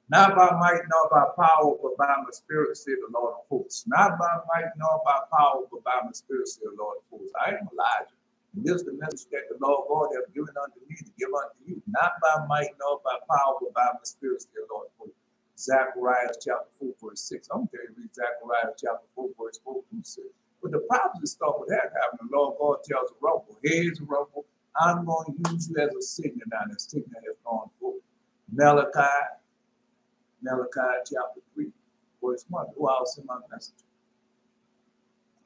Not by might nor by power, but by my spirit, said the Lord of hosts. Not by might nor by power, but by my spirit, said the Lord of hosts. I am Elijah. And this is the message that the Lord God has given unto me to give unto you. Not by might nor by power, but by my spirit, said the Lord of hosts. Zechariah chapter 4, verse 6. I'm going to read Zechariah chapter 4, verse 4 through 6. But the prophecy start with that happening. The Lord God tells Zerubbabel, hey, Zerubbabel, I'm going to use you as a signal now. The signal has gone forth. Malachi chapter 3, verse 1. Who I'll send my message.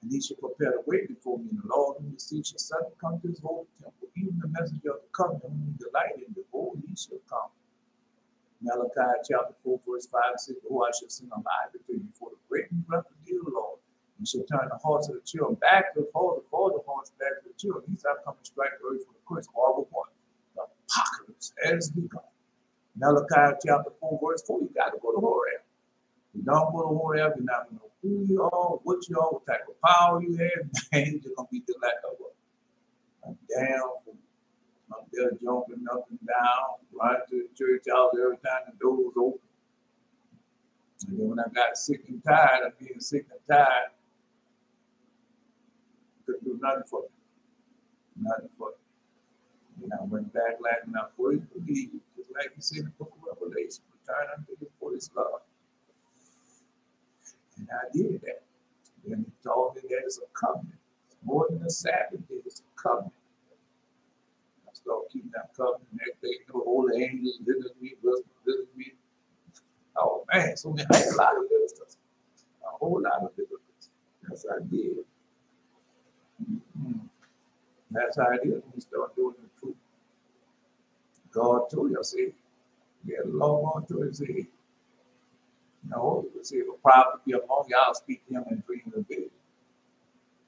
And he shall prepare the way before me. And the Lord whom you see shall suddenly come to his holy temple. Even the messenger of the covenant whom you delight in, behold, he shall come. Malachi chapter 4, verse 5 says, who I shall send alive to you for the great and breath of the Lord. You shall turn the hearts of the children back to the father, the hearts back to the children. He shall come and strike the earth for the curse. Horrible one. The apocalypse has begun. Malachi chapter 4, verse 4, you got to go to Horeb. You don't go to Horeb, you're not going to know who you are, what you are, what type of power you have, man, you're going to be the lack of a damn fool. I'm there jumping up and down, running to the church house every time the door was open. And then when I got sick and tired of being sick and tired, couldn't do nothing for me. Nothing for me. And I went back like when I first believed, just like he said in the book of Revelation, return unto him for his love. And I did that. Then he told me that it's a covenant. It's more than a Sabbath day, it's a covenant. I started keeping that covenant. Next day, you know, holy angels visit me, visit me. Oh man, so I had a lot of visitors. A whole lot of visitors. Yes, I did. That's how it is when you start doing the truth. God told you, I said, yeah, the Lord on to it, said, no, he said, if a prophet be among y'all, speak to him in dreams and visions.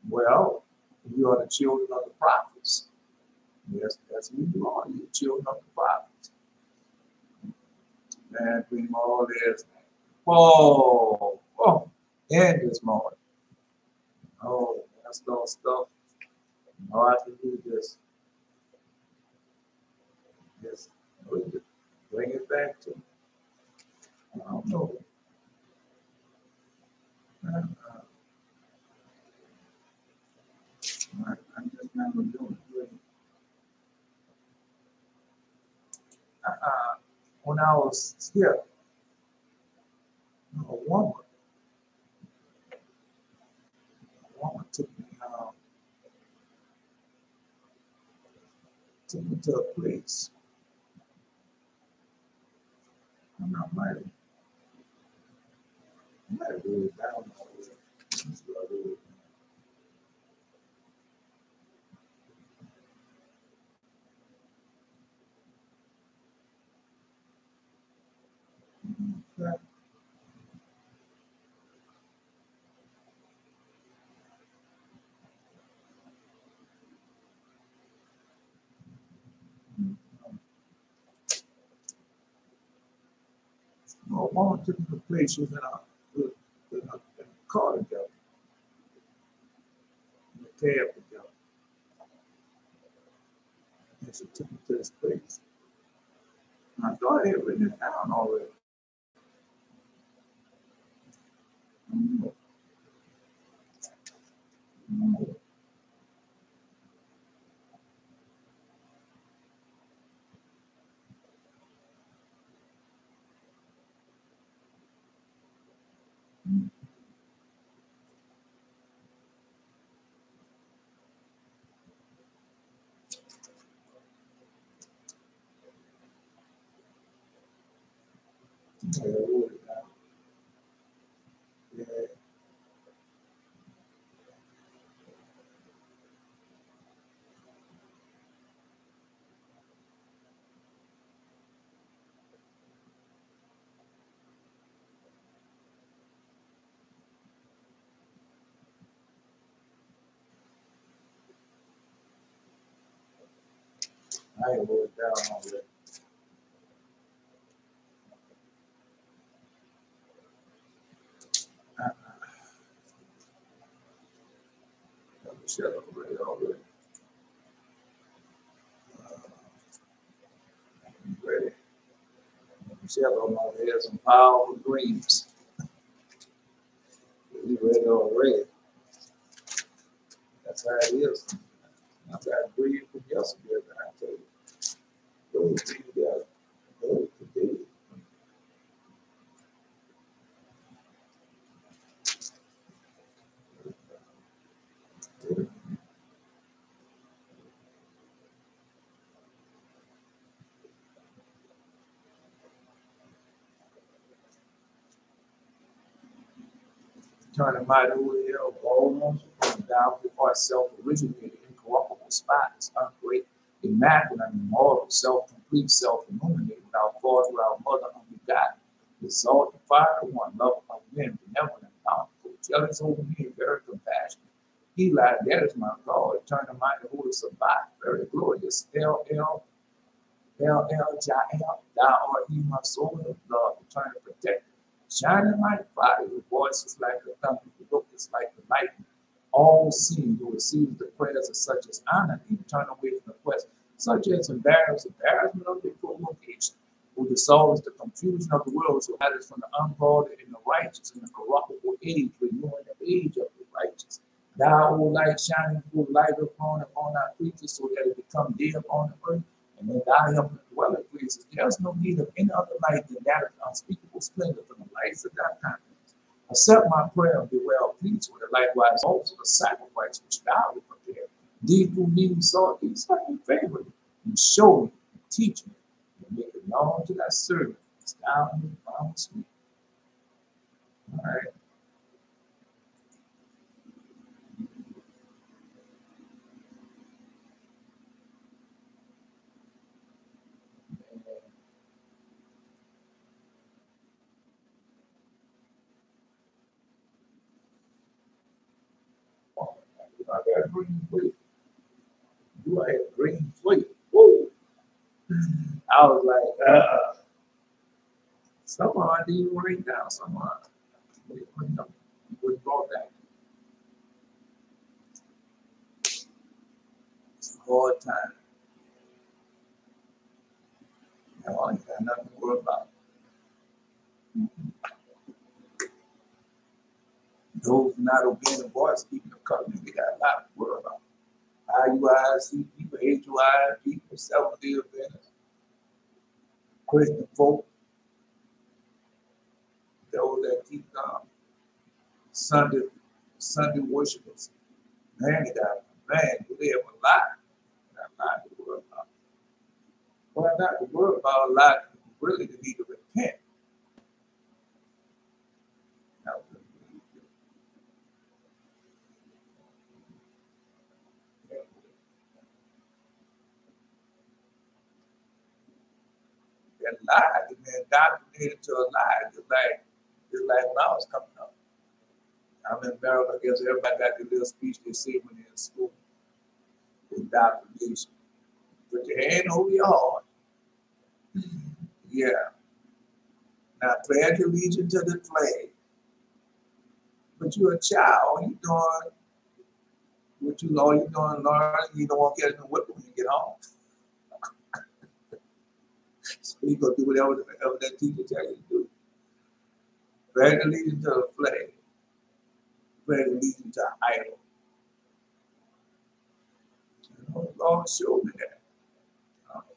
Well, you are the children of the prophets. Yes, that's who you are. You're children of the prophets. Man, dream all this. And this morning. Oh, that's no stuff. No, I can do this. Yes, bring it back to me. I don't know. I'm just never doing it. When I was here, a woman took me to a place. And I might have really down all this. A woman took me to a place. She was in a car together, in a cab together. And she took me to this place. And I thought I had written it down already. I wrote it down already. Shut up already. Ready. Whichever mother has some powerful dreams. We read already. That's how it is. I got a dream from yesterday, and I tell you, those things got those today. Turning mighty who hell, almost down for ourself originated, incorruptible spots, ungreat, immaculate, and immortal, self-complete, self-illuminated, without fault, without mother, unbegotten, exalted, fire, one, love of men, benevolent, bountiful, jealous over me, very compassionate. Eli, that is my God, eternal mighty who is survived, very glorious, El, Jael, thou art he my soul of love, eternal protector. Shining like fire, your voice is like the thunder, your look is like the lightning. All seeing who receives the prayers of such as honor and turn away from the quest, such as embarrassment of the provocation, who dissolves the confusion of the world, so that is from the ungodly and the righteous in the corruptible age, renewing the age of the righteous. Thou, O light, shining full light upon our creatures, so that it become day upon the earth. And then thy help dwelling places. There's no need of any other light than that of unspeakable splendor from the lights of thy countenance. Accept my prayer and be well pleased with it. Likewise, also the sacrifice which thou hast prepared. Thee who me saw thee, something favorite, and show me, and teach me, and make it known to thy servant, as thou hast promised me. All right. I got a green plate. You had a green plate. Whoa. I was like, someone I didn't even write down. Someone would brought that. It's a hard time. Now, I ain't got nothing to worry about. Those not obeying the voice, keeping the covenant, they got a lot to worry about. IUIC people, HUI people, Seventh-day Adventists, Christian folk, those that keep Sunday worshipers. Man, they have a lot to worry about. Well, not to worry about a lot, really they need to repent. That lie, man, indoctrinated to a lie, just like when I was coming up. I'm in America, I guess everybody got the little speech they say when they're in school. Indoctrination. Put your hand over your heart. Yeah. Now pledge allegiance to the flag. But you're a child, you doing what you know you're doing, learn, you don't want to get in the whip when you get home. So you go do whatever that teacher tells you to do. Pledge allegiance to the flag. Pledge allegiance to an idol. You know, God showed me that.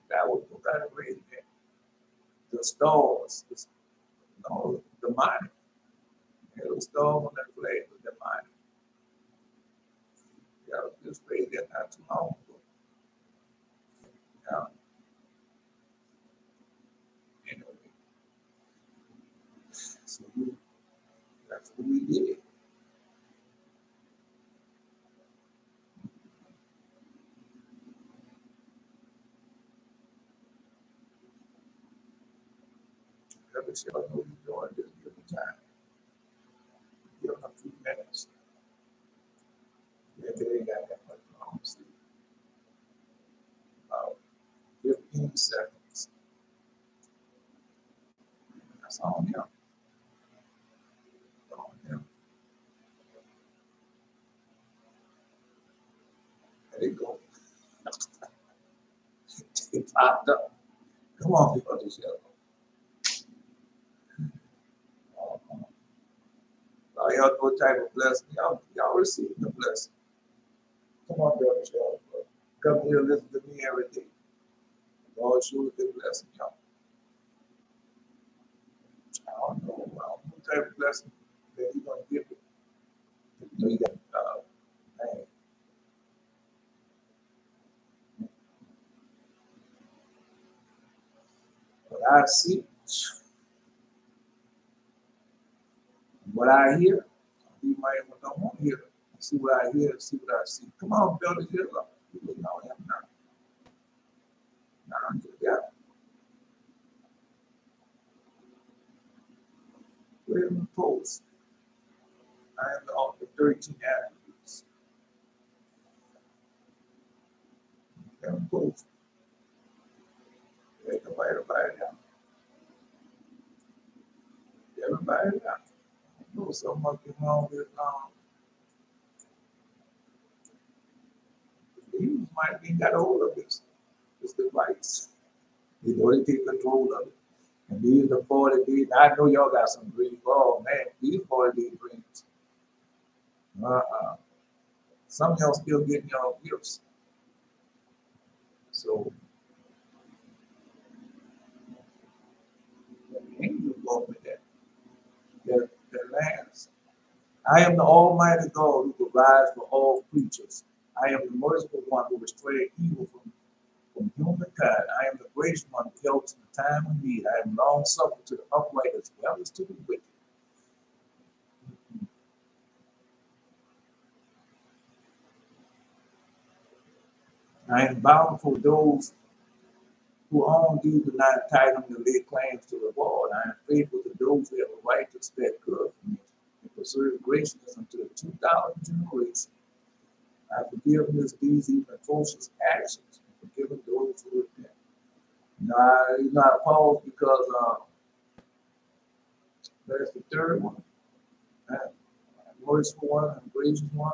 That was what I read there. The stars, the money. The stars on that flag was the money. Yeah, I was just read that not too long ago. Yeah. Anyway, so that's what we did. Every show I know you're doing this, give me time. Give them a few minutes. Maybe they ain't got that much long sleep. About 15 seconds. That's on him. On him. There you go. It popped up. Come on, people, this yellow. Y'all know what type of blessing. Y'all receive the blessing. Come on, brother Charles. Come here, listen to me every day. Lord, sure been blessing y'all. I don't know what type of blessing that He's gonna give you. You know, you got man. What I see, what I hear, you might don't want to hear it. See what I hear, see what I see. Come on, build it up. You know him now. Now, yeah. We're in the post. I am the author of 13 attributes. I'm the post. Everybody down. Everybody down. I know so much is wrong with he might be got a hold of this device. You know, they take control of it. And these are 40 days. I know y'all got some dreams. Oh man, these 40 day dreams. Some of y'all still getting y'all gifts. So the angel told me that lands. I am the Almighty God who provides for all creatures. I am the merciful one who restrains evil from humankind. I am the gracious one who helps in the time of need. I am long suffering to the upright as well as to the wicked. I am bountiful those who own thee do not entitle to lay claims to reward. I am faithful to those who have a right to expect good from me and preserve graciousness unto the 2,000 generations. I forgive misdeeds, even atrocious actions, and forgiving those who repent. I pause because that's the third one. Merciful one and gracious one.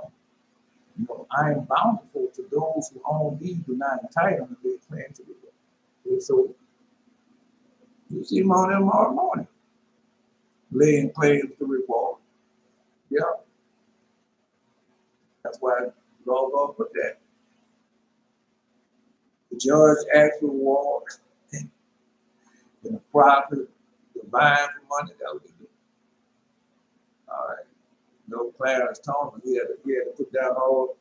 You know, I am bountiful to those who own thee do not entitle to lay claim to the world. So you see them on them tomorrow morning, laying claims to reward. Yeah, that's why God put that. The judge asks for reward, and the prophet divine for money. That would be good. All right. No, Clarence Thomas, he had to put down all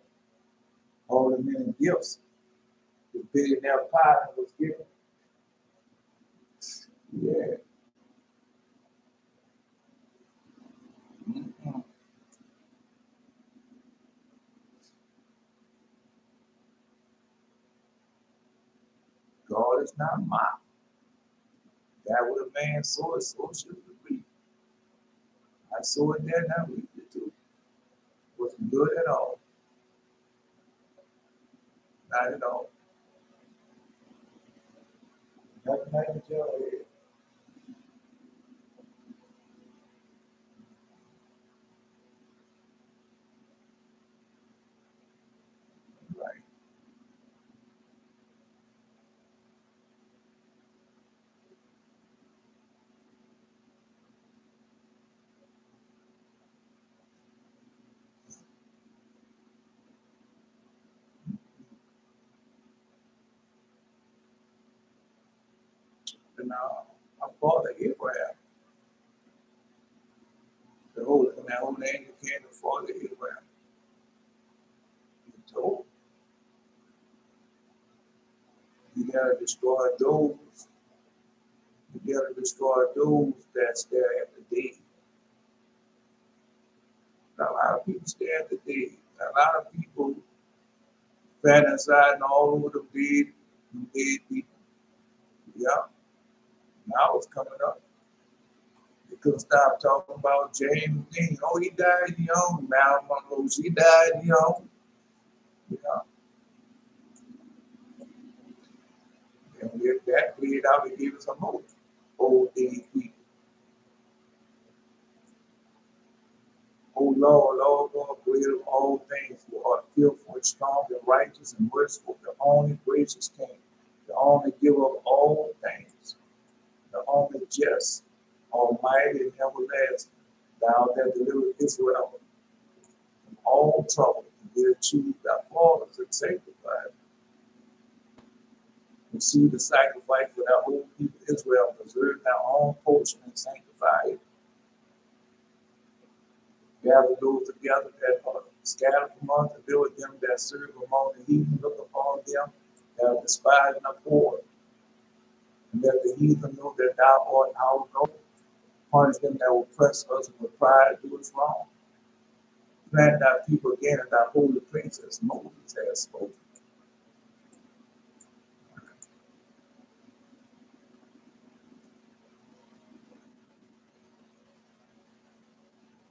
the many gifts the billionaire partner was given. Yeah. Mm-hmm. God is not mocked. That what a man soweth, so should he reap. I saw it there, now reap it too. Wasn't good at all. Not at all. Nothing like the joy. Right. And our father Abraham, that whole name became the father Abraham. He told you gotta destroy those. You gotta destroy those that stare at the day. A lot of people stare at the day. A lot of people fantasizing all over the dead people. Yeah, now it's coming up. They couldn't stop talking about James Dean. Oh, he died young. Marilyn Monroe, she died young. Yeah. And with that played out, it gave us some hope. Old dead people. Oh Lord, Lord God, creator of all things, who are fearful and strong and righteous and merciful, the only gracious King, the only giver of all things, the only just, almighty and everlasting. Thou that delivered Israel from all trouble, and did choose thy fathers and sanctified. Receive the sacrifice for thy whole people Israel, preserve thy own portion and sanctify it. Gather those together that are scattered from us, and build them that serve among the heathen, look upon them that are despised and abhorred. And let the heathen know that thou art our God. Punish them that will press us with pride, do us wrong. Plant thy people again in thy holy place as Moses has spoken.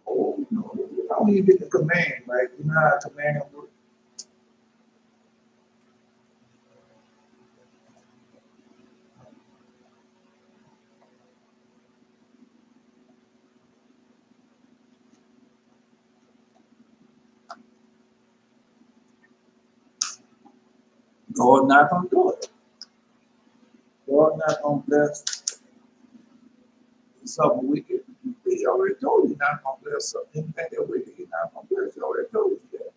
Oh, no, you don't even get the command, right? You know how a command works. God not gonna do it. God not gonna bless something wicked. He already told you not gonna bless something. Anything that wicked, he's not gonna bless. He already told you that.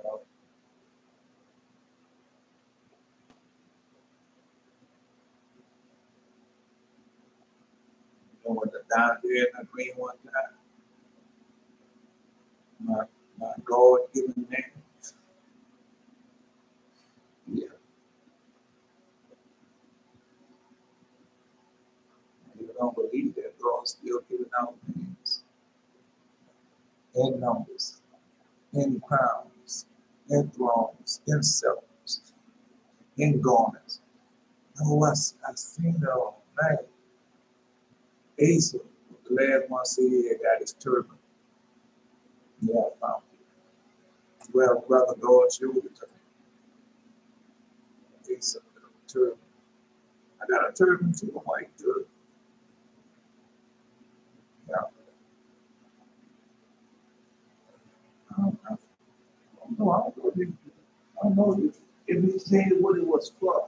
Well, you know what the down there in the green one time, my my God given name. Yeah, you don't believe that God's still giving out names and numbers and crowns and thrones and scepters and garments. No, I seen the man, Asa, the last one said he had got his turban. Yeah, I found it. Well, brother God showed it to me. Asa, the turban. I got a turban too, a white turban. Yeah. I don't know if he said what it was for.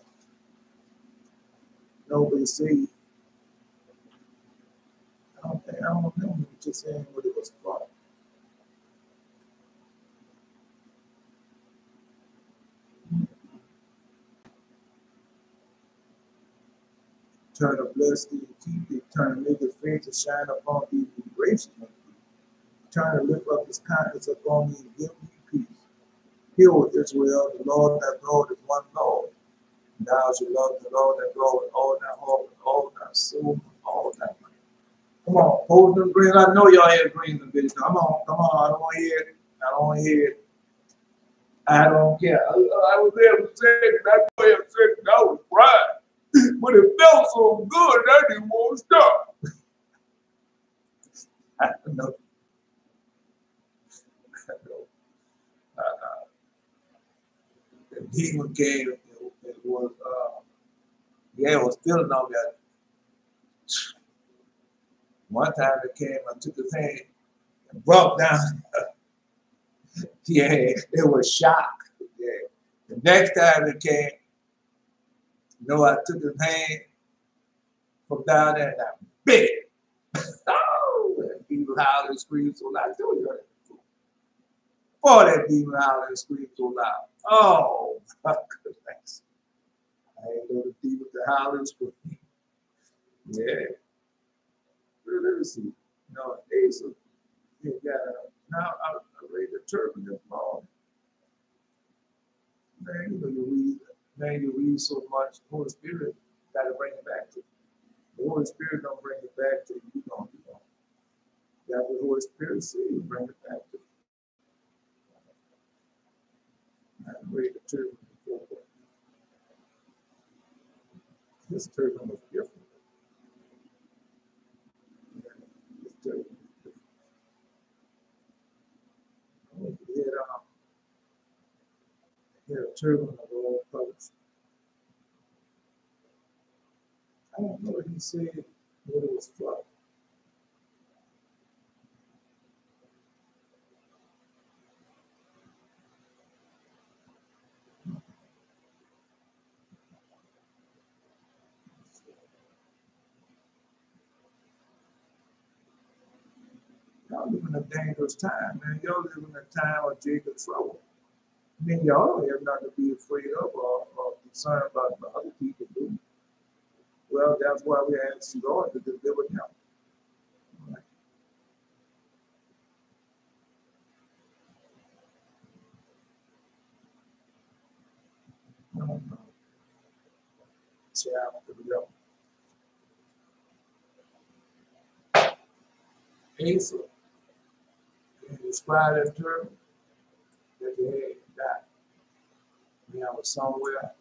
Nobody say, I don't know him just saying what it was for. Turn to bless thee and keep thee, turn to make his face to shine upon thee and be gracious unto thee. Turn to lift up his kindness upon me and give me peace. Hear, O Israel, the Lord thy God is one Lord. And thou shalt love the Lord thy God with all thy heart, with all thy soul, with all thy mind. Come on, hold them greens. I know y'all hear greens in video. Come on. I don't want to hear it. I don't want to hear it. I don't care. I was able to say it. I know you said it. I was crying. But it felt so good, I didn't want to stop. I know. I know. The demon came. It was, yeah, it was feeling on that. One time it came, I took his hand and brought down. Yeah, it was shock. Yeah. The next time it came, I took his hand from down there and I bit it. Oh, that demon howled and screamed so loud. I told you that before. Boy, that demon howled and screamed so loud. Oh, my goodness. I ain't know the demon to howl and scream. Yeah. Let me see. No, Asa, you got now I read the turban this morning. Man, you read so much, the Holy Spirit got to bring it back to you. The Holy Spirit don't bring it back to you, you don't. That's what the Holy Spirit says, bring it back to you. I read the turban before, but this turban was different. Yeah, this turban was different. a turban of all colors. I don't know what he said what it was for. Y'all live in a dangerous time, man. Y'all live in a time of Jacob's trouble. I mean, y'all don't have nothing to be afraid of or concerned about what other people do. Well, that's why we ask the Lord to deliver them. Right. I don't know. Chapter 11. Asa, can you describe that term that they had died? When I was somewhere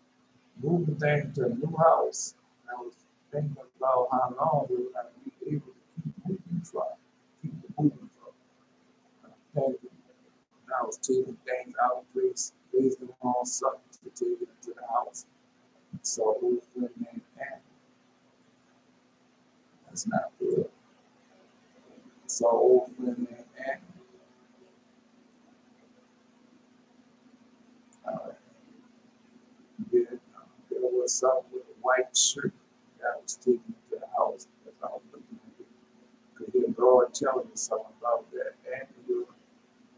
moving things to a new house, I was thinking about how long we were going to be able to keep moving from, keep the moving from. And I was taking things out of place, raising them on something to take it into the house. So a old friend named Ann. That's not good. So an old friend named Ann. There was something with a white shirt that was taken into the house as I was looking at it. Could hear God telling me something about that, and He would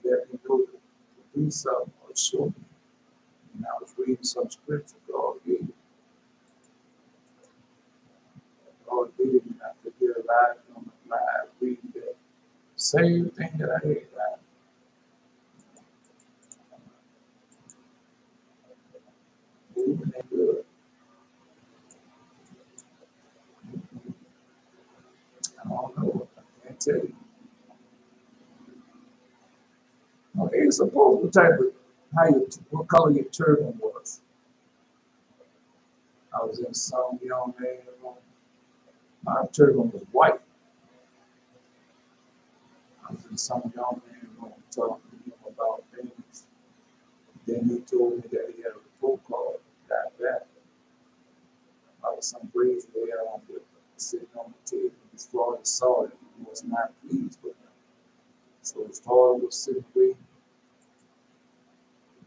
let me know to do something or show me. And I was reading some scripture God gave me. God gave me, I could hear live on the live reading that same thing that I had. Moving and good. I don't know. I can't tell you. Okay, it's supposed to type of what color your turban was. I was in some young man room. My turban was white. I was in some young man room talking to him about things. Then he told me that he had a report card, got back. I was some crazy there on the sitting on the table. His father saw it. He was not pleased with him. So his father was sitting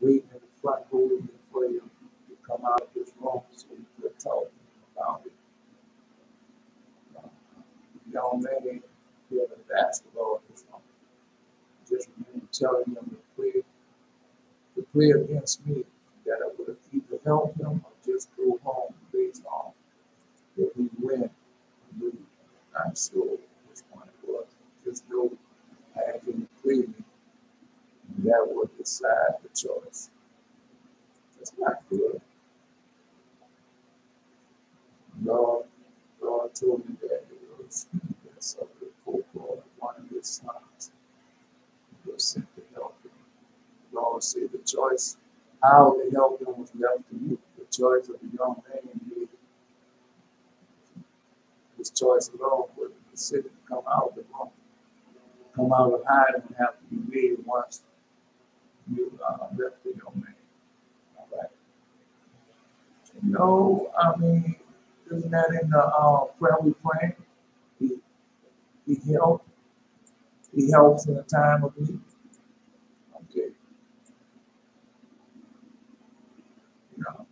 waiting in the front holding for him to come out of his room so he could talk to him about it. The young man he had a basketball in his room. Just remember telling him to play against me, that I would have either helped him or just go home based on if he win or lose. I'm sure which one it was. Just know I had him to play me, and that would decide the choice. That's not good. Lord told me that it was he that suffered a poor for one of his sons. He was sent to help him. Lord said the choice, how to help him was left to you. The choice of the young man made his choice alone was the decision to come out of the room. Come out of hiding and have to be made once you left the young man. All right. No, I mean, isn't that in the prayer we pray? He, he helped. He helps in a time of need. Okay. No,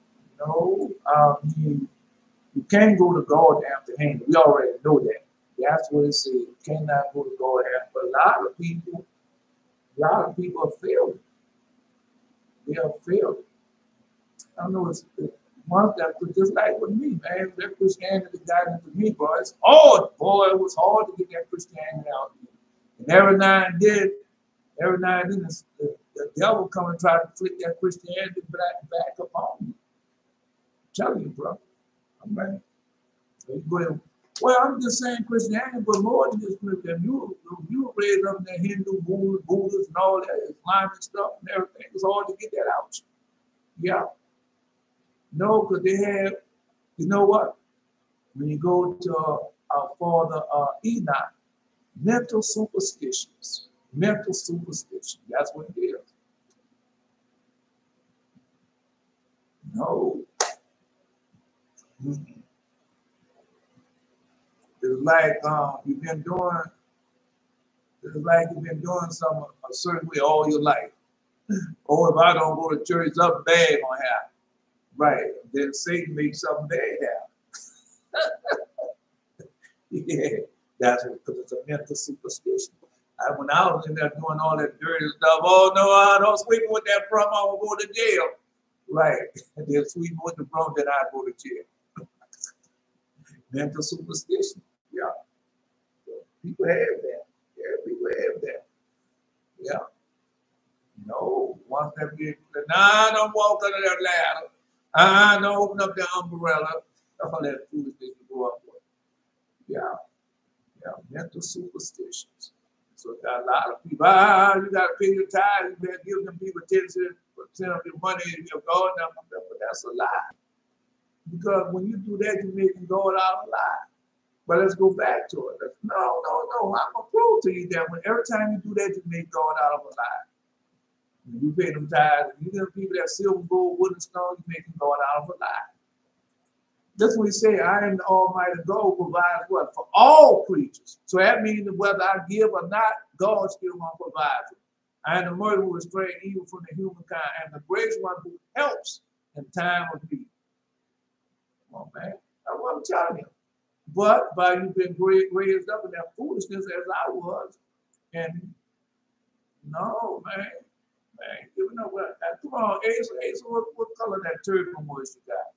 you can't go to God empty-handed. We already know that. That's what it says. You cannot go to God empty. But a lot of people are failing. They are failing. I know it's one that was just like with me, man. That Christianity got into me, boy. It's hard, boy. It was hard to get that Christianity out of me. And every now and then, the devil come and try to flick that Christianity back upon me. I'm telling you, bro. I'm right. So you go ahead. Well, I'm just saying Christianity, but more than just Christianity. You were raised up in the Hindu, Buddhists, and all that Islamic stuff and everything. It's hard to get that out. Yeah. No, because they have, you know what? When you go to our father Enoch, mental superstitions. Mental superstition. That's what it is. Mm-hmm. It's like you've been doing. It's like you've been doing something a certain way all your life. Oh, if I don't go to church, something bad gonna happen. Right. Then Satan makes something bad happen. Yeah. That's because it's a mental superstition. When I was in there doing all that dirty stuff, oh no, I don't sweep with that from, I will go to jail. Right. And then sweep with the from, then I go to jail. Mental superstition. Yeah. People have that. Yeah, people have that. Yeah. No, once that big, nah, don't walk under that ladder. Don't open up the umbrella. All that foolishness you grow up with. Yeah, yeah, mental superstitions. So got a lot of people, you got to pay your tithe. You better give them people 10% of your money and your God number. But that's a lie. Because when you do that, you're making God out of lie. But let's go back to it. No. I'm going to prove to you that when every time you do that, you make God out of a lie. When you pay them tithes, you give people that silver, gold, wood, and stone, you're making God out of a lie. That's what he said, I am the Almighty God who provides what? For all creatures. So that means that whether I give or not, God still going to provide for it. I am the murderer who restrains evil from the humankind, and the gracious one who helps in time of need. Come on, man. That's what I'm telling you. But by you being raised up in that foolishness as I was, and no, man, giving up. Come on, Asa, what color that turban was you got?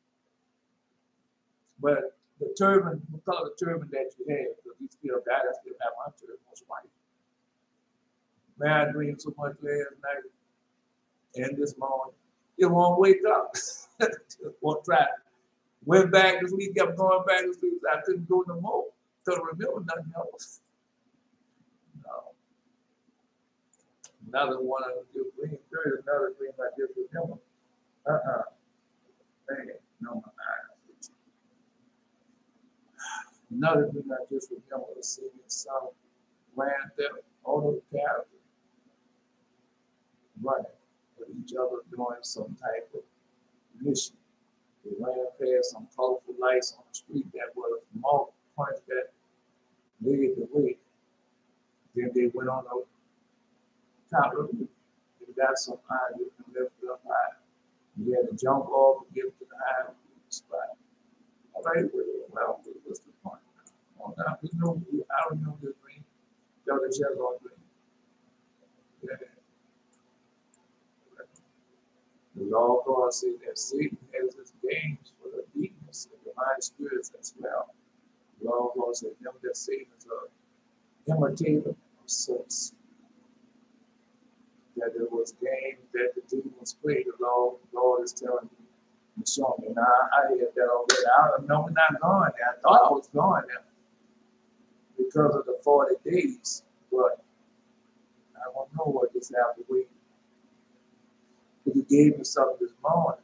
But the turban, what color the turban that you had? Because you still got it. I still have my turban. It's white. Man, I dreamed so much last night and this morning. It won't wake up. Won't try. Went back this week, kept going back this week. I couldn't go no more. Couldn't remember nothing else. No. Another one of the dream, another dream I just remember. Man, no, my eyes. Another thing I just remember was seeing some Grand Theft Auto characters running with each other doing some type of mission. They ran past some colorful lights on the street that was more points that led the way. Then they went on the top of the roof. They got some high and left it up high. You had to jump off and get to the high spot. All right, well, what's the point? Oh, now, we know, I don't know this dream. Y'all just have all dream. Yeah. The law of God says that Satan has his games for the weakness of the mind spirits as well. The law of God says that Satan is an imitator of sorts. That there was games that the demons played. The law of God is telling me and showing me. Now, I had that already. I know we're not going there. I thought I was going there because of the 40 days, but I don't know what this after week. But he gave me something this morning.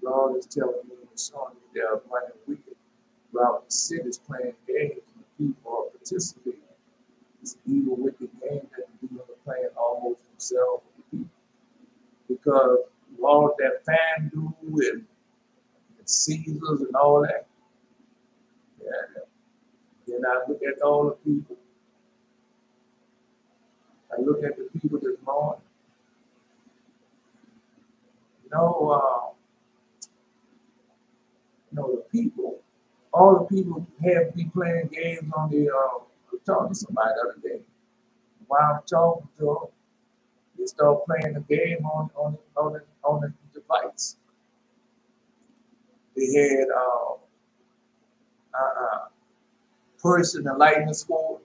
God is telling me and showing me there are running wicked throughout the cities playing games and people are participating. It's an evil, wicked game that the people are playing almost themselves with the people. Because all that FanDuel and Caesars and all that, yeah. Then I look at all the people. I look at the people this morning. The people, all the people have been playing games on the, I was talking to somebody the other day. While I'm talking to them, they start playing the game on the device. They had person the lightning sword,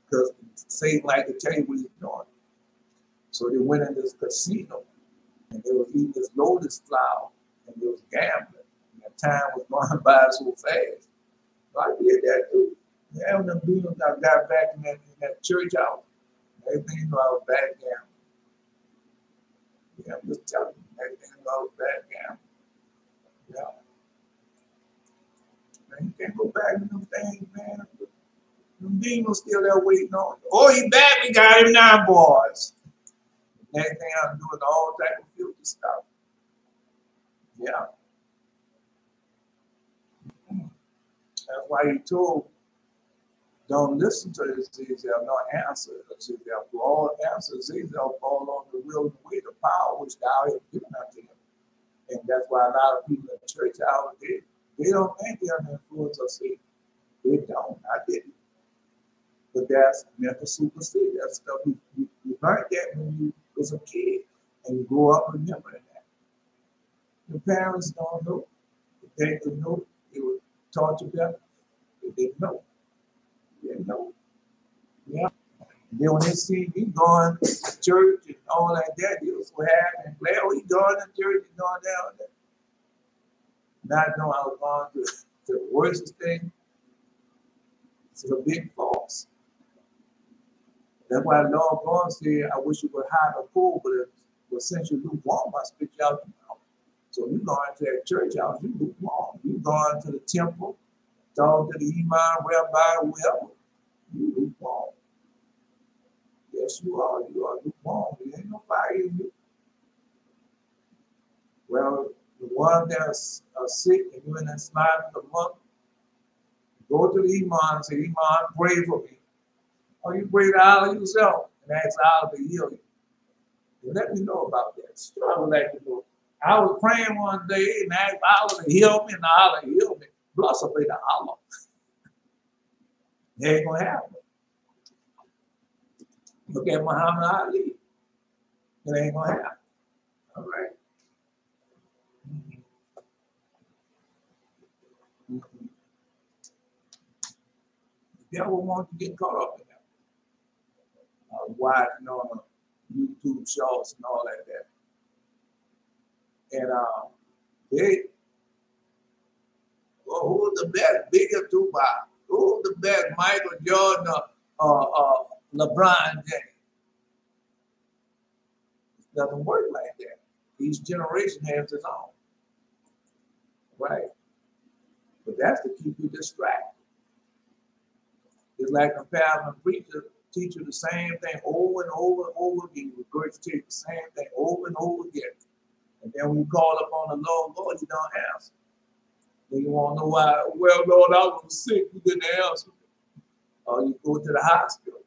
because Satan like to tell you what he's doing. So they went in this casino and they was eating this lotus flower and they was gambling. And time was going by so fast. So I did that too. Yeah, when them demons I got back in that church house, everything I was back gambling. Yeah, I'm just telling you, everything I was back gambling. Yeah. Man, you can't go back to them things, man. Them demons still there waiting on you. Oh, he back, we got him now, boys. Everything I'm doing, all type of filthy stuff. Yeah. That's why he told, don't listen to Ezekiel, no answer. Ezekiel, for all answers, Ezekiel fall on the will and way, the power which thou hast given unto him. And that's why a lot of people in the church out there, they don't think they're the influence of Satan. They don't. I didn't. But that's mental superstition. That's stuff you learned that when you was a kid and you grow up remembering that. Your parents don't know. If they didn't know, they were taught you better. They didn't know. They didn't know. Yeah. And then when they see me going to church and all like that, they was so happy and glad, oh, he going to church and going down there. Not knowing I was going to the worst thing. It's a big false. That's why the Lord God said, I wish you would hide a pool, but since you lukewarm, I spit you out the mouth. So you going to that church house, you lukewarm. You going to the temple, talk to the imam, rabbi, whoever. You lukewarm. Yes, you are. You are lukewarm. There ain't no fire in you. Well, the one that's sick and you're in that slide of the month, go to the imam and say, Imam, pray for me. Or you pray to Allah yourself and ask Allah to heal you. And let me know about that. Sure, I would like to know. I was praying one day and asked Allah to heal me, and Allah healed me. Bless be to Allah. It ain't gonna happen. Look at Muhammad Ali. It ain't gonna happen. All right. Mm-hmm. The devil wants to get caught up in that. Watching on YouTube shows and all like that. And who's the best? Bigger Tupac. Who's the best? Michael Jordan or LeBron James? It doesn't work like that. Each generation has its own. Right. But that's to keep you distracted. It's like a pastor and preacher teach you the same thing over and over and over again. You regurgitate the same thing over and over again. And then when you call upon the Lord, you don't answer. Then you want to know why, well, Lord, I was sick, you didn't answer. Or you go to the hospital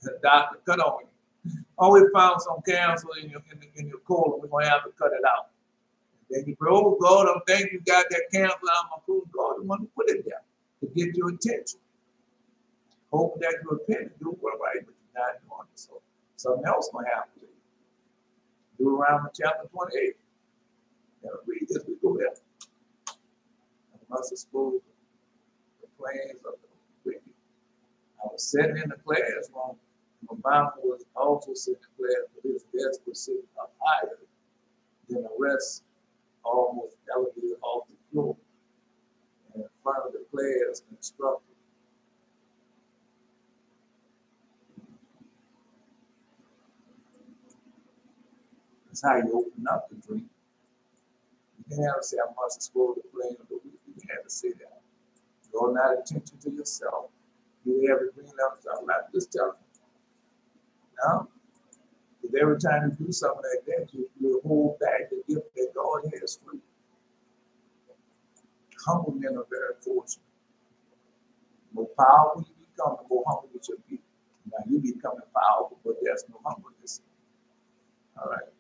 and the doctor cut on you. Oh, we found some cancer in your colon, we're going to have to cut it out. And then you pray, oh, God, I'm thankful you got that cancer out of my colon. God, I want to put it there to get your attention. Hoping that you repent and do what right, but you're not doing it. So something else going to happen to you. Deuteronomy chapter 28. Now read this, we go there. I must expose the plans of the wicked. I was sitting in the classroom. My mom was also sitting in the class, but his desk was sitting up higher than the rest, almost elevated off the floor. And in front of the class, instructor. That's how you open up the dream. You can't have to say, I must explore the plane of the week. You can't have to say that. Draw not attention to yourself. You have a dream of yourself. I'm not just telling you. No? Because every time you do something like that, you hold back the gift that God has for you. Humble men are very fortunate. The more powerful you become, the more humble you should be. Now you becoming powerful, but there's no humbleness. All right.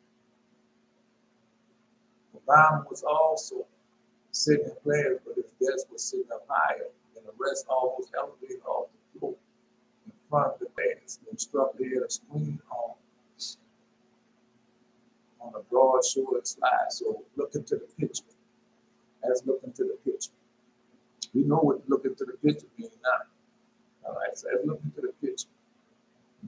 Obama was also sitting in class, but his desk was sitting up higher, and the rest almost elevated off the floor in front of the class. The instructor had a screen on a broad shoulder slide. So look into the picture. Let's look into the picture. We know what look into the picture means now. All right, so let's look into the picture.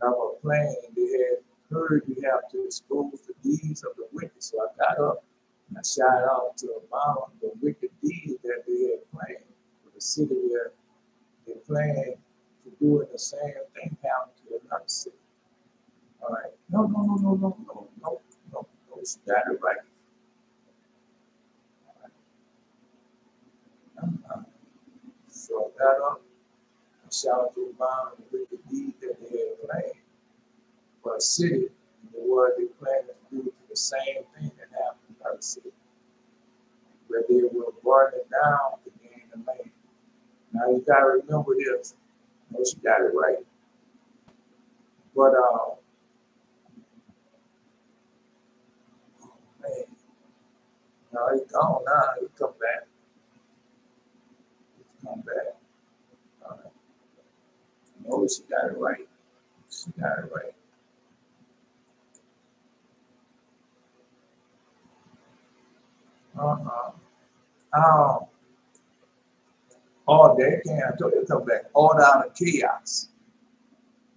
Now, playing, they had heard you have to expose the deeds of the wicked. So I got up and I shouted out to Obama the wicked deeds that they had planned for the city where they planned to do the same thing happened to another city. All right. No. She got it right. All right. So I got up and shouted to Obama the wicked deeds that they had planned for a city in the world they planned to do the same thing that happened in another city. that they will burn it down to gain the land. Now you got to remember this. You know, she got it right. But, man, no, he's gone now. He come back. He's come back. All right. No, she got it right. She got it right. Uh-huh. All day can't. I told you to come back. All out of chaos.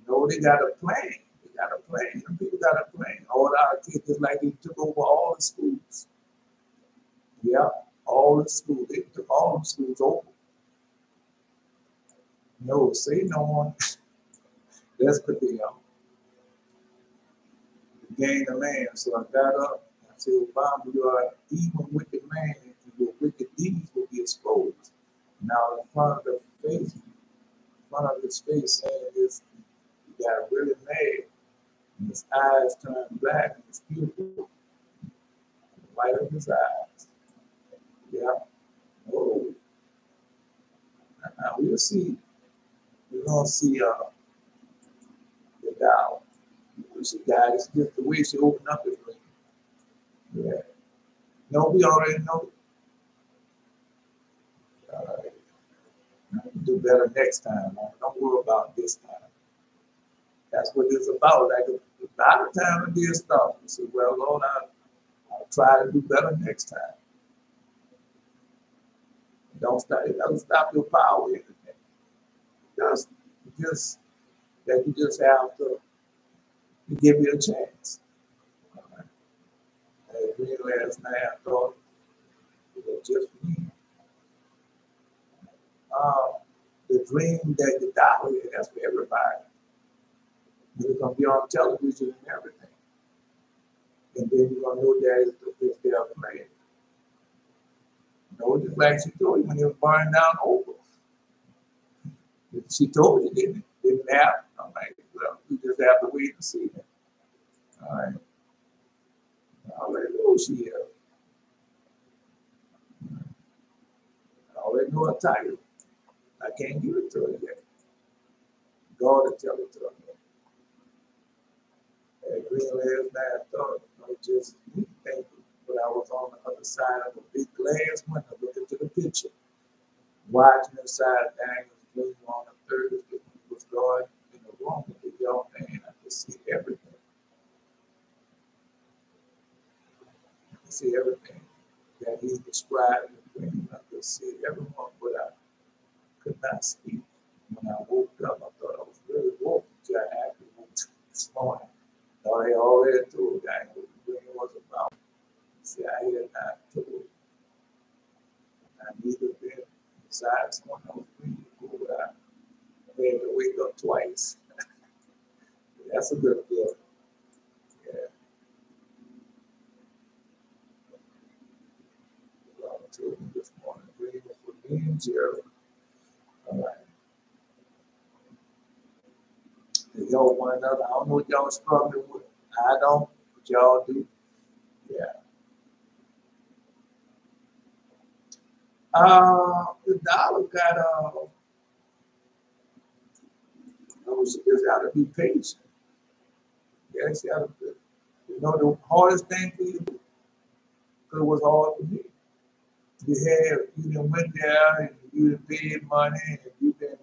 No, they got a plan. They got a plan. Some people got a plan. All out of chaos. Just like they took over all the schools. Yeah, all the schools. They took all the schools over. No, say no one. That's the deal. Gain the land. So I got up. I said, Obama, you are even wicked man, and your wicked deeds will be exposed. Now, in front of the face, in front of his face, saying this, he got really mad, and his eyes turned black, and his pupil, the white of his eyes. Yeah. Oh. Now we'll see. We're gonna see the Dow. We see God. It's just the way she opened up his ring. Yeah. No, we already know. Do better next time. Don't worry about this time. That's what it's about. Like a lot of time I did stuff. I said, well, Lord, I'll try to do better next time. Don't stop. It doesn't stop your power or anything. Just that you just have to give you a chance. Right. I agree last night. I thought it was just me. The dream that the dollar is, that's for everybody. You're going to be on television and everything. And then you're going to know that it's their plan. You know, just like she told you when it was burning down over. She told you, didn't happen. I'm like, well, you just have to wait and see. All right. Hallelujah. I already know her title. I can't give it to her yet. God will tell it to her. At Green last night, I thought I was just me thinking, but I was on the other side of a big glass window looking to the picture, watching inside Daniel's dream on the third of it was God in the room with the young man. I could see everything. I could see everything that he described in the dream. I could see everyone, but I could not speak. When I woke up, I thought I was really woke until I actually woke up this morning. No, they already told Daniel what the dream was about. He said, I had not told. I neither been besides one of those dreams before I had to wake up twice. That's a good feeling. Yeah. God told me this morning, dream was for me and Gerald. All right. They help one another. I don't know what y'all struggling with. I don't, but y'all do. Yeah. The dollar got she just got to be patient. Yeah, she got to. You know, the hardest thing for you, because it was hard for me. You done went there and you done paid money and you been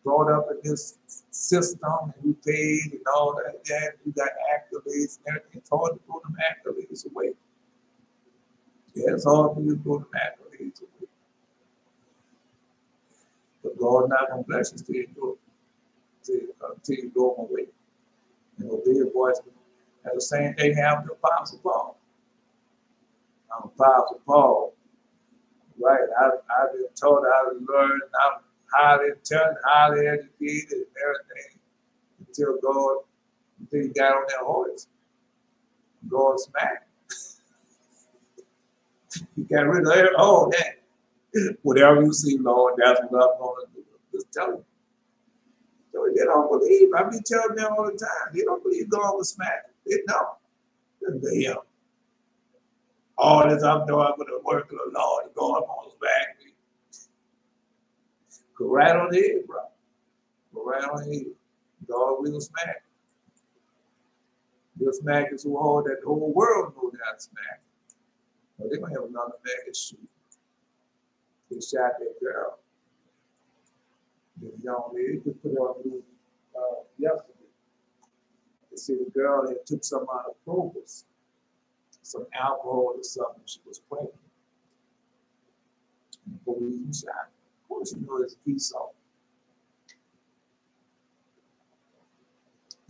brought up in this system and you paid and all that. Yeah, you got accolades and everything. It's hard to throw them accolades away. Yeah, it's hard for you to throw them accolades away. But God not gonna bless you till you do it, till you go on away. And obey your voice. And the same thing happened to Apostle Paul. Apostle Paul, right? I've been taught how to learn. I'm highly intelligent, highly educated, and everything until he got on that horse. God smacked. He got rid of all that. Whatever you see, Lord, that's what I'm going to do. Just tell him. So they don't believe. I be telling them all the time. They don't believe God was smacked. They don't. They All this I'm doing for the work of the Lord, God on his back. Go right on the head, bro. Go right on the head. God will smack. He'll smack it so hard that the whole world knows how to smack. But they're going to have another bag of shoot. They shot that girl. The young lady, just put it on the news yesterday. They said the girl had took some out of Clovis, some alcohol or something. She was pregnant. And the police shot her. Of course, you know it's a peace officer.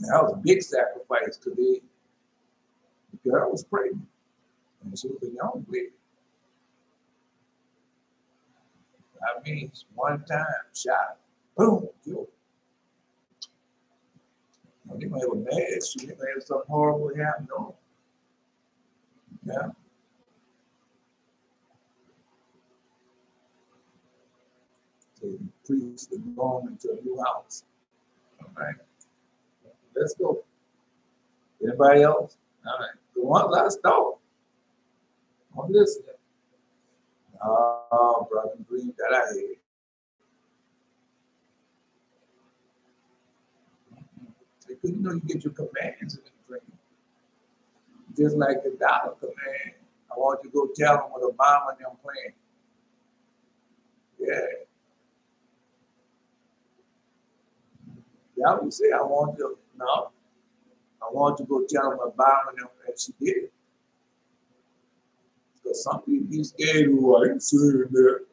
That was a big sacrifice because the girl was pregnant. And she was a young lady. I mean, one time, shot, boom, killed. They're going to have a bad shoot. They're going to have something horrible happen to them. Yeah. So the priest is going into a new house. All right. Let's go. Anybody else? All right. The ones I stole. I'm listening. Oh, brother, dream that I had. Because you know you get your commands in the dream. Just like the dollar command. I want you to go tell them what Obama and them playing. Yeah. Y'all would say, I want you, no. I want you to go tell them Obama and them, and she did it. Because some people be scared, who I ain't saying that.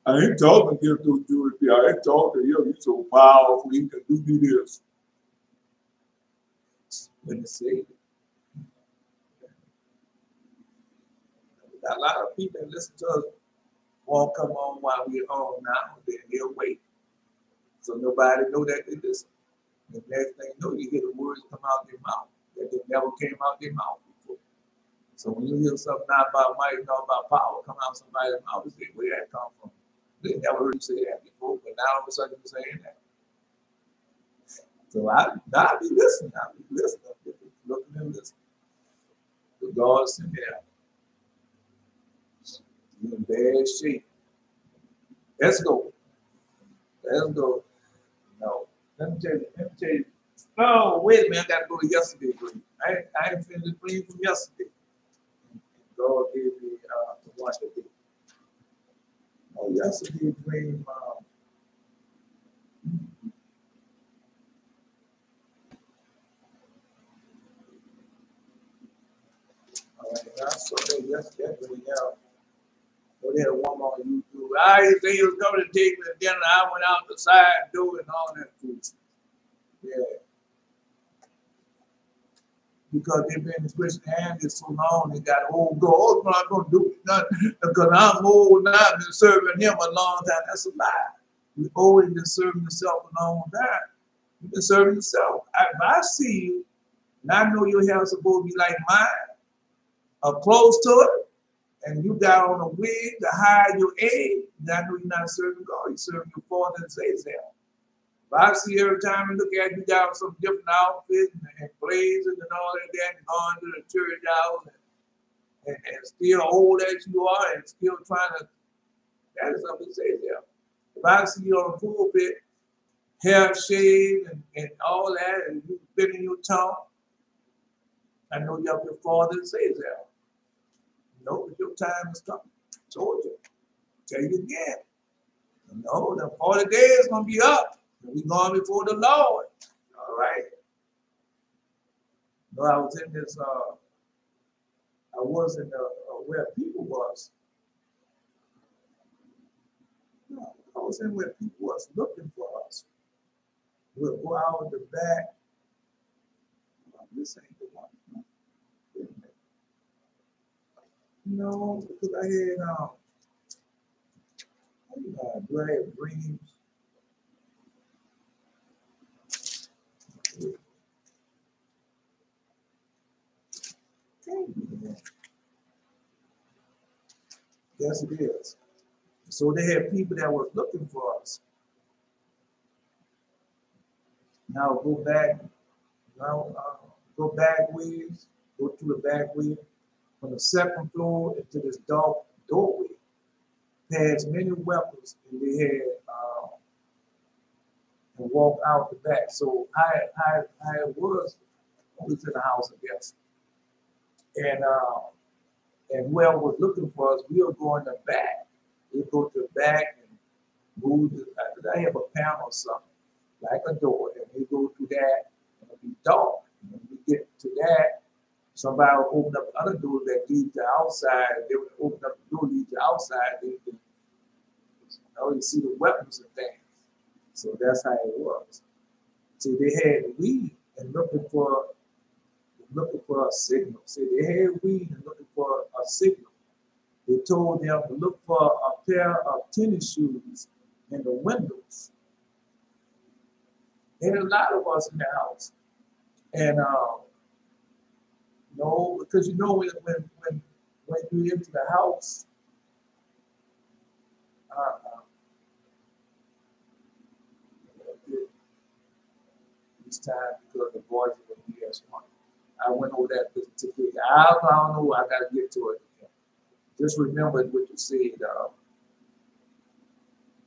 I ain't talking against those Jewish people. I ain't talking to him. He's so powerful. He can do me this. When they say it. A lot of people that listen to us won't come on while we're home now. They'll wait. So nobody know that they listen. The next thing you know, you hear the words come out their mouth that they never came out their mouth before. So when you hear something not about might, not about power, come out somebody's mouth, you say, where that come from? They never heard you say that before, but now all of a sudden you're saying that. So I'll be listening. I'll be listening. Looking and listening. The God's in there. You're in bad shape. Let's go. Let's go. No. Let me tell you. No, wait a minute. I got to go to yesterday's dream. I ain't finished the dream from yesterday. God gave me the one today. Oh, yesterday's dream. I saw that yesterday. So they had a woman on YouTube. I used to say he was coming to take me to dinner. I went out the side door and all that food. Yeah. Because they've been in Christianity so long, they got old go. Oh, I'm not going to do nothing because I'm old now. I've been serving him a long time. That's a lie. You've always been serving yourself a long time. You've been serving yourself. If I see you, and I know your hair is supposed to be like mine, or close to it, and you got on a wig to hide your age, then I know you're not serving God. You're serving your Father and Savior. But I see every time I look at you got some different outfits and blazers and all that, and going to the church house and still old as you are and still trying to, that is something to say there. If I see you on the pulpit, hair shaved and all that, and you bending your tongue, I know you have your Father and Savior. No, but your time is coming. I told you. Tell you again. No, the 40 days is going to be up. We're going before the Lord. All right. No, I was in this, I was in where people was. No, I was in where people was looking for us. We'll go out the back. This ain't the one. No, because I had glad dreams. Yes, it is. So they had people that were looking for us. Now go back. Now go back ways. Go to the back way. from the second floor into this dark doorway. Past many weapons, and they had and walk out the back. So I was in the house, I guess, and whoever was looking for us, we were going to the back. We go to the back and move. I have a panel or something, like a door, and we go through that, and it'll be dark. And when we get to that, somebody will open up the other door that leads to outside. They would open up the door leads to outside. They can, you see the weapons and things. So that's how it was. See, they had weed and looking for a signal. See, they had weed and looking for a signal. They told them to look for a pair of tennis shoes in the windows. There had a lot of us in the house, and no, because you know when you enter the house, this time because the boys were here as one. I went over that particular. I don't know. I got to get to it. Just remember what you said.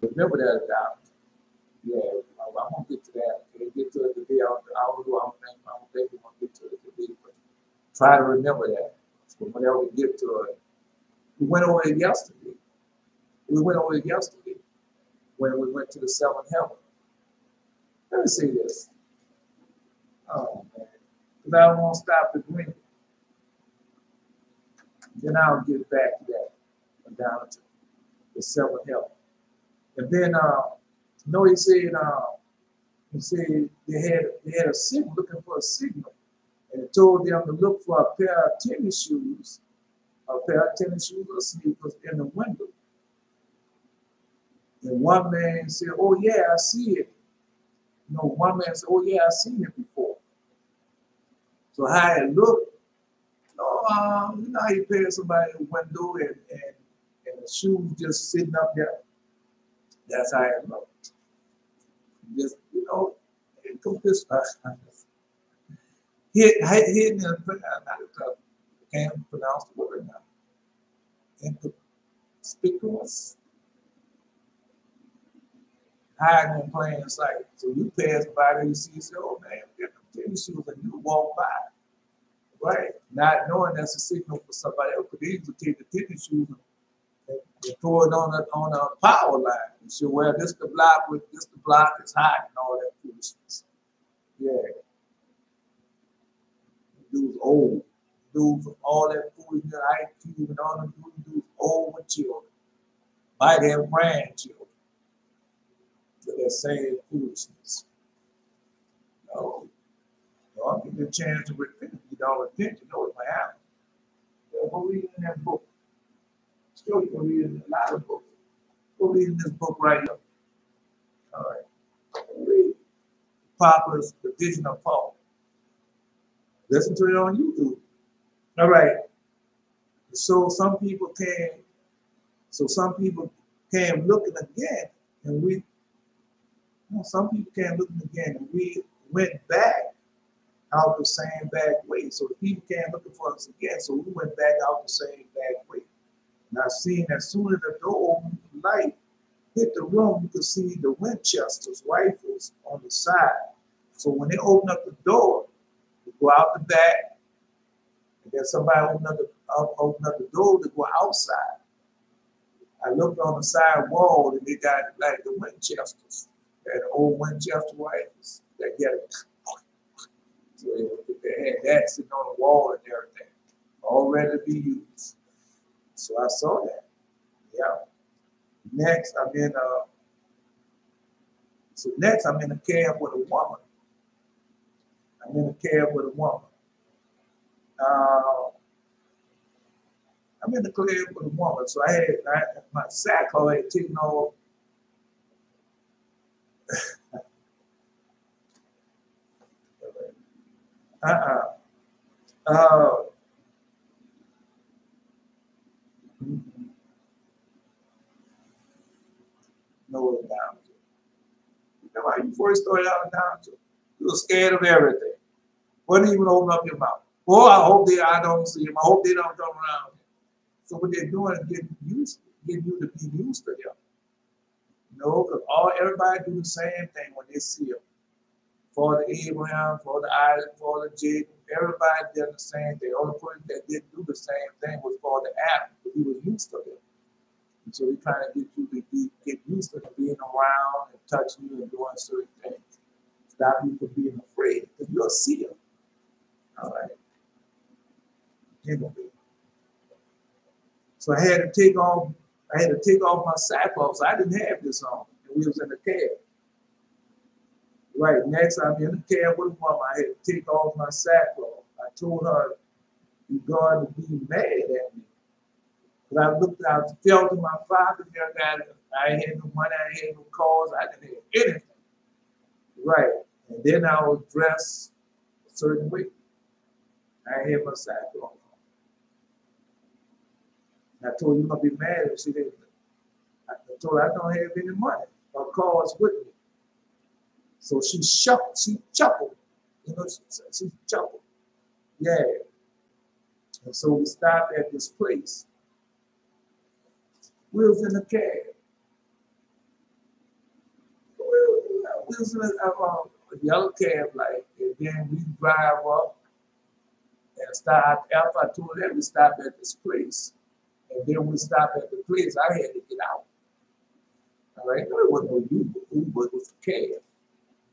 Remember that about. Yeah, I'm gonna get to that. Okay, get to it today. I don't think we're gonna get to it today, but try to remember that. So whenever we get to it, we went over it yesterday. We went over it yesterday when we went to the seventh heaven. Let me see this. Oh man, because I don't want to stop the dreaming. Then I'll get back to that down to the seventh heaven. And then he said they had a signal, looking for a signal, and it told them to look for a pair of tennis shoes or sneakers in the window. And one man said, "Oh yeah, I see it." One man said, "Oh yeah, I've seen it before." So how it looked, how you pass somebody in the window and the shoes just sitting up there. That's how it looked. Just, it took this hidden I can't pronounce the word now. Inconspicuous. Hiding in plain sight. So you pass by there, you see, you say, "Oh man, get the tennis shoes," and you walk by. Right? Not knowing that's a signal for somebody else, could easily take the tennis shoes and throw it on a power line. You say, "Well, this the block is hot," and all that foolishness. Yeah. Dudes old. Dudes all that foolishness, IQ and all them dudes old with children. Might have grandchildren. So they're saying foolishness. No. I'll give you a chance to repent. If you don't repent, you know it might happen. Go read in that book. Still, you can read in a lot of books. Go read in this book right here. All right. Read Papa's The Vision of Paul. Listen to it on YouTube. All right. So some people came looking again, and some people came looking again, and we went back out the same back way. So the people came looking for us again, so we went back out the same back way. And I seen as soon as the door opened, the light hit the room, you could see the Winchester's rifles on the side. So when they opened up the door, we go out the back, and then somebody opened up the door to go outside. I looked on the side wall, and they got like the Winchesters, the old Winchester rifles that get it. So they had that sitting on the wall and everything, all ready to be used. So I saw that. Yeah. Next, I'm in a cab with a woman. So I had my sack already taken off. No way down to. You know how you first started out down to? You were scared of everything. Wouldn't even open up your mouth. Oh, I hope I don't see them. I hope they don't come around. So what they're doing is getting you to be used to them. Because everybody do the same thing when they see them. For the Abraham, for the Isaac, for the Jacob, everybody did the same thing. The only person that didn't do the same thing was for the Adam, because he was used to them. And so we're trying to get you to get used to being around and touching you and doing certain things. Stop you from being afraid, because you'll see them. All right. Anyway. So I had to take off my sackcloth. So I didn't have this on. And we was in the cab. Right, next I'm in the cab with mom. I had to take off my sackcloth. I told her you're going to be mad at me. Because I felt in my pocket, I had no money, I had no cars, I didn't have anything. Right. And then I was dressed a certain way. I had my sackcloth on. I told her you're going to be mad at me. She didn't. I told her I don't have any money or cars with me. So she chuckled. You know, she chuckled. Yeah. And so we stopped at this place. We was in the cab. We was in a yellow cab light, and then we drive up and stop. After I told them we stopped at this place, and then we stopped at the place, I had to get out. All right, no, it wasn't no Uber, it was a cab.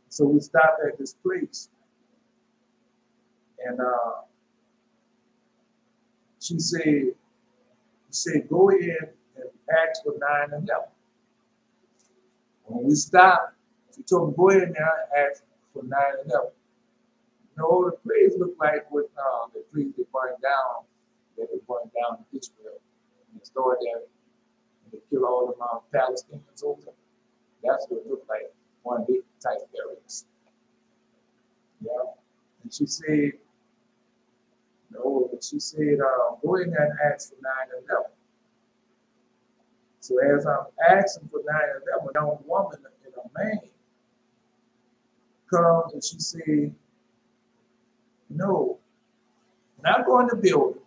So we stopped at this place, and she said, go in and ask for 9 and 11. When we stopped, she told me, go in there and ask for 9 and 11. You know, the place looked like what the place they burned down, that they burned down in Israel. And they stored there, and they killed all the Palestinians over there. That's what it looked like, one big type areas. Yeah. And she said, no, but she said, go in there and ask for 9 and 11. So as I'm asking for 9 and 11, a young woman and a man comes and she said, no, not going to the building.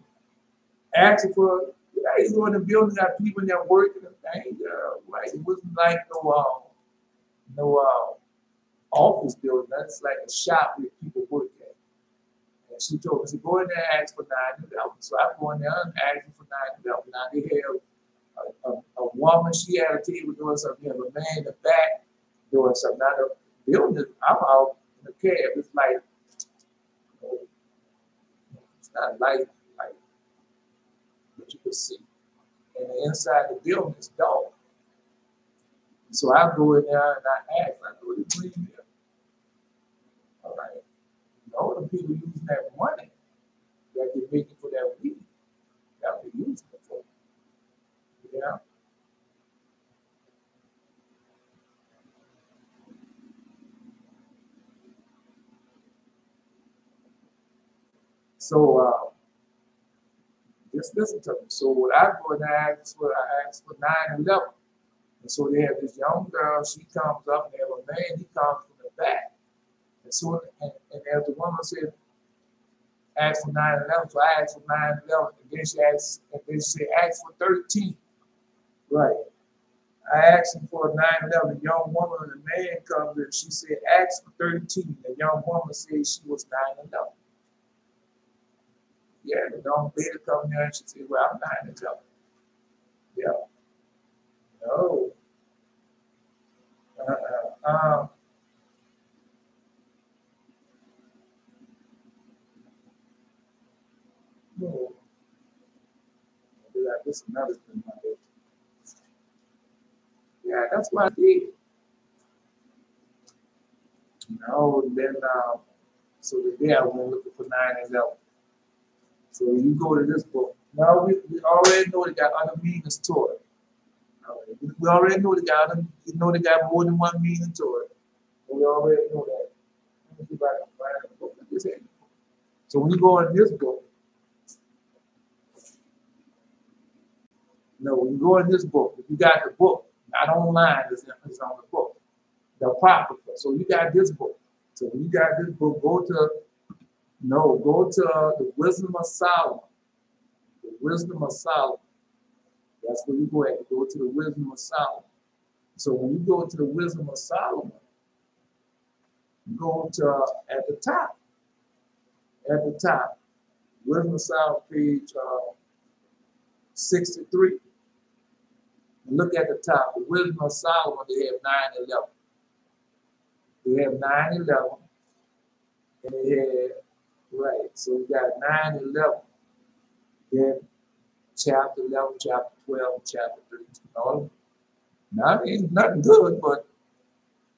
Asking for, you go in the building, got people in there working and things. Right. It wasn't like no office building. That's like a shop where people work at. And she told me, go in there and ask for 9 and 11. So I go in there and ask for 9 and 11. Now they have a woman, she had a table doing something. You have a man in the back doing something. Now the building, I'm out in the cab. It's like, it's not light, but you can see. And the inside the building is dark. So I go in there and I ask, what are you doing here? All right. The people using that money that they're making for that weed, that they're using it for. Yeah. So just listen to me. So what I go and I ask for 9 and 11. And so they have this young girl, she comes up, and they have a man, he comes from the back. And so and as the woman said, ask for 9 and 11. So I asked for 9 and 11, and then she said, ask for 13. Right. I asked him for 9 and 11. The young woman and the man comes and she said, ask for 13. The young woman said she was 9 and 11. Yeah, the young lady come there and she said, well, I'm 9 and 11. Yeah. No. No. This is another thing I did. Yeah, that's what I did. And then so the day I went looking for 9 and 11. So when you go to this book, now we already know they got other meanings to it. We already know they got more than one meaning to it. We already know that. Let me see if I can find a book like this. So when you go in this book, when you go in this book, if you got the book, not online, it's on the book, the Apocrypha. So you got this book. So when you got this book, go to No, go to the Wisdom of Solomon. The Wisdom of Solomon. That's where you go at. Go to the Wisdom of Solomon. So when you go to the Wisdom of Solomon, go to at the top. At the top, Wisdom of Solomon, page 63. And look at the top. The Wisdom of Solomon, they have 9:11. They have 9:11, and they have right. So we got 9:11. Then chapter 11, chapter 12, chapter 13. All now ain't nothing good, but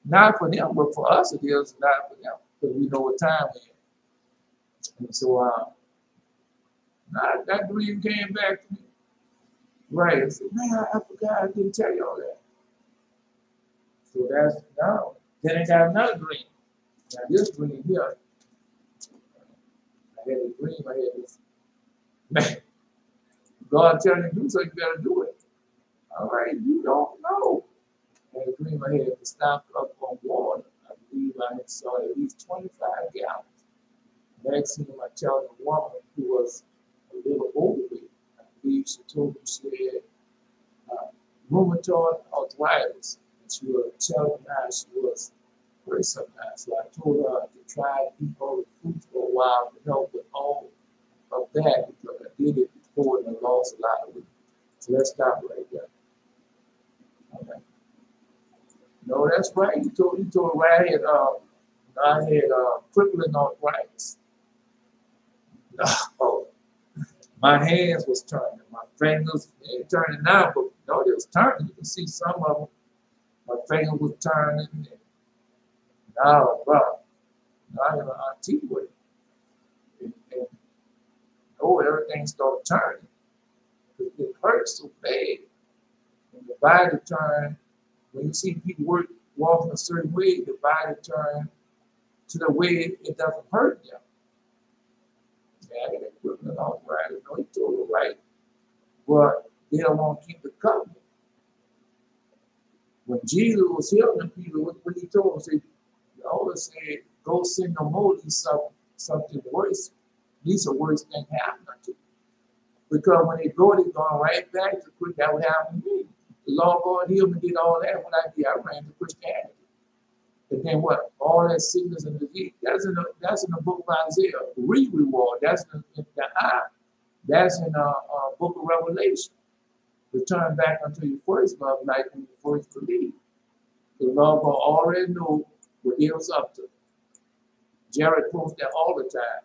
not for them, but for us it is not for them because we know what time we're in. And so that dream came back to me. Right. I said, man, I forgot I didn't tell you all that. So that's now. Then I got another dream. Now this dream here, I had a dream, I had this man, God telling you to do so, you better do it. All right, you don't know. I had a dream I had to stop up on water. I believe I had saw at least 25 gallons. Next thing I tell the woman who was a little overweight, I believe she told me she had rheumatoid arthritis. And she was telling me how she was very sometimes. So I told her to try to eat all the fruits for a while to help with all of that because I did it before and I lost a lot of weight. So let's stop right there. Okay. No, that's right. You told right I had crippling arthritis. Oh, my hands was turning, my fingers ain't turning now, but no, they was turning. You can see some of them. My fingers was turning. And now, bro, now I got an auntie with it. And oh, everything started turning. It hurts so bad. When the body turns, when you see people walking a certain way, the body turns to the way it doesn't hurt them. Yeah, I got equipment arthritis. No, he told her right. But they don't want to keep the covenant. When Jesus was healing people, what he told them, he always said, go sin no more, these something worse. These are worse things happening to you. Because when they go, they're going right back to quick. That would happen to me. The Lord God healed me, did all that. What I did, I ran to Christianity. And then what? All that sickness and disease. That's in the book of Isaiah. Reward. That's in the eye. That's in the book of Revelation. Return back unto your first love, like when you first believed. The Lord God already knew what he was up to. Jared quotes that all the time.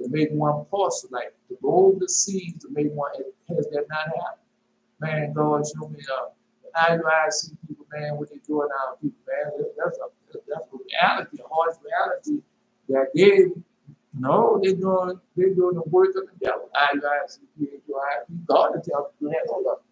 To make one porcelain, to go over the seas, to make one, has that not happened? Man, God show me the IUIC people, man, what they doing now, people, man. That's a reality, a harsh reality that they're doing the work of the devil. IUIC, PHIP, God to tell people, hey, hold up.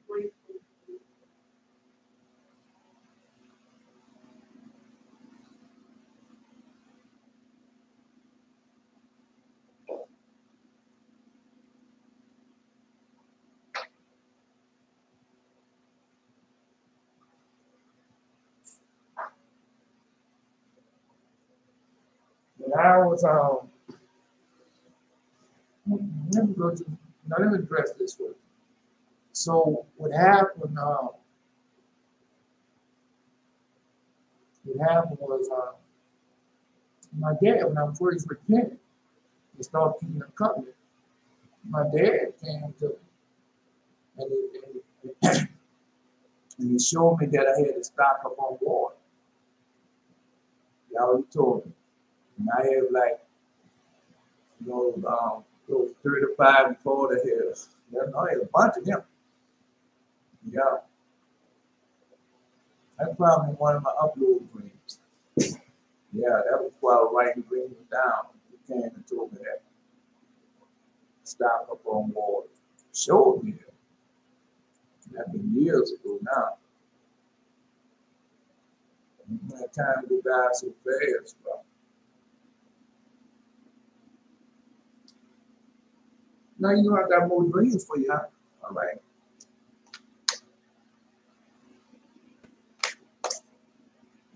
Wait. when I was let me go to now let me address this first. So what happened was my dad, when I first repented and started keeping the covenant, my dad came to me and and he showed me that I had to stock up on water. He already told me. And I had like, those 35 and 40 hairs. I had a bunch of them. Yeah. That's probably one of my upload dreams. Yeah, that was while I was writing dreams down. He came and told me that. Stock up on water. Showed me that. That's been years ago now. That time go by so fast, bro. Now you know I got more dreams for you, huh? All right.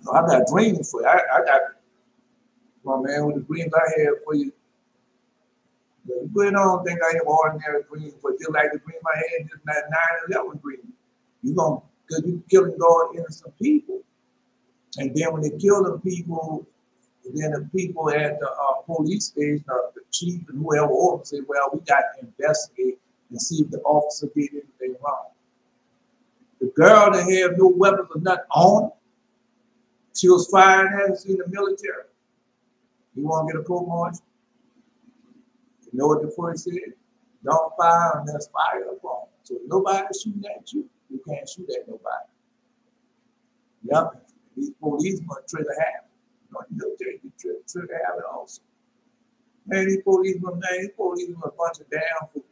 No, I got dreams for you. I got, my man, with the dreams I have for you. You really don't think I have ordinary dreams, but just like the dream I had, just that 9/11 dream. Because you killing God innocent people. And then when they kill the people, then the people at the police station, the chief and whoever over say, well, we got to investigate and see if the officer did anything wrong. The girl that had no weapons or nothing on, she was fired as in the military. You want to get a court martial? You know what the first said? Don't fire unless fire upon. So if nobody's shooting at you, you can't shoot at nobody. Yep. These policemen trigger happen. You know, military trigger happen also. Man, these policemen a bunch of damn fools.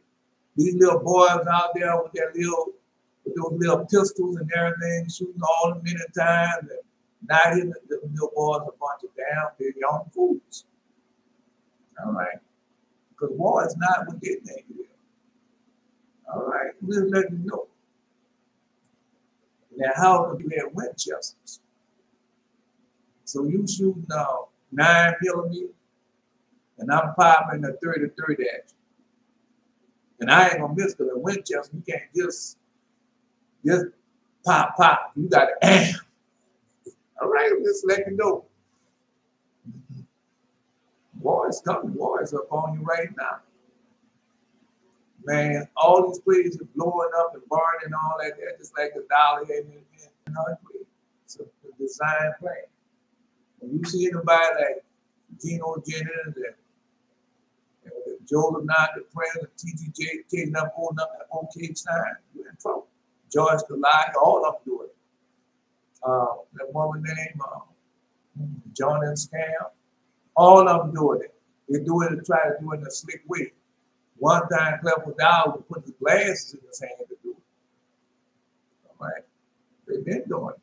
These little boys out there with those little pistols and everything, shooting all the many times, and not hitting the little boys a bunch of damn big young fools. All right. Because war is not what they think it is. All right, we'll let you know. Now, how do you have Winchesters? So you shooting 9mm, and I'm popping a 30-30 at you. And I ain't gonna miss, because a Winchester, you can't just pop. You got to aim. All right, just let you know. War is coming. War is up on you right now. Man, all these places are blowing up and burning and all that. They're just like the dollar head and all that. It's a design plan. When you see anybody like Gino Jennings and Joe Lenard, the president, TGJ, taking up, holding up that OK sign, you're in trouble. George Kalai, all of them do it. That woman named John and Scam, all of them doing it. They do it to try to do it in a slick way. One time, Clever Dow would put his glasses in his hand to do it. All right? They've been doing it.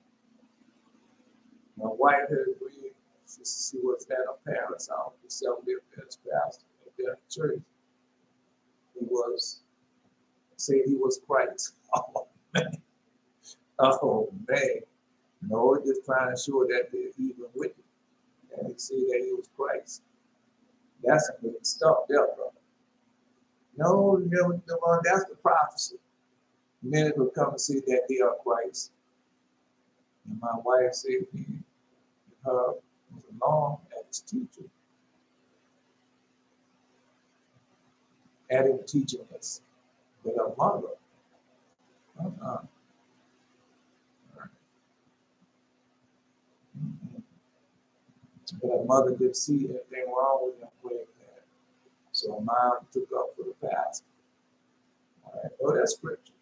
My wife had agreed. She was at her parents' house. The self-lived pastor at their church. Said he was Christ. Oh, man. Oh, man. No, just trying to show that they're even with him. And he said that he was Christ. That's some good stuff there, brother. No, that's the prophecy. Men will come and say that they are Christ. And my wife said he was along as teacher. At him teaching us. But her mother, but her mother didn't see anything wrong with him playing that. So her mom took up for the pastor. All right. Oh, that's scripture.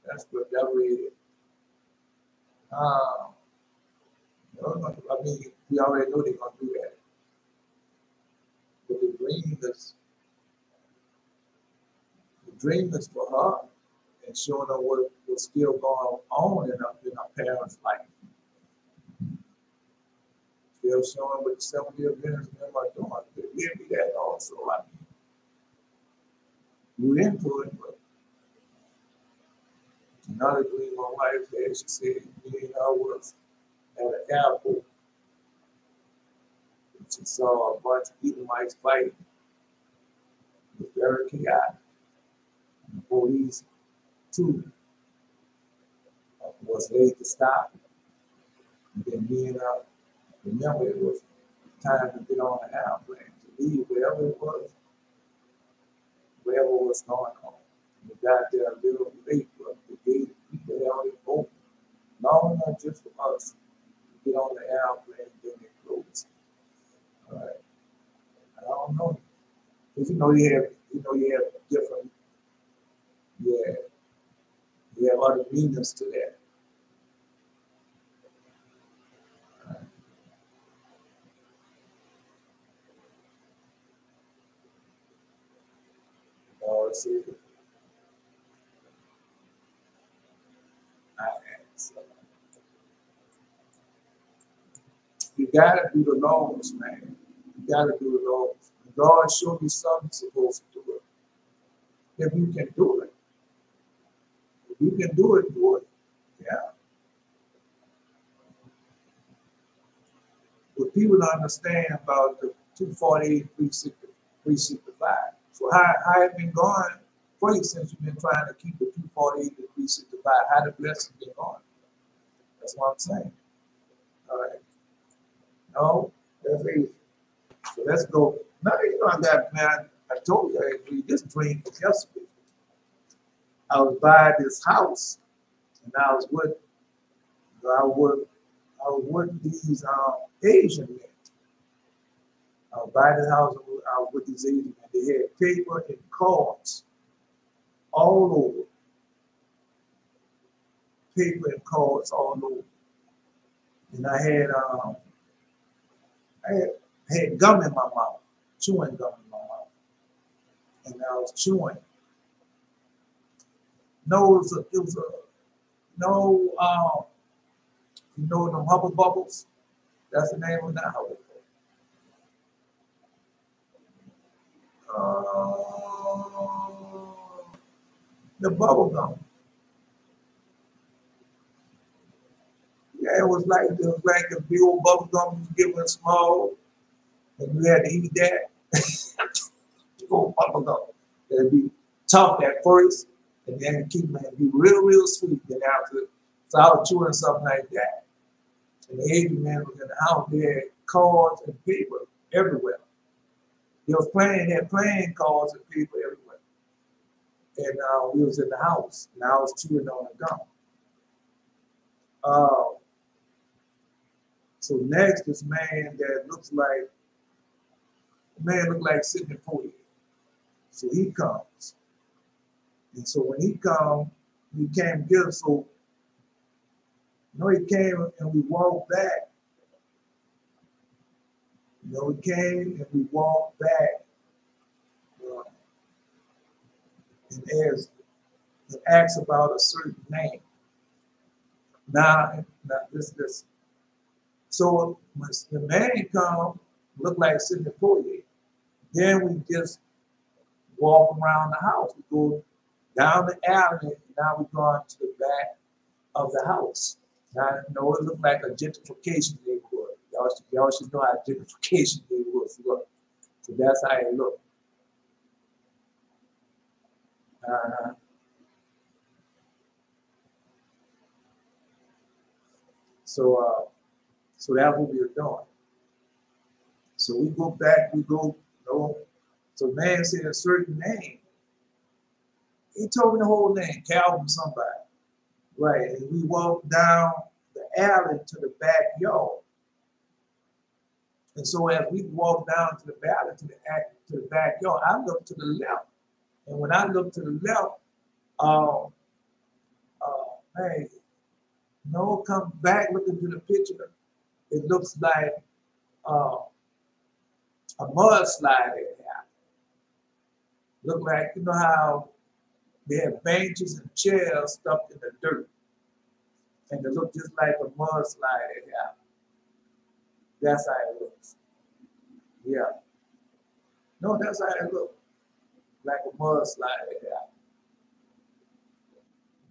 That's scripture. I read it. I mean, we already know they're going to do that. But the dream is for her and showing her what's still going on in her parents' life. Still showing what the 7-year ministry are doing. They give me that also. I mean, you into it, but another dream my wife had, she said me and her was at an airport. She saw a bunch of Edomites fighting. It was very chaotic. And the police, too, was late to stop. And then me and remember it was time to get on the airplane to leave wherever it was, wherever was going on. We got there a little late, but the gate people held it open. Long enough just for us to get on the airplane and then it closed. All right. I don't know. Because you have different, yeah, you have other meanings to that. See, you gotta do the laws, man. You gotta do the laws. God showed you something supposed to do it. If you can do it, if you can do it, do it. Yeah. What people don't understand about the 248, 365. So how it been going for you since you've been trying to keep the 248 to 365? How the blessing been going? That's what I'm saying. All right. No, that's easy. So let's go. Now you know I got, man. I told you I read this dream from yesterday. I was by this house, and I was with these Asian men. I was by the house. I was with these Asian men. They had paper and cards all over. Paper and cards all over. And I had gum in my mouth, chewing gum in my mouth, and I was chewing. No, it was a no. You know them Hubble Bubbles? That's the name of that Hubble Bubble. The bubble gum. Yeah, it was like the big old bubble gum you get when it's small, and you had to eat that. Big old bubble gum. It'd be tough at first, and then it keep it be real sweet. Then after, so I was chewing something like that. And the Asian man was in the house. They had cards and paper everywhere. They had playing cards and paper everywhere. And we was in the house, and I was chewing on the gum. So next, this man that looked like Sidney Poitier. So he comes. And so when he comes, he came to get us. So, he came and we walked back. He came and we walked back. And asked about a certain name. Now this. So when the man come, looked like Sidney Poitier. Then we just walk around the house. We go down the alley, and now we're going to the back of the house. Now, it looked like a gentrification neighborhood. Y'all should know how gentrification neighborhoods look. So that's how it looked. So that's what we were doing. So we go back, so man said a certain name. He told me the whole name, Calvin somebody. Right, and we walked down the alley to the backyard. And so as we walked down to the alley to the backyard, I looked to the left. And when I looked to the left, come back looking to the picture, it looks like a mudslide had happened. Look like, you know how they have benches and chairs stuffed in the dirt. And it looked just like a mudslide had happened. That's how it looks. Yeah. No, that's how it looks. Like a mudslide had happened.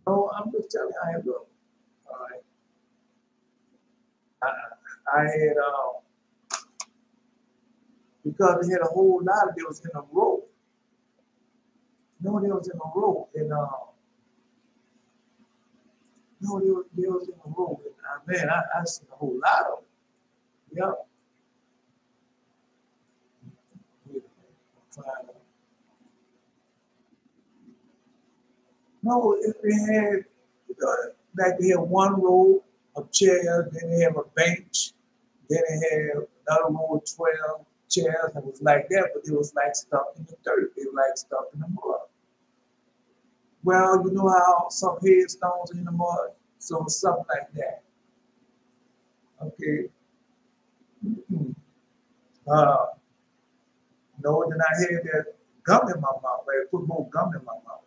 No, I'm just telling you how it looks. All right. I had because they had a whole lot of they was in a row. No, they was in a row, and no, they was in a row. And, man, I seen a whole lot of them. Yeah. No, it had like they had one row of chairs, then they have a bench, then they had another row of 12 chairs, and it was like that, but it was like stuck in the dirt. They were like stuck in the mud. Well, you know how some headstones are in the mud? So something like that. Okay. Mm-hmm. No, then I had that gum in my mouth. I put more gum in my mouth.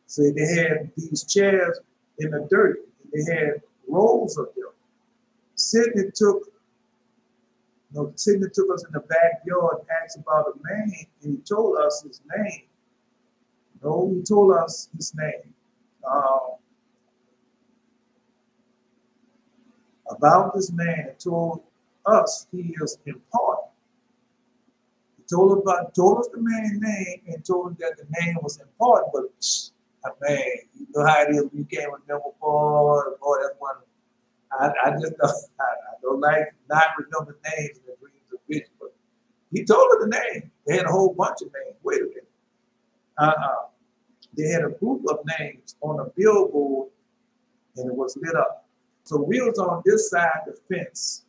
So they had these chairs in the dirt. They had rows of them. Sidney took us in the backyard and asked about a man, and he told us his name. No, he told us his name. About this man and told us he is important. He told us the man's name and told us that the name was important, but man, you know how it is when you can't remember, boy, that's one. I just don't like not remember names in the dreams of vision, but he told her the name. They had a whole bunch of names. Wait a minute. They had a group of names on a billboard, and it was lit up. So we was on this side of the fence.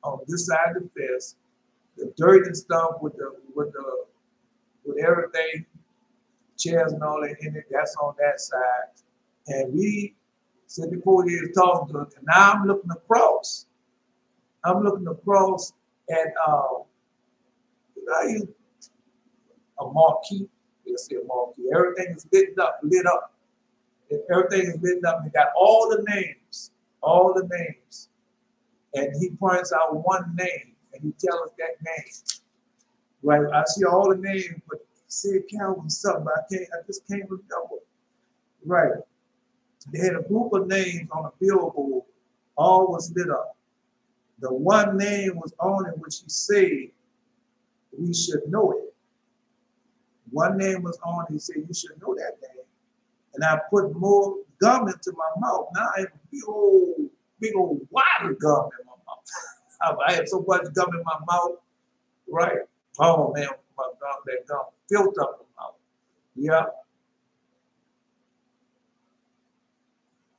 On this side of the fence, the dirt and stuff with everything, chairs and all that in it. That's on that side, and we said before he was talking to us, and now I'm looking across. I'm looking across at a marquee. Let's say a marquee. Everything is lit up. Everything is lit up. We got all the names. And he points out one name, and he tells us that name. Right? I see all the names, but he said Calvin something. I just can't remember. Right. They had a group of names on a billboard. All was lit up. The one name was on it, which he said we should know it. One name was on it. He said you should know that name. And I put more gum into my mouth. Now I have a big old wad of gum in my mouth. I had so much gum in my mouth, right? Oh man, that gum filled up my mouth. Yeah.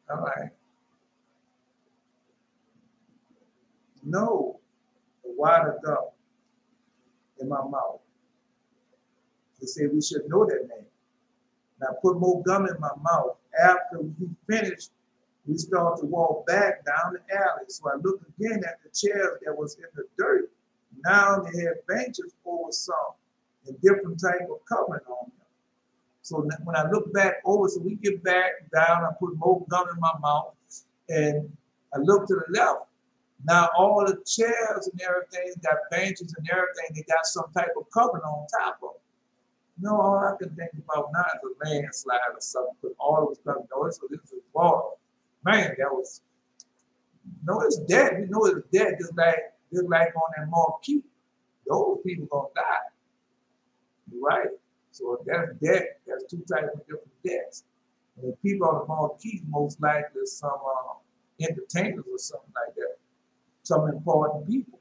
All right. No, a wad of gum in my mouth. He said we should know that name. And I put more gum in my mouth. After we finished, we started to walk back down the alley. So I looked again at the chairs that was in the dirt. Now they had benches over some and different type of covering on them. So when I look back over, so we get back down, I put more gum in my mouth, and I look to the left. Now all the chairs and everything got benches and everything. They got some type of covering on top of them. No, all I can think about now is a landslide or something, because all it was coming. No, so this is water. Man, that was, no, it's dead. We know it's dead, just like on that marquee. Those people gonna die. Right? So that's death. That's two types of different deaths. And the people on the marquee most likely some entertainers or something like that. Some important people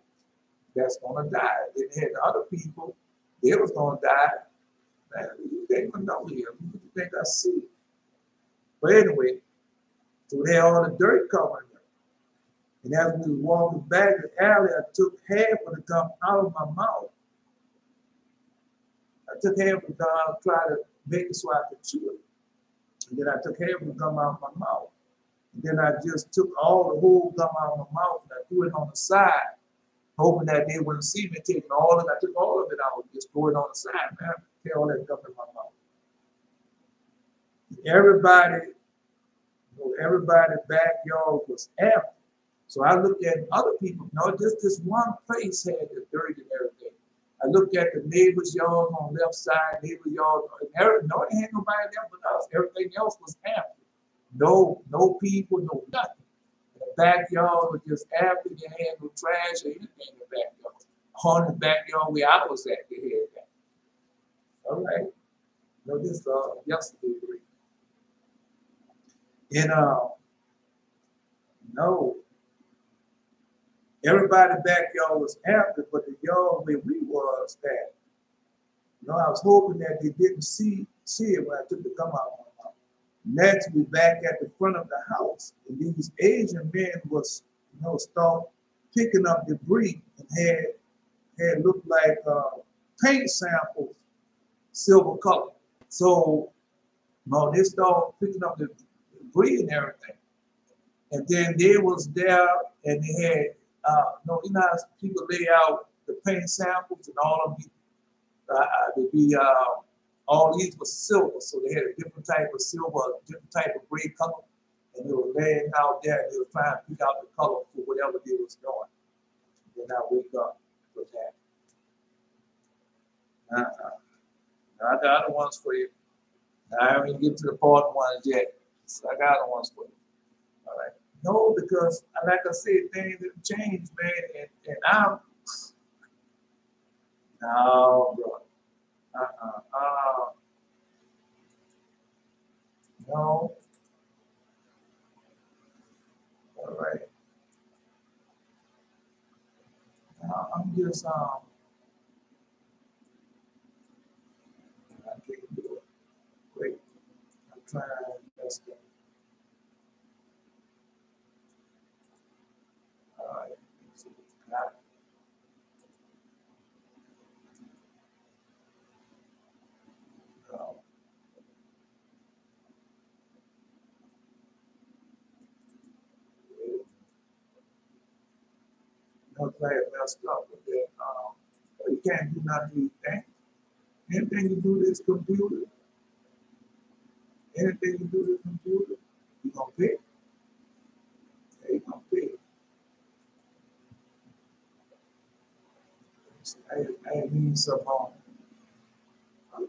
that's gonna die. Then they had the other people, they was gonna die. Man, you ain't gonna know here. What do you think I see? But anyway, so they had all the dirt covering them. And as we were walking back the alley, I took half of the gum out of my mouth. I took half of the gum out, tried to make it so I could chew it. And then I took half of the gum out of my mouth. And then I just took all the whole gum out of my mouth and I threw it on the side, hoping that they wouldn't see me taking all of it. I took all of it out, just threw it on the side, man. Get all that gum in my mouth. Everybody's backyard was empty. So I looked at other people. No, just this one place had the dirt and everything. I looked at the neighbor's yard on the left side, neighbor's yard. No, they had nobody there but us. Everything else was empty. No people, no nothing. The backyard was just empty. They had no trash or anything in the backyard. on the backyard where I was at, they had that. All right. No, this yesterday. And no, everybody backyard was happy, but the yard where we was at, you know, I was hoping that they didn't see it when I took the gum out. Next, we back at the front of the house, and these Asian men was, you know, start picking up debris and had looked like paint samples, silver color. So, no, they started picking up the debris and everything. And then they was there, and they had, no, you know how people lay out the paint samples and all of them, they'd be all these was silver, so they had a different type of silver, a different type of gray color, and they were laying out there, and they were trying to pick out the color for whatever they was doing. And then I wake up with that. I got other ones for you. I haven't even get to the important ones yet, so I got other ones for you. All right. No, because like I said, things have changed, man, and I'm no, bro. No. All right. I'm just I can't do it. Wait, I'm trying to mess up. All right. No play it messed up with that. You can't do nothing. Anything you do this computer, anything you do this computer, you're gonna pay. You're gonna pay. I need some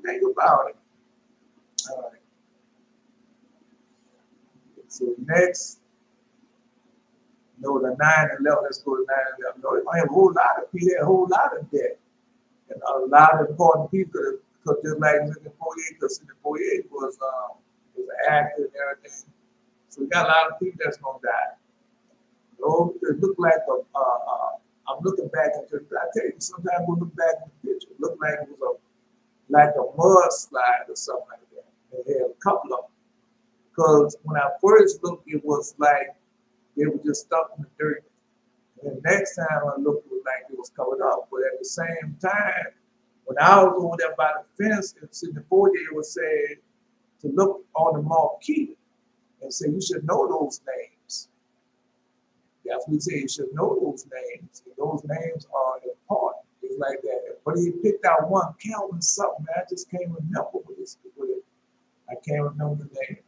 think about it. All right. So next, no, the 9/11. Let's go to 9/11. No, it might have a whole lot of people, a whole lot of debt, and a lot of important people. Because just like Sidney Poitier, because Sidney Poitier was an actor and everything. So we got a lot of people that's gonna die. So it looked like I'm looking back into. I tell you, sometimes we look back in the picture. It looked like it was like a mudslide or something like that. They had a couple of them. Because when I first looked, it was like they were just stuck in the dirt. And the next time I looked, it was like it was covered up. But at the same time, when I was over there by the fence, and Sidney Poitier was saying to look on the marquee and say, you should know those names. That's what he said, you should know those names. And those names are important. It's like that. But he picked out one, Calvin something. I just can't remember what it. I can't remember the name.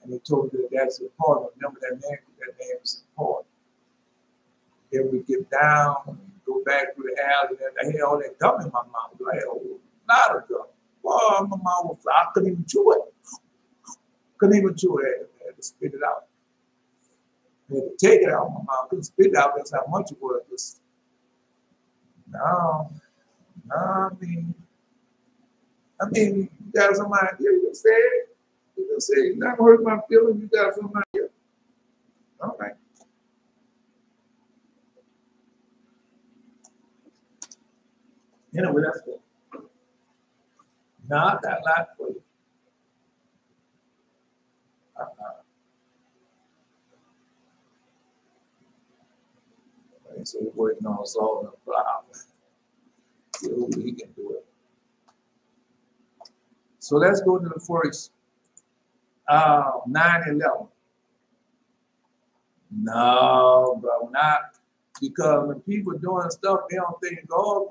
And he told me that that's important. Remember that name, because that name is important. Then we get down, go back to the house, and I had all that gum in my mouth. Like, oh, a lot of gum. Well, my mouth was, I couldn't even chew it. Couldn't even chew it. I had to spit it out. I had to take it out of my mouth. Couldn't spit it out. That's how much it was. Just, no, I mean, you got some idea. You said it. You just say, you never hurt my feelings. You got some idea. All right. Anyway, that's it. Now I got a lot for you. So we're working on solving the problem. See who we can do it. So let's go to the first 9/11. No, bro, not because when people doing stuff, they don't think God's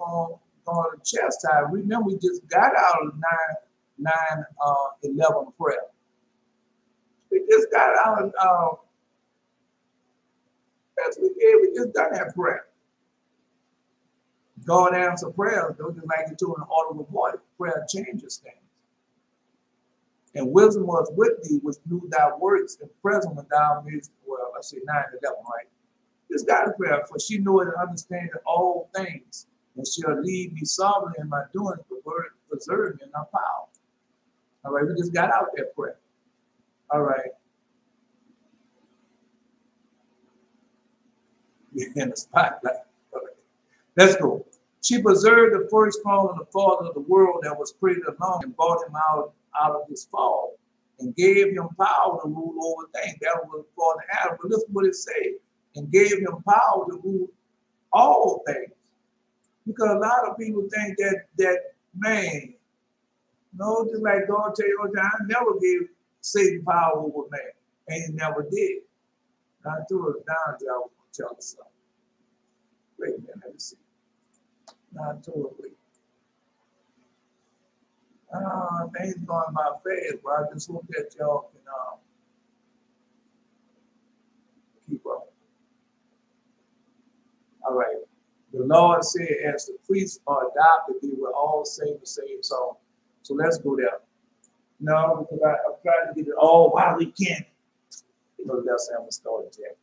going to chastise. Remember, we just got out of 9/11 prayer. We just got out of we just done that prayer. God answers prayers, though, just like you told in the audible voice. Prayer changes things. And wisdom was with thee, which knew thy works, and present when thou midst, well, let's say 9/11, right? Just got a prayer, for she knoweth and understandeth all things, and shall lead me sovereignly in my doings, the word preserve me in my power. All right, we just got out that prayer. All right. In the spotlight. All right. Let's go. She preserved the firstborn and the father of the world that was created alone, and brought him out of his fall, and gave him power to rule over things. That was for the Adam. But listen what it said. And gave him power to rule all things. Because a lot of people think that man, no, just like God tell you all the time, I never gave Satan power over man. And he never did. I threw it down there, I was going to tell us something. Wait a minute, let me see. Now I told her, wait. Things going by fast, but I just hope that y'all can keep up. All right. The Lord said, as the priests are adopted, they will all sing the same song. So let's go there. No, because I'm trying to get it all while we can. You know, that's how I'm started, Jack.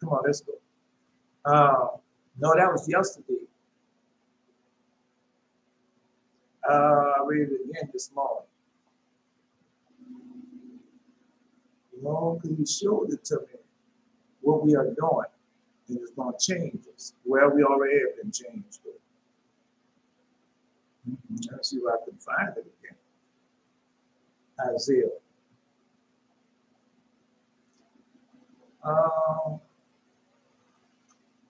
Come on, let's go. No, that was yesterday. I read it again this morning. You know, because he showed it to me, what we are doing, and it's going to change us. Well, we already have been changed. Let's see if I can find it again. Isaiah.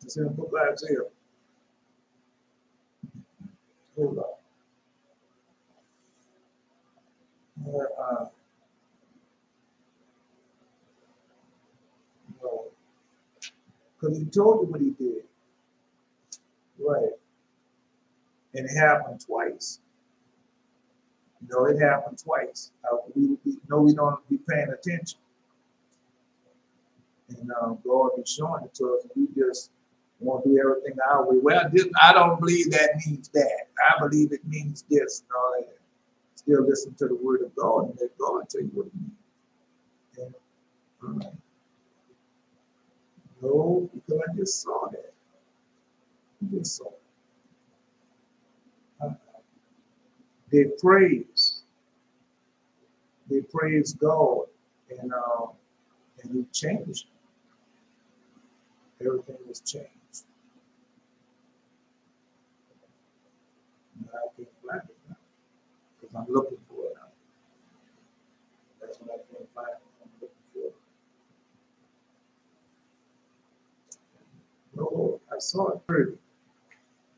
It's in the book of Isaiah. Hold on. No. Because he told you what he did. Right. And it happened twice. No, it happened twice. We know we don't be paying attention. And God be showing it to us. We just want to do everything our way. Well, I don't believe that means that. I believe it means this and all that. Still listen to the word of God and let God tell you what it means. And, no, because I just saw that. I just saw it. They praise God, and he changed. Everything was changed. And I can't find it now because I'm looking for it now. That's what I can't find it. I'm looking for it. No, I saw it 30.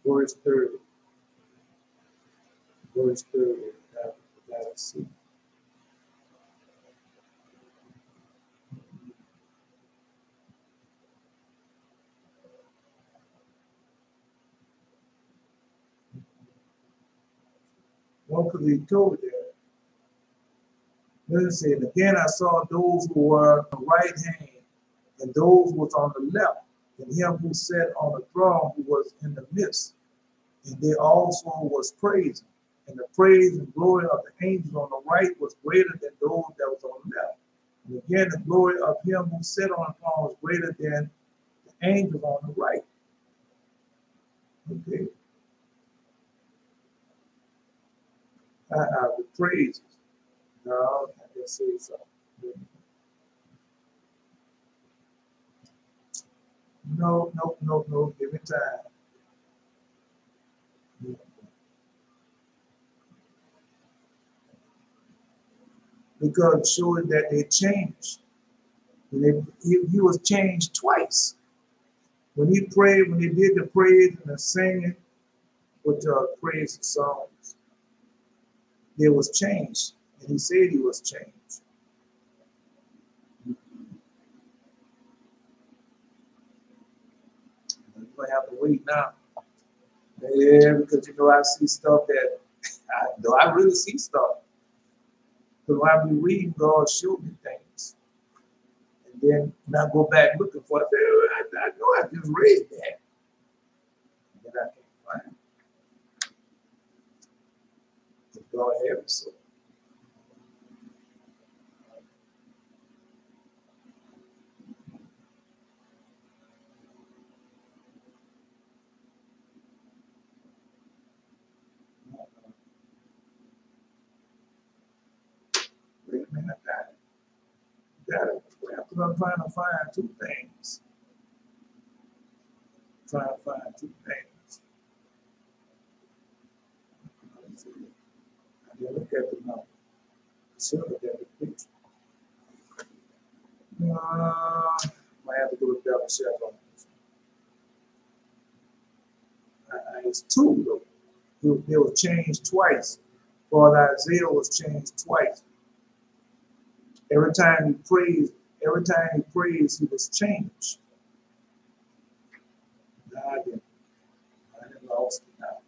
Verse 30. Verse 30. Let's see. Well, because he told it. Then it said, again, I saw those who were on the right hand and those who was on the left, and him who sat on the throne who was in the midst. And they also was praising. And the praise and glory of the angels on the right was greater than those that was on the left. And again, the glory of him who sat on the throne was greater than the angels on the right. Okay. The praises. No, I just say something. No. Give me time. Because showing that they changed. He was changed twice. When he prayed, when he did the praise and the singing with praise songs, there was changed. And he said he was changed. You're going to have to wait now. Yeah, because you know I see stuff that I really see stuff. Because when I be reading, God showed me things. And then when I go back looking for it, I know I just read that. And then I can't find it. But God have it so. So I'm trying to find two things. Trying to find two things. I didn't look at the number. Should look at the picture. Might have to do a double check on this. It's two though. It was changed twice. For Isaiah was changed twice. Every time he praised, he was changed. I didn't lost it now.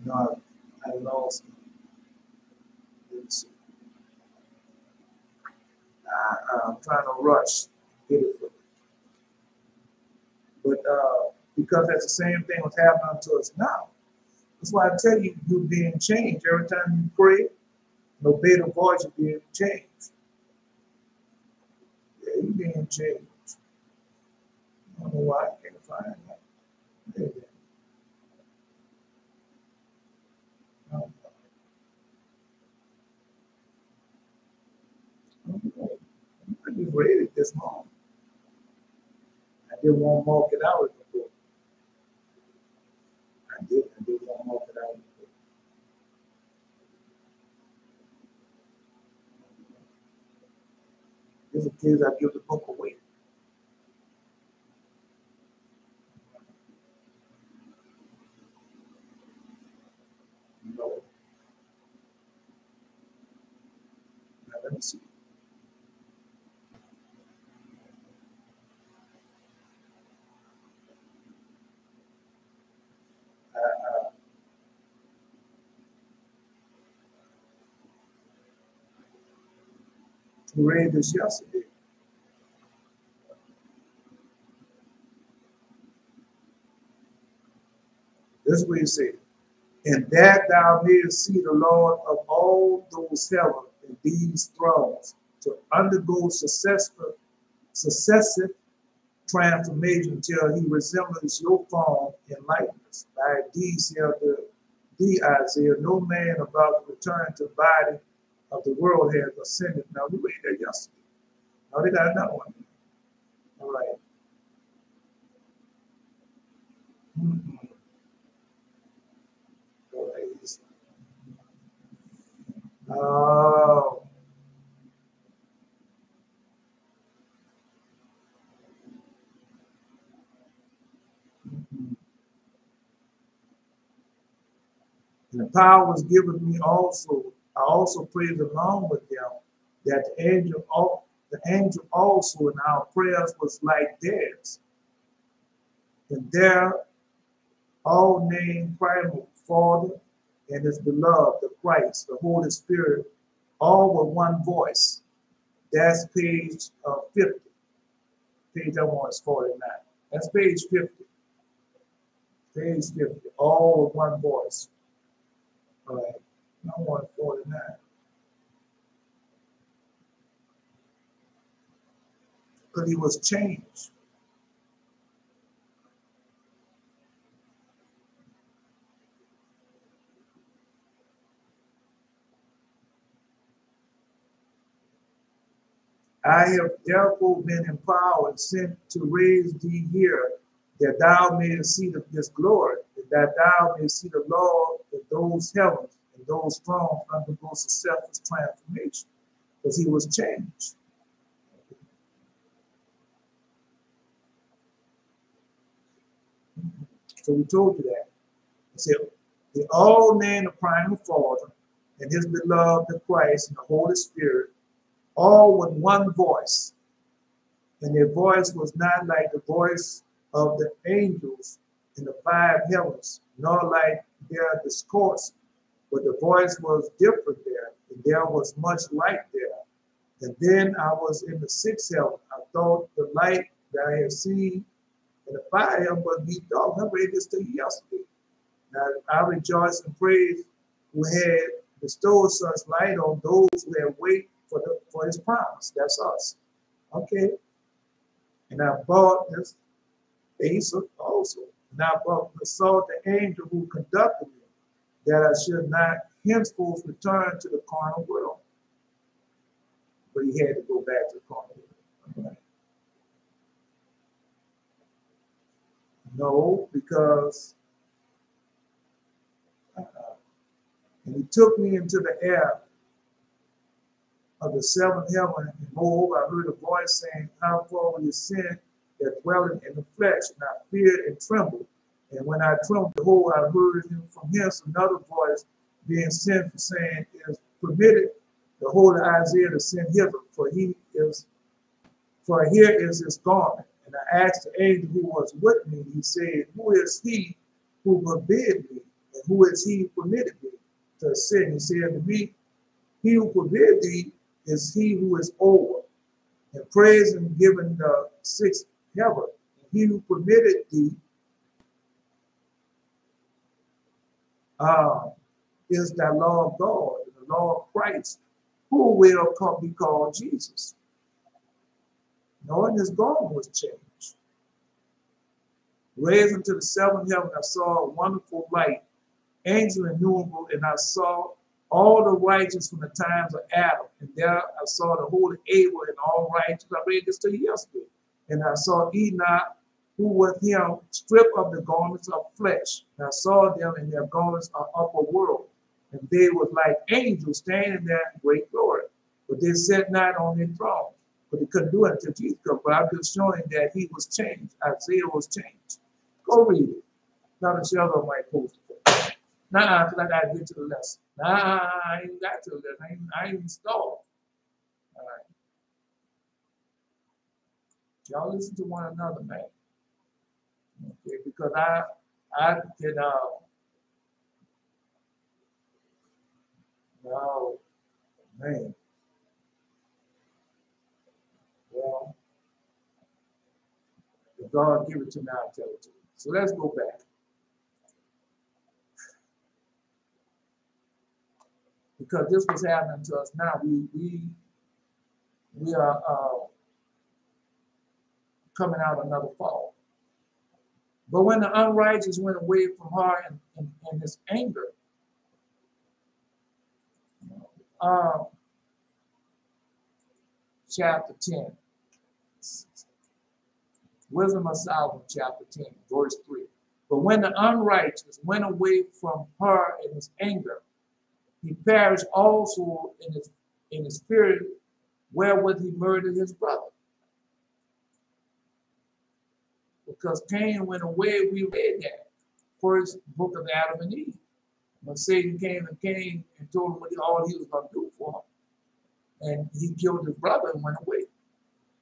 No, I lost it. Let's see. I'm trying to rush, get it for you. But because that's the same thing was happening to us now. That's why I tell you, you're being changed. Every time you pray and obey the voice, you're being changed. Yeah, you're being changed. I don't know why I can't find that. There it is. I just read it this morning. I didn't want to mark it out in the book. I didn't want to mark it out in the book. There's a case I give the book away. No. Now let me see. We read this yesterday. This is what he said. And that thou mayest see the Lord of all those heaven and these thrones to undergo successive transformation until he resembles your form in likeness. By these shall thee, Isaiah, no man about to return to the body of the world has ascended. Now we read that yesterday. Now they got another one. All right. Oh. And the power was given me also. I also prayed along with them that the angel also in our prayers was like theirs. And there all named primal Father and his beloved, the Christ, the Holy Spirit, all with one voice. That's page 50. Page I want is 49. That's page 50. Page 50. All with one voice. All right. I want 49. Because he was changed. I have therefore been empowered and sent to raise thee here, that thou mayest see this glory, that thou mayest see the Lord of those heavens and those thrones undergo successive transformation, because he was changed. So we told you that. He said, they all named the primal Father and his beloved the Christ and the Holy Spirit, all with one voice. And their voice was not like the voice of the angels in the five heavens, nor like their discourse, but the voice was different there, and there was much light there. And then I was in the sixth heaven. I thought the light that I had seen in the fire heaven was be dark. I read this to you yesterday. Now I rejoice and praise who had bestowed such light on those who had waited for his promise. That's us. Okay. And I bought this ace also. And I saw the angel who conducted me, that I should not henceforth return to the carnal world. But he had to go back to the carnal world. Right? No, because and he took me into the air of the seventh heaven, and moreover I heard a voice saying, how far will you sin that dwelleth in the flesh? And I feared and trembled. And when I trembled, behold, I heard him from hence another voice being sent for saying, it is permitted the holy Isaiah to send hither, for here is his garment. And I asked the angel who was with me, he said, who is he who forbid me? And who is he who permitted me to ascend? He said to me, he who forbid thee is he who is over, and praise and given the sixth heaven. And he who permitted thee is thy Lord God, the Lord Christ, who will be called Jesus. Knowing his garment was changed. Raised into the seventh heaven, I saw a wonderful light, angels innumerable, and I saw all the righteous from the times of Adam. And there I saw the holy Abel and all righteous. I read this to you yesterday. And I saw Enoch, who with him stripped of the garments of flesh. And I saw them in their garments of upper world. And they were like angels standing there in great glory. But they sat not on their thrones. But they couldn't do it until Jesus comes. But I'm just showing that he was changed. Isaiah was changed. Go read it. Now the shelter might post it. Nah, because I got to get to the lesson. Nah, I ain't got to the lesson. I ain't even stalled. All right. Y'all listen to one another, man. Okay, because I can, oh, man. Well, if God give it to me, I'll tell it to you. So let's go back. Because this was happening to us now. We are coming out another fall. But when the unrighteous went away from her in his anger, chapter 10, Wisdom of Solomon, chapter 10, verse 3. But when the unrighteous went away from her in his anger, he perished also in his spirit, wherewith he murdered his brother. Because Cain went away, we read that. First book of Adam and Eve. When Satan came and told him what all he was going to do for him. And he killed his brother and went away.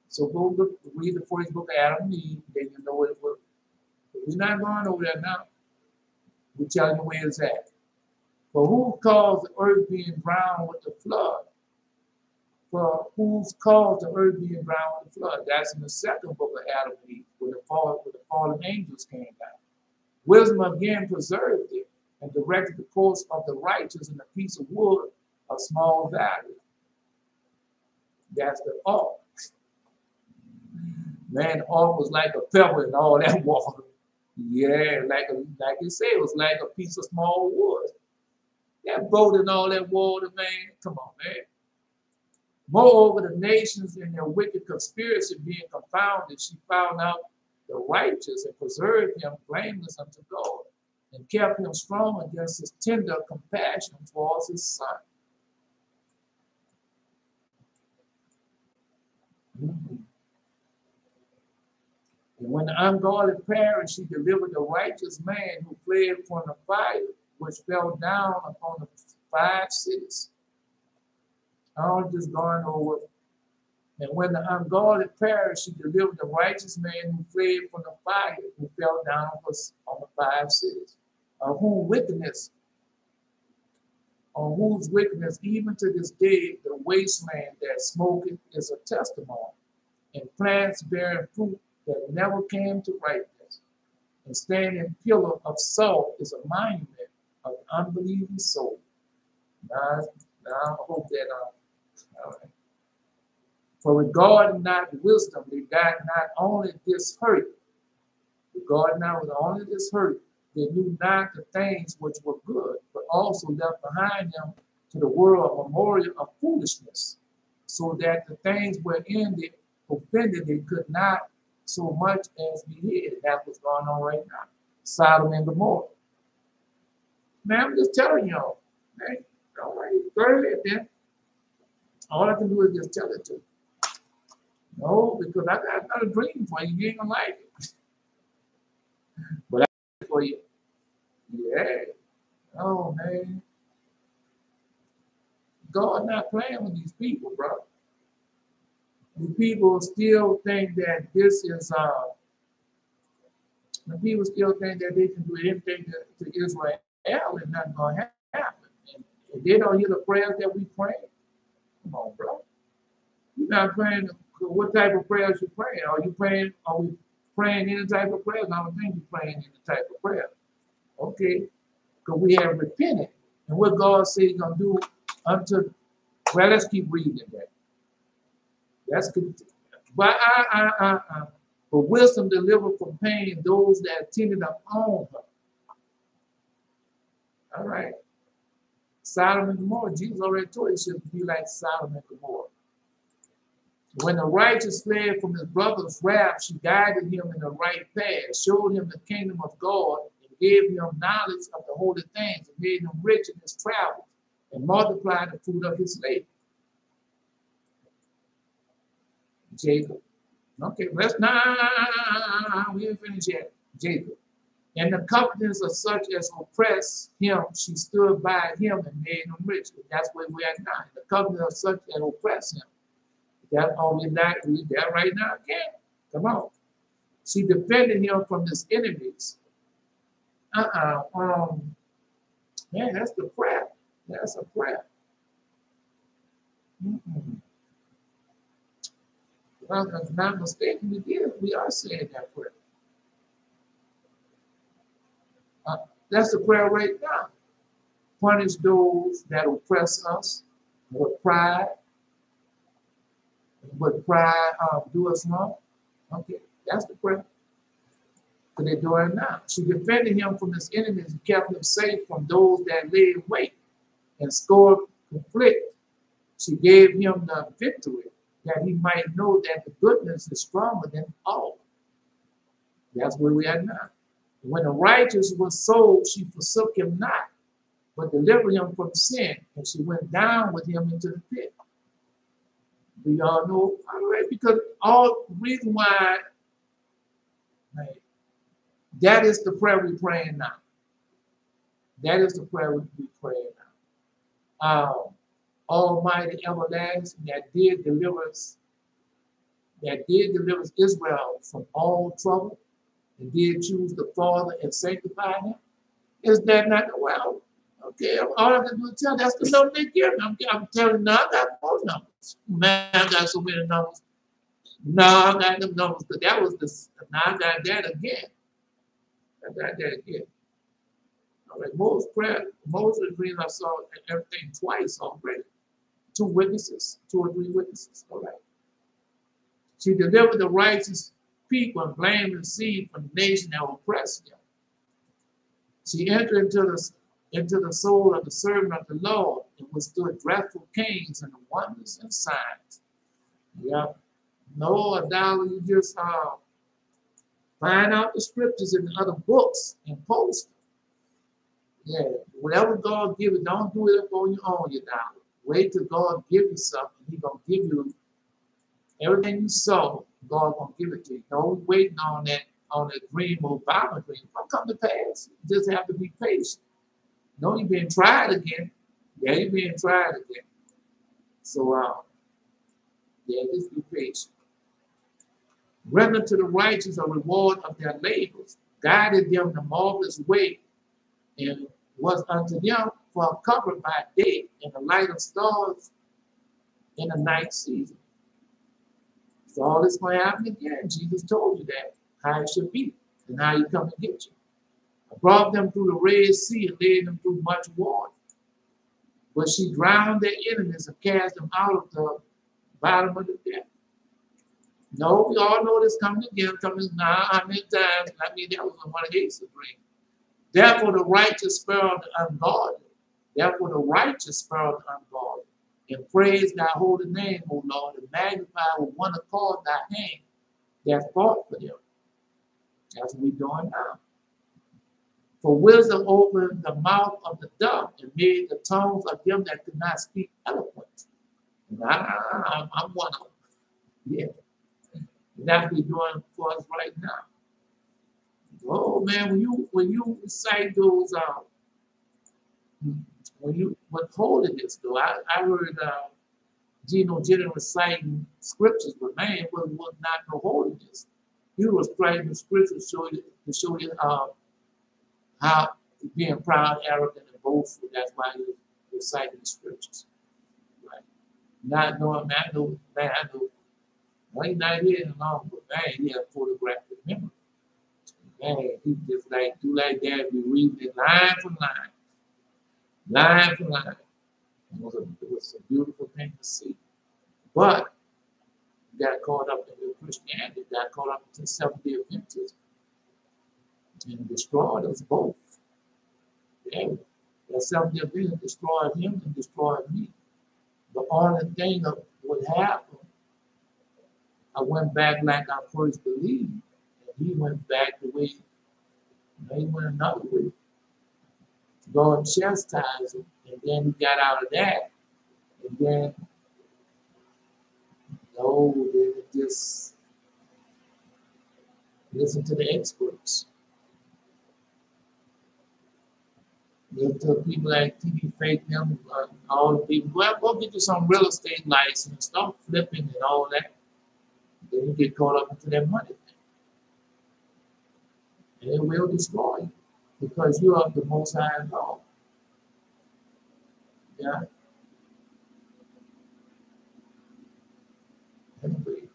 So go look, read the first book of Adam and Eve, then you know what it was. But we're not going over there now. We're telling you where it's at. For who caused the earth being drowned with the flood? For who's caused the earth being drowned with the flood? That's in the second book of Adam and Eve, where the fallen angels came down. Wisdom again preserved it and directed the course of the righteous in a piece of wood of small value. That's the ark. Man, the ark was like a pebble in all that water. Yeah, like you say, it was like a piece of small wood. That boat and all that water, man. Come on, man. Moreover, the nations in their wicked conspiracy being confounded, she found out the righteous and preserved him blameless unto God, and kept him strong against his tender compassion towards his son. Mm-hmm. And when the ungodly perished, she delivered the righteous man who fled from the fire, which fell down upon the 5 cities. I'm just going over. And when the ungodly perished, she delivered the righteous man who fled from the fire, who fell down on the 5 cities. On whose wickedness even to this day the wasteland that smoketh is a testimony, and plants bearing fruit that never came to ripeness, and standing pillar of salt is a monument of unbelieving soul. Now I hope that all right. For regarding not wisdom, regard not only this hurt, regard not only this hurt, They knew not the things which were good, but also left behind them to the world a memorial of foolishness, so that the things wherein they offended they could not so much as be hid. That's what's going on right now. Sodom and Gomorrah. Man, I'm just telling y'all. Man, all right, go ahead then. All I can do is just tell it to you. No, because I got another dream for you. You ain't gonna like it. But I got it for you. Yeah. Oh man. God not playing with these people, bro. The people still think that this is the people still think that they can do anything to Israel and nothing gonna happen. And if they don't hear the prayers that we pray, come on, bro. You're not praying. What type of prayers you praying? Are you praying? Are we praying any type of prayers? I don't think you're praying any type of prayer. Okay, because we have repented, and what God said He's gonna do unto. Well, let's keep reading that. That's good. But for wisdom delivered from pain those that attended upon her. All right. Sodom and Gomorrah. Jesus already told you it should be like Sodom and Gomorrah. When the righteous fled from his brother's wrath, she guided him in the right path, showed him the kingdom of God, and gave him knowledge of the holy things, and made him rich in his travels, and multiplied the fruit of his labor. Jacob. Okay, let's we didn't finish yet. Jacob. And the confidence of such as oppress him, she stood by him and made him rich. That's where we're at now. The confidence of such as oppress him. That all we not read that right now again. Come on. She defended him from his enemies. Man, that's the prayer. That's a prayer. Well, if I'm not mistaken, we are saying that prayer. That's the prayer right now. Punish those that oppress us with pride. Would pride do us wrong? Okay, that's the prayer. But they're doing it now. She defended him from his enemies and kept him safe from those that lay in wait and scored conflict. She gave him the victory that he might know that the goodness is stronger than all. That's where we are now. When the righteous was sold, she forsook him not, but delivered him from sin, and she went down with him into the pit. We all know, all right, because all the reason why, right, that is the prayer we're praying now. That is the prayer we're praying now. Almighty everlasting that did deliver Israel from all trouble and did choose the Father and sanctify him. Is that not the well? Okay, all I can do is tell that's the number they give me. I'm telling you, now I got more numbers. Man, I got so many numbers. No, I got them numbers, but that was the, now I got that again. I got that again. All right, most of the dreams I saw everything twice already. 2 witnesses, 2 or 3 witnesses, all right. She delivered the righteous people and blamed the seed from the nation that oppressed them. She entered into the soul of the servant of the Lord and withstood dreadful kings and the wonders and signs. Yeah. No, Adala, you just find out the scriptures in the other books and post them. Yeah, whatever God gives you, don't do it up on your own, Adala. Wait till God give you something. He's going to give you everything you saw. God going to give it to you. Don't be waiting on that dream or Bible dream. It'll come to pass. You just have to be patient. No, you're being tried again. Yeah, you're being tried again. So, yeah, just be patient. Render to the righteous a reward of their labors, guided them the marvelous way, and was unto them for a cover by day and the light of stars in the night season. So all this going to happen again. Jesus told you that, how it should be, and how he come to get you. I brought them through the Red Sea and led them through much water. But she drowned their enemies and cast them out of the bottom of the depth. No, we all know this coming again, coming now. How many times? I mean, that was one of Asa's dreams. Therefore the righteous spare the ungodly. Therefore the righteous spare the ungodly. And praise thy holy name, O Lord, and magnify with one accord thy hand that fought for them. That's what we're doing now. For wisdom opened the mouth of the dumb and made the tongues of them that could not speak eloquent. And I'm one of them. Yeah. And that's what we're doing for us right now. Oh man, when you recite those with holiness though, I heard Geno Jennings reciting scriptures, but man, it was not no holiness. He was writing the scriptures to show you how being proud, arrogant, and boastful. That's why he was reciting the scriptures. Right? Not knowing, man, I know. Well, he's not here any longer, but man, he had a photographic memory. Man, he just do like that, be reading it line for line. Line for line. It was a beautiful thing to see. But he got caught up in Christianity, got caught up in Seventh-day Adventism, and destroyed us both. Yeah. That Seventh-day Adventism destroyed him and destroyed me. The only thing that would happen, I went back like I first believed. And he went back the way, he went another way. God chastised him, and then he got out of that. And then, they just listen to the experts. Listen to people like TV Fake, them, all the people. Well, go get you some real estate license, start flipping and all that. Then you get caught up into that money thing. And it will destroy you because you are the Most High God. Yeah. Anyway.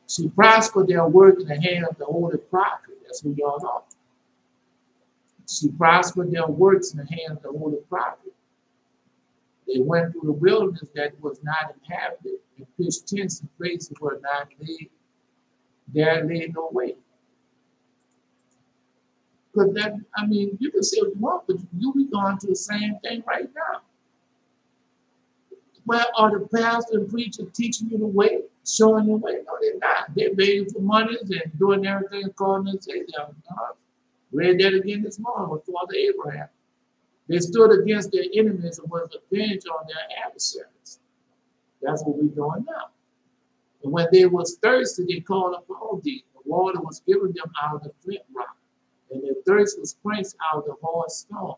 She prospered their work in the hand of the holy prophet. That's who y'all are. She prospered their works in the hand of the holy prophet. They went through the wilderness that was not inhabited and pitched tents in places where not laid. There lay no way. Because that, you can say what you want, but you'll be going through the same thing right now. Well, are the pastor and preacher teaching you the way, showing you the way? No, they're not. They're begging for money and doing everything according to say them. Read that again this morning with Father Abraham. They stood against their enemies and was avenged on their adversaries. That's what we're doing now. And when they was thirsty, they called upon thee. The water was given them out of the flint rock, and their thirst was quenched out of the hard stone.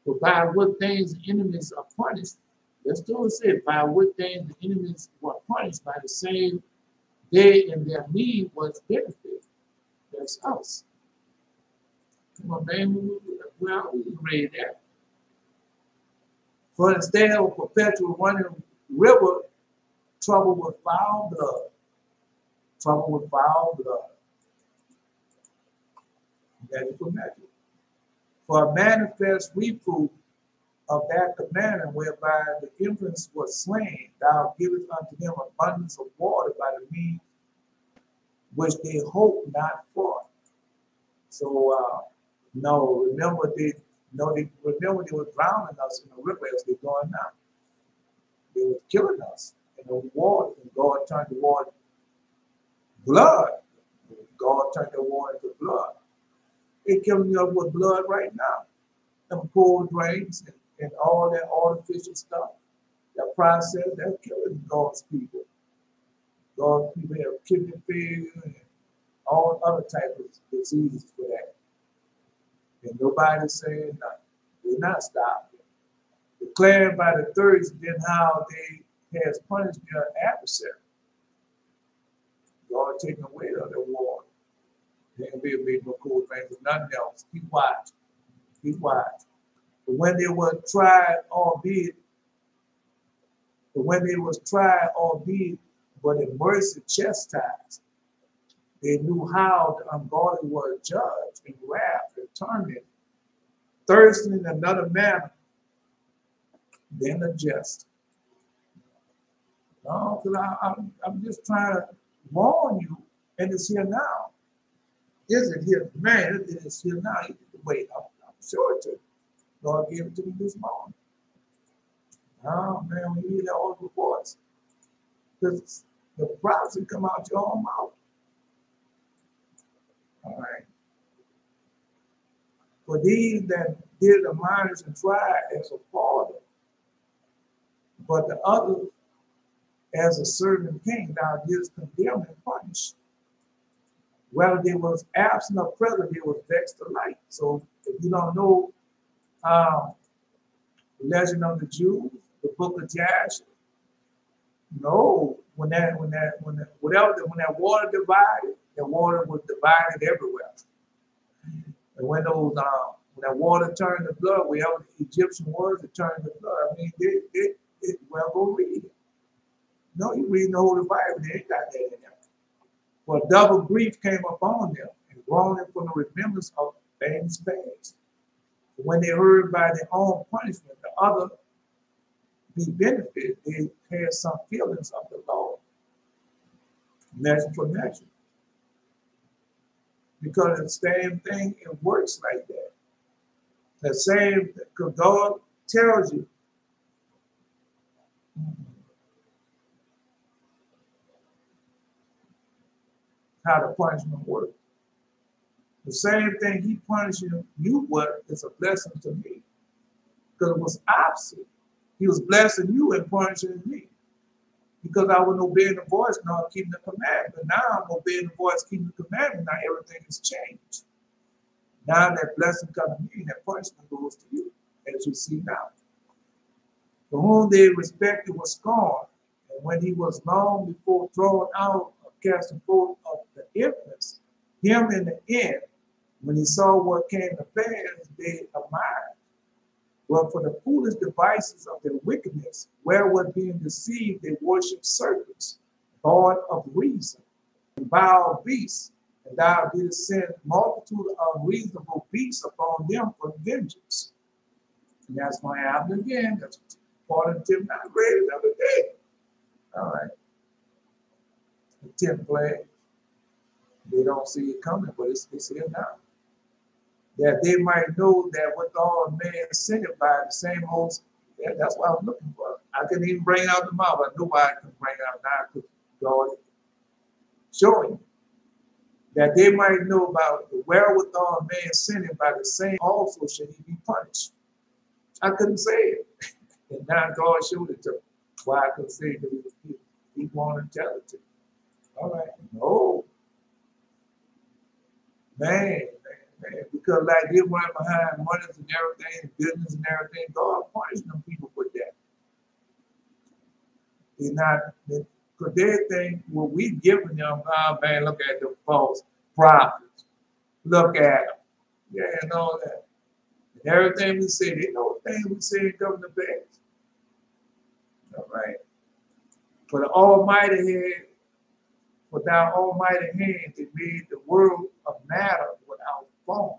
But by what things the enemies are punished, let's do it said, by what things the enemies were punished, by the same they in their need was benefit. That's us. Come on, man. Well, we can read that. For instead of a perpetual running river, trouble with foul blood. Trouble with foul blood. That is for magic. For a manifest reproof of that commandment whereby the infants were slain, thou givest unto them abundance of water by the means which they hope not for. So no, remember they were drowning us in the river as they're going now. They were killing us in the water, and God turned the water blood. God turned the water into blood. They're killing us with blood right now. Them cold drinks and all that artificial stuff, that process, they're killing God's people. God's people have kidney failure and all other types of diseases for that. And nobody's saying nothing. They're not stopping. Declaring by the thirst then how they has punished their adversary. God taking away the water. There ain't be a big no cold drink or nothing else. Keep watch. Keep watch. But when they were tried, albeit, but in mercy chastised, they knew how the ungodly were judged in wrath and torment, thirsting in another manner than the just. No, because I'm just trying to warn you, and it's here now. Is it here? Man, it is here now. You need to wait. I'm sure it took. Lord gave it to me this morning. Oh man, when you hear that old reports, because the prophecy come out your own mouth. All right. For these that did the minors and tried as a father, but the others as a servant king, thou didst condemn and punish. Whether they was absent or present, they was vexed alike. So if you don't know the legend of the Jews, the book of Jasher, no, when that water divided, the water was divided everywhere. And when those when that water turned to blood, wherever the Egyptian was, it turned to blood. I mean, well, go read it. No, you read the Holy Bible, they ain't got that in there. For double grief came upon them, and groaning from the remembrance of things past. When they heard by their own punishment, the other be benefited, they had some feelings of the law. Measure for measure. Because the same thing, it works like that. The same, because God tells you how the punishment works. The same thing he punishing you with is a blessing to me. Because it was opposite. He was blessing you and punishing me. Because I was obeying the voice, now I'm keeping the commandment. But now I'm obeying the voice, keeping the commandment. Now everything has changed. Now that blessing comes to me, and that punishment goes to you, as you see now. For whom they respected was scorned, and when he was long before thrown out of casting forth of the infants, him in the end, when he saw what came to pass, they admired. Well, for the foolish devices of their wickedness, wherewith being deceived, they worship serpents, born of reason, and vile beasts, and thou didst send multitude of reasonable beasts upon them for vengeance. And that's going to happen again. That's part of the 10th, not great another day. All right. The 10th plague, they don't see it coming, but it's here now. That they might know that with all man sinned by the same host. Yeah, that's what I was looking for. I couldn't even bring out the mouth. I knew I could bring out now because God showing that they might know about the wherewithal man sinning by the same also should he be punished. I couldn't say it. And now God showed it to me. Why I couldn't say it because he wanted to tell it to me. All right. No. Man. Because like they went behind monies and everything, business and everything, God punished them people with that. They're not, because they think what we giving them, oh man, look at the false prophets. Look at them. Yeah, and all that. And everything we say, they know things we say come to pass. All right. For the Almighty hand, with our almighty hand, they made the world of matter without form.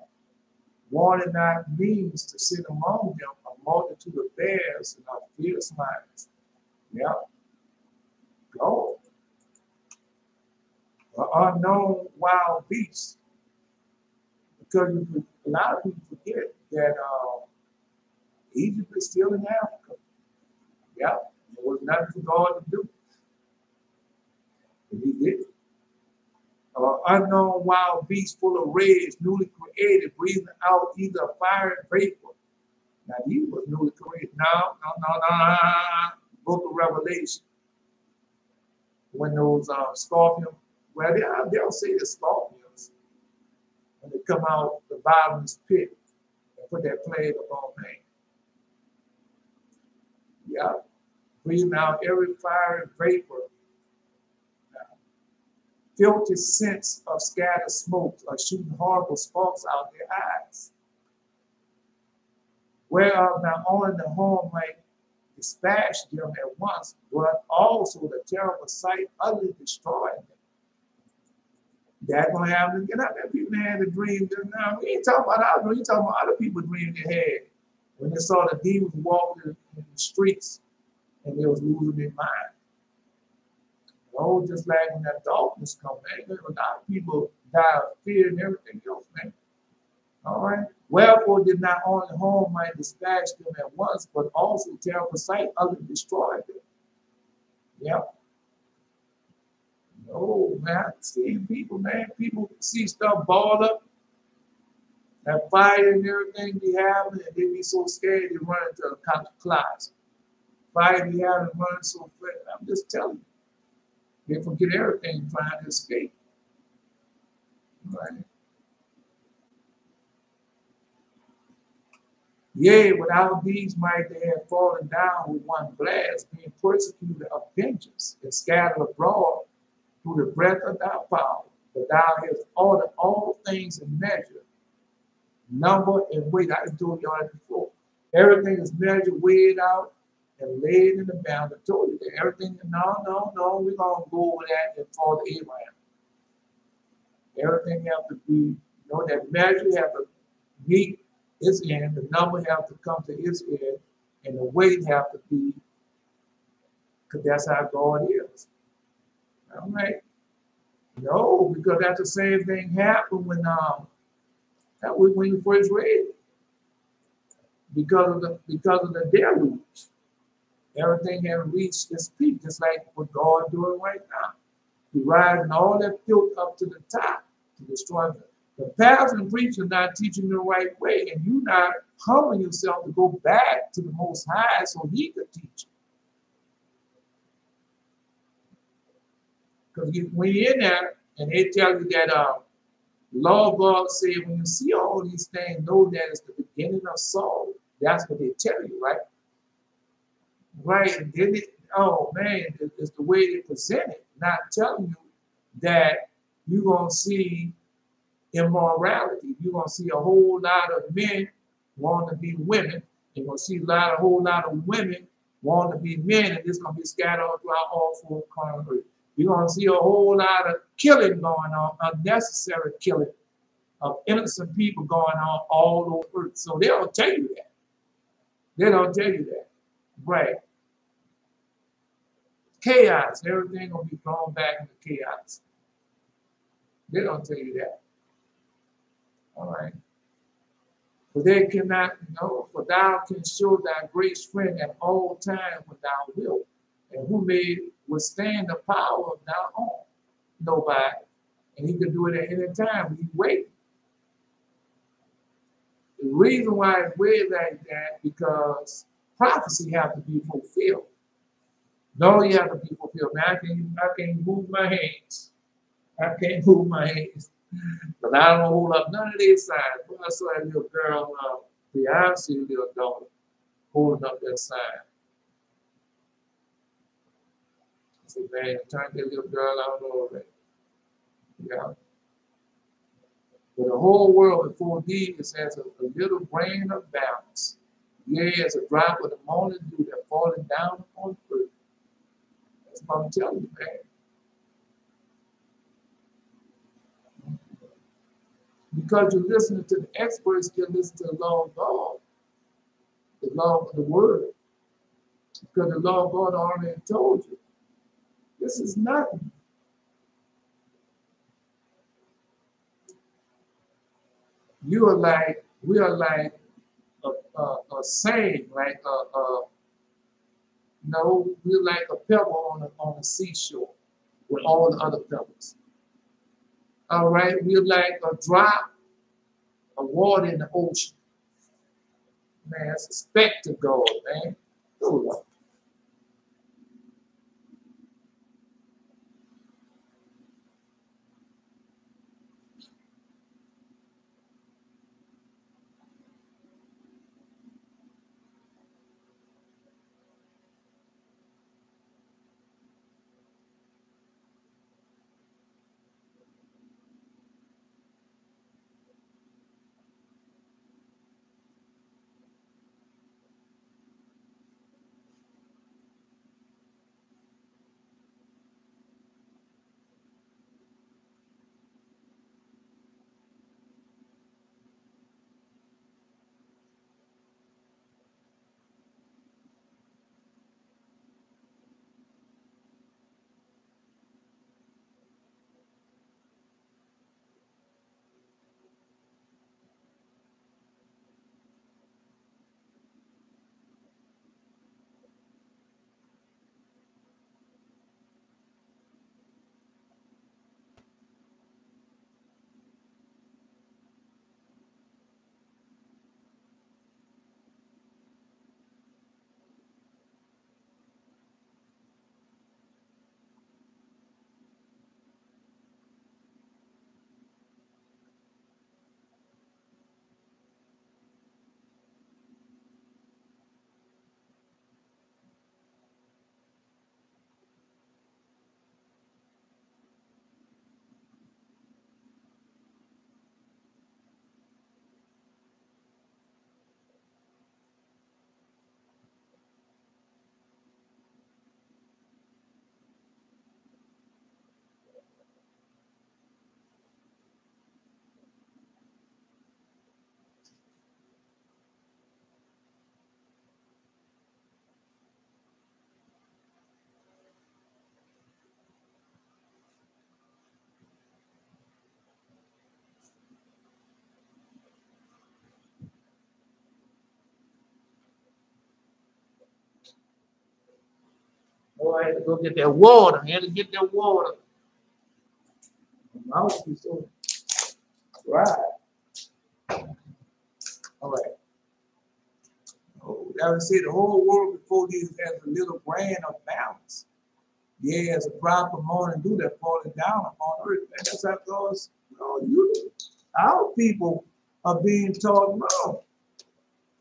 Wanted not means to sit among them a multitude of bears and of fierce lions. Yeah. Go. An unknown wild beast. Because a lot of people forget that Egypt is still in Africa. Yeah. There was nothing for God to do. And he did it. Unknown wild beast full of rage, newly created, breathing out either fire and vapor. Now he was newly created. No. Book of Revelation. When those scorpions, well, they'll say the scorpions, when they come out the bottomless pit and put that plague upon man. Yeah. Breathing out every fire and vapor. Filthy scents of scattered smoke are shooting horrible sparks out their eyes. Whereof not only the horn might dispatch them at once, but also the terrible sight utterly destroying them. That's going to happen again. That people had a dream. Now, we ain't talking about ours, we talking about other people's dreams they had when they saw the demons walking in the streets and they was losing their mind. No, just like when that darkness comes, man, a lot of people die of fear and everything else, man. All right. Wherefore did not only harm might dispatch them at once, but also terrible sight utterly destroyed them. Yep. Oh man, see people, man. People see stuff balled up, that fire and everything be happening, and they be so scared they run into a closet. Fire be having running so fast. I'm just telling you, they forget everything trying to escape. Right? Yea, without these might they have fallen down with one blast, being persecuted of vengeance and scattered abroad through the breath of thy power. But thou hast ordered all things in measure, number, and weight. I told you all that before. Everything is measured, weighed out, and laid in the bound. I told you that everything, no, we're going to go over that and fall to Abraham. Everything have to be, that measure have to meet its end, the number have to come to its end, and the weight have to be, because that's how God is. All right? No, because that's the same thing happened when you first read it. Because of the deluge. Everything had reached its peak, just like what God is doing right now. He rising all that filth up to the top to destroy them. The pastor and preacher not teaching the right way, and you not humbling yourself to go back to the Most High so He could teach you. Because when you're in there and they tell you that law of God said, when you see all these things, know that it's the beginning of sorrow. That's what they tell you, right? Right, and then oh man, it's the way they present it, not telling you that you're going to see immorality. You're going to see a whole lot of men wanting to be women. You're going to see a whole lot of women wanting to be men, and it's going to be scattered all throughout all four corners of earth. You're going to see a whole lot of killing going on, unnecessary killing of innocent people going on all over earth. So they don't tell you that. They don't tell you that. Right. Chaos. Everything gonna be thrown back into chaos. They don't tell you that. All right. For they cannot know, for thou canst show thy great strength at all times when thou wilt. And who may withstand the power of thy own? Nobody. And he can do it at any time. He wait. The reason why it's way like that, because prophecy have to be fulfilled. No, you have to be fulfilled. Now I can't move my hands. I can't move my hands. But I don't hold up none of these signs. But I saw that little girl, Beyonce, little daughter, holding up that sign. I said, man, turn that little girl out already. Yeah. But the whole world before thee is as a little grain of balance. Yea, as a drop of the morning dew that falling down upon the earth. That's what I'm telling you, man. Because you're listening to the experts, you're listening to the law of God, the law of the word. Because the law of God already told you. This is nothing. We are like a saying, like we're like a pebble on the seashore with all the other pebbles. All right, we're like a drop of water in the ocean. Man, it's a spectacle, man. Hold up. Boy, I had to go get that water. I had to get that water. My mouth is so dry. All right. Oh, that would say the whole world before these has a little grain of balance. Yeah, as a proper morning do that falling down upon earth. And that's how God's, our people are being taught wrong.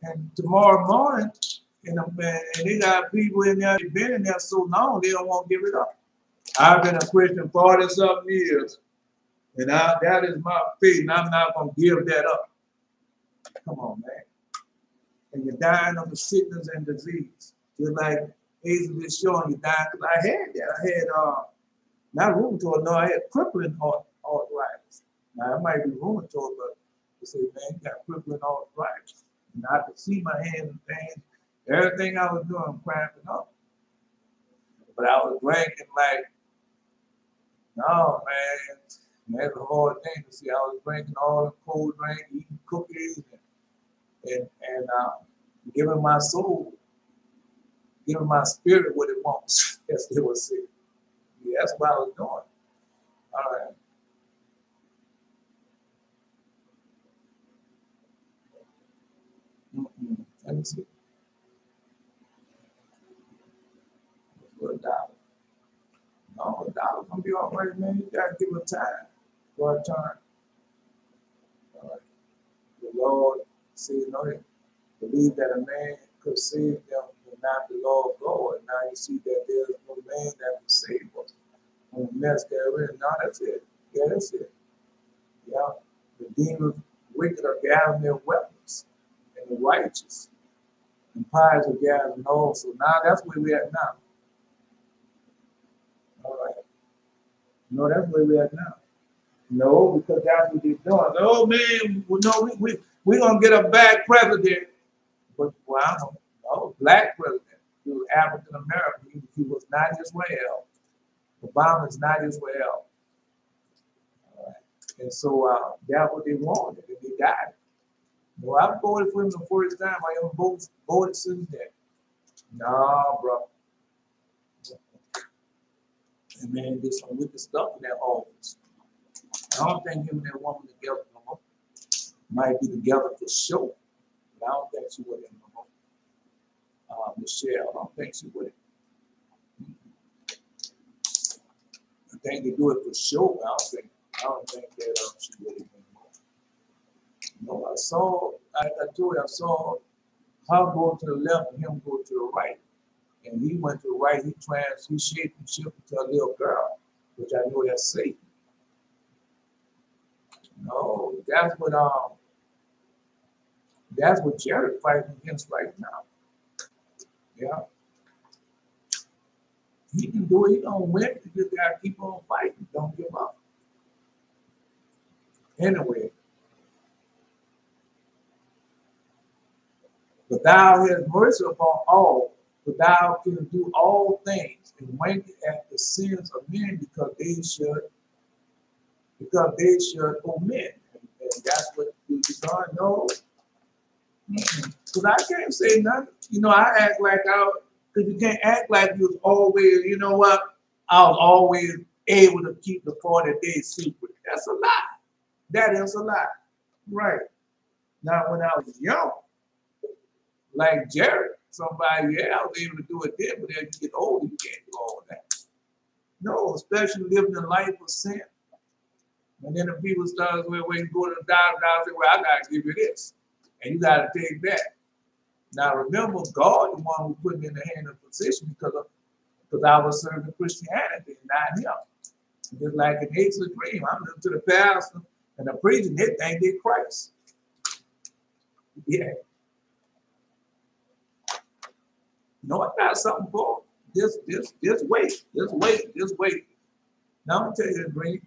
And tomorrow morning, and they got people in there, they've been in there so long, they don't want to give it up. I've been a Christian 40-something years, and that is my faith, and I'm not going to give that up. Come on, man. And you're dying of the sickness and disease. Just like Hazel is showing you dying, because I had that. I had, not rheumatoid, no, I had crippling arthritis. Now, it might be rheumatoid, but they say, man, you got crippling arthritis. And I could see my hands and things. Everything I was doing, cramping up. But I was drinking like, no, man, that's a hard thing to see. I was drinking all the cold drink, eating cookies, and giving my soul, giving my spirit what it wants, as they would say. Yeah, that's what I was doing. All right. Let me see. For $1. No, $1 gonna be all right, man. You gotta give it time for a turn. All right. The Lord said, believe that a man could save them, but not the law of God. And now you see that there's no man that can save us. When the mess therein. No, that's it. Yeah, that's it. Yeah. The demons, wicked are gathering their weapons, and the righteous and pious are gathering also. Now that's where we're at now. All right. No, that's where we're at now. No, because that's what they're doing. Oh man, well, no, we're gonna get a bad president. But wow, no, black president. He was African American. He was not as well. Obama's not as well. All right. And so that's what they wanted, and they got it. Well, I voted for him the first time. I haven't voted since then. Nah, bro. And man, there's some wicked stuff in that office. I don't think him and that woman together no more. Might be together for sure, but I don't think she would no more. Michelle, I don't think she would. I think they do it for sure. I don't think that she would anymore. No, I told you, I saw her go to the left and him go to the right. And he went to the right, he shaped and shifted to a little girl, which I know that's Satan. No, that's what Jared's fighting against right now. Yeah. He can do it, he don't win. You just gotta keep on fighting. Don't give up. Anyway. But thou hast mercy upon all, for thou canst do all things, and wink at the sins of men because they should omit. And that's what God knows. Because I can't say nothing. I act like because you can't act like you was always, I was always able to keep the 40 days secret. That's a lie. That is a lie. Right. Now, when I was young, like Jared, somebody, I was able to do it then, but as you get older, you can't do all that. No, especially living a life of sin. And then the people start when you go to the doctor, say, well, I got to give you this. And you got to take that. Now, remember, God, the one who put me in the hand of physician because I was serving Christianity, not him. Just like in Hazel's dream, I'm looking to the pastor and the preacher, they think they're Christ. Yeah. I got something for just wait. Now I'm gonna tell you the dream.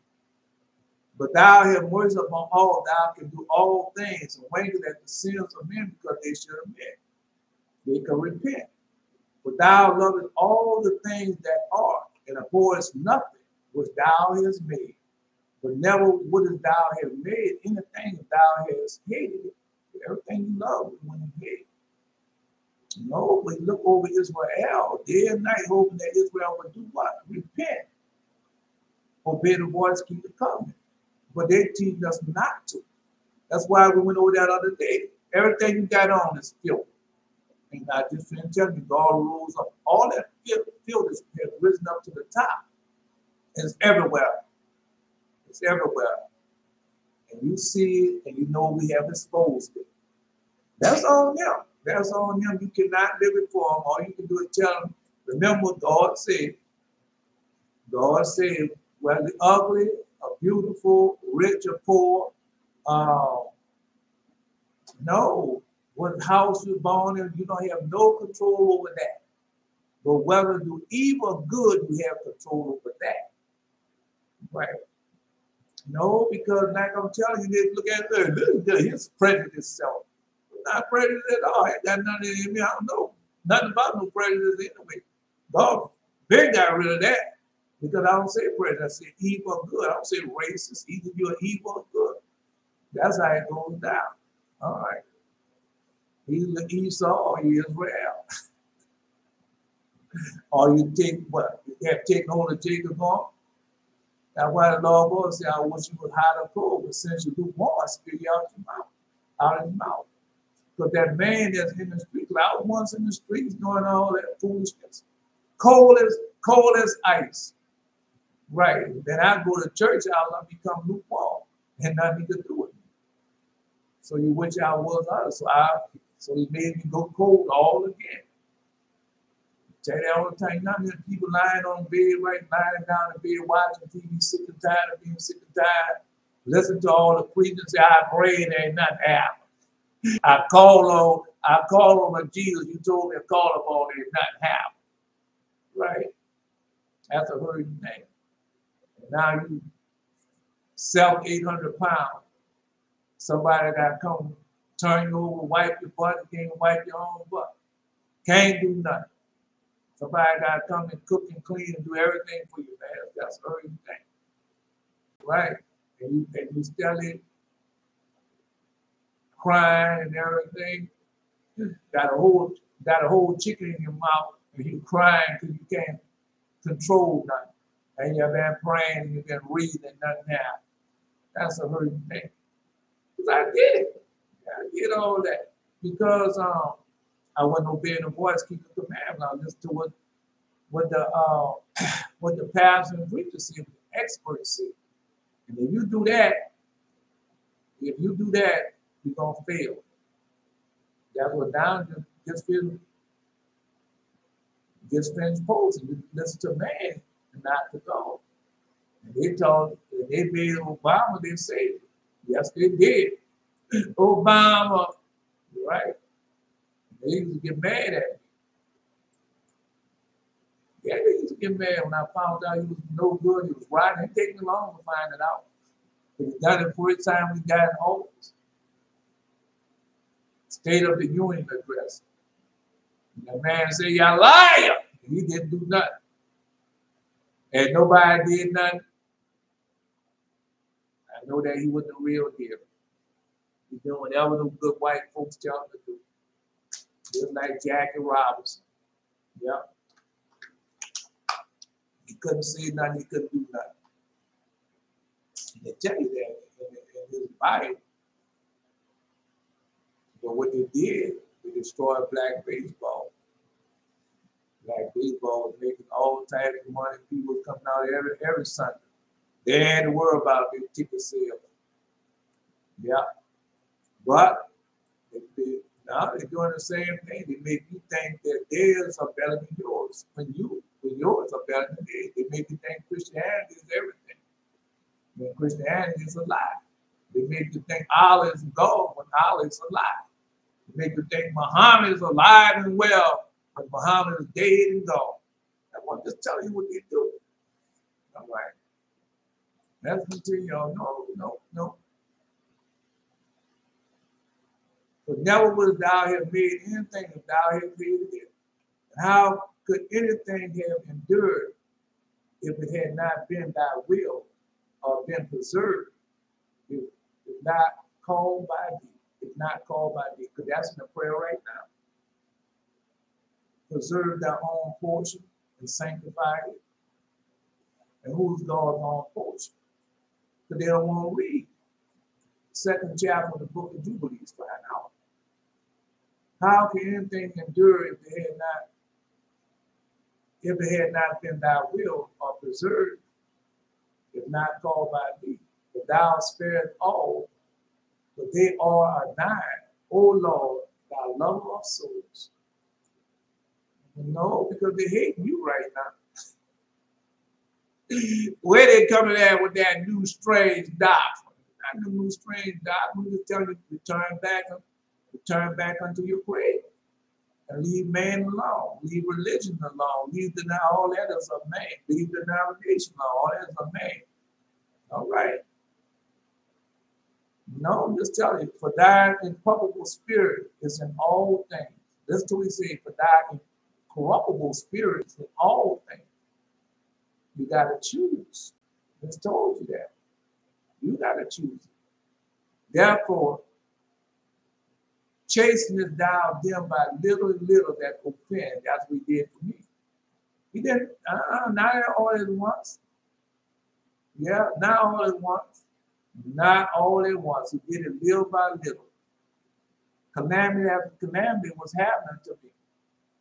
But thou hast mercy upon all, thou can do all things, and wanketh at the sins of men because they should admit. They can repent. But thou lovest all the things that are, and abhorrest nothing which thou hast made. But never wouldst thou have made anything if thou hast hated it. Everything you love is when you hate. No, we look over Israel day and night, hoping that Israel would do what? Repent, obey the voice, keep the covenant. But they teach us not to. That's why we went over that other day. Everything you got on is filth. And I just didn't tell you, God rules up. All that filth has risen up to the top. It's everywhere. It's everywhere. And you see it, and you know we have exposed it. That's on them. That's on them. You cannot live it for them. All you can do is tell them, remember what God said. God said, whether ugly or beautiful, rich or poor, no, what house you're born in, you don't have no control over that. But whether you evil or good, you have control over that. Right? No, because like I'm telling you, they look at it, his prejudice self. Not prejudice at all. I ain't got nothing in me. I don't know nothing about no prejudice anyway. God been got rid of that because I don't say prejudice. I say evil or good. I don't say racist. Either you're evil or good. That's how it goes down. All right. Either Esau or Israel. Or you take what? You have taken hold of Jacob on. That's why the Lord God said, I wish you would hide a cold, but since you do more, I spit you out your mouth, out of his mouth. Because that man that's in the streets, I was once in the streets doing all that foolishness. Cold as ice. Right. Then I go to church, I'll become lukewarm. And nothing to do with me. So you wish I was others. So he made me go cold all again. Tell you all the time, not many people lying on bed, right, lying down in bed, watching TV, sick and tired of being sick and tired. Listen to all the preachers say, I pray, there ain't nothing happen. I call on Jesus. You told me to call upon it, nothing happen. Right? That's a hurting thing. And now you sell 800 pounds. Somebody got to come turn you over, wipe your butt, you can't wipe your own butt. Can't do nothing. Somebody got to come and cook and clean and do everything for you, man. That's a hurting thing. Right? And you still crying and everything. Got a whole chicken in your mouth and you crying because you can't control nothing. And you've been praying and you've been reading and nothing happened. That's a hurting thing. Because I get it. I get all that. Because I wasn't obeying the voice, keeping the commandments. I listened to what the pastors and preachers say, the experts say. And if you do that, you're gonna fail. That's what Down just finished posting. You listen to man and not to God. And they made Obama, they say, yes, they did. Obama, right? They used to get mad at me. Yeah, they used to get mad when I found out he was no good, he was right. It didn't take me long to find it out. But he done it the first time we got in office. State of the Union address. And the man said, you're a liar. And he didn't do nothing. And nobody did nothing. I know that he wasn't a real hero. He's doing whatever the good white folks tell him to do. Just like Jackie Robinson. Yeah. He couldn't say nothing, he couldn't do nothing. They tell you that in his Bible. But what they did, they destroyed black baseball. Black baseball was making all types of money. People coming out every Sunday. They had to worry about their ticket sales. Yeah. But now they're doing the same thing. They make you think that theirs are better than yours. When yours are better than theirs, they make you think Christianity is everything. When Christianity is a lie. They make you think Allah is God when Allah is a lie. They make you think Muhammad is alive and well when Muhammad is dead and gone. I'm just telling you what they do. All right. That's what you know. No. But never would thou have made anything if thou had created it. How could anything have endured if it had not been thy will or been preserved? If not called by thee. If not called by thee. Because that's in the prayer right now. preserve their own portion and sanctify it. And who's God's own portion? Because they don't want to read. Second chapter of the book of Jubilees, find out. How can anything endure if it had not been thy will or preserved, if not called by thee? But thou sparest all, but they all are thine, O Lord, thou lover of souls. No, because they hate you right now. Where they coming at with that new strange doctrine? Not the new strange doctrine. We just tell you to return back unto your creator. And leave man alone. Leave religion alone. Leave all that is of man. Leave the denomination alone. All that is of man. All right. No, I'm just telling you, for thy incorruptible spirit is in all things. That's what we say, for thy incorruptible spirit is in all things. You got to choose. I just told you that. You got to choose it. Therefore, chasteneth thou them by little and little that offend. That's what he did for me. He didn't, not all at once. Yeah, not all at once. Not all at once. He did it little by little. Calamity after calamity was happening to me.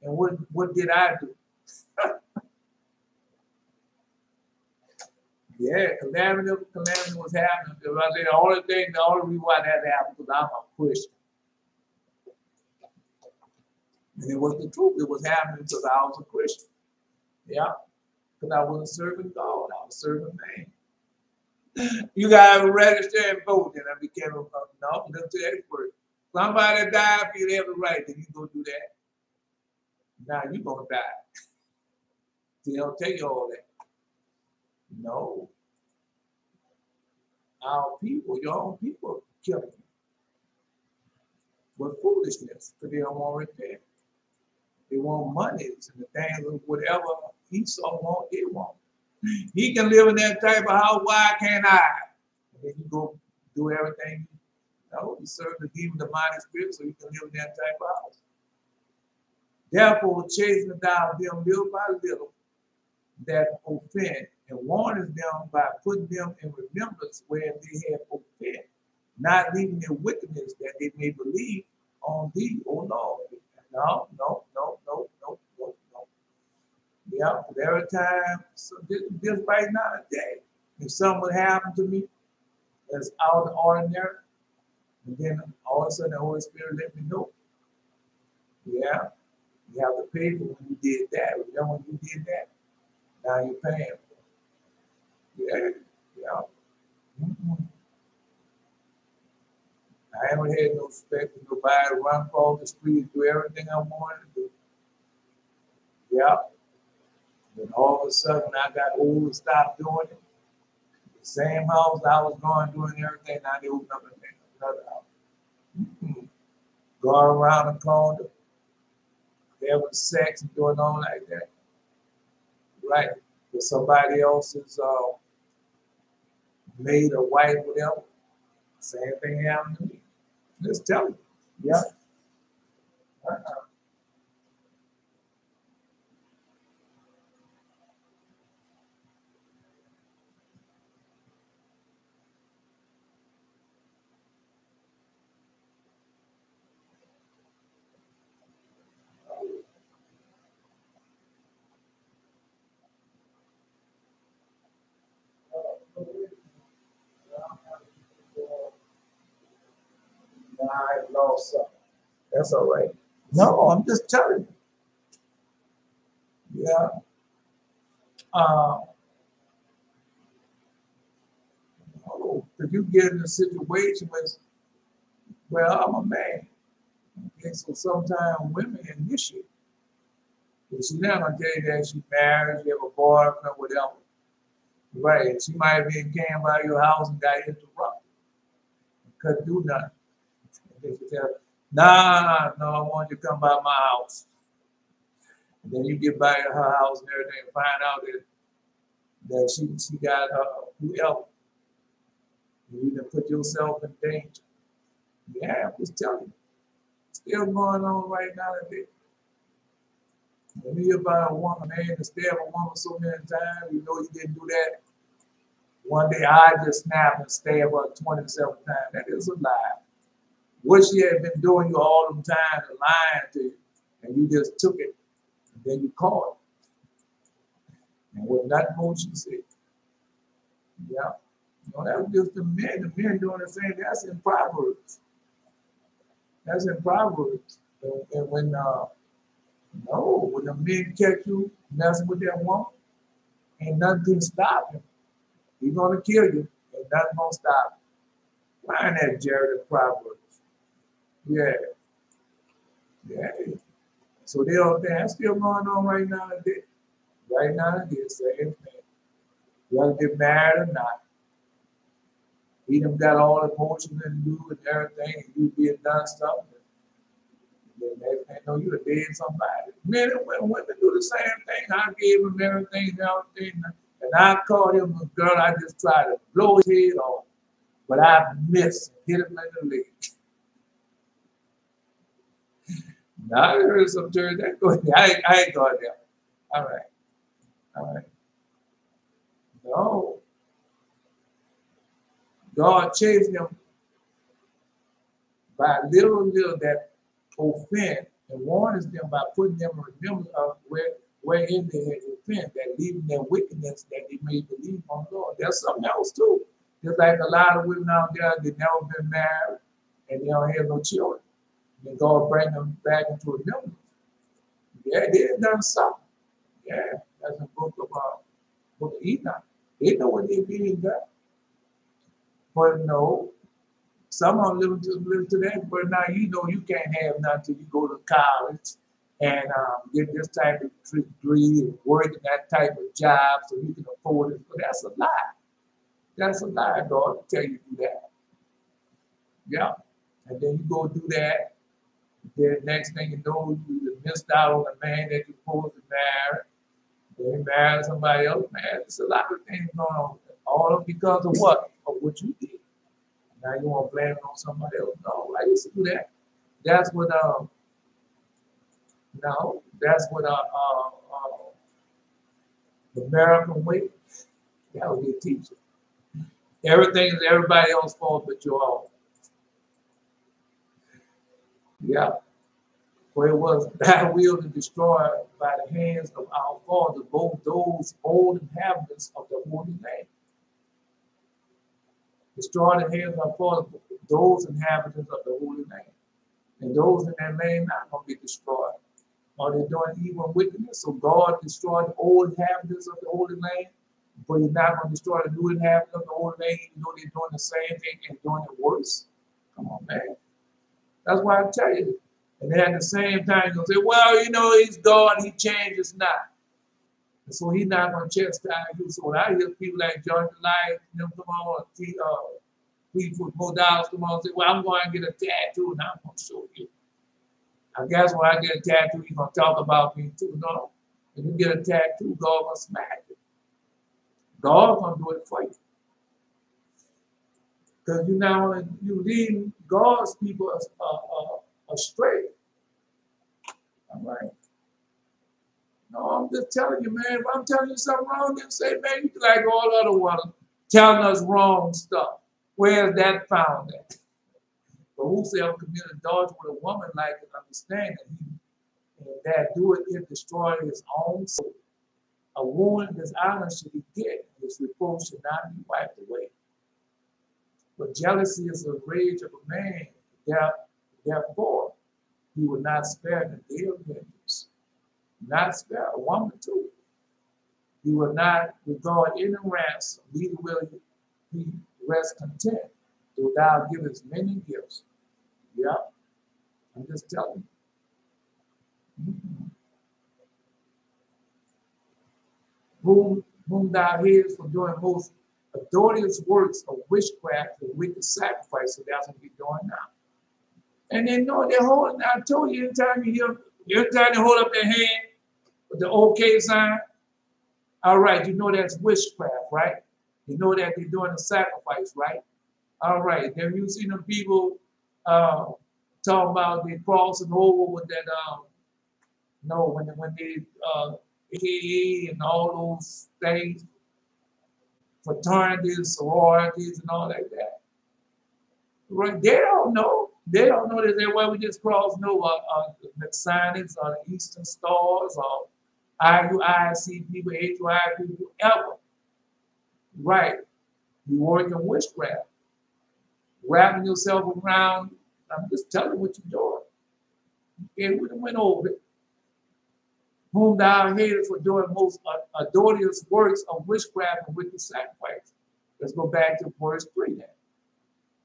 And what did I do? Yeah, calamity after calamity was happening. I said the only reason why that happened because I'm a Christian. And it was the truth. It was happening because I was a Christian. Yeah. Because I wasn't serving God. I was serving man. You got to register and vote. And I became a, no, listen to that word. Somebody died for you to have the right. Then you go do that. Now you're going to die. They don't tell you all that. No. Our people, your own people are killing you. With foolishness. Because they don't want to repent. They want money and the things of whatever Esau want, they want. He can live in that type of house, why can't I? And then you go do everything. No, you serve the demon, the demonic spirit, so you can live in that type of house. Therefore, chasten thou them little by little that offend, and warnest them by putting them in remembrance where they have offended, not leaving their wickedness that they may believe on thee, O Lord. No. Yeah, every time, so just right now today, if something would happen to me that's out of the ordinary, and then all of a sudden the Holy Spirit let me know. Yeah, you have to pay for when you did that. Remember when you did that? Now you're paying for it. Yeah. Mm-hmm. I haven't had no respect for nobody, run across the street and do everything I wanted to do. Yeah. Then all of a sudden I got old and stopped doing it. The same house I was going doing everything, now they open up another house. Mm-hmm. Going around the corner, having sex and doing all like that. Right. With somebody else's maid or wife, whatever. Same thing happened to me. Just tell you. Yeah. I lost something. That's all right. No, I'm just telling you. Yeah. If you get in a situation where I'm a man, okay, so sometimes women initiate. She's not gonna tell you that she's married, she have a boyfriend, whatever. Right. She might be in came by your house and got interrupted. Couldn't do nothing. And she tell her, nah, no, I want you to come by my house. And then you get by her house and everything and find out that she got whoever. You can put yourself in danger. Yeah, I'm just telling you. Still going on right now today. When you hear about a woman, man, to stab a woman so many times, you know you didn't do that. One day I just snapped and stabbed her 27 times. That is a lie. What she had been doing you all them times and lying to you, and you just took it, and then you caught it. And with nothing more she said. Yeah. You know, that was just the men doing the same. That's in Proverbs. That's in Proverbs. And when when the men catch you messing with that woman, ain't nothing can stop him. He's gonna kill you, and nothing gonna stop him. Find that Jared in Proverbs. Yeah, yeah. So that's still going on right now and then. Right now and then, same thing. Whether they married or not. He done got all the emotions and you and everything, and you being done something. Then they know you have dead somebody. Men and women do the same thing. I gave him everything, and I called him a girl. I just tried to blow his head off, but I missed, hit him in the leg. Now I heard some church that go. I ain't going there. All right. No, God chased them by little and little that offend and warns them by putting them in remembrance of wherein they had offended, that leaving their wickedness that they may believe on God. There's something else too. Just like a lot of women out there, they've never been married and they don't have no children. And God bring them back into remembrance. Yeah, they done something. Yeah, that's a book of Enoch. They know what they being done. But no, some of them live to that, but now you know you can't have nothing till you go to college and get this type of degree and work in that type of job so you can afford it. But that's a lie. That's a lie, God will tell you to do that. Yeah. And then you go do that. Then next thing you know, you missed out on a man that you're supposed to marry. Then you marry somebody else, man. There's a lot of things going on. All of because of what? Of what you did. Now you want to blame it on somebody else. No, I used to do that. That's what the American way. That would be a teacher. Everything is everybody else's fault but your own. Yeah. For it was thy will to destroy by the hands of our fathers both those old inhabitants of the holy land. Destroy the hands of our fathers, those inhabitants of the holy land. And those in that land not going to be destroyed. Are they doing evil and wickedness? So God destroyed the old inhabitants of the Holy Land, but He's not going to destroy the new inhabitants of the Holy Land, even though they're doing the same thing and doing it worse. Come on, man. That's why I tell you. And then at the same time, you're going to say, well, you know, He's God, He changes not. And so He's not going to chastise you. So when I hear people like George Elias, them come on, people with more dollars come on and say, well, I'm going to get a tattoo and I'm going to show you. I guess when I get a tattoo, you're going to talk about me too. No. If you get a tattoo, God will smack you. God's going to do it for you. Because you lead God's people astray. All right. No, I'm just telling you, man. If I'm telling you something wrong, then say, man, you like all other ones telling us wrong stuff. Where's that found at? But whosoever commit adultery with a woman like an understanding, that do it destroy his own soul. A wound and dishonor should be get, his reproach should not be wiped away. But jealousy is the rage of a man, therefore he will not spare the day of vengeance. Not spare a woman too. He will not regard any ransom, neither will he rest content, though thou givest many gifts. Yeah, I'm just telling you. Whom thou hearest for doing most adulterous works of witchcraft and wicked sacrifice, so that's what we're doing now. And they know they're holding, I told you, every time they hold up their hand with the OK sign, all right, you know that's witchcraft, right? You know that they're doing a sacrifice, right? All right, then you see them people talking about they crossing over with No, when they AKA and all those things, fraternities, sororities, and all like that. Right? They don't know. They don't know that well, we just crossed the signings or the Eastern Stars or IUIC people, HUI people, ever. Right. You work in witchcraft. Wrapping yourself around. I'm just telling you what you're doing. Okay, we went over it. Whom thou hated for doing most adulterous works of witchcraft and wicked sacrifice. Let's go back to verse 3 now.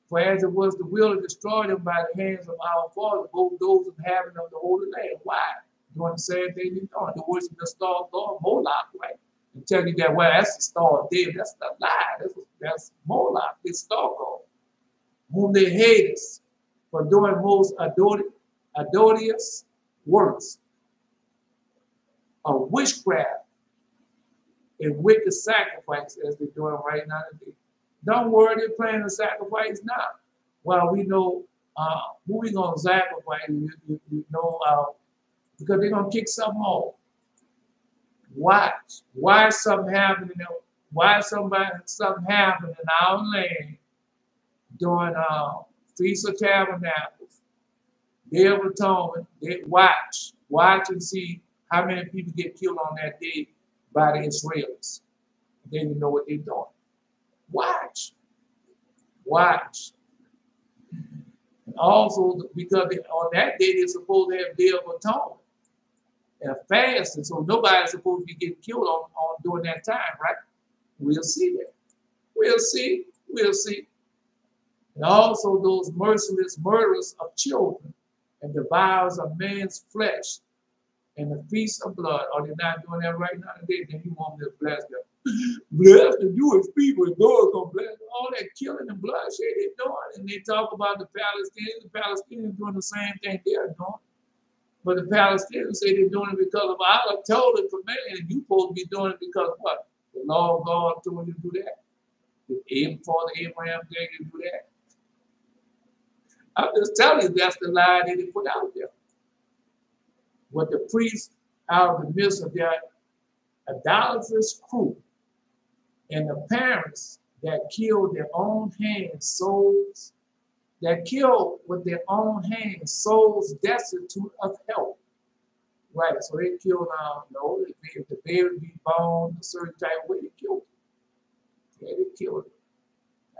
For as it was the will to destroy them by the hands of our father, both those inhabitants of the Holy Land. Why? Doing the same thing they're doing. The worship the star God, Moloch, right? And tell you that, well, that's the star of David. That's a lie. That's Moloch, this star God, whom they hated for doing most adulterous works of witchcraft and wicked sacrifice as they're doing right now today. Don't worry, they're planning to sacrifice now. Well, we know who we going to sacrifice, you know, because they're going to kick something off. Watch. Why something happening? Why something happened in our land during Feast of Tabernacles, Day of Atonement? They watch and see how many people get killed on that day by the Israelis. Then you know what they're doing. Watch. And also, because on that day, they're supposed to have Day of Atonement and fast, and so nobody's supposed to be getting killed on during that time, right? We'll see that. We'll see. And also those merciless murderers of children and devours of man's flesh and the feast of blood. Are they not doing that right now today? Then you want me to bless them. Bless the Jewish people, and God's gonna bless them. All that killing and bloodshed they're doing. And they talk about the Palestinians. The Palestinians doing the same thing they're doing. But the Palestinians say they're doing it because of Allah told it for man, and you supposed to be doing it because of what? The law of God told you to do that. Did Father Abraham tell you to do that? I'm just telling you that's the lie that they put out there. What the priests out of the midst of their idolatrous crew and the parents that killed their own hands, souls, that killed with their own hands, souls destitute of help. Right, so they killed, if the baby be born a certain type of way, they killed it. Yeah, they killed it.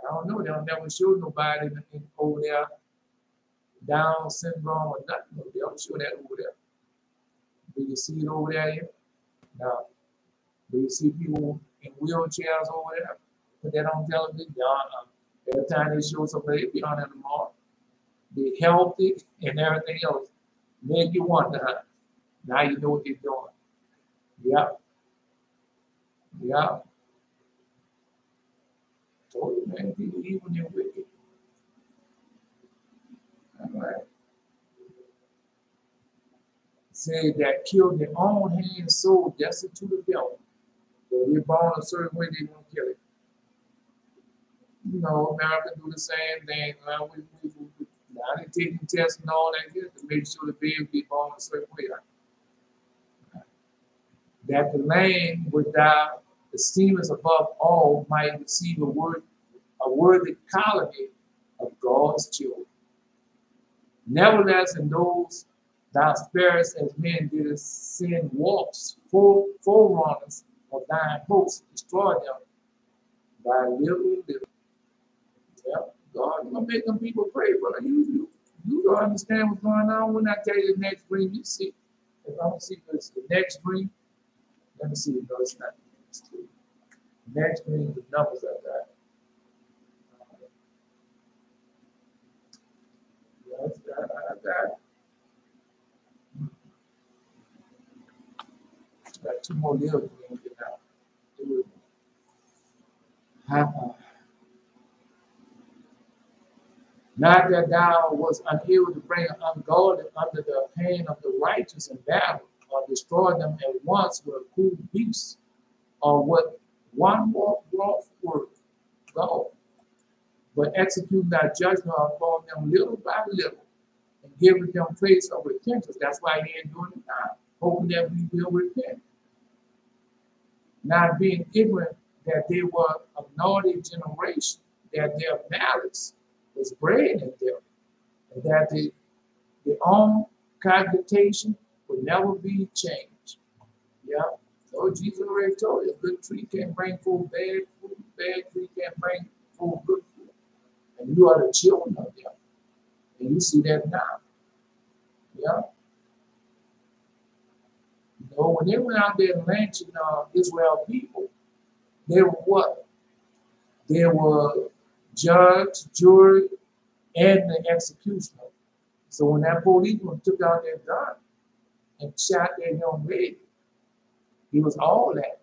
I don't know, they'll never show nobody over there, Down syndrome or nothing. They don't show that over there. Do you see it over there yet? No. Do you see people in wheelchairs over there? Put that on television. Every time they show somebody, be on it tomorrow. Be healthy and everything else. Make you wonder, huh? Now you know what they're doing. Yeah. Told you, man, people evil and wicked. All right. Say that killed their own hands, soul destitute of help. So they're born a certain way, they're going to kill it. You know, America do the same thing. Now they're taking tests and all that good to make sure the baby be born a certain way. That the land would die, esteem us above all, might receive a worthy colony of God's children. Nevertheless, in those thou sparest as men did send walks, forerunners of thine hosts, destroy them by little and little. Yeah, God, you're gonna make them people pray, brother. You don't understand what's going on when I tell you the next dream. You see, if I don't see this, the next dream. Let me see. No, it's not the next dream. The next dream, the numbers I got. Yes, I got. Got two more little dreams now. Not that thou was unable to bring ungodly under the pain of the righteous in battle, or destroy them at once with a cruel beast, or with one more wrath word, God. But execute thy judgment upon them little by little, and giving them place of repentance. That's why he ain't doing it now. hoping that we will repent, not being ignorant that they were a naughty generation, that their malice was bred in them, and that their own cogitation would never be changed. Yeah. So Jesus already told you, a good tree can't bring forth bad fruit, bad tree can't bring forth good fruit. And you are the children of them. And you see that now. Yeah. You know, when they went out there and lynched Israel people, they were what? They were judge, jury, and the executioner. So when that policeman took out their gun and shot that young lady, he was all that.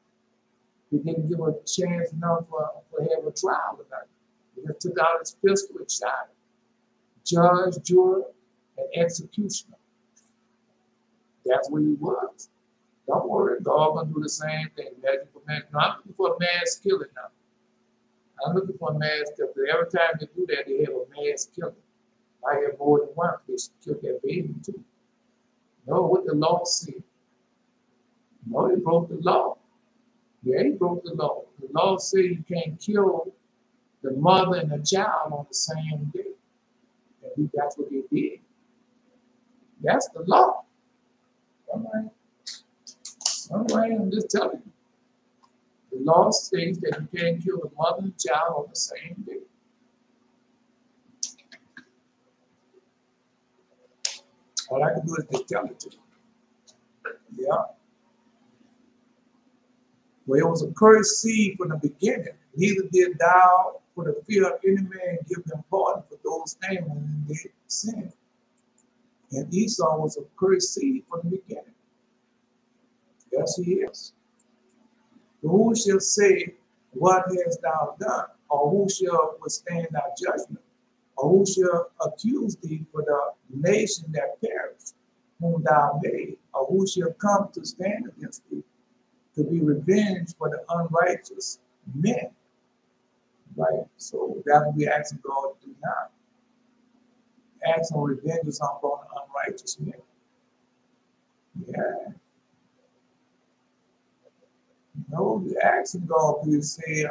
He didn't give a chance enough for have a trial or nothing. He just took out his pistol and shot him. Judge, juror, and executioner. That's what he was. Don't worry, God gonna do the same thing. Measure for measure. No, I'm looking for a mass killing now. I'm looking for a mass killer. Every time they do that, they have a mass killing. I have more than one. They killed that baby too. No, what the law said. No, they broke the law. Yeah, he broke the law. The law said you can't kill the mother and the child on the same day. And that's what they did. That's the law. All right. All right, I'm just telling you. The law states that you can't kill the mother and child on the same day. All I can do is just tell it to you. Yeah. Well, it was a cursed seed from the beginning. Neither did thou for the fear of any man give them pardon for those names when they sinned. And Esau was a cursed seed from the beginning. Yes, he is. Who shall say, what hast thou done? Or who shall withstand thy judgment? Or who shall accuse thee for the nation that perished, whom thou made? Or who shall come to stand against thee, to be revenged for the unrighteous men? Right? So that's what we're asking God to do now. Asking revenge upon the unrighteous men. Yeah. No, you're asking God to say,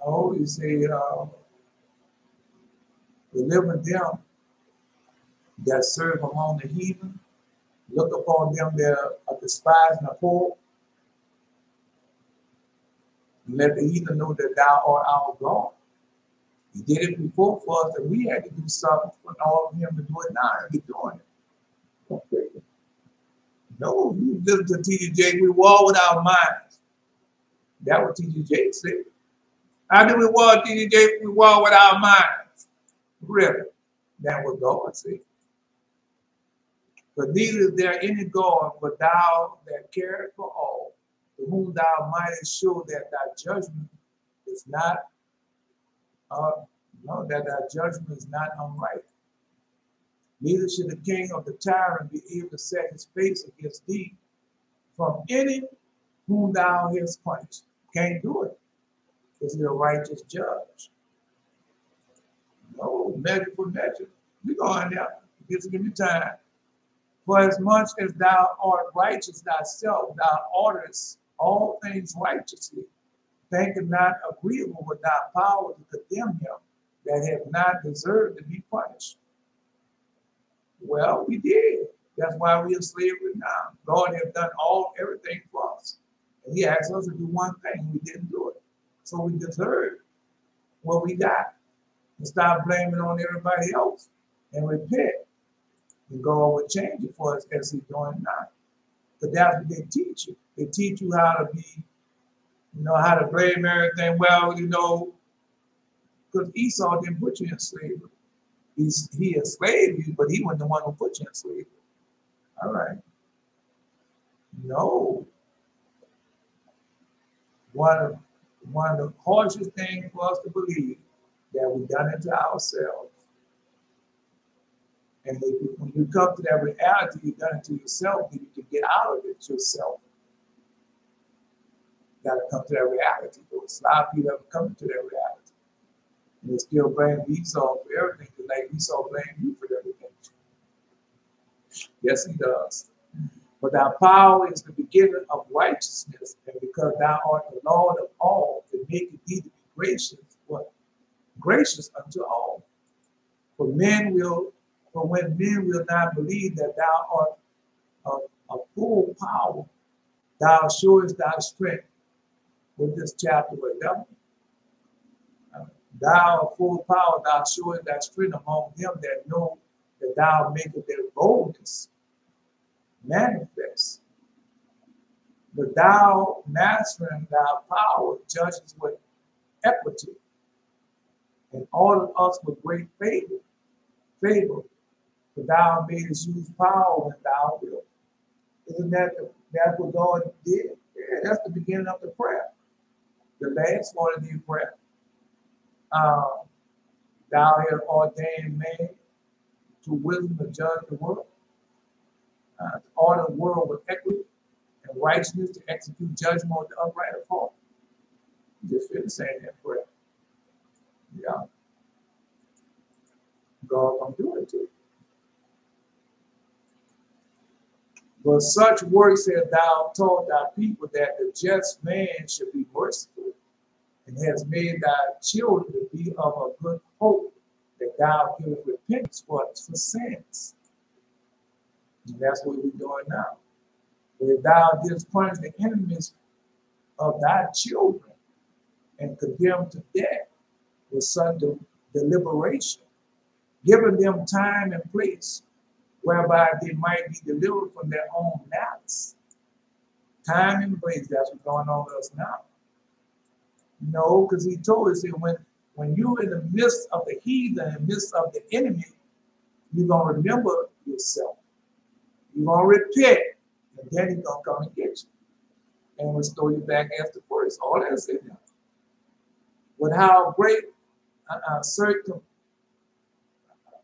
you say, deliver them that serve among the heathen, look upon them that are despised and poor, and let the heathen know that thou art our God. He did it before for us, and we had to do something for all of him to do it now, and we're doing it. Okay. No, you listen to T.D. we war with our minds. That's what T.D. said. How do we war, T.D.? We war with our minds. Really. That's what God said. But neither is there any God but thou that careth for all, to whom thou mightest show that thy judgment is not that thy judgment is not unright. Neither should the king of the tyrant be able to set his face against thee from any whom thou hast punished. Can't do it, because he's a righteous judge. No, measure for measure. We're going there. Give me time. For as much as thou art righteous thyself, thou orderest all things righteously, thinking not agreeable with thy power to condemn him that have not deserved to be punished. Well, we did. That's why we're in slavery now. God has done everything for us. And he asked us to do one thing. We didn't do it. So we deserve what we got. And stop blaming on everybody else and repent. And God will change it for us as he's doing now. But that's what they teach you. They teach you how to be, how to blame everything. Well, because Esau didn't put you in slavery. He enslaved you, but he wasn't the one who put you in slavery. All right. No. One of the harshest things for us to believe that we've done it to ourselves. And when you come to that reality, you've done it to yourself, then you can get out of it yourself. You got to come to that reality. There's a lot of people haven't come to that reality. And they still blame Esau for everything, like Esau blamed you for everything. Yes, he does. But thy power is the beginning of righteousness, and because thou art the Lord of all, it maketh thee to be gracious, what? Gracious unto all. For when men will not believe that thou art of full power, thou showest thy strength. With this chapter, whatever. Thou of full power, thou showest thy strength among them that know that thou makest their boldness manifest. But thou, mastering thy power, judges with equity, and order us with great favor. For thou madest use power when thou wilt. Isn't that's what God did? Yeah, that's the beginning of the prayer. The last one of the prayer. Thou hast ordained man to wisdom to judge the world, to order the world with equity and righteousness, to execute judgment on the upright of heart. Just feel the same that prayer. Yeah. God gonna do it too. But such works have thou taught thy people, that the just man should be merciful, and has made thy children to be of a good hope, that thou givest repentance for sins. And that's what we're doing now. But if thou didst punish the enemies of thy children and condemn to death with sudden deliberation, giving them time and place whereby they might be delivered from their own malice. Time and place, that's what's going on with us now. No, because he told us that when you're in the midst of the heathen, in the midst of the enemy, you're going to remember yourself. You're going to repent, and then he's going to come and get you and restore you back after first. All that's in there. With how great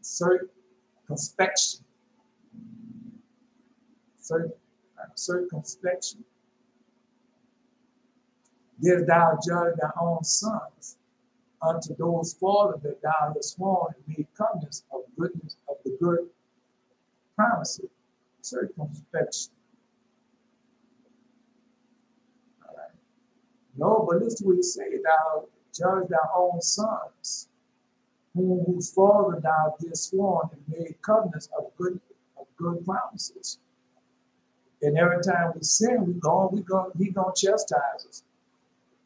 circumspection, didst thou judge thy own sons unto those fathers that thou hast sworn and made covenants of goodness of the good promises. Circumspection. All right. No, but listen to what he said. Thou judge thy own sons, whose father thou didst sworn and made covenants of good promises. And every time we sin, he gonna chastise us,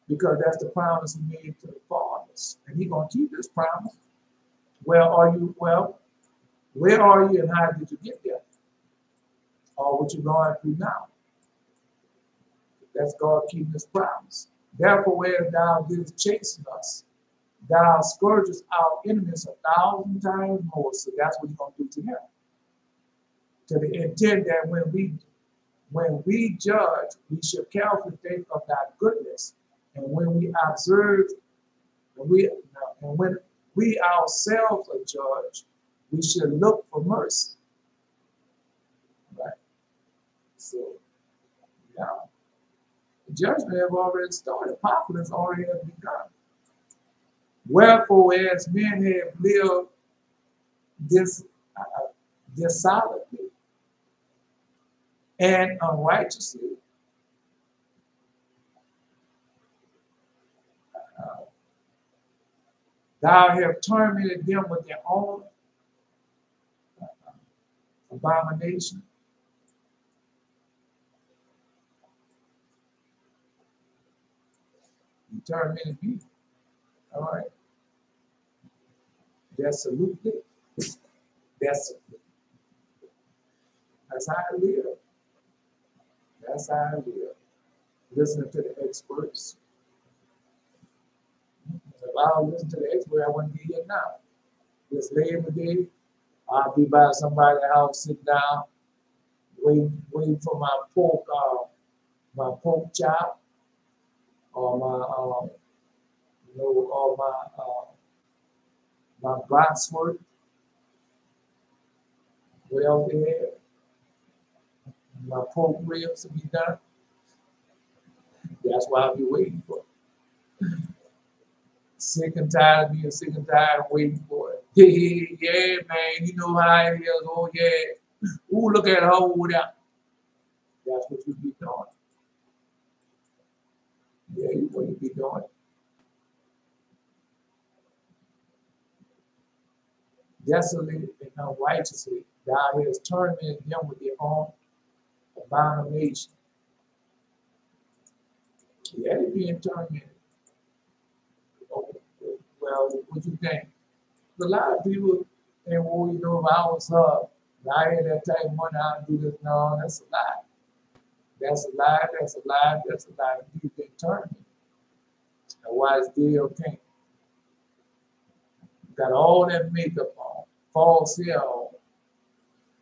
because that's the promise he made to the fathers, and he's gonna keep his promise. Where are you? Well, where are you, and how did you get there? Or what you're going through now? That's God keeping his promise. Therefore, where thou didst chasten us, thou scourgest our enemies 1,000 times more. So that's what he's gonna do to him. To the intent that when we judge, we should carefully think of thy goodness. And when we observe, and when we ourselves are judged, we should look for mercy. Right? So, yeah. The judgment have already started. Apocalypse already has begun. Wherefore, as men have lived dissolutely and unrighteously, thou have tormented them with their own abomination. You tormented me. All right. Absolutely. That's how I live. That's how I live. Listening to the experts. If I would listen to the expert, I wouldn't be here now. Just later today, I'll be by somebody's house, sit down, waiting for my pork chop, or my bratwurst. What else they have? My pork ribs to be done. That's why I'll be waiting for it. Sick and tired of waiting for it. Yeah, man, you know how it is. Oh, yeah. Ooh, look at her over there. That's what you be doing. Yeah, you what you be doing. Desolate and unrighteously, thou hast tormented them with their own abomination. Yeah, they being tormented. Oh, well, what you think? A lot of people think, well, you know, if I was her, if I had that type of money, I'd do this. No, that's a lie. That's a lie, that's a lie, that's a lie. You've been tormented. And why is still can't? Got all that makeup on, false hair on,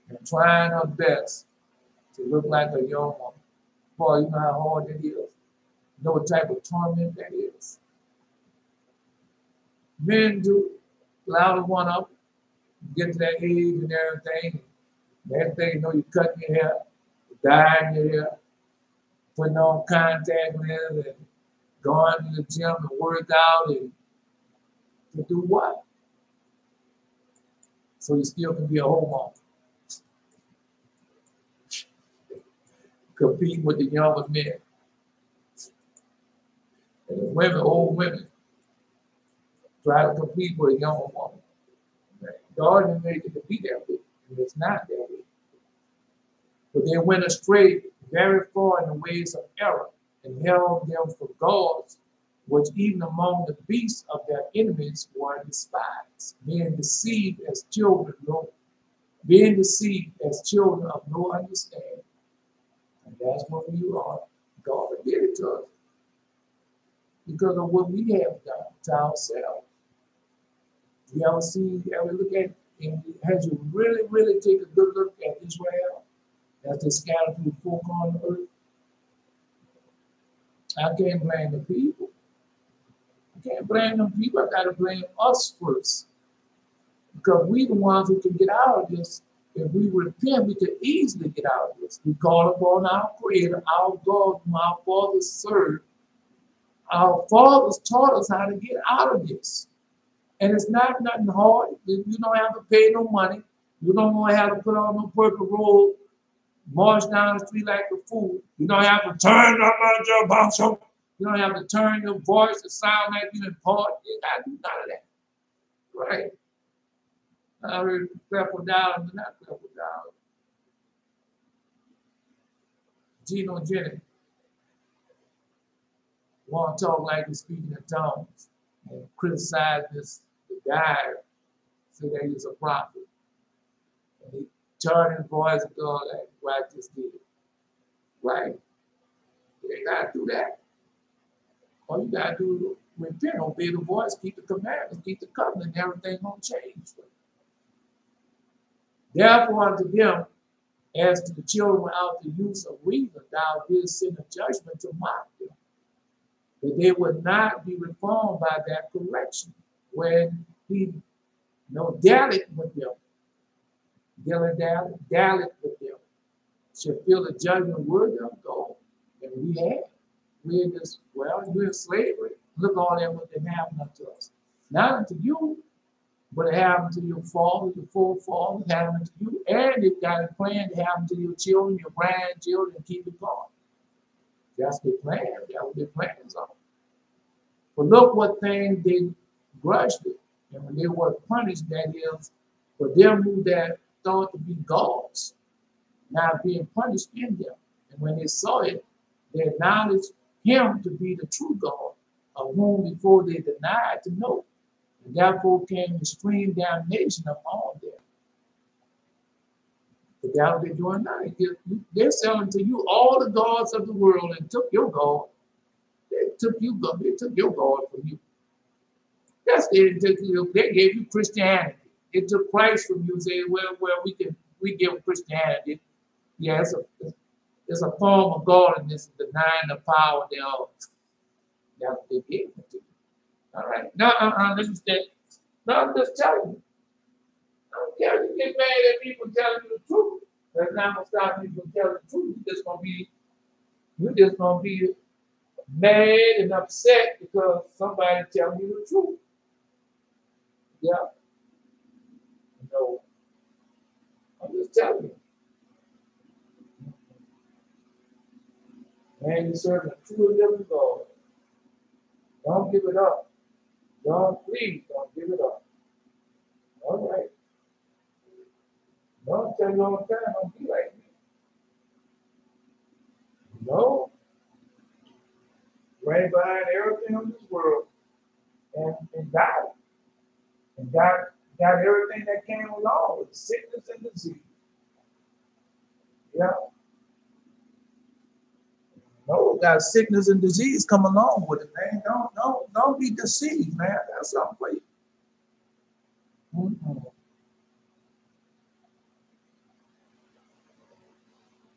and trying her best to look like a young woman. Boy, you know how hard that is. You know what type of torment that is. Men do. A lot of one up, get to that age and everything. Next thing you know, you cutting your hair, dyeing your hair, putting on contact lenses, and going to the gym to work out and to do what? So you still can be a homo. Competing with the younger men. And the women, old women, try to compete with a younger woman. God didn't make it to be that way. And it's not that way. But they went astray very far in the ways of error and held them for gods, which even among the beasts of their enemies were despised, being deceived as children of no understanding. And that's what we are. God did it to us because of what we have done to ourselves. You ever look at, and has you really, really take a good look at Israel as they scattered through the four corners of the earth? I can't blame the people. I can't blame them people. I got to blame us first. Because we the ones who can get out of this. If we repent, we can easily get out of this. We call upon our Creator, our God, whom our fathers served. Our fathers taught us how to get out of this. And it's not nothing hard. You don't have to pay no money. You don't want to have to put on no purple robe, march down the street like a fool. You don't have to turn up on your bounce. You don't have to turn your voice to sound like you in part. You got to do none of that. Right? I heard Creflo Dollar, but not Creflo Dollar. Gino Jennings want to talk like he's speaking in tongues and criticize this guy, say that he's a prophet. And he turned his voice and go like, what I just did. Right? You ain't got to do that. All you got to do is repent, obey the voice, keep the commandments, keep the covenant, and everything going to change. Therefore, unto them, as to the children without the use of reason, thou didst send a judgment to mock them, that they would not be reformed by that correction, when he dallied with them, dallied with them, shall feel the judgment worthy of God. And we in this, well, you're in slavery. Look all that what they happened unto us. Not unto you, but it happened to your father, your forefathers, it happened to you, and it got a plan to happen to your children, your grandchildren, and keep it going. That's their plan. That's what their plans are. But look what things they grudged it. And when they were punished, that is, for them who that thought to be gods, now being punished in them. And when they saw it, they acknowledged him to be the true God, of whom before they denied to know. And therefore came extreme damnation upon them. But that's what they're doing now. They're selling to you all the gods of the world and took your God. They took your God from you. That's they gave you Christianity. It took Christ from you and said, well, we give Christianity. Yeah, it's a form of godliness, denying the power thereof. That's what they gave it to you. All right. Now, let me say. No, I'm just telling you. I don't care if you get mad at people telling you the truth. That's not gonna stop you from telling the truth. You're just gonna be mad and upset because somebody telling you the truth. Yeah. No. I'm just telling you. Man, you serve a true and living God. Don't give it up. Please don't give it up. All right. Don't tell you all the time, don't be like me. No. Ran behind everything in this world and died. And got everything that came along with sickness and disease. Yeah. No, got sickness and disease come along with it, man. Don't be deceived, man. That's something for you.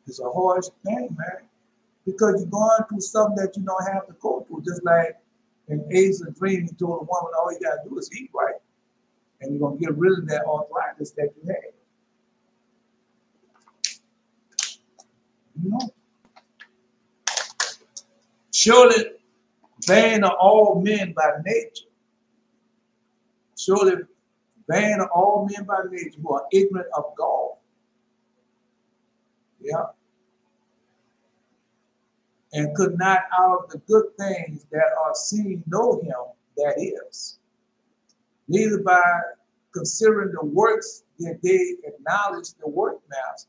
It's a harsh thing, man. Because you're going through something that you don't have to go through. Just like in Ace of Dream, he told a woman, all you gotta do is eat right. And you're gonna get rid of that arthritis that you had. You know? Surely vain are all men by nature. Surely vain are all men by nature who are ignorant of God. Yeah. And could not out of the good things that are seen know him that is. Neither by considering the works that they acknowledge the workmaster.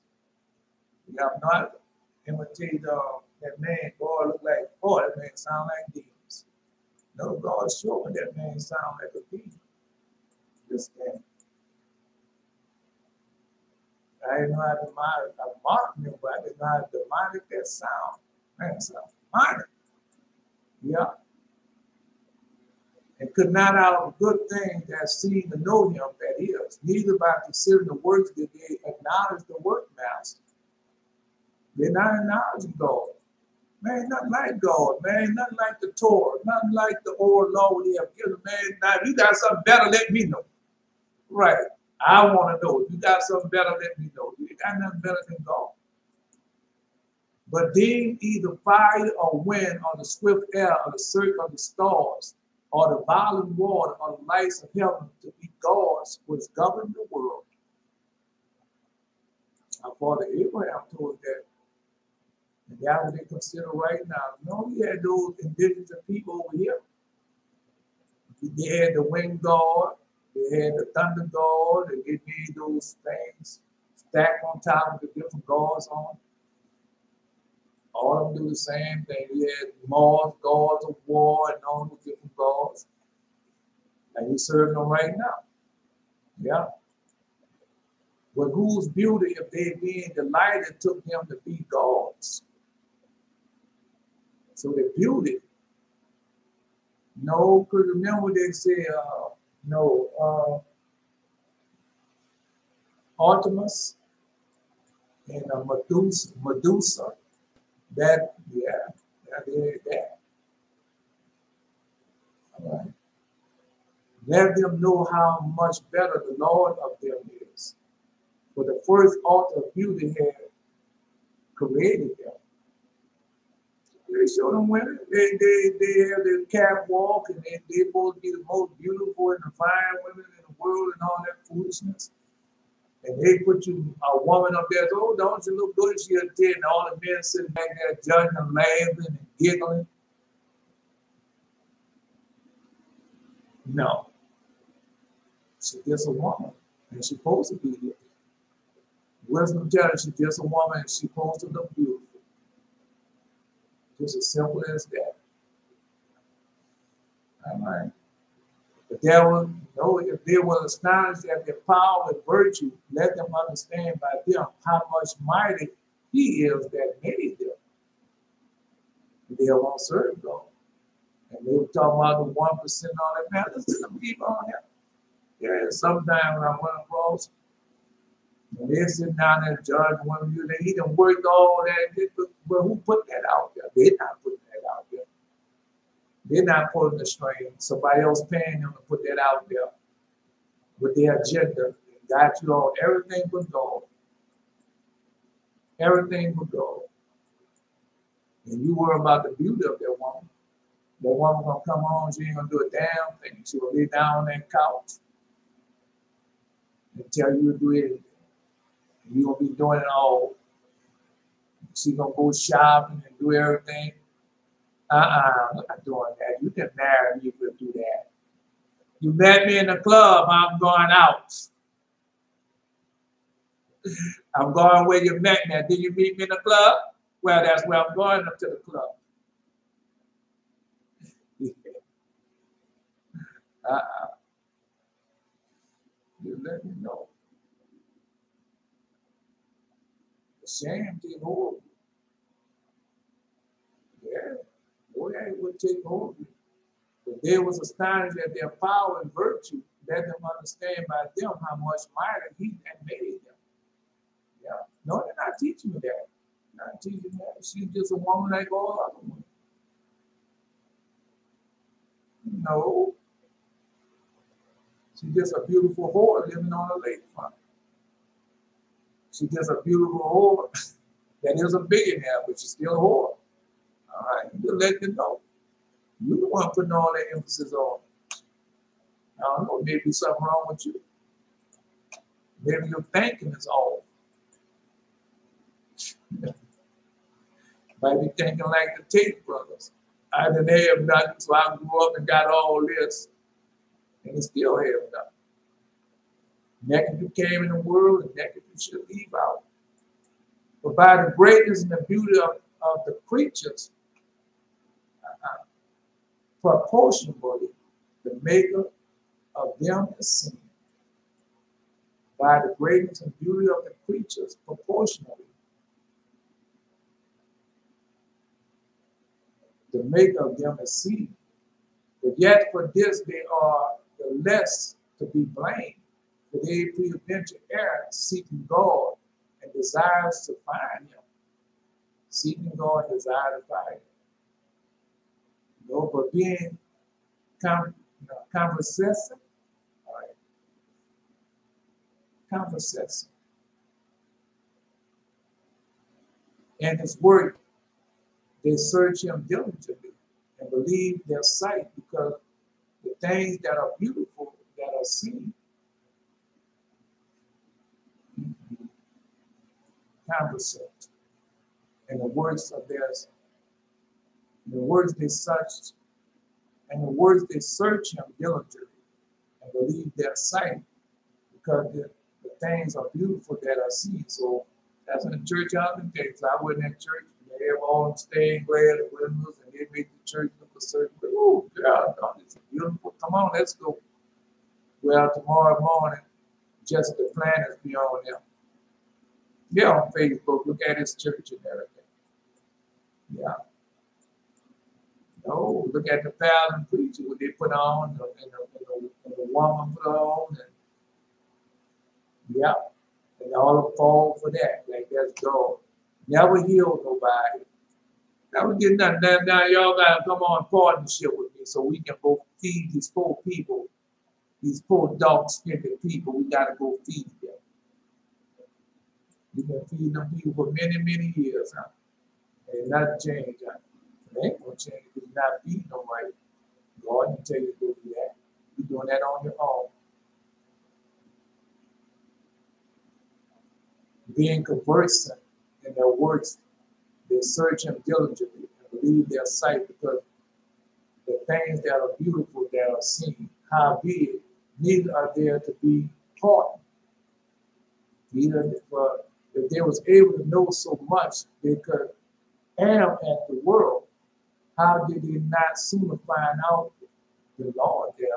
You have not imitate that man, boy, look like, boy, that man sound like demons. No, God's showing that man sound like a demon. Just that. I didn't know how to mark him, but I didn't know how to demonic that sound. Man, sound demonic. Yeah. And could not out of good things that seem to know him that is, neither by considering the works that they acknowledge the workmaster. They're not acknowledging God. Man, nothing like God, man. Nothing like the Torah. Nothing like the old law they have given. Man, now if you got something better, let me know. Right. I want to know. If you got something better, let me know. You got nothing better than God. But deem either fire or wind or the swift air or the circle of the stars or the violent water or the lights of heaven to be gods which govern the world. Our father Abraham told that. And that's what they consider right now. No, he had those indigenous people over here. They had the wind god, they had the thunder god, and they made those things stacked on top of the different gods on. All of them do the same thing. We had Mars, gods of war, and all the different gods. And we serve them right now. Yeah. But whose beauty, if they being delighted, took them to be gods? So the beauty. No, because remember they say, Artemis and Medusa. That. All right. Let them know how much better the Lord of them is. For the first author of beauty had created them. They show them women. They have their catwalk, and they supposed to be the most beautiful and refined women in the world and all that foolishness. And they put you a woman up there, oh, don't you look good? She a 10, and all the men sitting back there judging and laughing and giggling. No. She's just a woman, and she's supposed to be here. Wisdom tells she's just a woman, and she's supposed to look beautiful. Just as simple as that. All right. The devil, if they were astonished at their power and virtue, let them understand by them how much mighty he is that made them. They won't serve God. And they were talking about the 1% and all that. Man, listen to them people on here. Yeah, sometimes when I went across, and they're sitting down there judging women, they done worked all that. But who put that out there? They're not putting that out there. They're not pulling the string. Somebody else paying them to put that out there with their agenda. They got you on everything but God. Everything but God. And you worry about the beauty of that woman. That woman gonna come home, she ain't gonna do a damn thing. She will lay down on that couch and tell you to do anything. And you're gonna be doing it all She gonna go shopping and do everything. I'm not doing that. You can marry me if you do that. You met me in the club, I'm going out. I'm going where you met me. Did you meet me in the club? Well, that's where I'm going, up to the club. You let me know. The shame take hold of you. Yeah, boy, it would take hold of you. But they was astonished at their power and virtue. Let them understand by them how much mightier he had made them. Yeah. No, they're not teaching me that. Not teaching that. She's just a woman like all other women. No. She's just a beautiful whore living on a lakefront. She's just a beautiful whore that is a billionaire, but she's still a whore. All right, you let them know. You're the one putting all that emphasis on. I don't know, maybe something wrong with you. Maybe your thinking is off. Might be thinking like the Tate brothers. I didn't have nothing, so I grew up and got all this, and it still have nothing. Naked you came in the world, and naked you should leave out. But by the greatness and the beauty of the creatures, proportionally, the maker of them is seen. By the greatness and beauty of the creatures, proportionally, the maker of them is seen. But yet for this they are the less to be blamed, for they pre-venture error, seeking God and desires to find him. Seeking God and desire to find him. But being conversation, all right, conversation, and his word, they search him diligently and believe their sight, because the things that are beautiful that are seen, conversate, and the words of theirs, the words they search, and the words they search him diligently and believe their sight, because the things are beautiful that are seen. So that's in the church out in Texas. I went in church, they have all them stained glass windows, and they make the church look a certain way. Oh, God, it's beautiful. Come on, let's go. Well, tomorrow morning, just the planners be on there. They're on Facebook. Look at his church and everything. Yeah. No, look at the pastor and preacher, what they put on, and the woman put on, and yeah, and all fall for that. Like that's God. Never heal nobody. Never get nothing. Now y'all gotta come on partnership with me so we can go feed these poor people, these poor dark-skinned people. We gotta go feed them. We've been feeding them people for many, many years, huh? And nothing changed, huh? It ain't gonna change because you're not feeding them right. God didn't tell you to go do that. You're doing that on your own. Being conversant in their works, they search him diligently and believe their sight, because the things that are beautiful that are seen, howbeit, neither are there to be taught. Neither, if they was able to know so much, they could aim at the world. How did they not sooner find out the Lord there?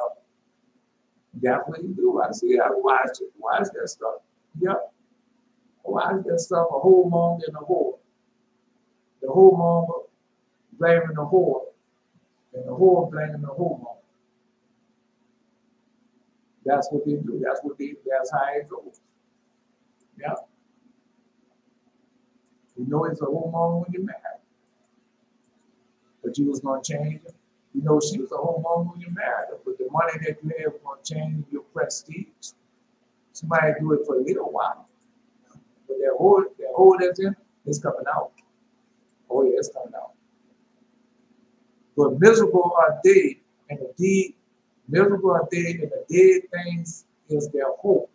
That's what you do. I see, I watch it. Watch that stuff. Yep. Watch that stuff, a whoremonger and a whore. The whoremonger blaming the whore, and the whore blaming the whoremonger. That's what they do. That's how it goes. Yeah. You know it's a whoremonger when you're married. But you was gonna change it. You know she was a whoremonger when you married her, but the money that you have was gonna change your prestige. Somebody do it for a little while. But that whole that's in it's coming out. Oh yeah, it's coming out. But miserable are they, and the deed, miserable are they, and the dead things is their hope.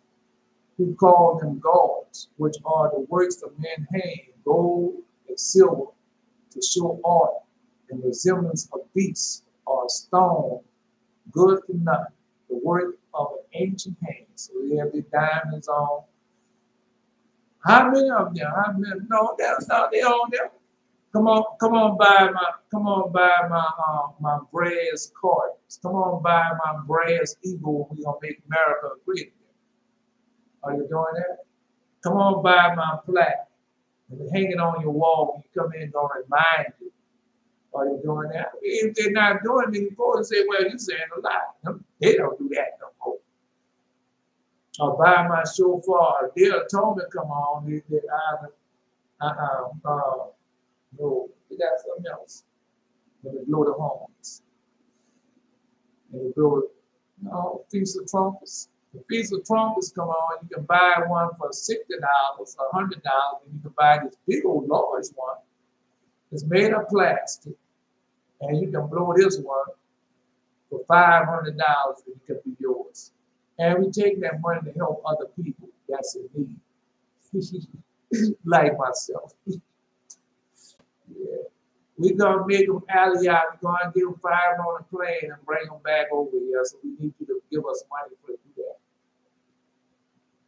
Who call them gods, which are the works of men hand, gold and silver to show art and resemblance of beasts, or a stone good for nothing, the work of an ancient hand. So we have the diamonds on. How many of them? How many? No, that's not they on there. Come on, buy my brass cards. Come on, buy my brass eagle. We gonna make America great again. Are you doing that? Come on, buy my plaque. And hang it on your wall when you come in, gonna remind you. Are you doing that? If they're not doing it, people say, well, you're saying a lot. They don't do that no more. Or buy my shofar. Their atonement come on. No, they got something else. And they blow the horns. And they blow it. No, Feast of Trumpets. The Feast of Trumpets come on. You can buy one for $60, $100, and you can buy this big old large one. It's made of plastic. And you can blow this one for $500 and it can be yours. And we take that money to help other people that's in need. Like myself. Yeah. We're going to make them alley out. We're going to give them $5 on a plane and bring them back over here. So we need you to give us money for to do that.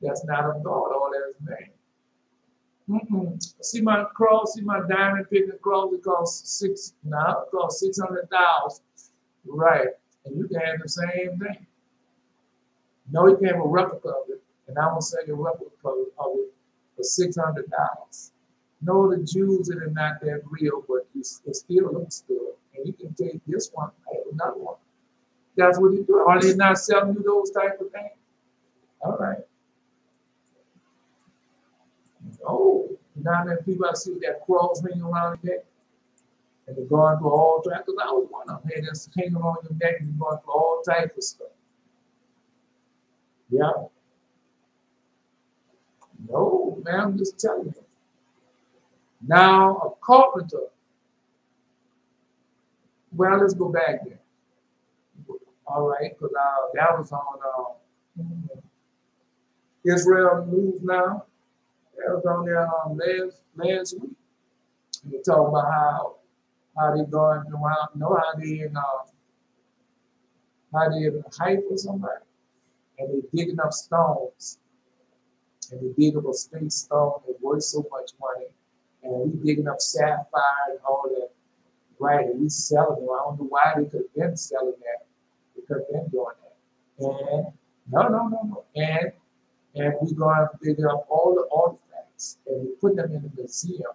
That's not of God. All that is man. See my cross, see my diamond picking cross, it costs $600,000. Right. And you can have the same thing. No, you can have a replica of it, and I'm gonna sell you a replica of it for $600. No, the Jews that are not that real, but it still looks good. And you can take this one, I have another one. That's what you do. Are they not selling you those type of things? All right. Oh, now that people I see that cross hanging around your neck, and they're going through all types. Because I was one of them, that's hanging on your neck and going through all types of stuff. Yeah. No, man, I'm just telling you. Now, a carpenter. Well, let's go back there. All right, because that was on Israel News Now. That was on there last week. And they talking about how they going around, how they in Haifa or somebody, and they digging up stones, and they dig up a state stone that worth so much money, and we digging up sapphire and all that, right? And we selling them. I don't know why they could have been selling that. They could have been doing that. And no. And we going to dig up all the artifacts and we put them in the museum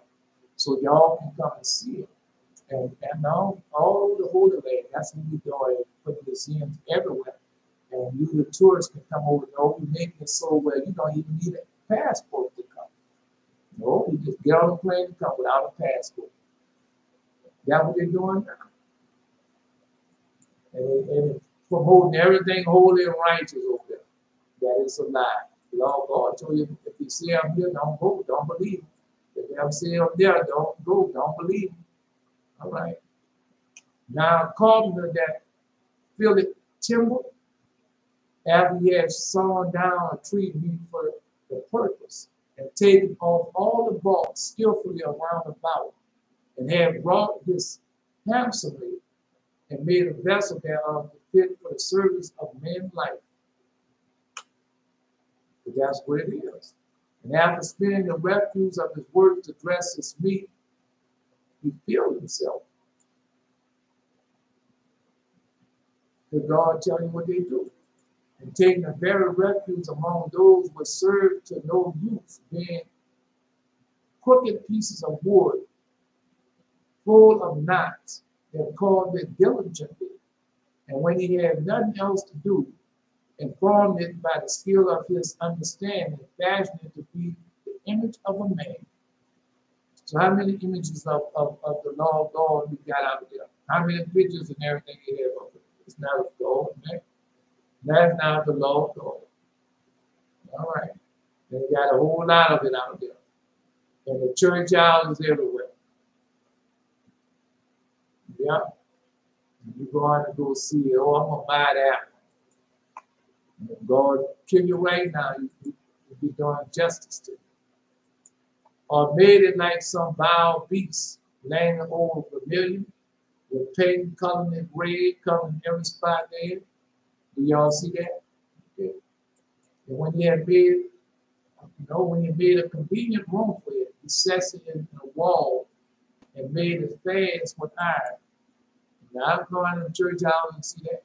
so y'all can come and see them. And now all the Holy Land, that's what we're doing, put museums everywhere. And you, the tourists, can come over. No, we're making it so where you don't even need a passport to come. No, we just get on the plane and come without a passport. That's what they're doing now. And promoting everything holy and righteous over there. That is a lie. The Lord God told you, if you say I'm here, don't go, don't believe. If I'm saying I'm there, don't go, don't believe. All right. Now, carpenter that filled timber after he had sawn down a tree meet for the purpose and taken off all the bark skillfully around about and had wrought this handsomely and made a vessel thereof fit for the service of man's life. But that's what it is. And after spending the refuse of his work to dress his meat, he filled himself. Did God tell you what they do? And taking the very refuse among those which serve to no use, being crooked pieces of wood, full of knots, that called it diligently. And when he had nothing else to do, and formed it by the skill of his understanding, fashioned it to be the image of a man. So how many images of the law of God we got out there? How many pictures and everything you have of it? It's not of God, man. That's not the law of God. All right. And we got a whole lot of it out there. And the church houses everywhere. Yeah. You're going to go see it. Oh, I'm going to buy that. God kill you right now, you'll be doing justice to you. or made it like some wild beast laying over vermilion with paint coloring it red, covering every spot there. Do y'all see that? Okay. And when he had made, when he made a convenient room for it, he set it in a wall and made it fast with iron. Now I'm going to the church house and see that.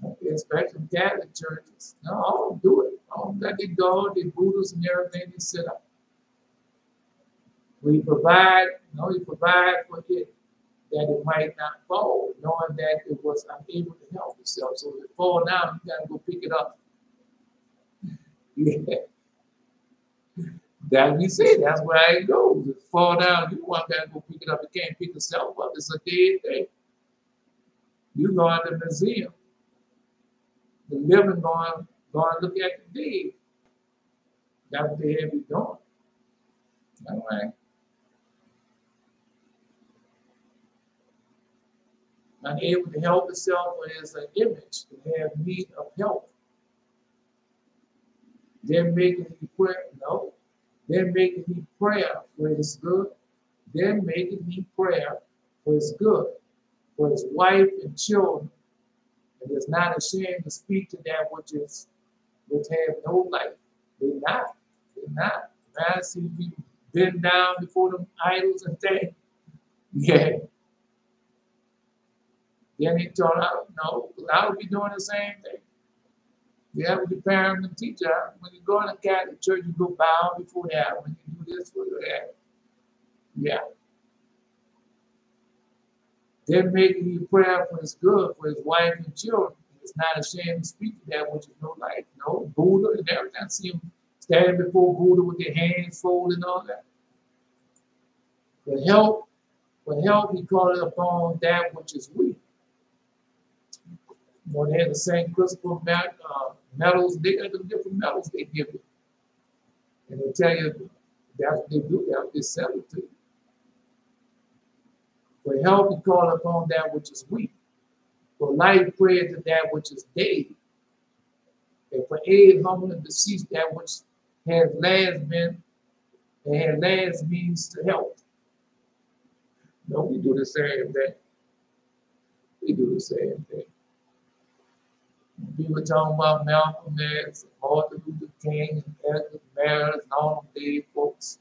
Okay, especially Catholic churches. No, I don't do it. I don't let it go, the Buddhas and everything they set up. We provide, he provide for it that it might not fall, knowing that it was unable to help itself. So if it fall down, you gotta go pick it up. Yeah. That we say, that's where it goes. If it fall down, you want to go pick it up. You can't pick yourself up. It's a dead thing. You go to the museum. The living going to look at the dead. That's what they have been doing. All right. Unable to help itself as an image to have need of help. They're making he prayer. No. They're making he prayer for his good. They're making he prayer for his good, for his wife and children. And is not ashamed to speak to that which have no life. They're not. They're not. Man, I see people bend down before them idols and things. Yeah. Then he told out, no, I would be doing the same thing. You have your parent and teacher. When you go in a Catholic church, you go bow before that. When you do this, for that. Yeah. They're making you prayer for his good, for his wife and children. He's not ashamed to speak to that which is no life. No, Buddha and everything. I see him standing before Buddha with their hands folded and all that. For help, he called it upon that which is weak. They had the same crystal metals, they got the different metals they give you. And they tell you that's what they do, that's what they sell it to you. For help, he called upon that which is weak. For life, prayer to that which is dead. And for aid, humble and beseech that which has last been and has last means to help. No, we do the same thing. We do the same thing. We were talking about Malcolm X, Martin Luther King, and Edgar Meredith, and all them dead folks.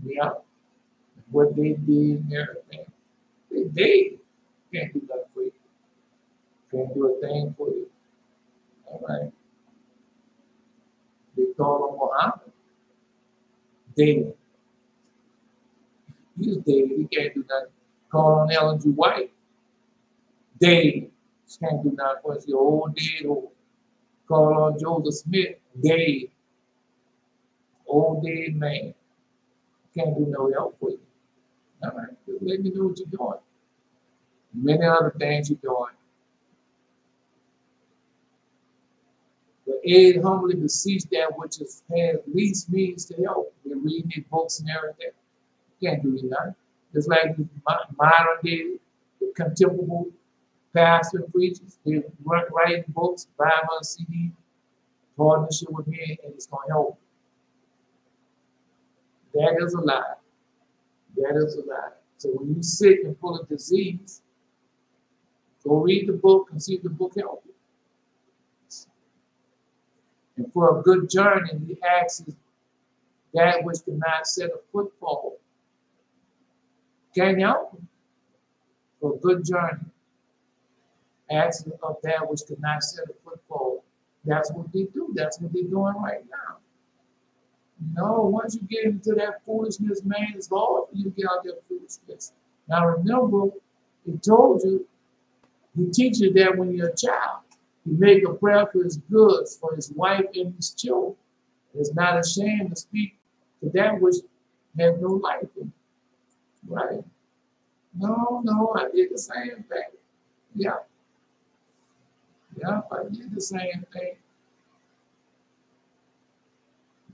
Yeah. What they did and everything. They dead. Can't do nothing for you. Can't do a thing for you. All right. They call him Muhammad. Dead. He's dead. He can't do nothing. Call on Ellen G. White. Dead. She can't do nothing for us. You're old, dead, old. Call on Joseph Smith. Dead. Old, dead man. Can't do no help for you. All right. Just let me know what you're doing. Many other things you're doing. But aid humbly beseech that which has least means to help. They're reading their books and everything. Can't do nothing. It's like modern day contemporary pastor preachers. They're writing books, buy them on CD, partnership with me, and it's going to help. That is a lie. That is a lie. So when you're sick and full of disease, go read the book and see if the book helps you. And for a good journey, he asks that which cannot set a foot forward. Can't help him. For a good journey, asks of that which cannot set a foot forward. That's what they do. That's what they're doing right now. No, once you get into that foolishness, man, it's hard for you to get out that foolishness. Now remember, he told you, he teaches you that when you're a child, you make a prayer for his goods, for his wife and his children. It's not ashamed to speak to that which has no life in it. Right? No, I did the same thing. Yeah. Yeah, I did the same thing.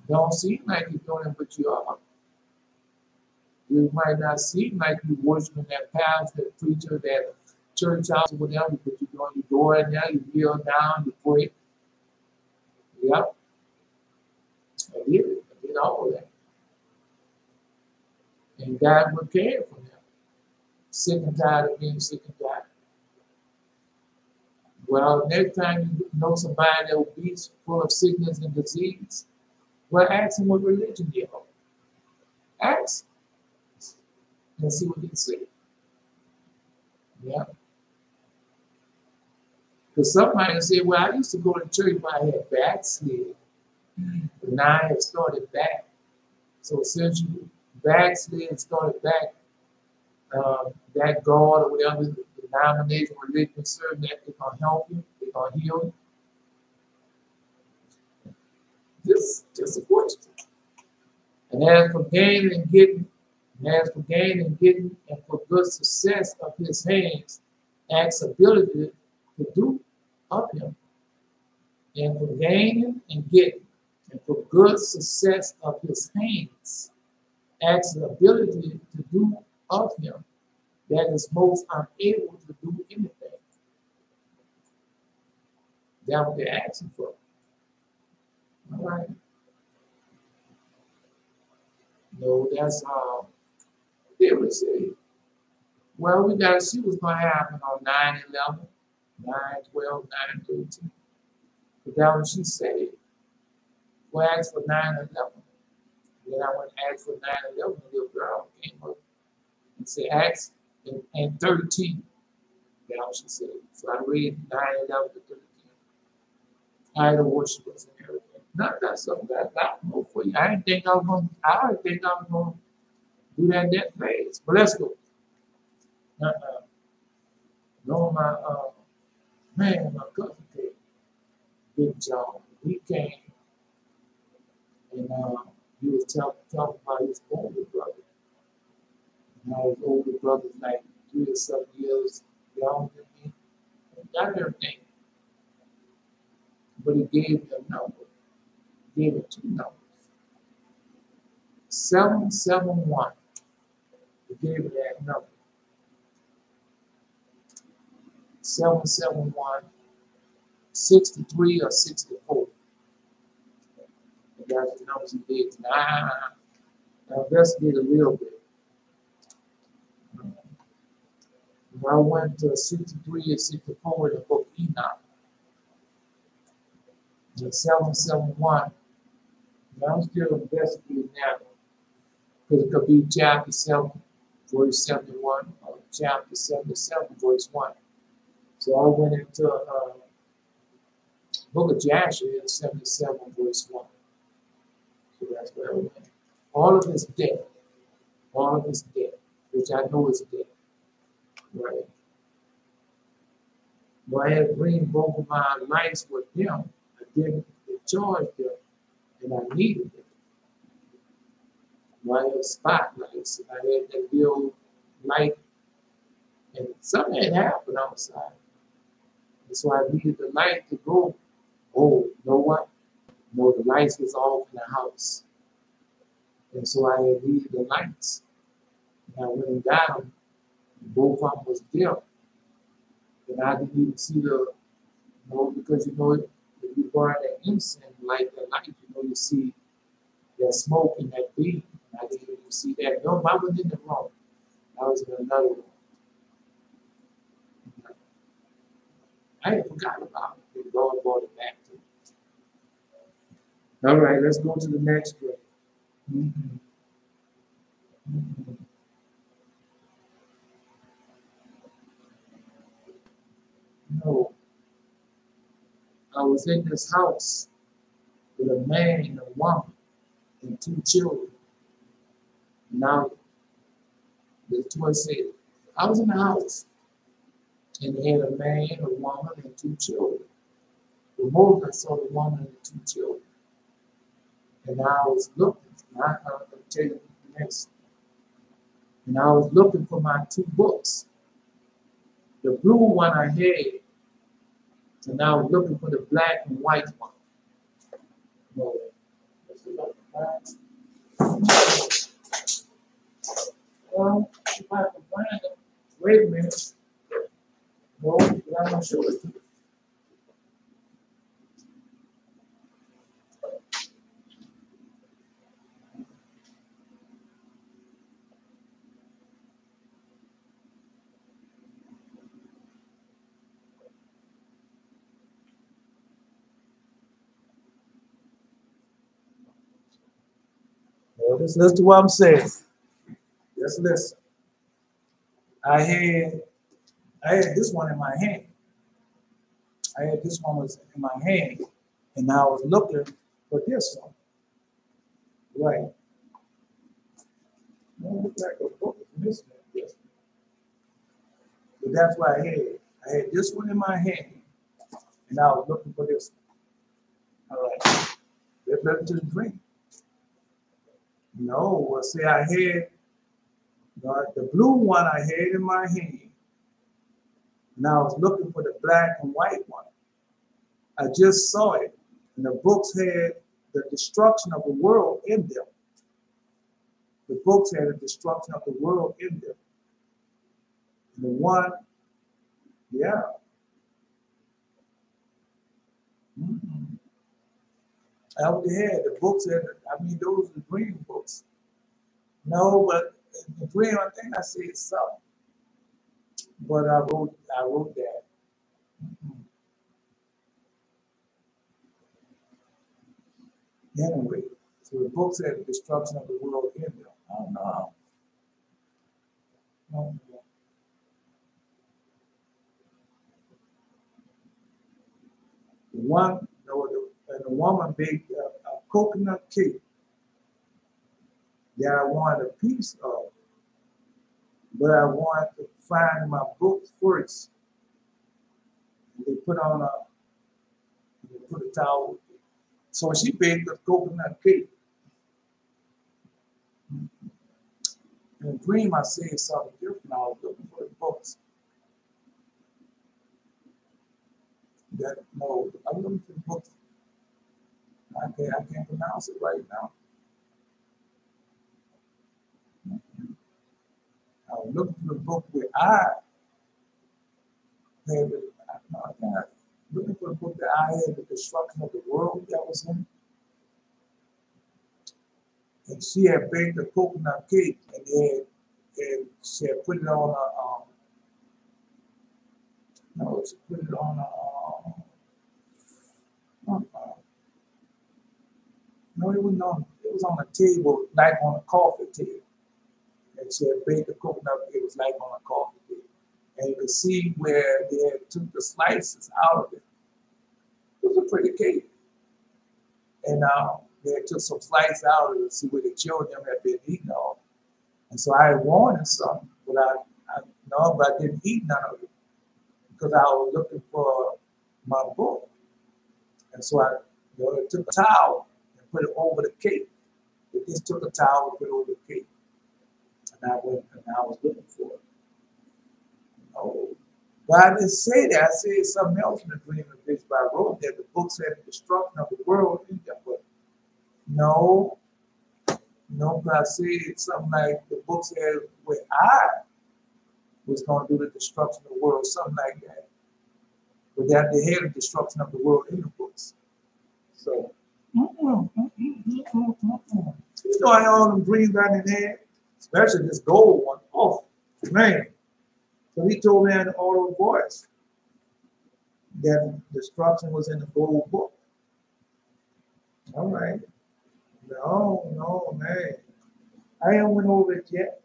Don't seem like you're doing it, but you are. You might not seem like you're worshiping that pastor, that preacher, that church house, or whatever, but you're doing your door in there, you kneel down, you pray. Yep. I did it. did all that. And God would care for him. Sick and tired of being sick and tired. Well, next time you know somebody that obese, full of sickness and disease, well, ask him what religion they hold. Ask and see what they say. Yeah. Because somebody say, well, I used to go to church when I had backslid. But now I have started back. So since you backslid and started back, that God or whatever the denomination, religion serve, that they're going to help you, they're going to heal you. Just a question. And as for gaining and getting, and for good success of his hands, acts ability to do of him. And for gaining and getting, and for good success of his hands, acts the ability to do of him that is most unable to do anything. That's what they're asking for. All right. No, that's they would say, well, we got to see what's going to happen on 9/11, 9/12, 9/13. But that's what she said. Well, I asked for 9/11. Then I went and asked for 9/11. The little girl came up and said, ask and 13. That's what she said. So I read 9/11 to 13. Idol worshipers and everything. That's something that I know for you. I didn't think I was going to do that phase. But let's go. No, my my cousin came, Big John. He came and he was talking about his older brother. Now his older brother's like 3 or 7 years younger than me. He got everything. But he gave me a number. He gave me 2 numbers. 771. He gave me that number. 771, 63 or 64. That's the numbers he gave me. I investigated a little bit. When I went to 63 and 64 in the book Enoch, the 771, I'm still investigating that one. Because it could be chapter 7, verse 71, or chapter 77, verse 1. So I went into book of Joshua in 77, verse 1. So that's where I went. All of his death, which I know is death, right? Well, I had to bring both of my lights with them. I didn't charge them, and I needed them. Well, I had spotlights, and I had that little light, and something had happened outside. And so I needed the light to go. Oh, you know what? No, the lights was off in the house. And so I had needed the lights. And I went and got them. And both of them was dim. And I didn't even see because if you burn that incense, light that light, you see that smoke in that beam. I didn't even see that. No, I was in the room. I was in another room. I had forgotten about it. And God brought it back to me. All right, let's go to the next grade. No, I was in this house with a man and a woman and 2 children. Now, the twin said, I was in the house and they had a man, a woman, and 2 children. The most I saw the woman and the 2 children. And I was looking, I'm going to tell you the next. And I was looking for my 2 books. The blue one I had, and I was looking for the black and white one. No. Well, if I can find them, wait a minute. No, I'm not sure. Just listen to what I'm saying. Just listen. I had this one in my hand. I had this one was in my hand, and I was looking for this one. Right. Don't look like a book is missing this. But that's what I had. I had this one in my hand, and I was looking for this one. All right. Let's listen to the dream. No, well, see, I had the blue one I had in my hand, and I was looking for the black and white one. I just saw it, and the books had the destruction of the world in them. The books had the destruction of the world in them. And the one, yeah. Mm-hmm. I already had the books had, I mean, those are the dream books. No, but in the dream, I think I said something. But I wrote that. Mm-hmm. Anyway, so the books had the destruction of the world in them. I don't know. No. One, and the woman baked a coconut cake that I wanted a piece of, but I wanted to find my book first. And they put a towel. So she baked a coconut cake. In a dream, I said something different. I was looking for the books. No, I'm looking for the books. I can't pronounce it right now. I was looking for the book where I had looking for the book that I had the destruction of the world that was in. And she had baked a coconut cake and she had put it on a no, she put it on no, it was on a table, like on a coffee table. And she had baked the coconut, it was like on a coffee table. And you could see where they had took the slices out of it. It was a pretty cake. And they had took some slices out of it to see where the children had been eating off. And so I wanted something, but I didn't eat none of it because I was looking for my book. And so I took a towel and put it over the cake. It just took a towel and put it over the cake. And I went and I was looking for it. Oh, but I didn't say that. I said something else in the dream of this, but I wrote that the books had the destruction of the world in them. But no, but I said something like the books had where I was going to do the destruction of the world, something like that. But that they had the destruction of the world in the books. So, you know, I had all them dreams I didn't have, especially this gold one. Oh, man. So he told me in an auto voice that destruction was in the gold book. All right. No, man. I haven't went over it yet.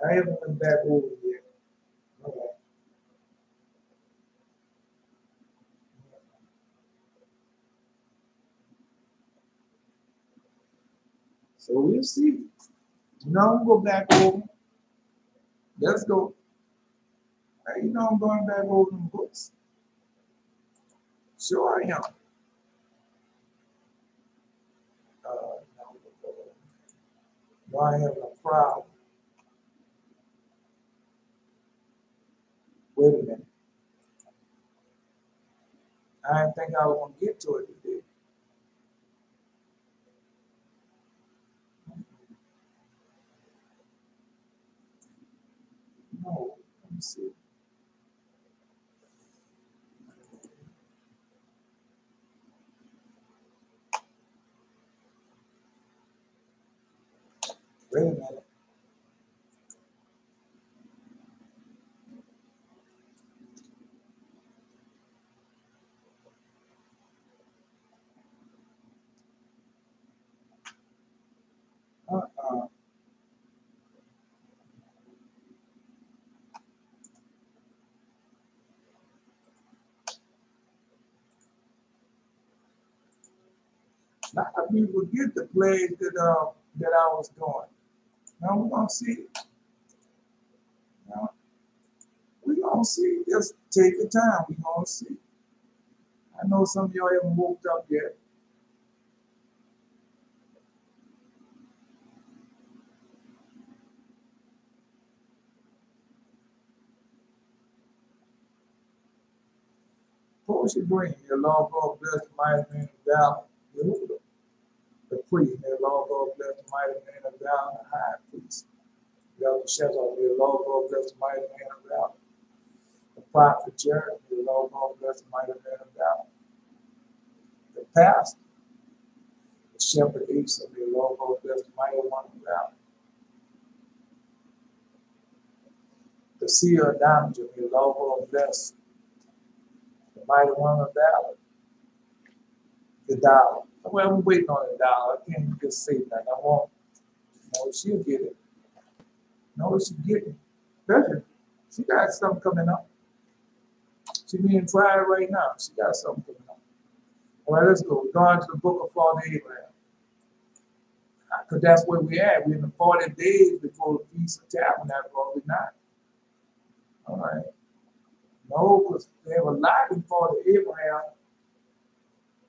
I haven't went back over it yet. All right. So we'll see. You know, I'm going to go back over. Let's go. Hey, you know, I'm going back over them books. Sure I am. No, I have no problem. Wait a minute. I didn't think I was going to get to it today. No, let me see. Wait a minute. A lot of people get the plague that I was doing. Now we're gonna see it. Now we're gonna see. Just take your time. We're gonna see. I know some of y'all haven't woke up yet. Post your dream. Your Lord God bless the mighty man of valor. Yehuda, the priest. May the Lord God bless the mighty man of valor, the high priest. Elder Shezar, may the Lord God bless the mighty man of valor. The prophet Jeremy, may the Lord God bless the mighty man of valor. The pastor, the shepherd Asa, may the Lord God bless the mighty one of valor. The seer Adonijah, may the Lord God bless the mighty one of valor. The dollar. Well, I'm waiting on the dollar. I can't just say that. I won't. No, she'll get it. No, she'll get it. Better. She got something coming up. She being tried right now. She got something coming up. All right, let's go. We're going to the book of Father Abraham. Because that's where we're at. We're in the 40 days before the Feast of Tabernacles, are we not? All right. No, because they have a lot in Father Abraham.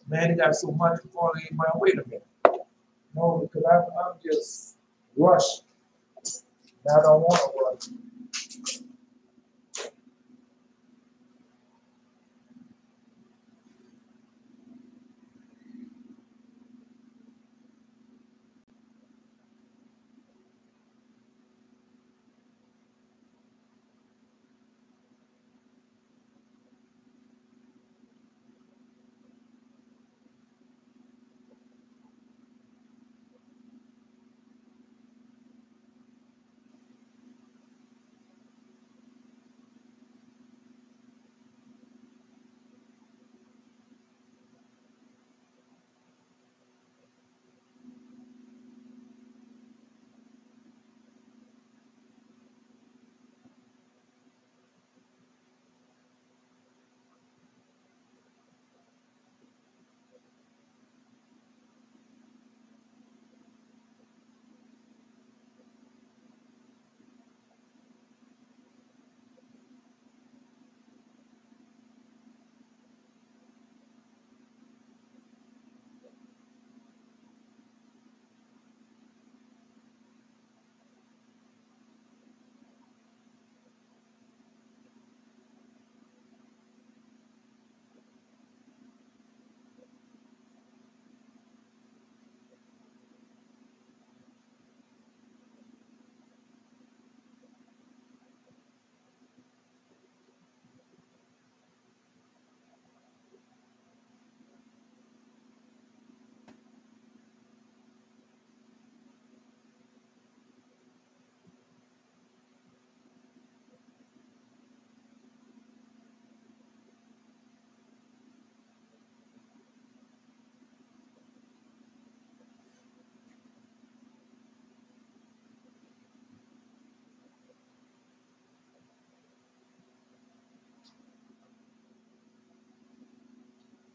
Man, they got so much in Father Abraham. Wait a minute. No, because I'm just rushed. And I don't want to rush.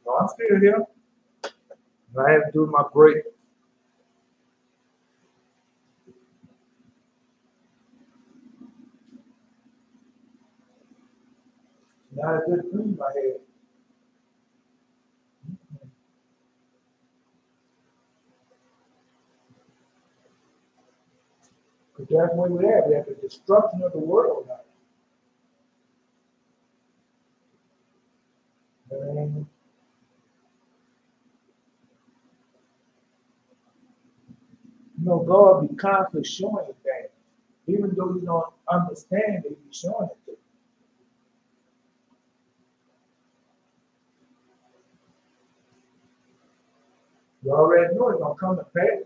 No, I'm still here. I have to do my break. Not a good dream I had. Because that's where we're at. We have the destruction of the world now. And God be constantly showing things. Even though you don't understand it, He's showing it to you. You already know it's gonna come to pass.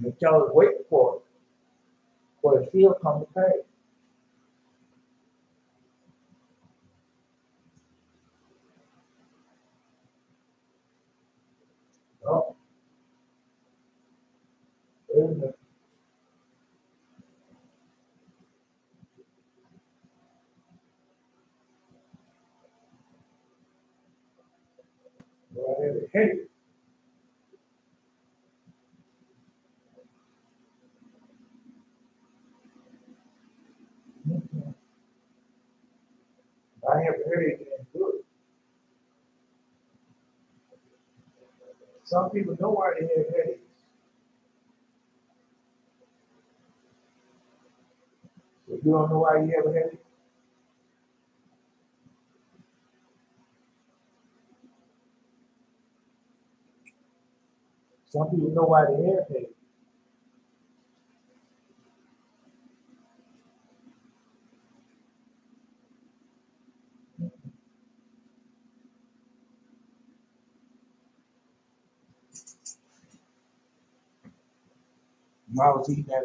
You tell us wait for it still come to pass. Oh, amen. headache. I have a headache and good. Some people know why they have headaches. If you don't know why you have a headache, some people know why they have headaches. When I was eating that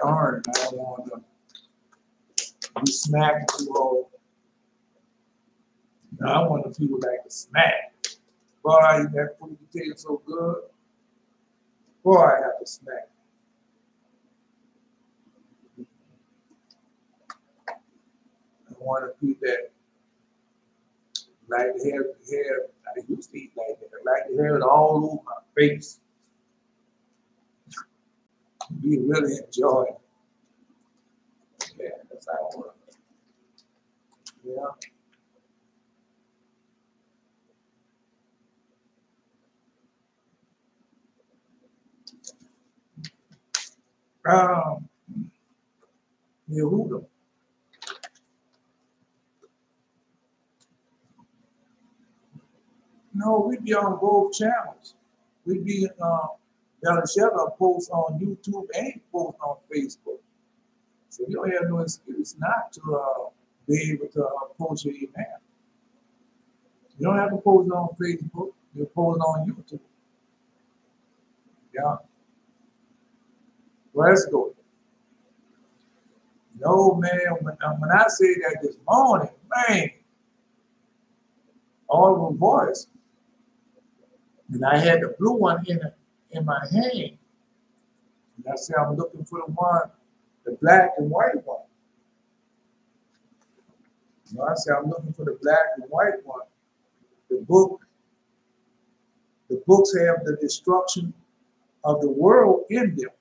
orange, I don't want to be smacking too hard. Now, I want the people like to smack. Boy, that food tastes so good. Boy, I have to smack. I want to people that like to have hair. I used to eat like that. I like to have it all over my face. Be really enjoy it. Yeah, that's how I want it. Yeah. Yehuda. No, we be on both channels. We be Belishazzar post on YouTube and post on Facebook. So you don't have no excuse not to be able to post your email. You don't have to post it on Facebook. You post it on YouTube. Yeah. Well, let's go. No, man, when I say that this morning, man, all of a voice. And I had the blue one in my hand. And I said, I'm looking for the one, the black and white one. You know, I said, I'm looking for the black and white one. The books have the destruction of the world in them.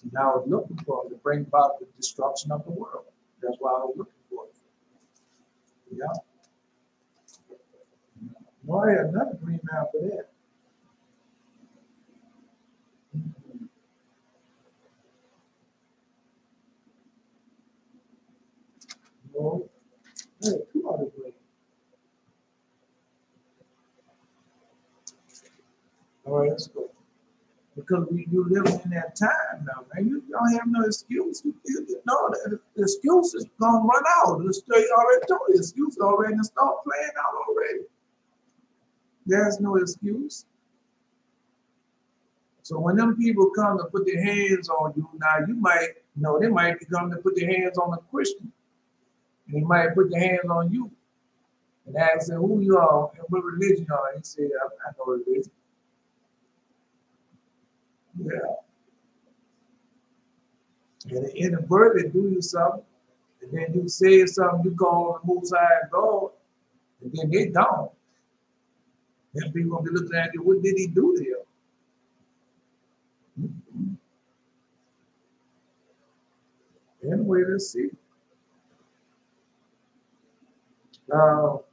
And I was looking for it to bring about the destruction of the world. That's why I was looking for it. Yeah. No, I had another green out for that. No, I had two other green. All right, let's go. Because you living in that time now, man. You don't have no excuse. No, the excuse is gonna run out. The story already told you. The excuse already start playing out already. There's no excuse. So when them people come to put their hands on you, now you might they might be coming to put their hands on a Christian. And they might put their hands on you and ask them who you are and what religion you are. And you say, I'm not no religion. Yeah. And inadvertently do you something, and then you say something, you call the Most High God, and then they gone. And people gonna be looking at you, what did he do there? Anyway, let's see. No,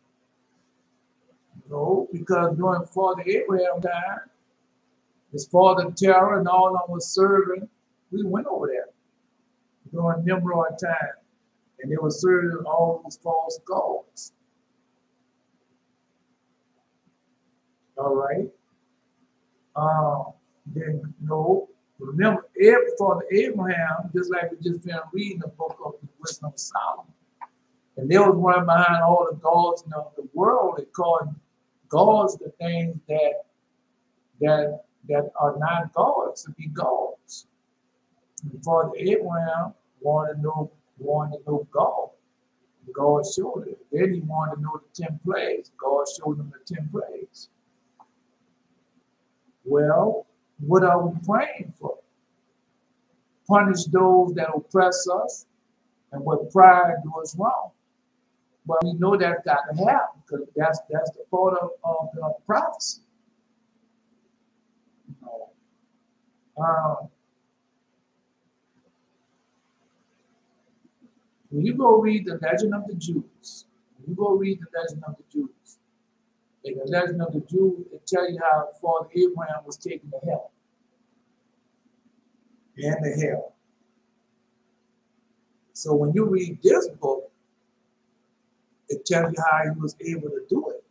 because during Father Abraham time, his father Terah and all of them was serving. We went over there during Nimrod time, and they were serving all those false gods. All right. Then no. Remember, Father Abraham, just like we just been reading the book of the Wisdom of Solomon, and they was running behind all the gods of the world. They called gods the things that are not gods to be gods. And Father Abraham wanted to know God. God showed it. Then he wanted to know the 10 plagues. God showed him the 10 plagues. Well, what are we praying for? Punish those that oppress us and what pride do us wrong. But we know that's got to happen because that's the part of the prophecy. You know. When you go read the Legend of the Jews, in the Legend of the Jews, it tells you how Father Abraham was taken to hell and to hell. So when you read this book, it tells you how he was able to do it.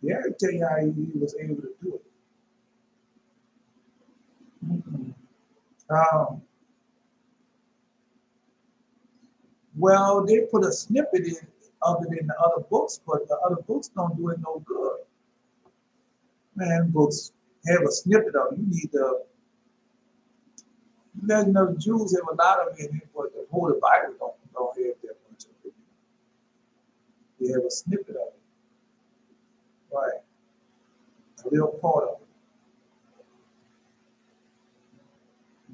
Yeah, it tells you how he was able to do it. Well, they put a snippet in of it in the other books, but the other books don't do it no good. Man, books have a snippet of it. You need the Legend of the Jews have a lot of it in it, but the whole Bible don't have that much of it. They have a snippet of it. Right. A little part of it.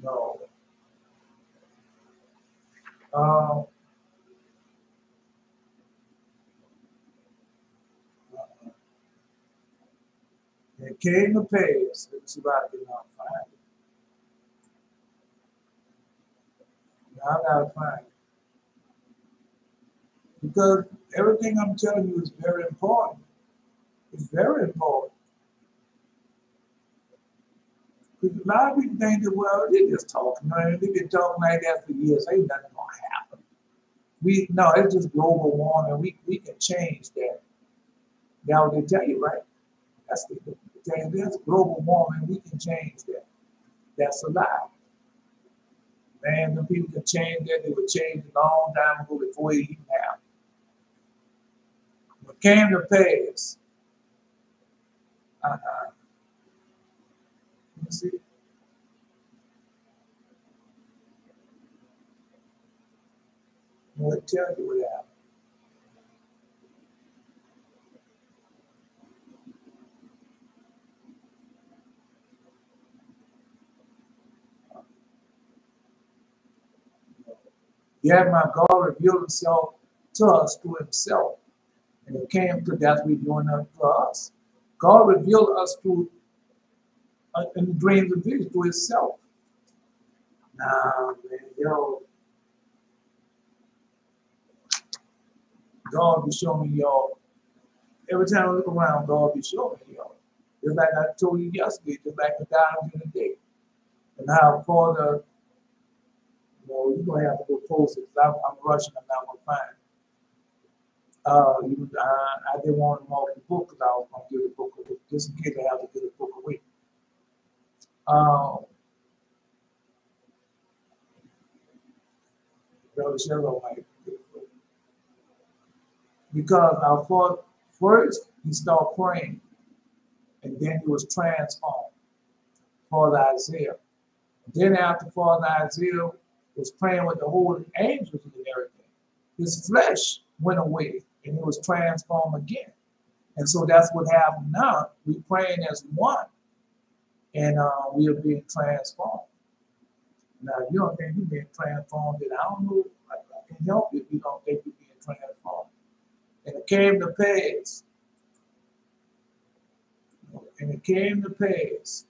No. It came to pass. Let's see if I can find it. Now I gotta find it. Because everything I'm telling you is very important. It's very important. Because a lot of people think that, well, they're just talking, right? They've been talking like that for years. Ain't nothing gonna happen. No, it's just global warming. We can change that. Now they tell you, right? That's the thing. There's global warming. We can change that. That's a lie. Man, the people can change that. They would change a long time ago before it even happened. What came to pass. Let me see. What tell you what happened? Yet my God revealed himself to us through himself. And it came to that we're doing it for us. God revealed us through in the dreams and visions through himself. Nah, man, God be showing me y'all. Every time I look around, God be showing me y'all. Just like I told you yesterday, just like the guy in the day. And how far you're gonna have to go post it. I'm rushing, I'm not gonna find it. I didn't want him off the book because I was gonna give the book away. Just in case I have to give the book away. Brother Shalom, because our Father, first he started praying, and then he was transformed. Father Isaiah. Then after Father Isaiah was praying with the holy angels and everything, his flesh went away and he was transformed again. And so that's what happened now. We're praying as one, and we are being transformed. Now, if you don't think you're being transformed, then I don't know. I can help you if you don't think you're being transformed. And it came to pass. And it came to pass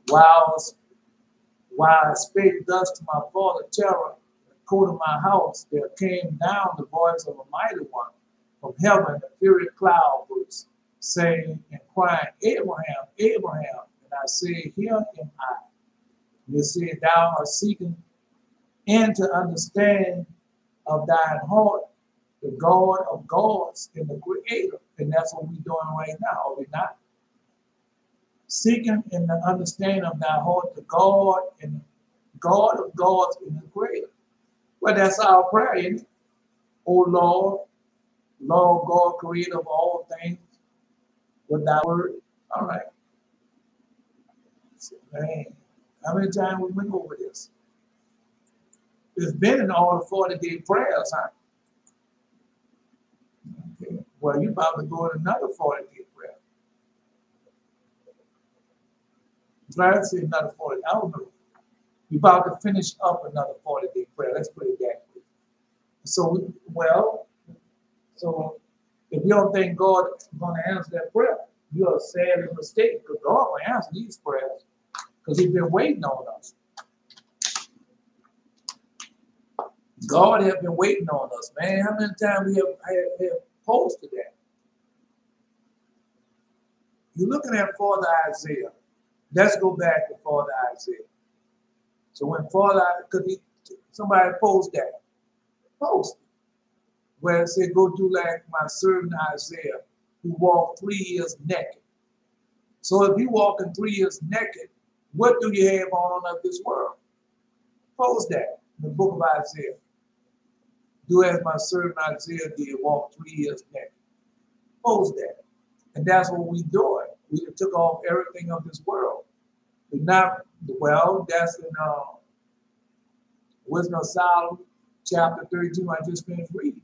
while I spake thus to my father Terah, the coat of my house, there came down the voice of a mighty one from heaven, the fury cloud burst, saying and crying, Abraham, Abraham. And I said, Here am I. And he said, Thou art seeking and to understand of thine heart the God of gods and the creator. And that's what we're doing right now, are we not? Seeking in the understanding of thy heart the God and God of gods and the creator. Well, that's our prayer, isn't it? O Lord, Lord God, creator of all things, with thy word. All right. Man, how many times we went over this? It's been in all the 40-day prayers, huh? Okay. Well, you're about to go in another 40-day prayer. Glad to say another 40. I don't know. You're about to finish up another 40-day prayer. Let's put it that way. So, so if you don't think God is going to answer that prayer, you are sadly mistaken, because God will answer these prayers because He's been waiting on us. God has been waiting on us, man. How many times we have posted that? You're looking at Father Isaiah. Let's go back to Father Isaiah. So when Father, because somebody posted that, post where it said, go do like my servant Isaiah, who walked 3 years naked. So if you walking 3 years naked, what do you have on of this world? Post that in the book of Isaiah. Do as my servant Isaiah did, walk 3 years naked. Post that. And that's what we doing. We took off everything of this world. We're not, well, that's in Wisdom of Solomon, chapter 32, I just finished reading.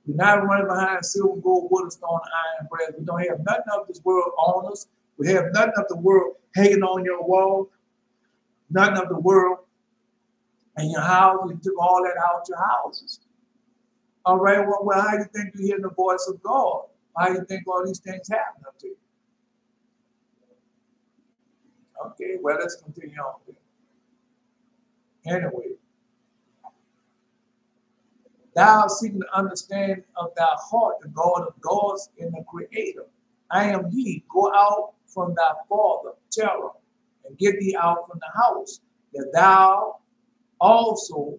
We're not running behind silver, gold, wood, stone, iron, bread. We don't have nothing of this world on us. We have nothing of the world hanging on your wall. Nothing of the world in your house. You took all that out your houses. All right, well, how do you think you hear the voice of God? How do you think all these things happen up to you? Okay, well, let's continue on. Anyway, thou seeking to understand of thy heart the God of gods and the Creator. I am He. Go out from thy father, terror, and get thee out from the house, that thou also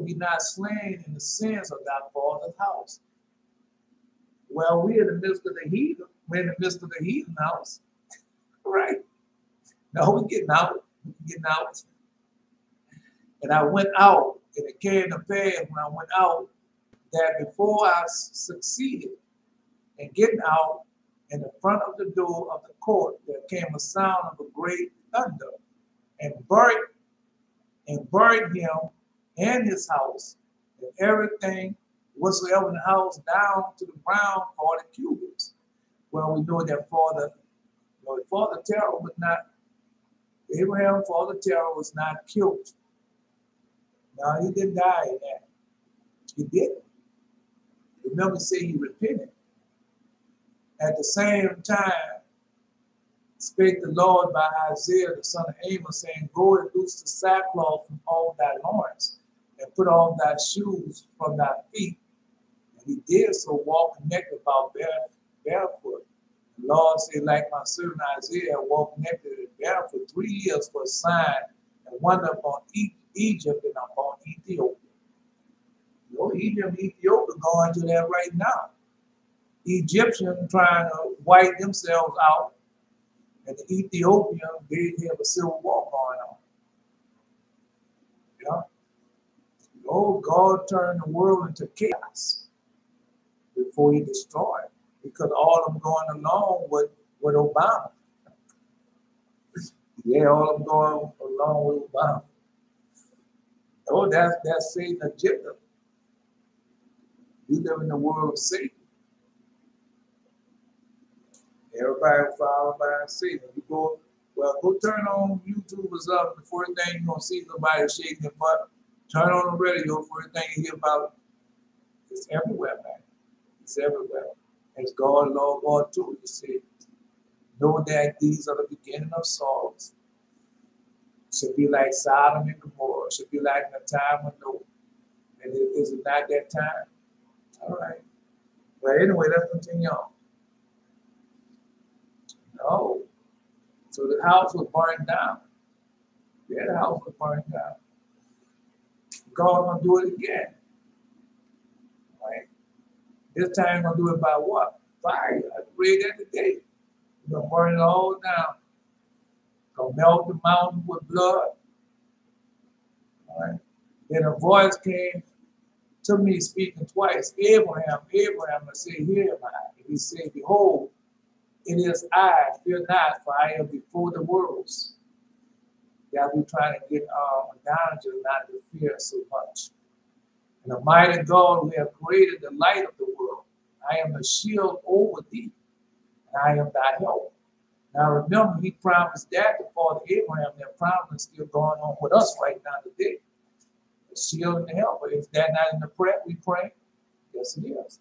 be not slain in the sins of thy father's house. Well, we're in the midst of the heathen. We're in the midst of the heathen house. Right? No, we're getting out. We're getting out. And I went out, and it came to pass when I went out that before I succeeded in getting out, in the front of the door of the court, there came a sound of a great thunder, and buried him and his house, and everything whatsoever in the house down to the ground 40 cubits. Well, we know that Father Terah was not, Abraham, Father Terah was not killed. No, he didn't die in that. He didn't. Remember, say he repented. At the same time, spake the Lord by Isaiah, the son of Amos, saying, go and loose the sackcloth from all thy loins, and put on thy shoes from thy feet. And he did so, walking naked about barefoot. The Lord said, like my servant Isaiah, walked naked and barefoot 3 years for a sign and wonder upon Egypt and upon Ethiopia. You know, Egypt and Ethiopia going through that right now. Egyptians trying to wipe themselves out, and the Ethiopians, they have a civil war going on. Yeah. Oh, God turned the world into chaos before He destroyed, because all of them going along with Obama. Yeah, all of them going along with Obama. Oh, that's Satan's agenda. We live in the world of Satan. Everybody followed by Satan. You go turn on YouTube or something. The first thing you're gonna see somebody shaking their butt. Turn on the radio. First thing you hear about, it's everywhere, man. It's everywhere. It's God, Lord, God too. You see, know that these are the beginning of sorrows. Should be like Sodom and Gomorrah. Should be like the time of Noah. And is it not that time? All right. Well, anyway, let's continue on. No. So the house was burned down. Yeah, the house was burned down. God gonna do it again. Right? This time gonna do it by what? Fire. I read that today. We're gonna burn it all down. Gonna melt the mountain with blood. All right. Then a voice came to me speaking twice. Abraham, Abraham, I said, here am I. And he said, behold, it is I, fear not, for I am before the worlds. That we try to get down to not to fear so much. And the mighty God who have created the light of the world, I am a shield over thee. and I am thy help. Now remember, he promised that to Father Abraham. That promise is still going on with us right now today. The shield and the helper. Is that not in the prayer we pray? Yes, it is.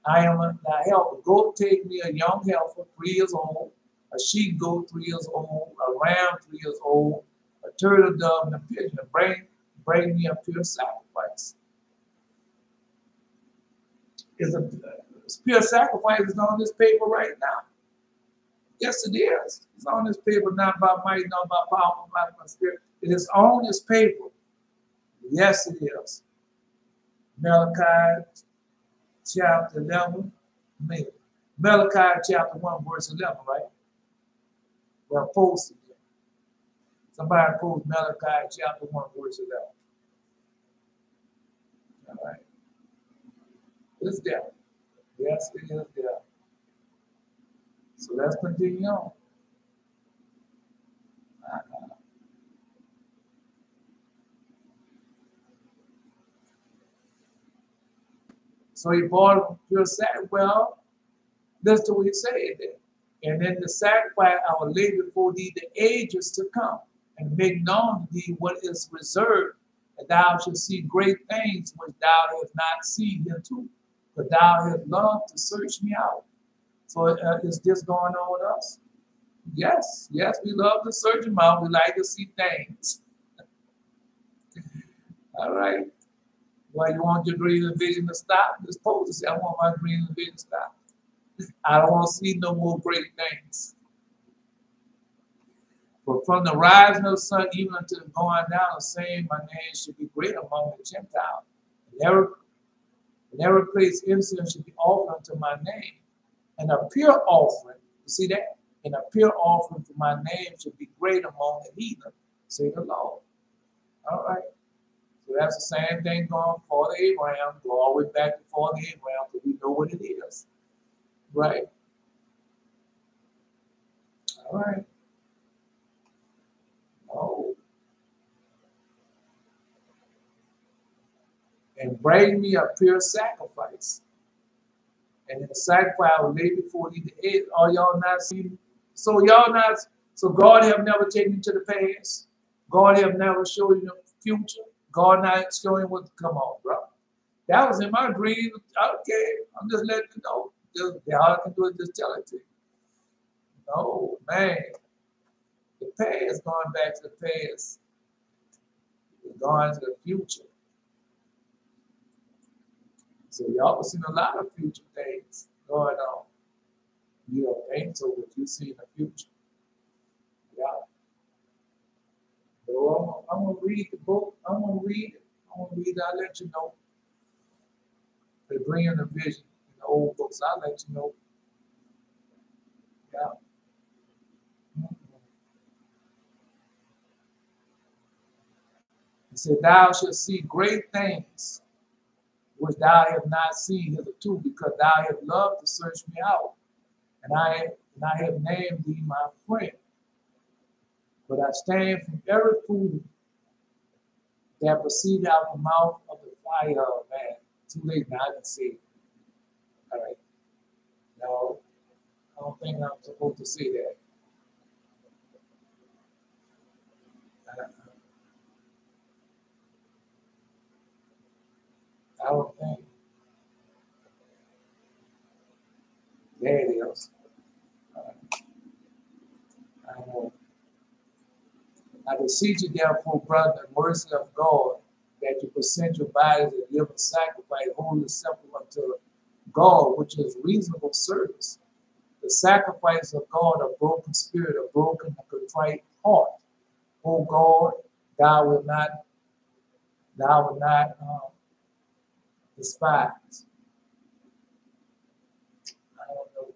I am thy helper. Go take me a young heifer, 3 years old, a sheep goat, 3 years old, a ram, 3 years old, a turtle dove, and a pigeon. Bring me a pure sacrifice. Is a pure sacrifice is on this paper right now. Yes, it is. It's on this paper, not by might, not by power, not by spirit. It is on this paper. Yes, it is. Malachi chapter 11. Malachi chapter 1, verse 11, right? Well, posted it. Somebody post Malachi chapter 1, verse 11. All right. It's there. Yes, it is there. So let's continue on. So he bought pure sacrifice. Well, that's the way he said it. And then the sacrifice I will lay before thee the ages to come, and make known to thee what is reserved, and thou shalt see great things which thou hast not seen hitherto, but thou hast loved to search me out. So is this going on with us? Yes, we love to search them out. We like to see things. All right. Well, you want your dream and vision to stop? You're supposed to say, I want my dream and vision to stop. I don't want to see no more great things. But from the rising of the sun even until the going down, the same my name should be great among the Gentiles. In every place incense should be offered unto my name. And a pure offering, you see that? And a pure offering to my name should be great among the heathen, say the Lord. All right. So that's the same thing going for the Abraham. Go all the way back to Father Abraham, so we know what it is. Right? All right. Oh. And bring me a pure sacrifice. And in the sacrifice I will lay before you the edge. Are y'all not seeing? So y'all not, so God have never taken you to the past. God have never showed you the future. God not showing what to come on, bro. That was in my dream. Okay, I'm just letting you know. Just, all I can do is just tell it to you. No, man. The past, going back to the past, is going to the future. So y'all have seen a lot of future things going on. You don't think so, but you see in the future. Yeah. So I'm going to read the book. I'm going to read it. I'll let you know. They bring in the vision in the old books. I'll let you know. Yeah. He said, thou shalt see great things which thou hast not seen hitherto, because thou hast loved to search me out. And I have named thee my friend. But I stand from every food that proceeded out of the mouth of the fire of man. Too late now, I didn't say it. All right. No, I don't think I'm supposed to say that. I don't think. There it is. I know. I beseech you, therefore, brother, the mercy of God, that you present your bodies as a living sacrifice, holy, acceptable unto God, which is reasonable service. The sacrifice of God, a broken spirit, a broken and contrite heart. O God, thou will not despise. I don't know.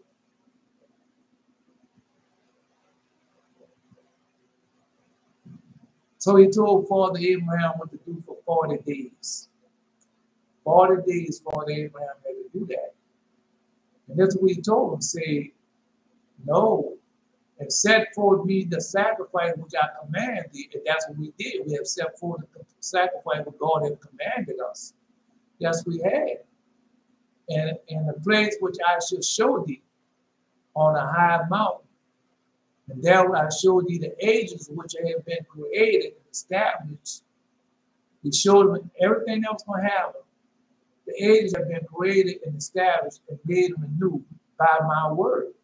So he told Father Abraham what to do for 40 days. 40 days Father Abraham had to do that. And that's what he told him, say, no, and set forth me the sacrifice which I command thee. And that's what we did. We have set forth the sacrifice which God had commanded us. Yes, we had. And in the place which I shall show thee. on a high mountain. And there I showed you the ages which have been created, established. He showed them everything else going to happen. The ages have been created and established and made them anew by my word.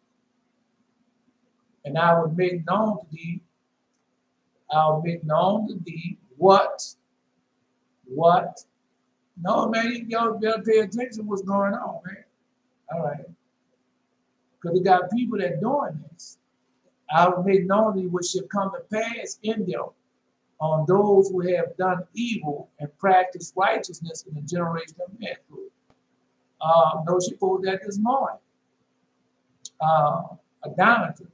And I will make known to thee, what, no, man, y'all better pay attention to what's going on, man. All right. Because we got people that doing this. I will make known to thee what shall come to pass in them on those who have done evil and practiced righteousness in the generation of men. No, she pulled that this morning. Idolatry.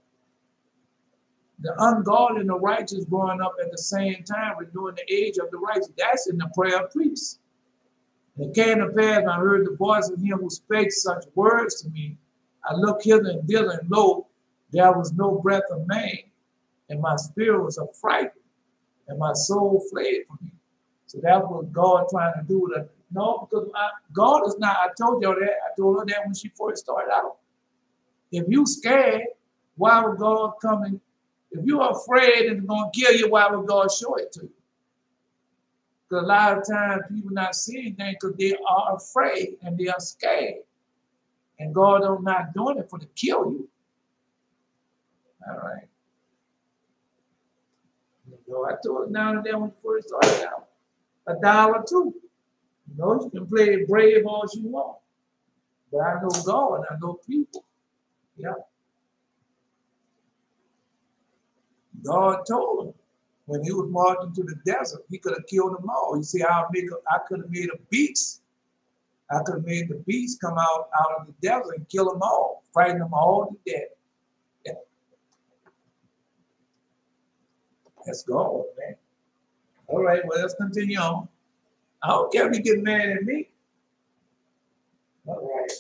The ungodly and the righteous growing up at the same time, renewing the age of the righteous. That's in the prayer of priests. And it came to pass, I heard the voice of him who spake such words to me. I looked hither and thither, and lo, there was no breath of man, and my spirit was affrighted, and my soul fled from me. So that's what God trying to do with us. No, because God is not, I told y'all that, I told her that when she first started out. If you scared, why would God come in? If you're afraid and it's going to kill you, why would God show it to you? Because a lot of times people not seeing things because they are afraid and they are scared. And God is not doing it for to kill you. All right. So I told her now and then when we first started out, $1 too. You know, you can play it brave all you want. But I know God, I know people. Yeah. God told him when he was marching to the desert, he could have killed them all. He said, I could have made a beast. I could have made the beast come out of the desert and kill them all, frighten them all to death. Yeah. That's God, man. All right, well, let's continue on. I don't care if you get mad at me. All right.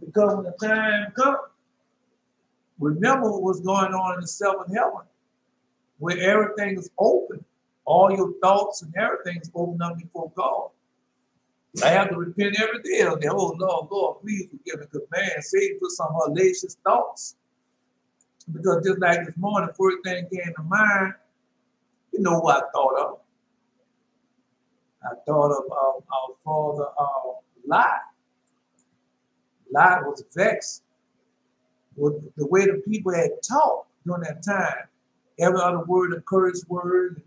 Because when the time comes, remember what's going on in the seventh heaven, where everything is open. All your thoughts and everything is open up before God. I have to repent every day of that. Oh, Lord, God, please forgive me. Because, man, Satan put some hellacious thoughts. Because just like this morning, the first thing came to mind, you know what I thought of? I thought of our father, Lot. Lot was vexed with the way the people had talked during that time. Every other word, a curse word,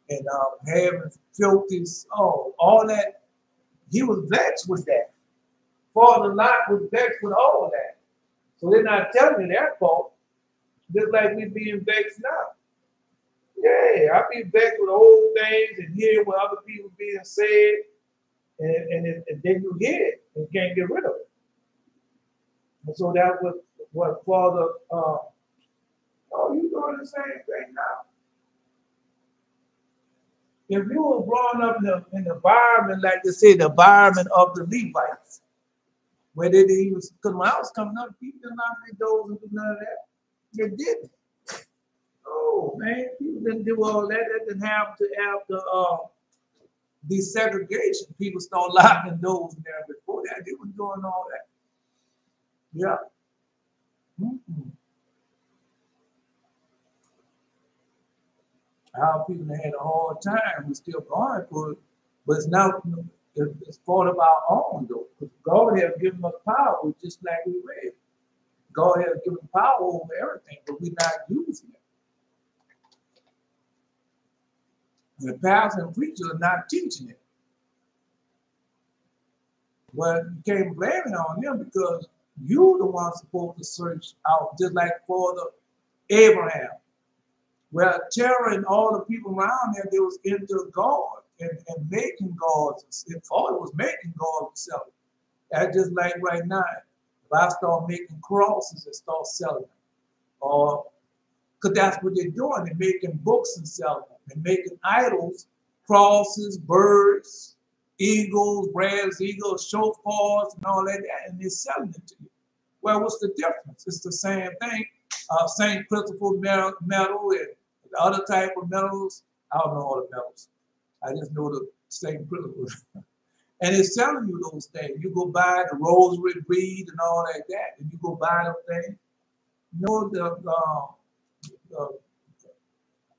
and having filthy, all that. He was vexed with that. Father Lot was vexed with all that. So they're not telling you their fault. Just like we being vexed now. Yeah, I be vexed with old things and hear what other people being said, and then you hear it and can't get rid of it. And so that was what Father, you doing the same thing now. If you were brought up in the environment, like they say, the environment of the Levites, where they was, because when I was coming up, people didn't knock their doors and do none of that. They didn't. Oh, man, people didn't do all that. That didn't happen to after desegregation. People start locking doors in there. Before that, they were doing all that. Yeah. Mm-hmm. Our people had a hard time. We're still going for it, but it's not. It's part of our own, though. Because God has given us power, just like we read. God has given power over everything, but we're not using it. The pastors and preachers are not teaching it. Well, you can't blame it on them because you're the one supposed to search out, just like Father Abraham. Well, Terah and all the people around there, they was into God and making gods. And Father was making gods himself. That's just like right now. If I start making crosses and start selling them, or because that's what they're doing. They're making books and selling them. They're making idols, crosses, birds, eagles, brass eagles, shofars, and all that, and they're selling it to you. Well, what's the difference? It's the same thing. Same principle metal and the other type of metals. I don't know all the metals. I just know the same principle. And it's telling you those things. You go buy the rosary bead and all like that, and you go buy them things. know the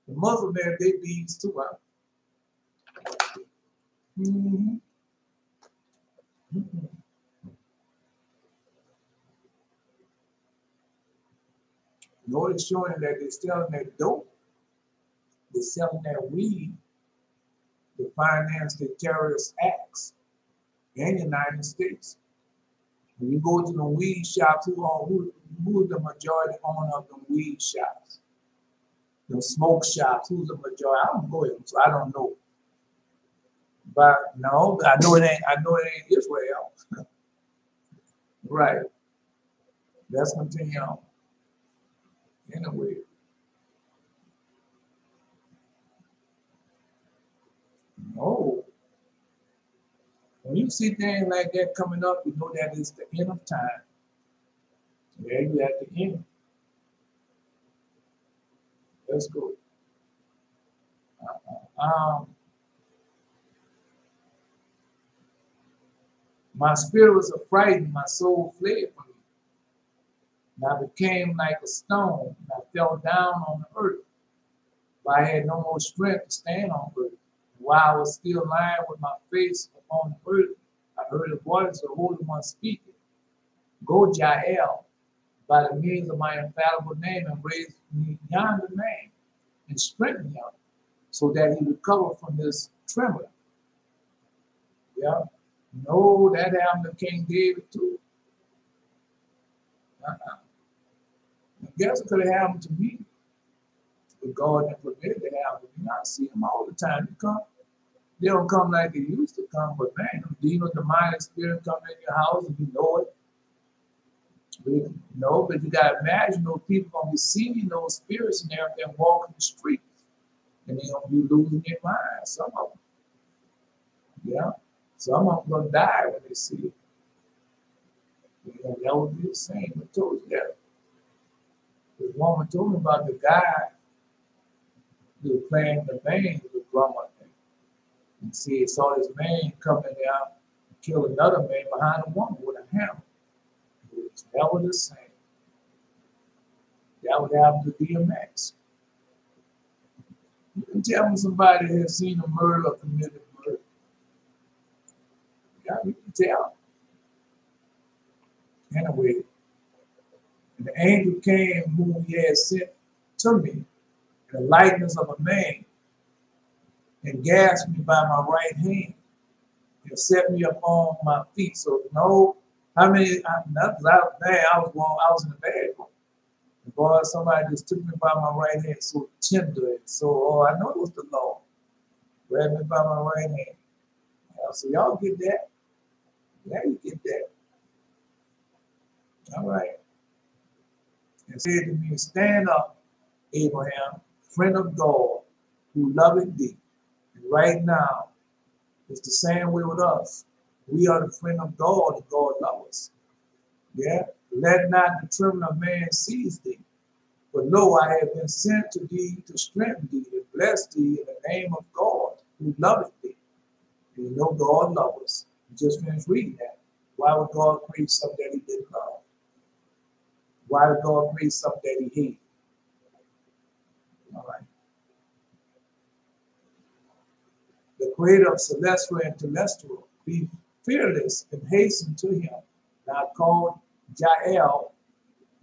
Muslim man, they beads too. Huh? Mm-hmm. Mm-hmm. No, it's showing that they're selling that dope, they're selling that weed to finance the terrorist acts in the United States. When you go to the weed shops, who is the majority owner of the weed shops? The smoke shops, who's the majority? I don't go in, so I don't know. But no, I know it ain't Israel. Right. Let's continue on. Anyway. No. When you see things like that coming up, you know that it's the end of time. There you at the end. Let's go. My spirit was affrighted, my soul fled from me. And I became like a stone, and I fell down on the earth. But I had no more strength to stand on earth. While I was still lying with my face upon the earth, I heard a voice of the Holy One speaking. Go, Jael, by the means of my infallible name, and raise me yonder name, and strengthen him, so that he recover from this trembling. Yeah. No, that happened to King David too. Uh-uh. I guess it could have happened to me. But God didn't permit it to happen. You not see them all the time. They don't come like they used to come, but man, demon, demonic spirit come in your house and you know it. No, but you gotta imagine those people gonna be seeing those spirits and everything walking the streets. And they're gonna be losing their minds, some of them. Yeah. Some of them gonna die when they see it. You know, that would be the same. I told you that. This woman told me about the guy who was playing the band with the drummer thing. And see, saw this man coming out and kill another man behind a woman with a hammer. It was never the same. That would happen to DMX. You can tell me somebody has seen a murder or committed murder. Yeah, you can tell. Anyway, and the angel came whom he had sent to me in the likeness of a man and gasped me by my right hand and set me upon my feet. So no, I mean, I was in the bathroom. And boy, somebody just took me by my right hand so tender and so, oh, I know it was the Lord. Grabbed me by my right hand. So y'all get that? Yeah, you get that. All right. And said to me, stand up, Abraham, friend of God, who loveth thee. And right now, it's the same way with us. We are the friend of God, and God loves us. Yeah? Let not the trembling of man seize thee. But lo, I have been sent to thee to strengthen thee and bless thee in the name of God, who loveth thee. And you know God loves us. You just finished reading that. Why would God create something that he didn't love? Why would God create something that he hated? All right. The creator of celestial and terrestrial, be fearless and hasten to him. Now called Jael,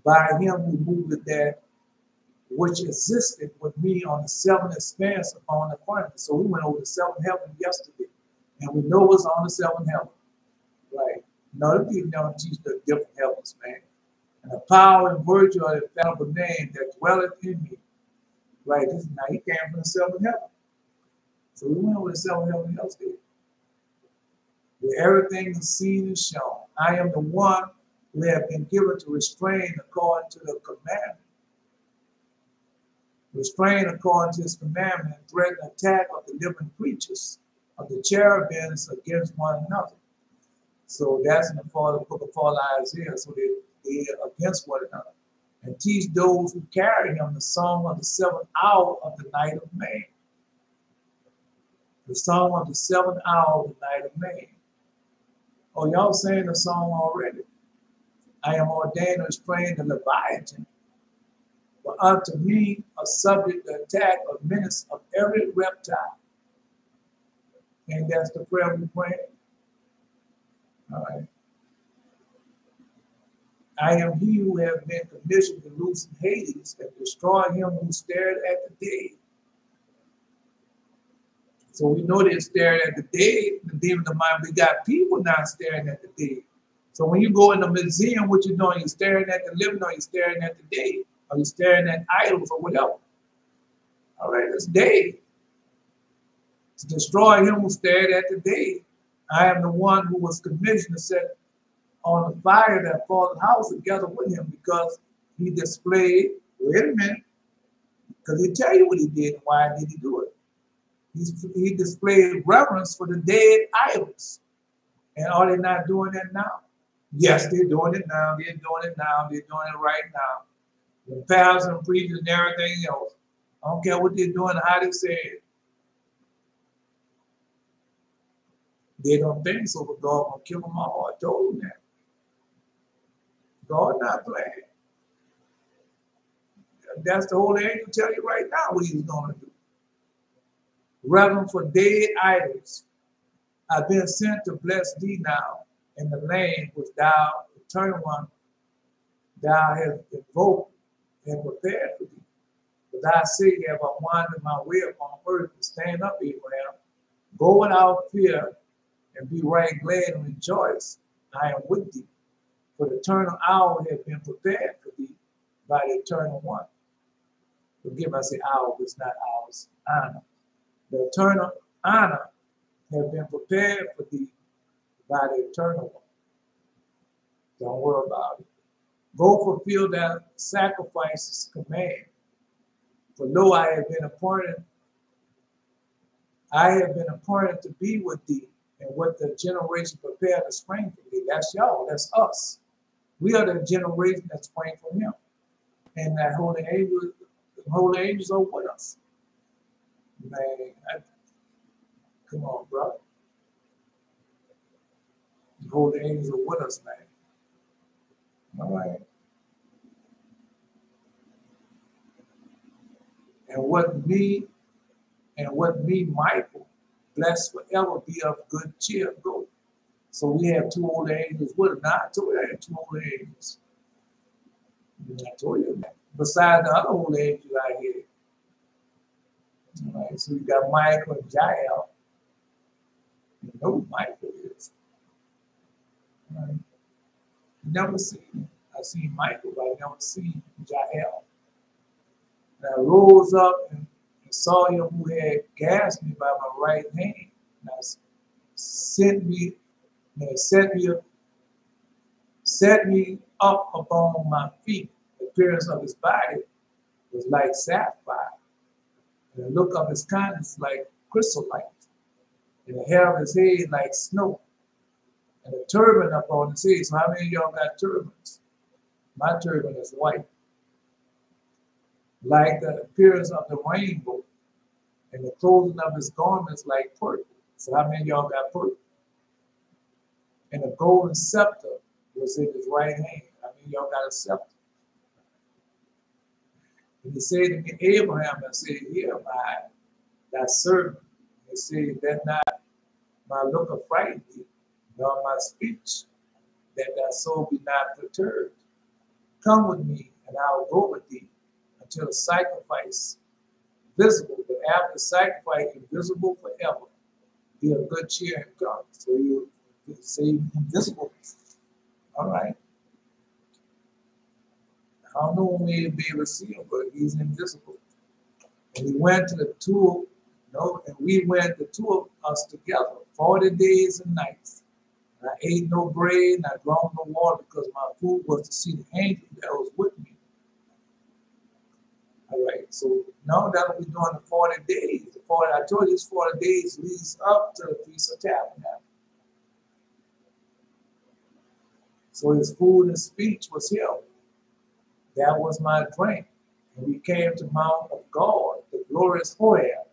by him who moved that which existed with me on the seventh expanse upon the firmament. So we went over the seventh heaven yesterday, and we know what's on the seventh heaven. Right. No, the people don't teach the different heavens, man. And the power and virtue of the infallible name that dwelleth in me. Right. This now he came from the seventh heaven. So we went over the seventh heaven yesterday. Where everything is seen and shown. I am the one who have been given to restrain according to the commandment. Restrain according to his commandment and threaten attack of the living creatures, of the cherubims against one another. So that's in the book of Father Isaiah. So they're against one another. And teach those who carry him the song of the seventh hour of the night of May. The song of the seventh hour of the night of May. Oh, y'all saying the song already. I am ordained to restrain the Leviathan but unto me a subject, the attack, or menace of every reptile. And that's the prayer we pray. All right. I am he who has been commissioned to loosen Hades and destroy him who stared at the dead. So we know they're staring at the dead, the demon of mind. We got people now staring at the dead. So when you go in the museum, what you're doing, you're staring at the living, or you're staring at the dead, or you're staring at idols or whatever. All right, it's dead. To destroy him who stared at the dead. I am the one who was commissioned to set on the fire that father's house together with him, because he displayed, wait a minute, because he tell you what he did and why did he do it. He displayed reverence for the dead idols. And are they not doing that now? Yes, they're doing it now. They're doing it now. They're doing it right now. The pastors and preachers and everything else. I don't care what they're doing, how they say it. They don't think so, but God gonna kill them all. I told them that. God not playing. That's the Holy Angel tell you right now what he's gonna do. Reverence for dead idols. I've been sent to bless thee now in the land which thou, eternal one, thou hast invoked and prepared for thee. For thy sake have I wandered my way upon earth to stand up, Abraham. Go without fear and be right glad and rejoice. I am with thee. For the eternal hour has been prepared for thee by the eternal one. Forgive me, I say hour, it's not ours. Honor. The eternal honor has been prepared for thee by the eternal one. Don't worry about it. Go fulfill that sacrifice's command. For lo, I have been appointed to be with thee, and what the generation prepared to spring for thee. That's y'all, that's us. We are the generation that sprang from him. And that holy angel, the holy angels are with us. Man, come on, brother. The holy angels are with us, man. All right. And what me, Michael, blessed forever, be of good cheer, go. So we have two holy angels with us. Now I told you I had two holy angels. I told you that. Besides the other holy angels I had. All right, so we got Michael and Jael. You know who Michael is. All right. Never seen him. I've seen Michael, but I've never seen Jael. And I rose up and saw him who had gassed me by my right hand. And I set me up upon my feet. The appearance of his body was like sapphire. And the look of his countenance like chrysolite. And the hair of his head like snow. And a turban upon his head. So how many of y'all got turbans? My turban is white. Like the appearance of the rainbow. And the clothing of his garments like purple. So how many of y'all got purple? And a golden scepter was in his right hand. How many of y'all got a scepter? And he said to me, Abraham, I said, here am I, thy servant. He said, that not my look affright thee, nor my speech, that thy soul be not perturbed. Come with me, and I will go with thee until the sacrifice visible, but after the sacrifice invisible forever, be of good cheer and come. So you say invisible. All right. I don't know when we'll be able to see him, but he's invisible. And we went to the two, and we went the two of us together, 40 days and nights. And I ate no bread, and I drank no water, because my food was to see the angel that was with me. All right, so now that we're doing the 40 days, I told you this 40 days leads up to the Feast of Tabernacles. So his food and speech was him. That was my drink. And we came to Mount of God, the glorious Horeb.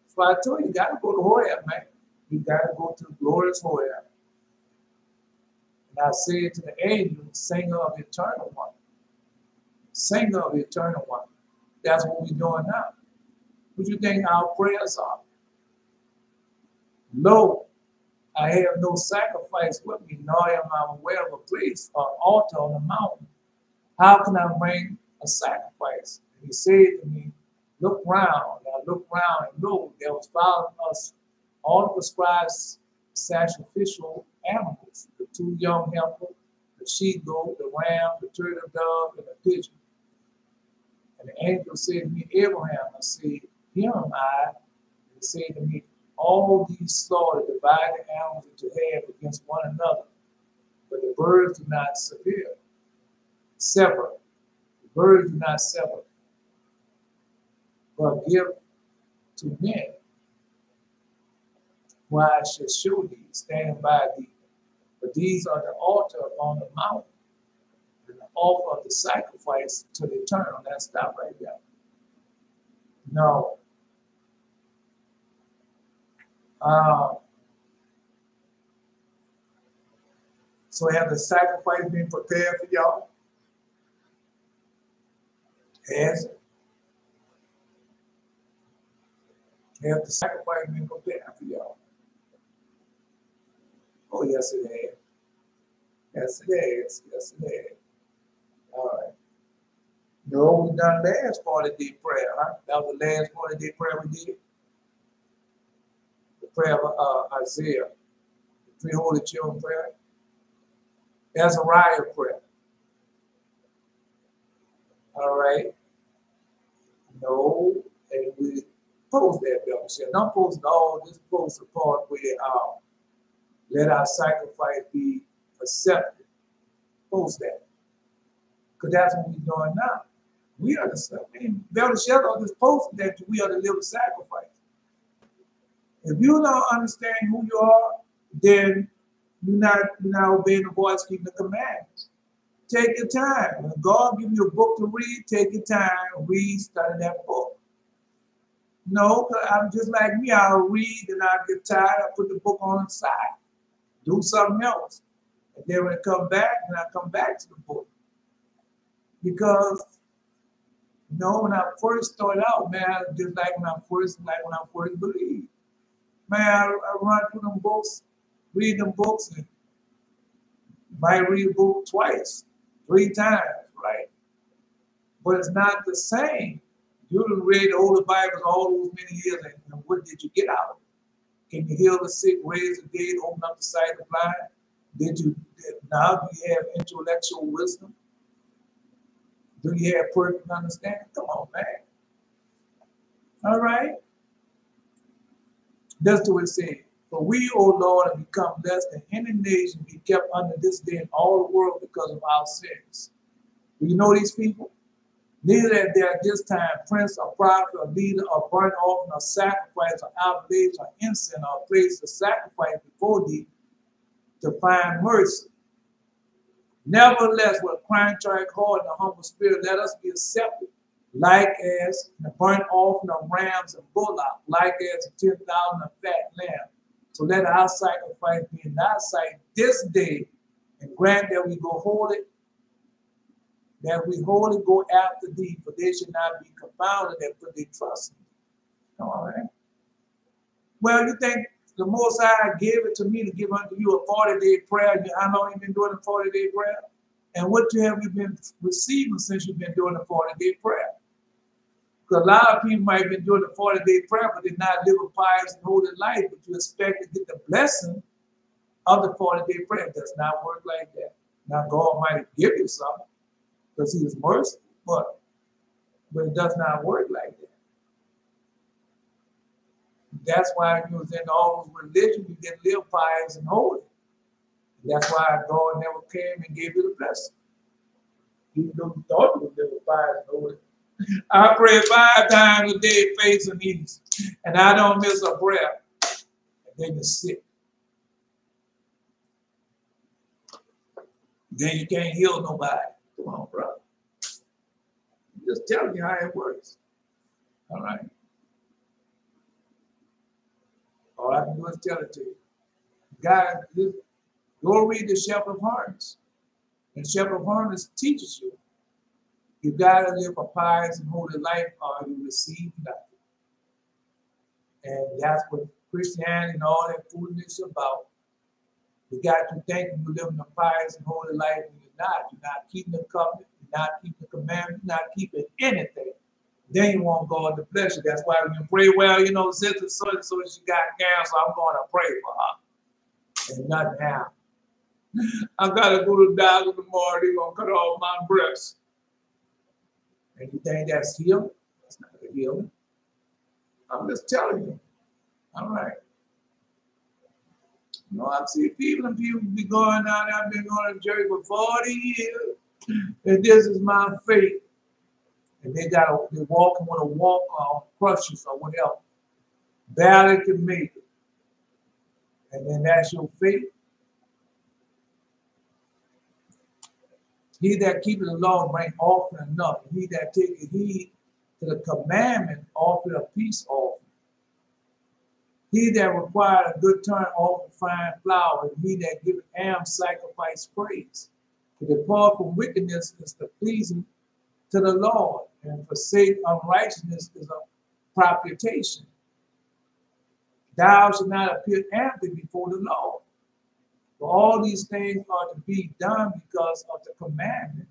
So I told you, you got to go to Horeb, man. You got to go to the glorious Horeb. And I said to the angel, singer of the eternal one, singer of the eternal one. That's what we're doing now. What do you think our prayers are? Lo, I have no sacrifice with me, nor am I aware of a place or altar on the mountain. How can I bring a sacrifice? And he said to me, look round. And I looked round, and lo, there was following us all the prescribed sacrificial animals, the 2 young heifers, the she-goat, the ram, the turtle dove, and the pigeon. And the angel said to me, Abraham, I said, here am I. And he said to me, all these slaughter divide the animals into half against one another, but the birds do not sever. The birds do not sever, but give to men. Why I should show thee, standing by thee. But these are the altar upon the mountain, and the offer of the sacrifice to the eternal. Let's stop right there. No. So have the sacrifice been prepared for y'all? Has it? Have the sacrifice been prepared for y'all? Oh, yes, it has. Yes, it is. Yes, it is. All right. No, we done last 40-day prayer, huh? That was the last 40-day prayer we did. The prayer of Isaiah, the 3 holy children prayer. Azariah prayer. All right. No, and we post that, Bill. Don't post all this, post the part where let our sacrifice be accepted. Post that. Because that's what we're doing now. We are the Belshazzar just posted that we are the living sacrifice. If you don't understand who you are, then you're not obeying the voice, keeping the commandments. Take your time. When God gives you a book to read, take your time, read, study that book. No, I'm just like me. I'll read and I'll get tired. I put the book on the side, do something else. And then when I come back, then I come back to the book. Because, you know, when I first started out, man, just like when I first believed. Man, I run through them books, read them books, and might read a book twice, 3 times, right? But it's not the same. You done read the Holy Bible all those many years, and what did you get out of it? Can you heal the sick, raise the dead, open up the sight of the blind? Now do you have intellectual wisdom? Do you have perfect understanding? Come on, man. All right. That's what it says. For we, O Lord, have become less than any nation, be kept under this day in all the world because of our sins. Do you know these people? Neither that they at this time prince or prophet or leader or burnt offering or sacrifice or obligation or incense or place of sacrifice before thee to find mercy. Nevertheless, with a crying, tried heart and a humble spirit, let us be accepted, like as the burnt offering of rams and bullocks, like as 10,000 of fat lamb. So let our sacrifice be in thy sight this day, and grant that we go holy, that we wholly go after thee, for they should not be confounded that put their trust in thee. Come on, man. Well, you think the Most High gave it to me to give unto you a 40-day prayer? How long you been doing a 40-day prayer? And what have you been receiving since you've been doing a 40-day prayer? Because a lot of people might have been doing a 40-day prayer, but they're not living pious and holy life, but you expect to get the blessing of the 40-day prayer. It does not work like that. Now, God might give you something because he is merciful, but it does not work like that. That's why you was in all those religions, you didn't live pious and holy. That's why God never came and gave you the blessing. Even though you thought you would live pious and holy. I pray 5 times a day, face and knees, and I don't miss a prayer. And then you're sick. Then you can't heal nobody. Come on, brother. I'm just telling you how it works. All right. All I can do is tell it to you. God, go read the Shepherd of Hermas. And Shepherd of Hermas teaches you You got to live a pious and holy life or you receive nothing. And that's what Christianity and all that foolishness is about. You got to think you're living a pious and holy life and you're not. You're not keeping the covenant. You're not keeping the commandments. You're not keeping anything. Then you want God to bless you. That's why when you pray, well, you know, sister so and so she got cancer, I'm going to pray for her. And nothing happened. I got to go to the doctor tomorrow. They're going to cut off my breast. And you think that's healing? That's not a healing. I'm just telling you. All right. You know, I've seen people be going down there. I've been going to church for 40 years. And this is my faith. And they're walking with a walk on crutches or whatever. Barely can make it. And then that's your faith. He that keepeth the law bring offering enough. He that taketh heed to the commandment offered a peace offering. He that required a good turn offered fine flour. And he that giveth alms sacrifice praise. To depart from wickedness is the pleasing to the Lord, and forsake unrighteousness is a propitiation. Thou shalt not appear empty before the Lord. For all these things are to be done because of the commandment.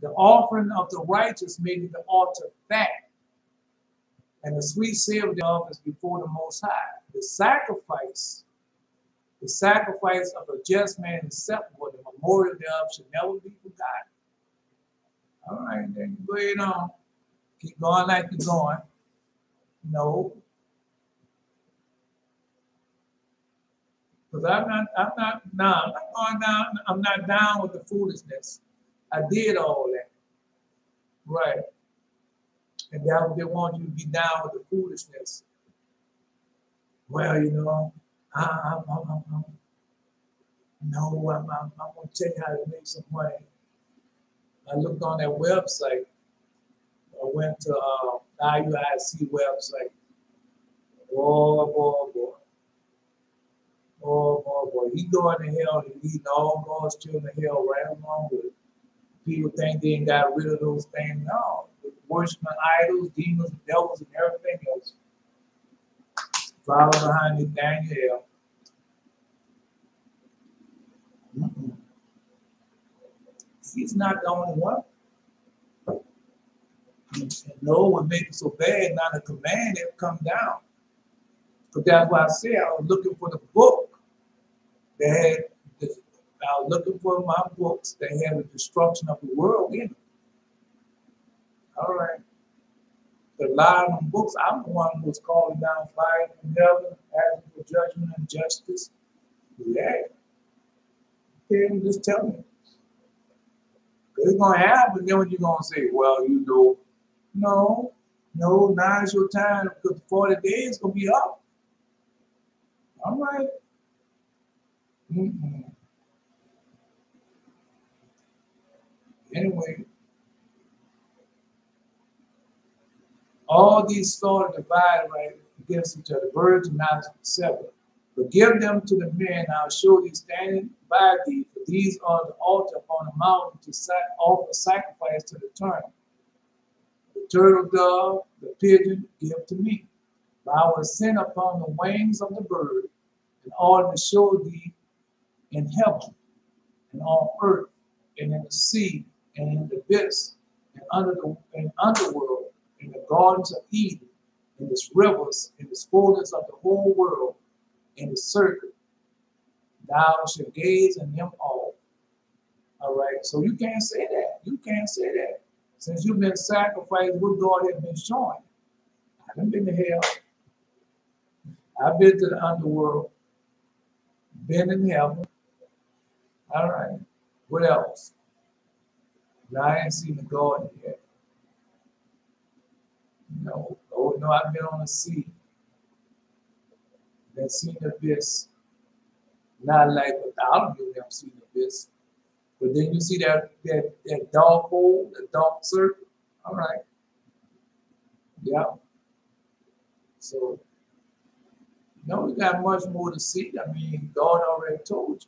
The offering of the righteous made the altar fat, and the sweet savor thereof is before the Most High. The sacrifice of a just man is acceptable. The memorial thereof should never be forgotten. All right, then go ahead on. Keep going like you're going. No. Because I'm not going down, I'm not down with the foolishness. I did all that. Right. And that's what they want you to be down with the foolishness. Well, you know, I'm going to tell you how to make some money. I looked on that website. I went to IUIC website. Boy. He going to hell and leading all God's children to hell right along with it. People think they ain't got rid of those things. No. Worshiping idols, demons, devils, and everything else. Follow behind Nathaniel. He's not the only one. And no one made it so bad, not a command that come down. Because that's why I said I was looking for the book that had, I was looking for my books that had the destruction of the world in it. All right. The lie of them books, I'm the one who was calling down fire from heaven, asking for judgment and justice. Yeah. Okay, just tell me. It's going to happen, then what you going to say? Well, you know, no, now is your time because 40 days is going to be up. All right. Anyway, all these swords divided right against each other. Birds are not separate. But give them to the men, I will show thee standing by thee, for these are the altar upon the mountain to offer sacrifice to the turtle. The turtle dove, the pigeon, give to me. But I will send upon the wings of the bird, in order to show thee in heaven, and on earth, and in the sea, and in the abyss, and underworld, in the gardens of Eden, in its rivers, in its fullness of the whole world, in the circuit. Thou shalt gaze in them all. All right, so you can't say that. You can't say that. Since you've been sacrificed, what God has been showing. I haven't been to hell. I've been to the underworld. Been in heaven. All right. What else? Now, I ain't seen the garden yet. No. Oh, no, I've been on the sea. Been seen the abyss. Not like without you, I've seen the abyss. But then you see that dark hole, the dark circle. All right. Yeah. So, no, we got much more to see. I mean, God already told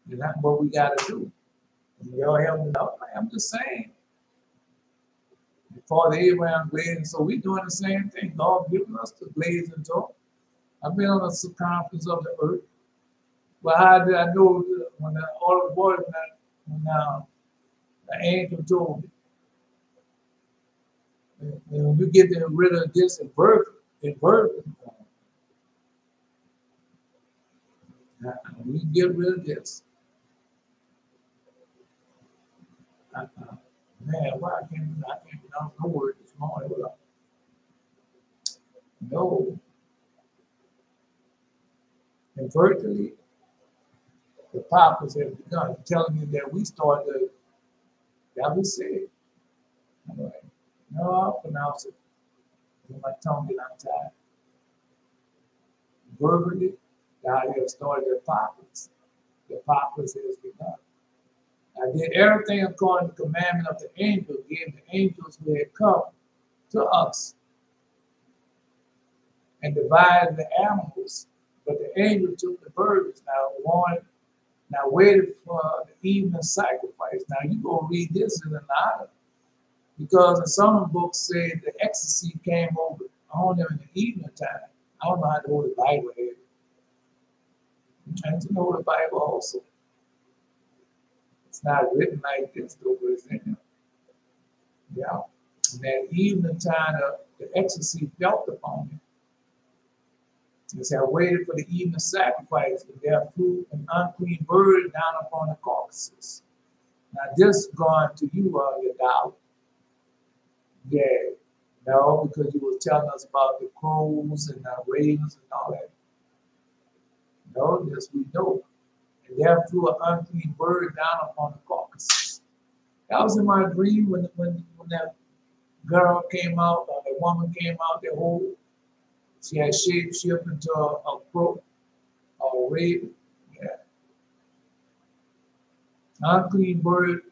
you. And that's what we got to do. Y'all help me out. I'm just saying. Before the Abraham blazing, so we doing the same thing. God giving us the blazing talk. I've been on the circumference of the earth. But how did I know when all the boys when the angel told me, when you get rid of this in birth, we get rid of this. Man, why I can't pronounce no word this morning. No. And virtually, the papas have begun telling me that we started, that we said. I'm like, no, I'll pronounce it. When my tongue get untied. Verbally, God has started the papas. The papas has begun. I did everything according to the commandment of the angel, gave the angels who had come to us and divided the animals. But the angel took the birds. Now waited for the evening sacrifice. Now you go read this in another, because in some books say the ecstasy came over on them in the evening time. I don't know how to hold the Bible here. I'm trying to know the Bible also. It's not written like this, though, but it's in there. Yeah. And that evening time, the ecstasy felt upon him. He said, I waited for the evening sacrifice, and there flew an unclean bird down upon the carcasses. Now, this going to you, your doubt. Yeah. No, because you were telling us about the crows and the ravens and all that. No, this we know. And there flew an unclean bird down upon the carcasses. That was in my dream when that girl came out, or the woman came out, the whole, she had shape-shifted into a crow, a raven. Yeah. Unclean bird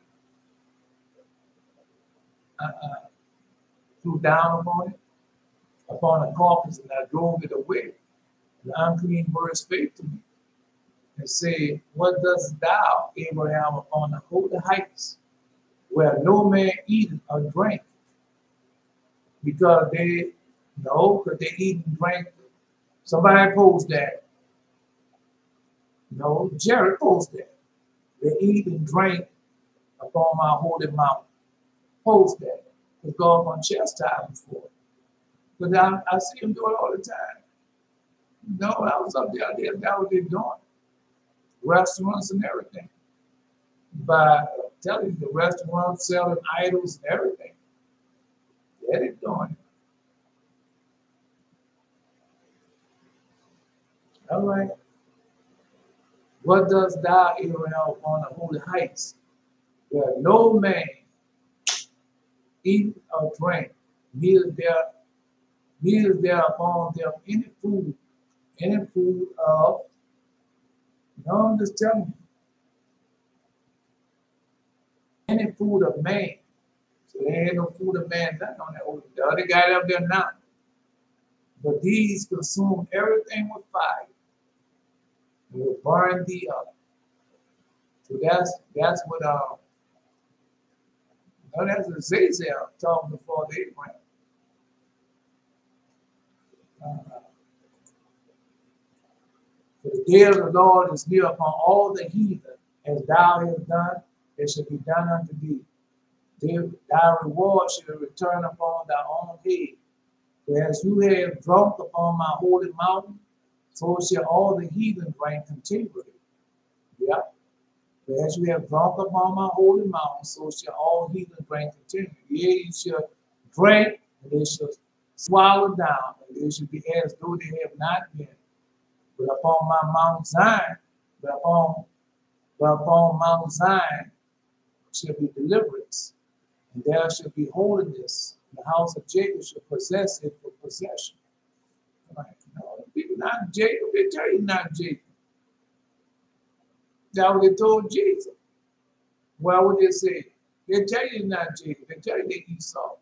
flew down upon the carcass, and I drove it away. The unclean bird spake to me and said, what dost thou, Abraham, upon the holy heights, where no man eateth or drink? Because they eat and drink. Somebody posed that. No, Jerry posed that. They eat and drink upon my holy mountain. Post that. Because God going to chastise them for it. But I see them do it all the time. No, I was up there, that's what they're doing. Restaurants and everything. But I'm telling you, the restaurants selling idols and everything. Yeah, they're doing it. All right. What does thou, Abraham, upon the holy heights, where no man eat or drink, neither there upon them any food of, no, I'm just telling you, any food of man. So there ain't no food of man, nothing on that holy. The other guy up there now. But these consume everything with fire. It will burn thee up. So that's what that's what Azazel talking before they went. For the day of the Lord is near upon all the heathen, as thou hast done, it shall be done unto thee. Thy reward shall return upon thy own head. For as you have drunk upon my holy mountain, so shall all the heathen drink continually. Yeah. For as you have drunk upon my holy mountain, so shall all heathen drink continually. Yea, you shall drink, and they shall swallow down, and they shall be as though they have not been. But upon my Mount Zion, but upon Mount Zion shall be deliverance, and there shall be holiness. The house of Jacob shall possess it for possession. Like, no, people not Jacob, they tell you not Jacob. That's what they told Jesus. Why would they say? They tell you not Jacob, they tell you they Esau.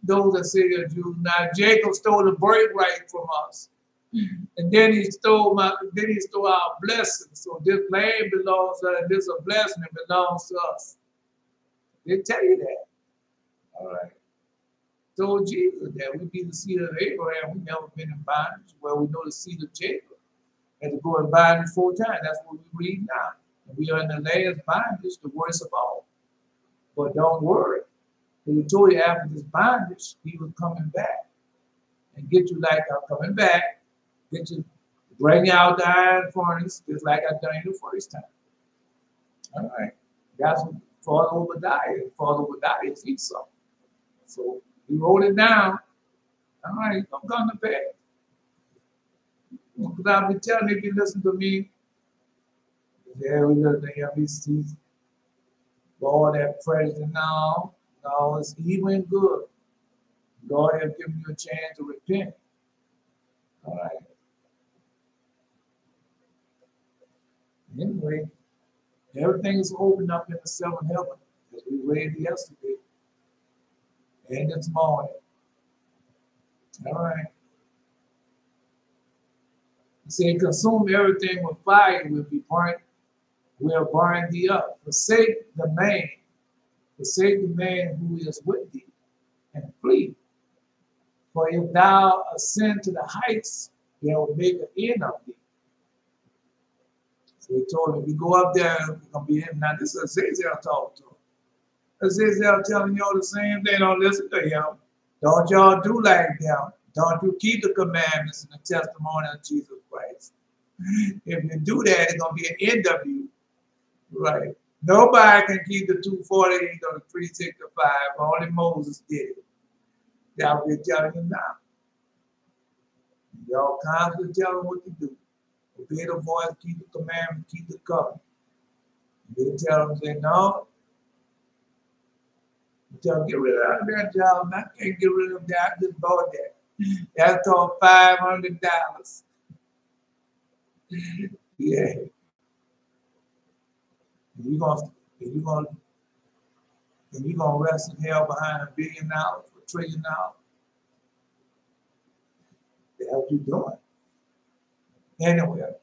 Those that say they're Jews, now Jacob stole the birthright from us. And then he stole our blessings. So this land belongs to us, and this a blessing that belongs to us. They tell you that. All right. Told Jesus that we be the seed of Abraham. We never been in bondage. Well, we know the seed of Jacob had to go in bondage 4 times. That's what we read now. And we are in the last bondage, the worst of all. But don't worry. He told you after this bondage, he was coming back and get you like I'm coming back, get you, bring you out the iron furnace, just like I done you the first time. All right. That's what Father Obadiah. Father Obadiah is Esau. So he wrote it down. All right, don't come to bed. Because I'll be telling you, if you listen to me, yeah, we listen to him. He's Lord, that president now, no, it's evil and good. God has given you a chance to repent. All right. Anyway, everything is opened up in the 7th heaven, as we read yesterday and this morning. All right. He said, consume everything with fire, will be burnt, will burn thee up. Forsake the man who is with thee, and flee. For if thou ascend to the heights, they will make an end of thee. So he told him, if you go up there, you're going to be in. Now, this is Azazel talking to him. Azazel telling y'all the same thing. Don't listen to him. Don't y'all do like them. Don't you keep the commandments and the testimony of Jesus Christ. If you do that, it's going to be an end of you. Right. Nobody can keep the 248 or the 365. Only Moses did it. That's what they're telling you now. Y'all constantly tell them what to do. Obey the voice, keep the commandment, keep the covenant. They tell them, say, no. You tell them, get rid of that job. I can't get rid of that. I just bought that. That's all $500. Yeah. You're gonna rest in hell behind $1 billion, $1 trillion. That's what you're doing. Anyway,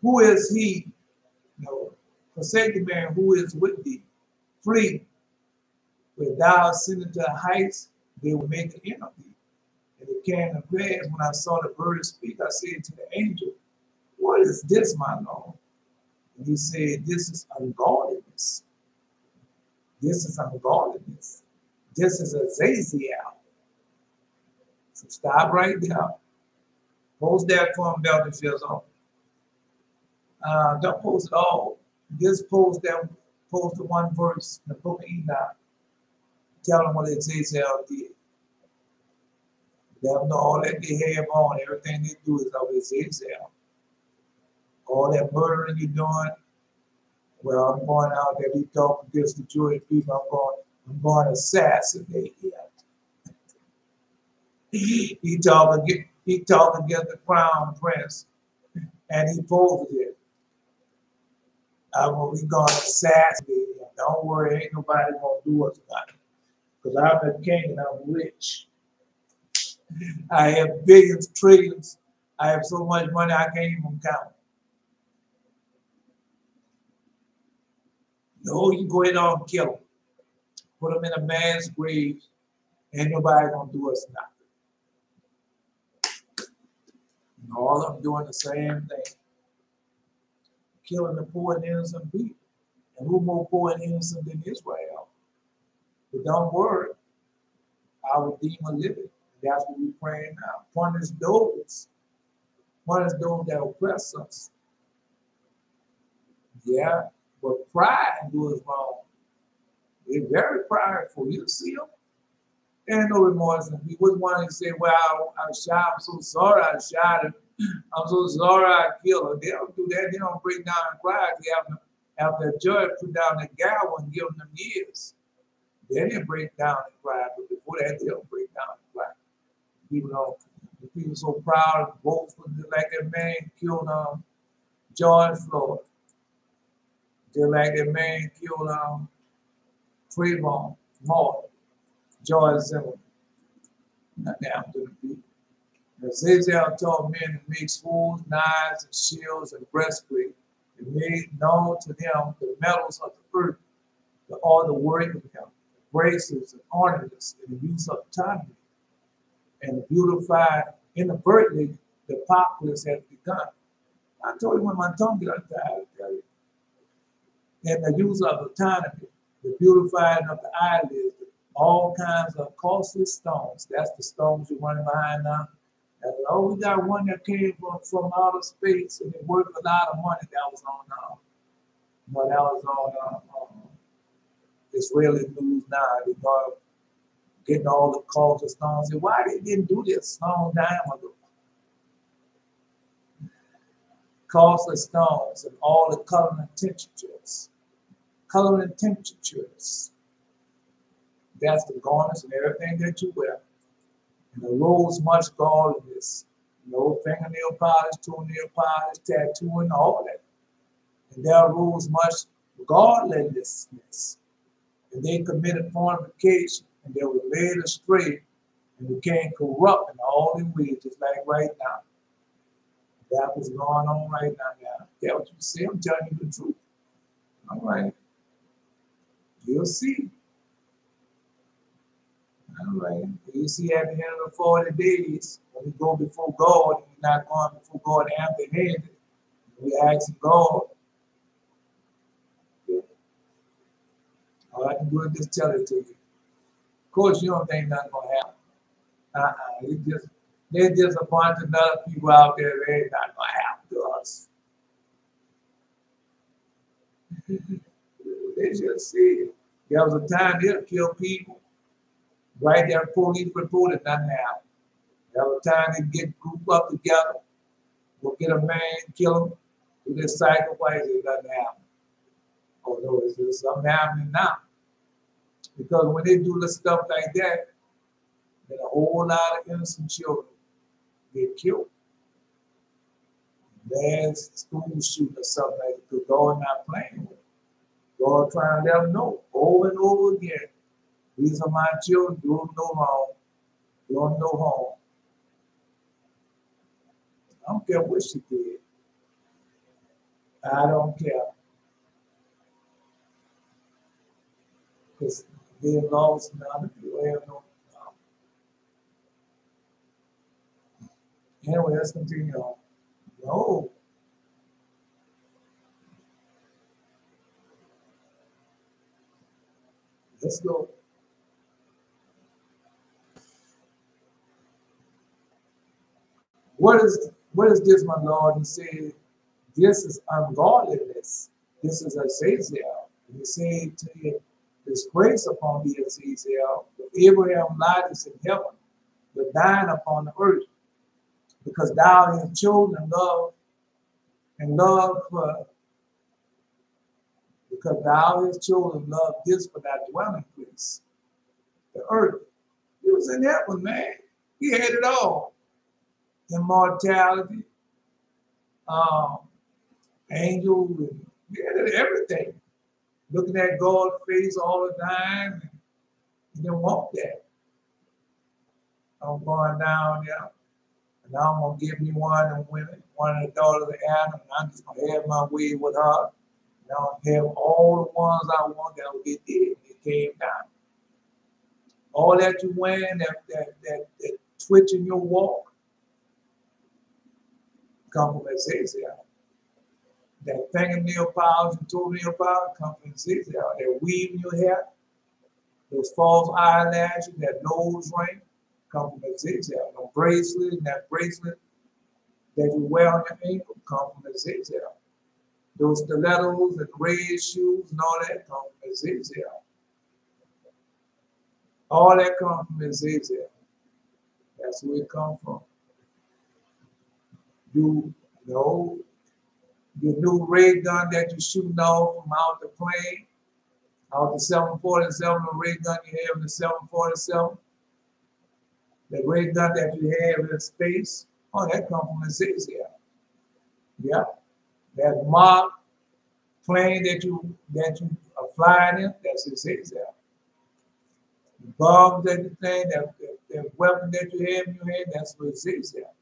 who is he? No, forsake the man who is with thee. Flee. When thou ascended to the heights, they will make an end of thee. And it came to pass when I saw the bird speak, I said to the angel, what is this, my Lord? And he said, this is ungodliness. This is ungodliness. This is Azazel. So stop right there. Post that for him, Belteshazzar. Don't post it all. Just post the one verse in the book of Enoch. Tell them what Azazel did. Let them know all that they have on, everything they do is of Azazel. All that murdering you're doing, well, I'm going out there, he talk against the Jewish people, I'm going to assassinate him. He talk against the crown prince, and he posted it. We're going to assassinate him. Don't worry, ain't nobody going to do us about it. Because I'm the king and I'm rich. I have billions, trillions. I have so much money I can't even count. No, you go ahead and kill him. Put him in a mass grave. Ain't nobody going to do us nothing. And all of them doing the same thing. Killing the poor and innocent people. And who more poor and innocent than Israel? But don't worry. Our Redeemer liveth. That's what we're praying now. Punish those that oppress us. Yeah, but pride do us wrong. They're very prideful. You see them? There ain't no remorse in people. Which one you say, well, I shot, I'm so sorry I shot him. I'm so sorry I killed him. They don't do that. They don't break down and cry. They have the judge put down the gavel and give them years. They didn't break down and cry, but before that, they don't break down and cry. People so proud and boastful, like that man killed George Floyd. Just like that man killed Trayvon Martin, George Zimmerman. Nothing happened to the people. And Azazel taught men to make swords, knives, and shields, and breastplates, and made known to them the metals of the earth, all the work of them, bracelets and ornaments, and the use of autonomy, and beautified inadvertently the populace had begun. I told you when my tongue got tired, and the use of autonomy, the beautifying of the eyelids, all kinds of costly stones. That's the stones you're running behind now. And, oh, we got one that came from outer space and it worth a lot of money. That was on, that was on Israeli news now. They got getting all the costly stones. And why they didn't do this a long time ago? Costly stones and all the coloring temperatures. Coloring temperatures. That's the garments and everything that you wear. And the rules much godliness. No fingernail polish, toenail polish, tattooing, all that. And there are rules much godliness. And they committed fornication, and they were led astray and became corrupt in all their ways, just like right now. That was going on right now. That's what you see. I'm telling you the truth. All right. You'll see. All right. You see at the end of the 40 days, when we go before God, we're not going before God empty-handed. We ask God. Yeah. All I can do is just tell it to you. Of course, you don't think nothing's going to happen. There's just a bunch of other people out there that ain't not going to happen to us. They just see it. There was a time they'll kill people. Right there, police reported nothing happened. There was a time they get grouped up together, go get a man, kill him, do this sacrifice, and nothing happened. Oh no, there's something happening now. Because when they do the stuff like that, then a whole lot of innocent children get killed. Last school shooting or something like that, because God not playing with it. God trying to let them know over and over again. These are my children, do them no wrong, do them no harm. I don't care what she did. I don't care. Because they lost and other people have no. Anyway, let's continue on. No. Let's go. What is this, my Lord? He said, this is ungodliness. This is Azazel. And he said to him, this grace upon thee, Azazel, for Abraham lies in heaven, but thine upon the earth, because thou hast chosen love and love because thou hast chosen love this for thy dwelling place, the earth. He was in heaven, man. He had it all. Immortality, angels, and he had everything. Looking at God's face all the time. He didn't want that. I'm going down there, and I'm going to give me one of the women, one of the daughters of Adam, and I'm just going to have my way with her. And I'll have all the ones I want that will get dead. It came down. All that you wearing, that twitch in your walk, come from Azazel. That fingernail polish and toenail polish come from Azazel. That weave in your hair, those false eyelashes, that nose ring, come from Azazel. The bracelet and that bracelet that you wear on your ankle come from Azazel. Those stilettos and red shoes and all that come from Azazel. All that comes from Azazel. That's where it comes from. You know, your new ray gun that you're shooting off from out the plane, out the 747, the ray gun you have in the 747, the ray gun that you have in space, oh, that comes from Azazel. Yeah. That Mach plane that you are flying in, that's Azazel. The bombs that you think, that that weapon that you have in your hand, that's where it says that.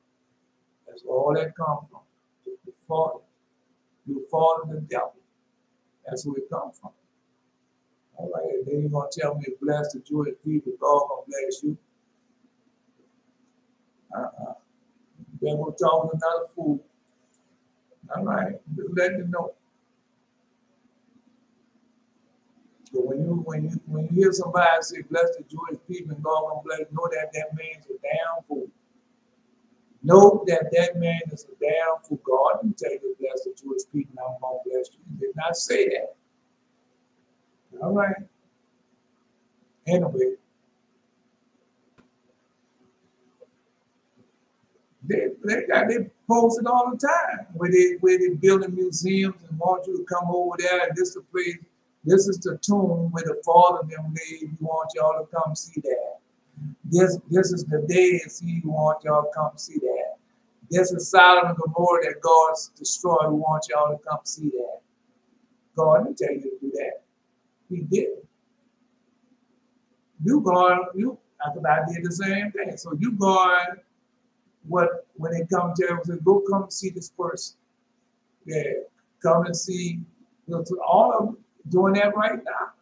That's where all that comes from. You fought the devil. That's where it comes from. All right, and then you're going to tell me, bless the Jewish people, God going to bless you. Then we'll talk to another fool. All right, just let them know. So when you hear somebody say, bless the Jewish people and God gonna bless, know that means a damn fool. Know that man is a damn fool. God didn't tell you to bless the Jewish people and I'm gonna bless you. He did not say that. All right. Anyway, they post it all the time where they building museums and want you to come over there and this is the place. This is the tomb where the father of them laid. We want y'all to come see that. This is the Dead Sea. We want y'all to come see that. This is Sodom and Gomorrah that God destroyed. We want y'all to come see that. God didn't tell you to do that. He didn't. I did the same thing. So you going, when they come to you, say, go come see this person. Yeah, come and see. All of them doing that right now.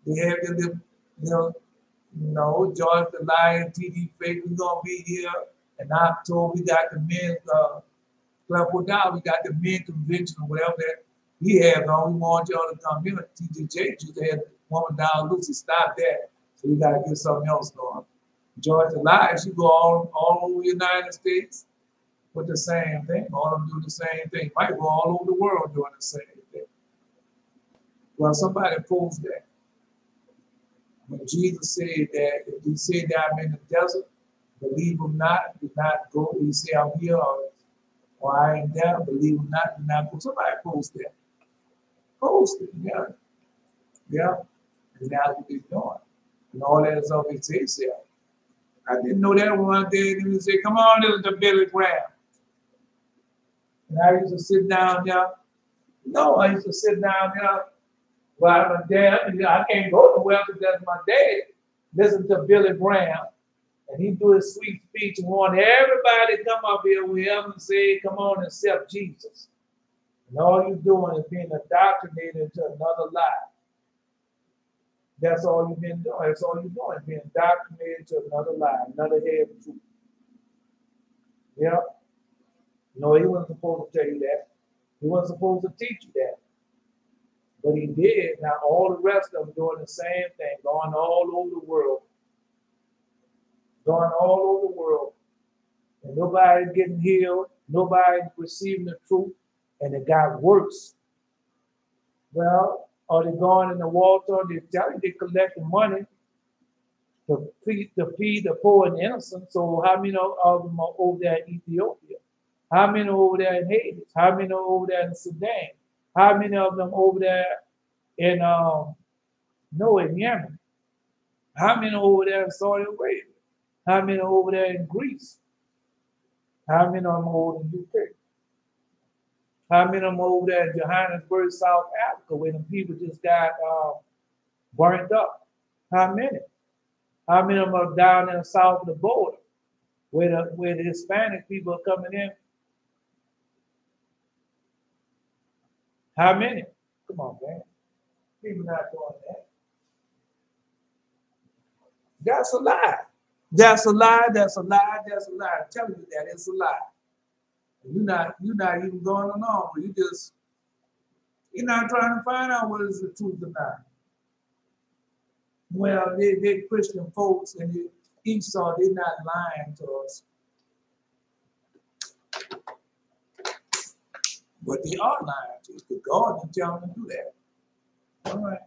They have George the Lion, TD Fake, we're going to be here. In October, we got the men's, we got the men convention or whatever that he has on. We want y'all to come here. TDJ used to have woman down Lucy, stop that. So we got to get something else going. George the Lion, she go all over the United States with the same thing. All of them do the same thing. Might go all over the world doing the same thing. Well, somebody posed that. When Jesus said that, if he said that I'm in the desert, believe him not, do not go. He said I'm here or I ain't there, believe him not, do not go. Somebody post that. Post it, yeah. Yeah. And that's what he's doing. And all that is of his self. I didn't know that one day. And he said, come on, this is the Billy Graham. And I used to sit down there. No, I used to sit down there. Well, my dad, I can't go nowhere because that's my dad. Listen to Billy Graham, and he do his sweet speech and want everybody to come up here with him and say, come on and accept Jesus. And all you're doing is being indoctrinated into another lie. That's all you've been doing. That's all you're doing, being indoctrinated into another lie, another head of truth. Yeah. No, he wasn't supposed to tell you that. He wasn't supposed to teach you that. But he did. Now all the rest of them doing the same thing, going all over the world. Going all over the world. And nobody's getting healed. Nobody's receiving the truth. And it got worse. Well, are they going in the water? They tell you they're collecting money to feed the poor and innocent. So how many of them are over there in Ethiopia? How many are over there in Haiti? How many are over there in Sudan? How many of them over there in in Yemen? How many are over there in Saudi Arabia? How many are over there in Greece? How many of them are over in the UK? How many of them are over there in Johannesburg, South Africa, where the people just got burnt up? How many? How many of them are down in the south of the border, where the Hispanic people are coming in? How many? Come on, man. People not doing that. That's a lie. That's a lie. That's a lie. That's a lie. I'm telling you that it's a lie. You're not even going along with it. You're not trying to find out what is the truth or not. Well, they Christian folks and Esau, they're not lying to us. But they are lying to us because God didn't tell them to do that. All right.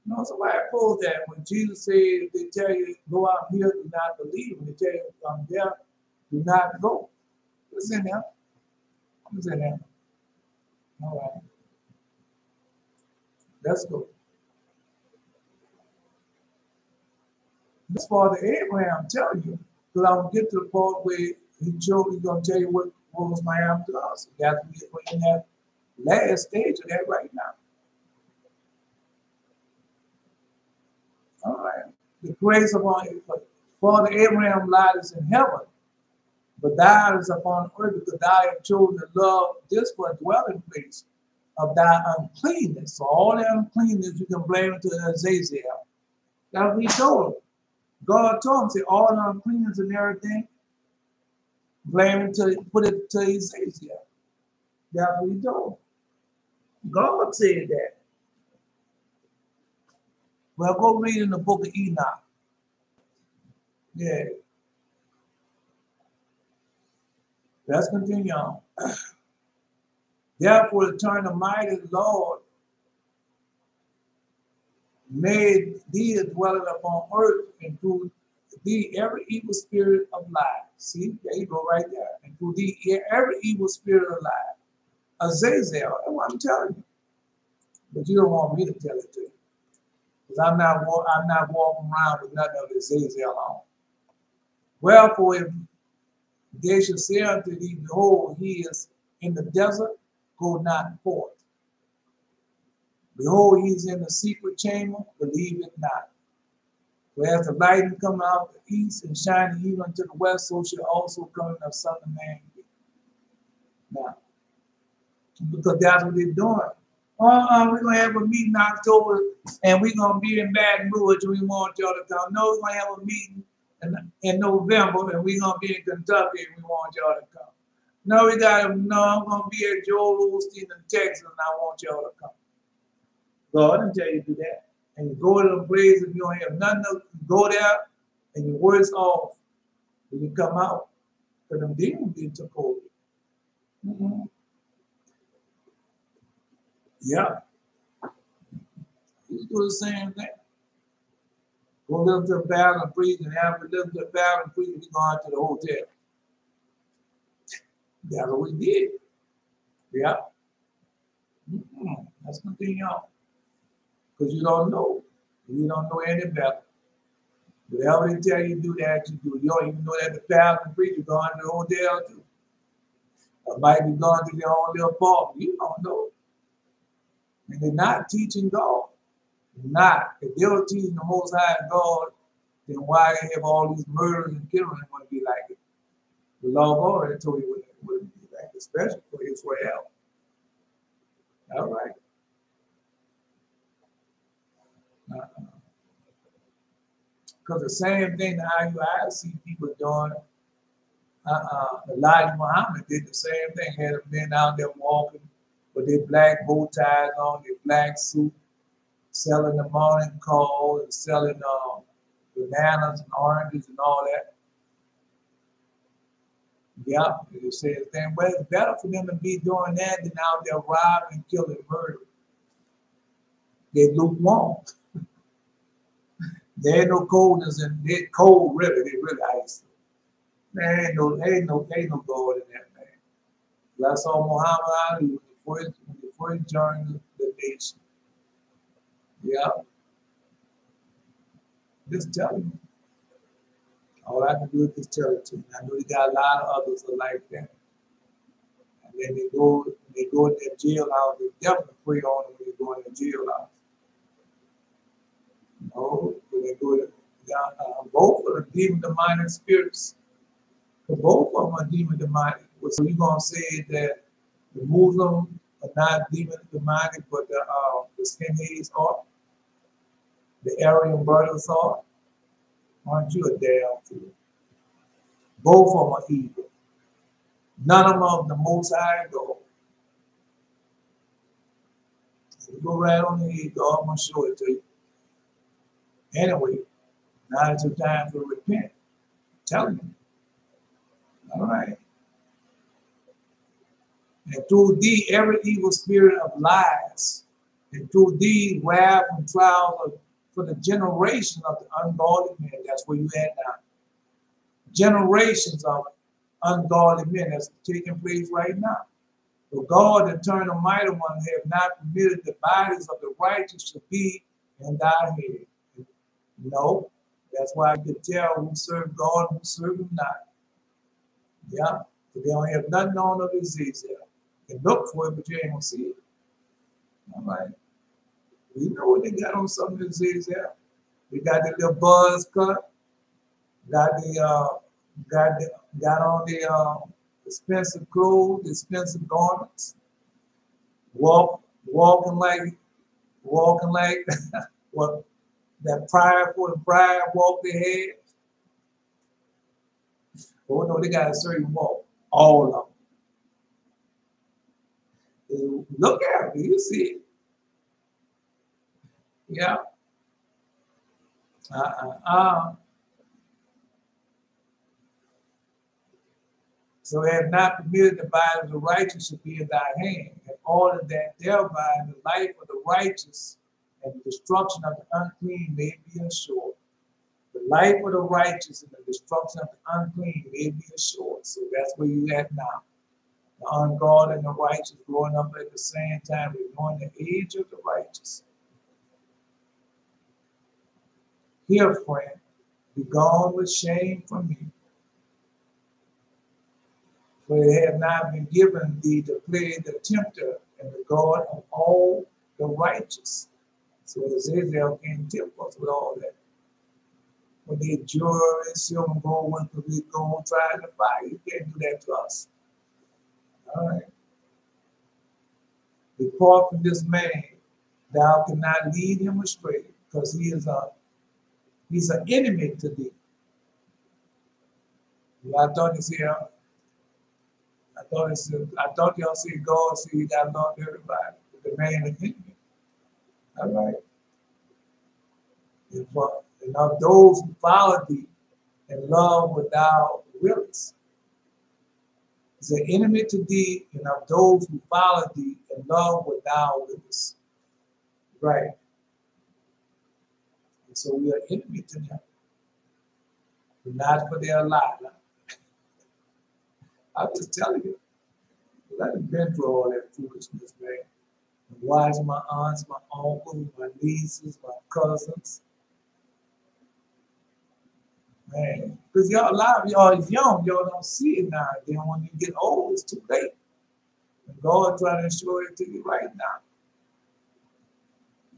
No, somebody posed that when Jesus said, they tell you, go out here, do not believe. When they tell you, come there, do not go. What's in there? What's in there? All right. Let's go. This Father Abraham tell you, because I'm going to get to the point where he's going to tell you what was my answer to us. We're in that last stage of that right now. All right. the grace upon Father Abraham lied is in heaven, but thou is upon earth because thou hast chosen to love this for a dwelling place of thy uncleanness. So all that uncleanness you can blame it to Azazel. That's what he told him. God told him, say, all the uncleanness and everything, blame it to, put it to Azazel. That's what he told him. God said that. Well, go read in the book of Enoch. Yeah. Let's continue on. Therefore, the turn the mighty Lord made thee a dwelling upon earth, and through thee every evil spirit of lies. See, there you go right there. And through thee every evil spirit of lies. Azazel, that's what I'm telling you. But you don't want me to tell it to you. Because I'm not walking around with nothing of Azazel on. Wherefore, if they shall say unto thee, behold, he is in the desert, go not forth. Behold, he is in the secret chamber, believe it not. For as the lightning come out of the east and shining even to the west, so shall also come in the Son of Man. Now, because that's what they're doing. We're going to have a meeting in October, and we're going to be in Baton Rouge, and we want y'all to come. No, we're going to have a meeting in November, and we're going to be in Kentucky, and we want y'all to come. No, I'm going to be at Joel Osteen in Texas, and I want y'all to come. God didn't tell you to do that. And you go to the place, and you don't have nothing to go there, and you're worse off when you come out, because them demons being took over. Mm-hmm. Yeah. You do the same thing. Go live to a battle and preach, and after live to a battle and preach, we go out to the hotel. That's what we did. Yeah. Mm-hmm. Let's continue on. Because you don't know. You don't know any better. Whatever they tell you to do that, you do. You don't even know that the pastor and preacher going to the hotel too. Or might be going to their own little apartment. You don't know. And they're not teaching God. Not. If they were teaching the Most High God, then why they have all these murders and killings going to be like it? The law of already told you what it would be like, especially for Israel. All right. Because the same thing that I see people doing, Elijah Muhammad did the same thing. Had men out there walking with their black bow ties on, their black suit, selling the morning call and selling bananas and oranges and all that. Yeah, you say the thing. Well, it's better for them to be doing that than out there robbing, killing, murdering. They lukewarm. There ain't no coldness, and they're cold, really. They really ice. There ain't no God in that, man. I saw Muhammad Ali when he first joined the nation. Yeah. Just telling you. All I can do is just tell it to you. I know you got a lot of others that are like that. And then they go in their jailhouse, they definitely pray on them when they go in their jailhouse. No, when they go to both of the demon demonic spirits. Both of them are demon demonic. So you're gonna say that the Muslims are not demon demonic, but the skinheads are, the Aryan brothers are? Aren't you a damn fool? Both of them are evil. None of them are the Most High God. You go right on the head, God, I'm gonna show it to you. Anyway, now it's your time to repent. I'm telling you. All right. And through thee, every evil spirit of lies, and through thee, wrath and trials for the generation of the ungodly men. That's where you at now. Generations of ungodly men that's taking place right now. But God, the eternal mighty one, have not permitted the bodies of the righteous to be in thy head. No, that's why I can tell who serve God and who serve him not. Yeah, but they don't have nothing on of Azazel. You can look for it, but you ain't gonna see it. All right. We know what they got on some of Azazel. We got the little buzz cut, got the got on the expensive clothes, expensive garments, walking like what that pride for the pride walk they had. Oh no, they got a certain walk. All of them. Look at me, you see it. Yeah. Uh. So have not permitted the body of the righteous to be in thy hand, in order that thereby the life of the righteous and the destruction of the unclean may be assured. The life of the righteous and the destruction of the unclean may be assured. So that's where you at now. The ungodly and the righteous growing up at the same time. We're knowing the age of the righteous. Here, friend, be gone with shame from me. For it had not been given thee to play the tempter and the God of all the righteous. So Azazel can't tempt us with all that. With their jewelry, silver and gold, when we go and try to buy. You can't do that to us. All right. Depart from this man. Thou cannot lead him astray, because he's an enemy to thee. I thought you see I thought y'all see God, see you got love everybody. The man is enemy. All right. And of those who follow thee and love without willest. Is an enemy to thee, and of those who follow thee and love without willest. Right. And so we are enemy to them. But not for their life. I'm just telling you. I've been through all that foolishness, man. The wives of my aunts, my uncles, my nieces, my cousins. Man, because y'all, a lot of y'all is young, y'all don't see it now. Then when you get old, it's too late. And God trying to show it to you right now.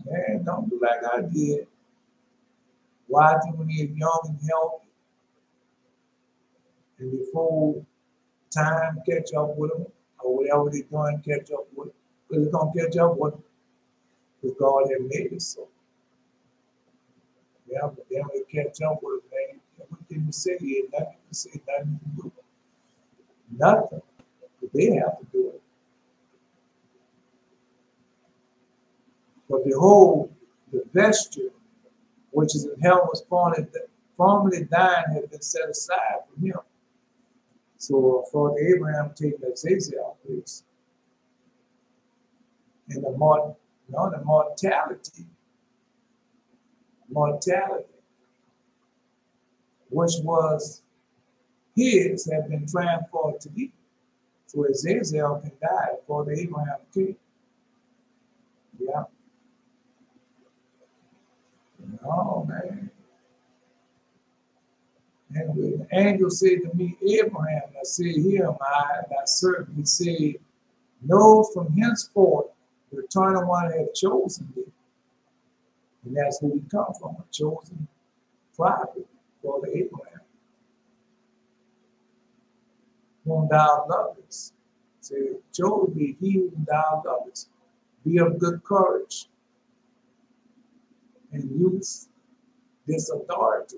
Man, don't do like I did. Watch him when he's young and healthy. And before time catch up with him, or whatever they're doing, catch up with him. Because it's going to catch up with him. Because God had made it so. Yeah, but then we catch up with him, man. What can you say? He had nothing to say, nothing to do. Nothing. But they have to do it. But behold, the vesture which is in heaven was formerly thine had been set aside from him. So for Abraham taking Azazel place. And the mortality, which was his, had been transferred to thee. So Azazel can die for the Abraham king. Yeah. Oh, man. And the angel said to me, Abraham, I said, here am I, thy servant. He said, know from henceforth the eternal one hath chosen thee. And that's who we come from, a chosen prophet for the Abraham. Whom thou lovest. Say, chosen be he whom thou lovest. Be of good courage and use this authority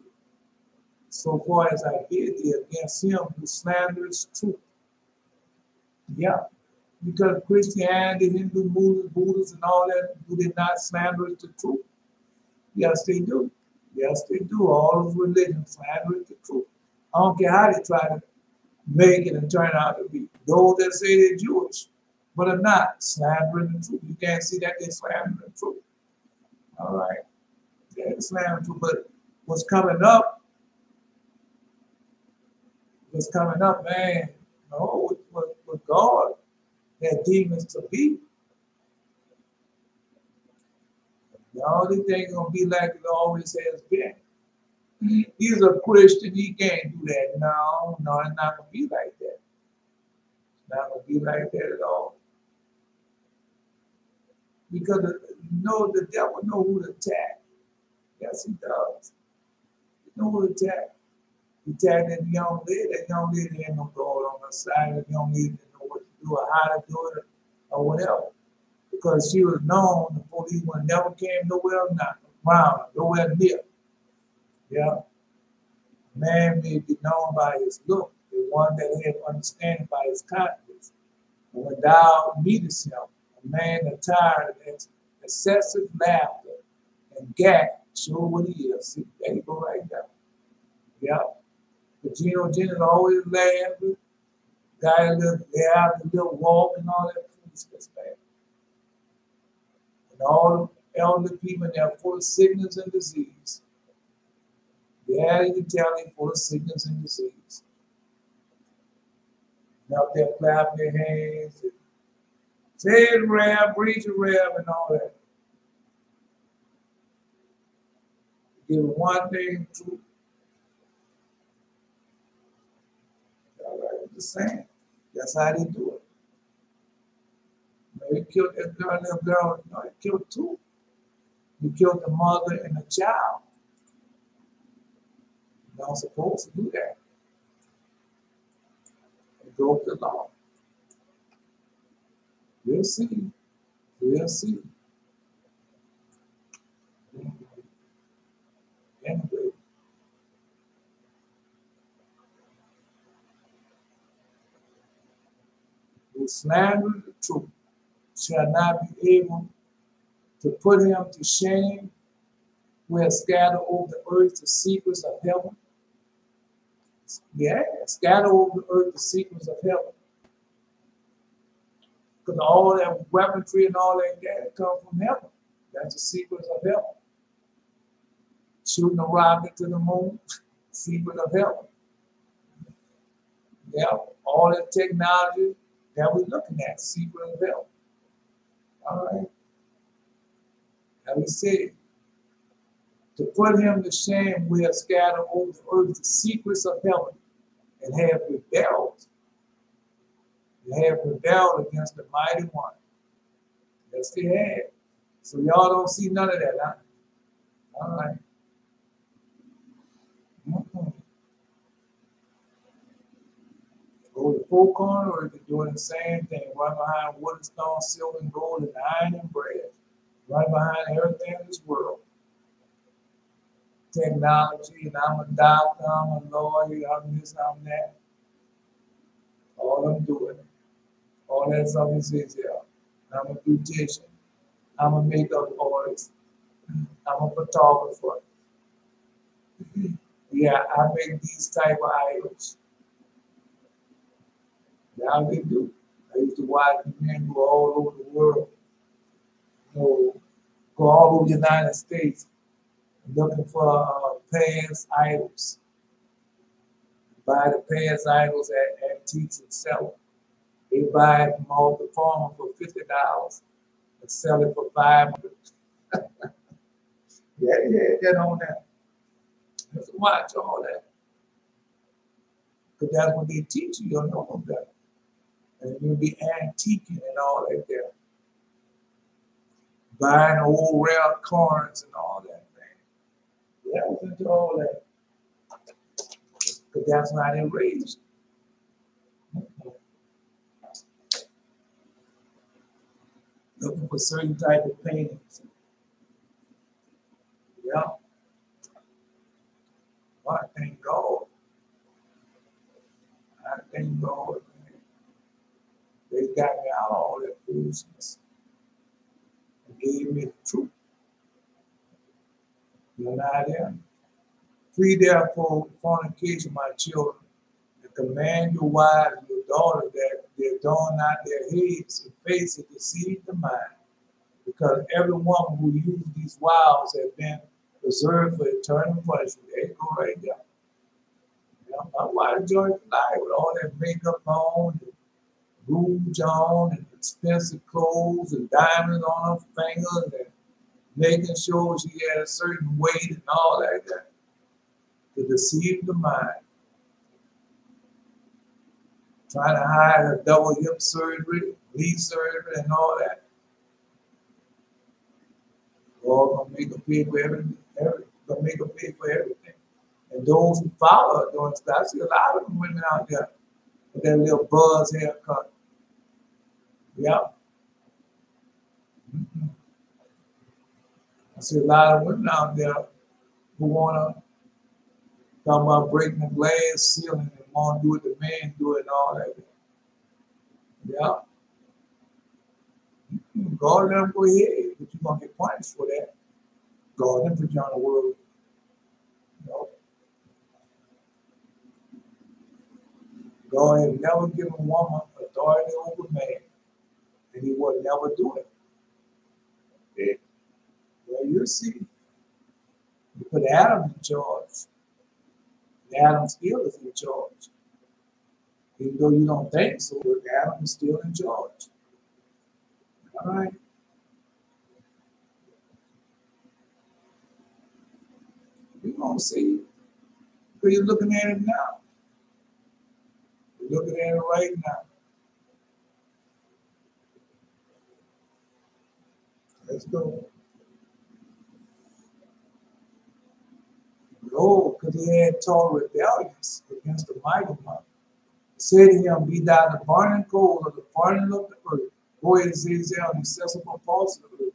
so far as I hear thee against him who slanders truth. Yeah, because Christianity, Hindu, Buddhists, and all that, do they not slander the truth? Yes, they do. Yes, they do. All those religions slander the truth. I don't care how they try to make it and turn out to be. Those that say they're Jewish, but are not slandering the truth. You can't see that they're slandering the truth. All right. Yeah, they're slandering the truth. But what's coming up, man, no, with God, that demons to be. The only thing gonna be like it always has been. He's a Christian, he can't do that. No, it's not gonna be like that. It's not gonna be like that at all. Because the devil know who to attack. Yes, he does. You know who attacked? He attacked that young lady. That young lady ain't no God on her side. That young lady didn't know what to do or how to do it or whatever. Because she was known, the police one never came nowhere around, nowhere near. Yeah. A man may be known by his look, the one that had understanding by his countenance. And when thou meetest him, a man attired in excessive laughter and gag, show what he is. See, there you go right there. Yeah. But Geno Jennings always laughing. Guy they have a little walk and all that foolishness, man. And all the elderly people, they're full of sickness and disease. Yeah, you can tell they're full of sickness and disease. And out there clapping their hands and say it, Rab, read your Rab, and all that. Give one thing true. All right, I'm just saying. That's how they do it. He killed that girl, little girl. No, he killed two. He killed the mother and the child. You're not supposed to do that. It broke the law. We'll see. We'll see. Anyway. Who slanders the truth shall not be able to put him to shame, who has scattered over the earth the secrets of heaven. Yeah, scatter over the earth the secrets of heaven. Because all that weaponry and all that come from heaven. That's the secrets of heaven. Shooting a rocket to the moon, secret of heaven. Yeah, all that technology that we're looking at, secret of heaven. All right. Now we said, to put him to shame, we have scattered over the earth the secrets of heaven and have rebelled. They have rebelled against the mighty one. Yes, they have. So y'all don't see none of that, huh? All right. Go to full corner, or they're doing the same thing, right behind wood and stone, silver and gold, and iron and bread. Right behind everything in this world. Technology, and I'm a doctor, I'm a lawyer, I'm this, I'm that. All I'm doing. All that stuff is here. I'm a beautician. I'm a makeup artist. I'm a photographer. Yeah, I make these type of items. Now they do. I used to watch men go all over the world, go all over the United States looking for past items. Buy the past items at antiques and sell them. They buy it from all the farmer for $50 and sell it for $500. Yeah, they had that on that. Just watch all that. Because that's what they teach you. You'll know that. And you'll be antiquing and all that there. Buying old rare coins and all that, man. Yeah, I was into all that. But that's not in raised. Looking for certain type of paintings. Yeah. Well, I thank God. I thank God, man. They got me out of all that foolishness and gave me the truth. You're not there. Free therefore fornication, my children, and command your wives and your daughters that they adorn not their heads and faces to deceive the mind. Because every woman who uses these wiles has been reserved for eternal punishment. There you go right there. You know, my wife Joyce life with all that makeup on, and rouge on, and expensive clothes, and diamonds on her fingers, and making sure she had a certain weight and all that, to deceive the mind. Trying to hide her double hip surgery, knee surgery, and all that. All gonna make her pay for every gonna make her pay for everything. And those who follow her doing stuff, I see a lot of them women out there with that little buzz haircut. Yeah. I see a lot of women out there who wanna talk about breaking the glass ceiling and want to do what the man do and all that. Yeah. God let them go ahead, but you're gonna get punished for that. God didn't put you on the world. You know? God had never given a woman authority over man, and he would never do it. Yeah. Well, you see, you put Adam in charge. Adam still is in charge. Even though you don't think so, Adam is still in charge. All right. You're going to see, because you're looking at it now. You're looking at it right now. Let's go. Oh, because he had taught rebellious against the mighty one. Said to him, be thou the burning coal of the burning of the earth. Go ahead, Zazel, incessant pulse of the earth.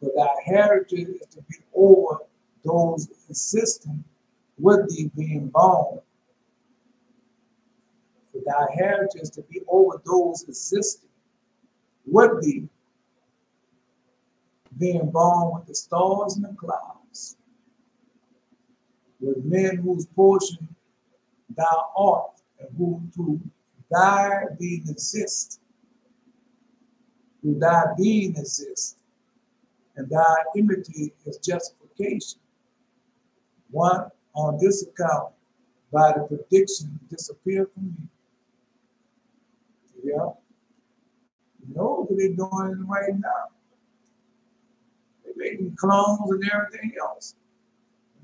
For thy heritage is to be over those existing with thee being born. For thy heritage is to be over those existing with thee being born with the stars and the clouds, with men whose portion thou art, and who through thy being exist, through thy being exist, and thy enmity is justification. One, on this account, by the prediction, disappear from me. Yeah. You know what they're doing right now. They're making clones and everything else.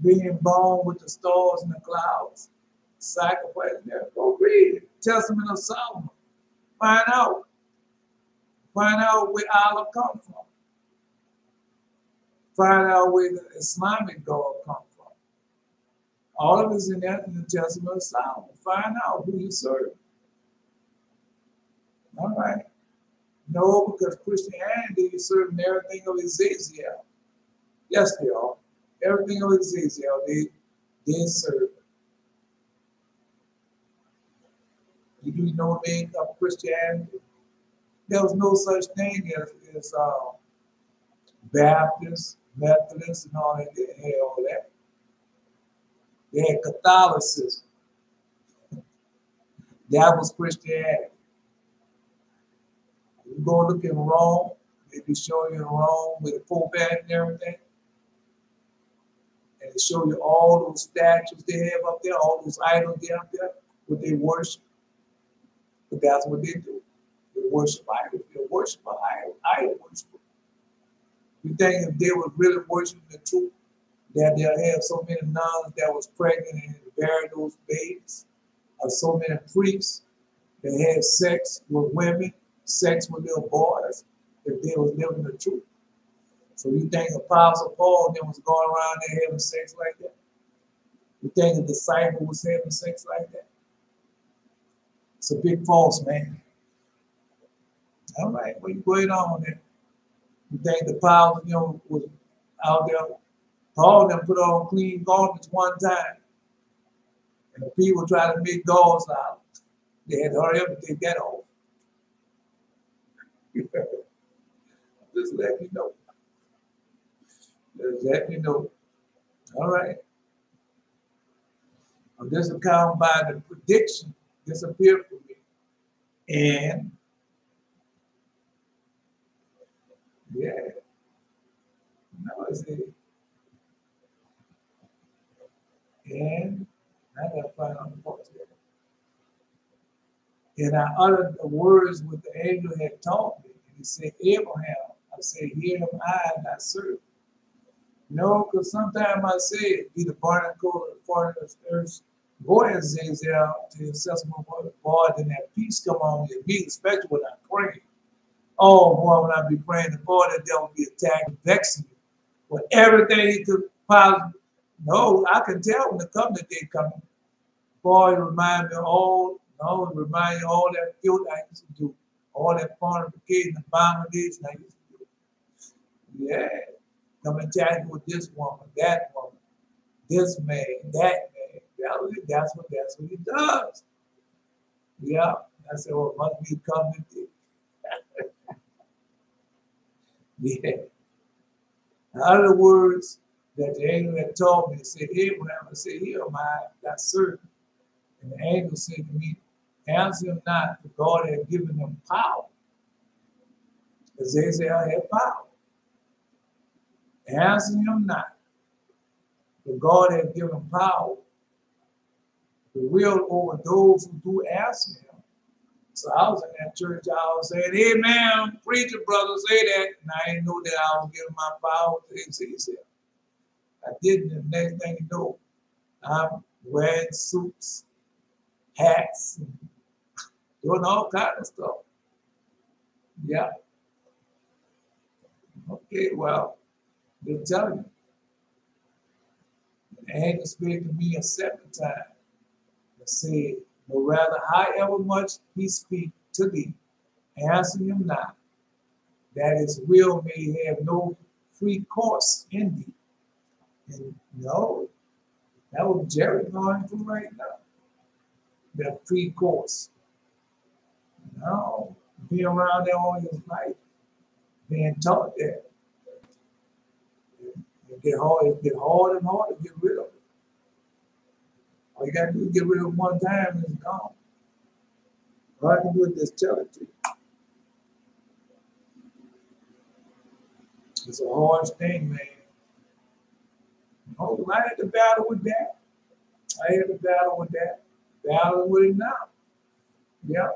Being born with the stars and the clouds. Sacrifice there. Go read it. Testament of Solomon. Find out. Find out where Allah come from. Find out where the Islamic God come from. All of it's in that in the Testament of Solomon. Find out who you serve. All right. No, because Christianity is serving everything of Ezekiel. Yes, they are. Everything of Ezekiel, they serve. You do know what made up Christianity? There was no such thing as Baptists, Methodists, and all that. They didn't have all that. They had Catholicism. That was Christianity. You go look in Rome, they be showing you in Rome with the Pope and everything. And they show you all those statues they have up there, all those idols they have up there, what they worship. But that's what they do. They worship idols. They worship idol worship. You think if they were really worshiping the truth, that they'll have so many nuns that was pregnant and buried those babies, or so many priests that had sex with women, sex with little boys, if they was living the truth. So you think Apostle Paul then was going around there having sex like that? You think a disciple was having sex like that? It's a big false, man. All right, well, you go ahead on there. You think the Paul, was out there? Paul them put on clean garments one time. And the people try to make gauze out. They had to hurry up and take that off. Just let me know. Just let me know. All right. On this account, by the prediction, disappeared from me. And yeah. Now I say, and I gotta find out the part here. And I uttered the words which the angel had taught me. And he said, Abraham, I said, hear him, I and I serve. No, because sometimes I say it, be the burning coal of the foreigners earth. Go ahead, Zazel, to the accessible boy, then that peace come on me, especially when I pray. Oh boy, when I be praying, the boy, the devil be attacking, vexing me with everything he could possibly No, I can tell when the covenant day coming. Boy, it remind me of all, no, it remind you of all that guilt I used to do, all that fornication, abomination I used to do. Yeah. Come and tell you with this woman, that woman, this man, that man. That's what he does. Yeah. I said, well, it must be covenant day. Yeah. In other words, that the angel had told me, said, Abraham, I said, here am I, that servant. And the angel said to me, answer him not, for God had given him power. Azazel had power. Answer him not, for God had given power to will over those who do answer him. So I was in that church, I was saying, amen, preacher brother, say that. And I didn't know that I was giving my power to Azazel. I didn't. The next thing you know, I'm wearing suits, hats, and doing all kinds of stuff. Yeah. Okay, well, they're telling you. The angel spake to me a second time and said, no rather, however much he speak to thee, answer him not, that his will may have no free course in thee. And no, that was Jerry going through right now. That free course. No, being around there all his life, being taught that. It get hard and hard to get rid of it. All you gotta do is get rid of it one time and it's gone. All I can do is just tell it to you. It's a hard thing, man. Oh, I had to battle with that. Battle with it now. Yeah.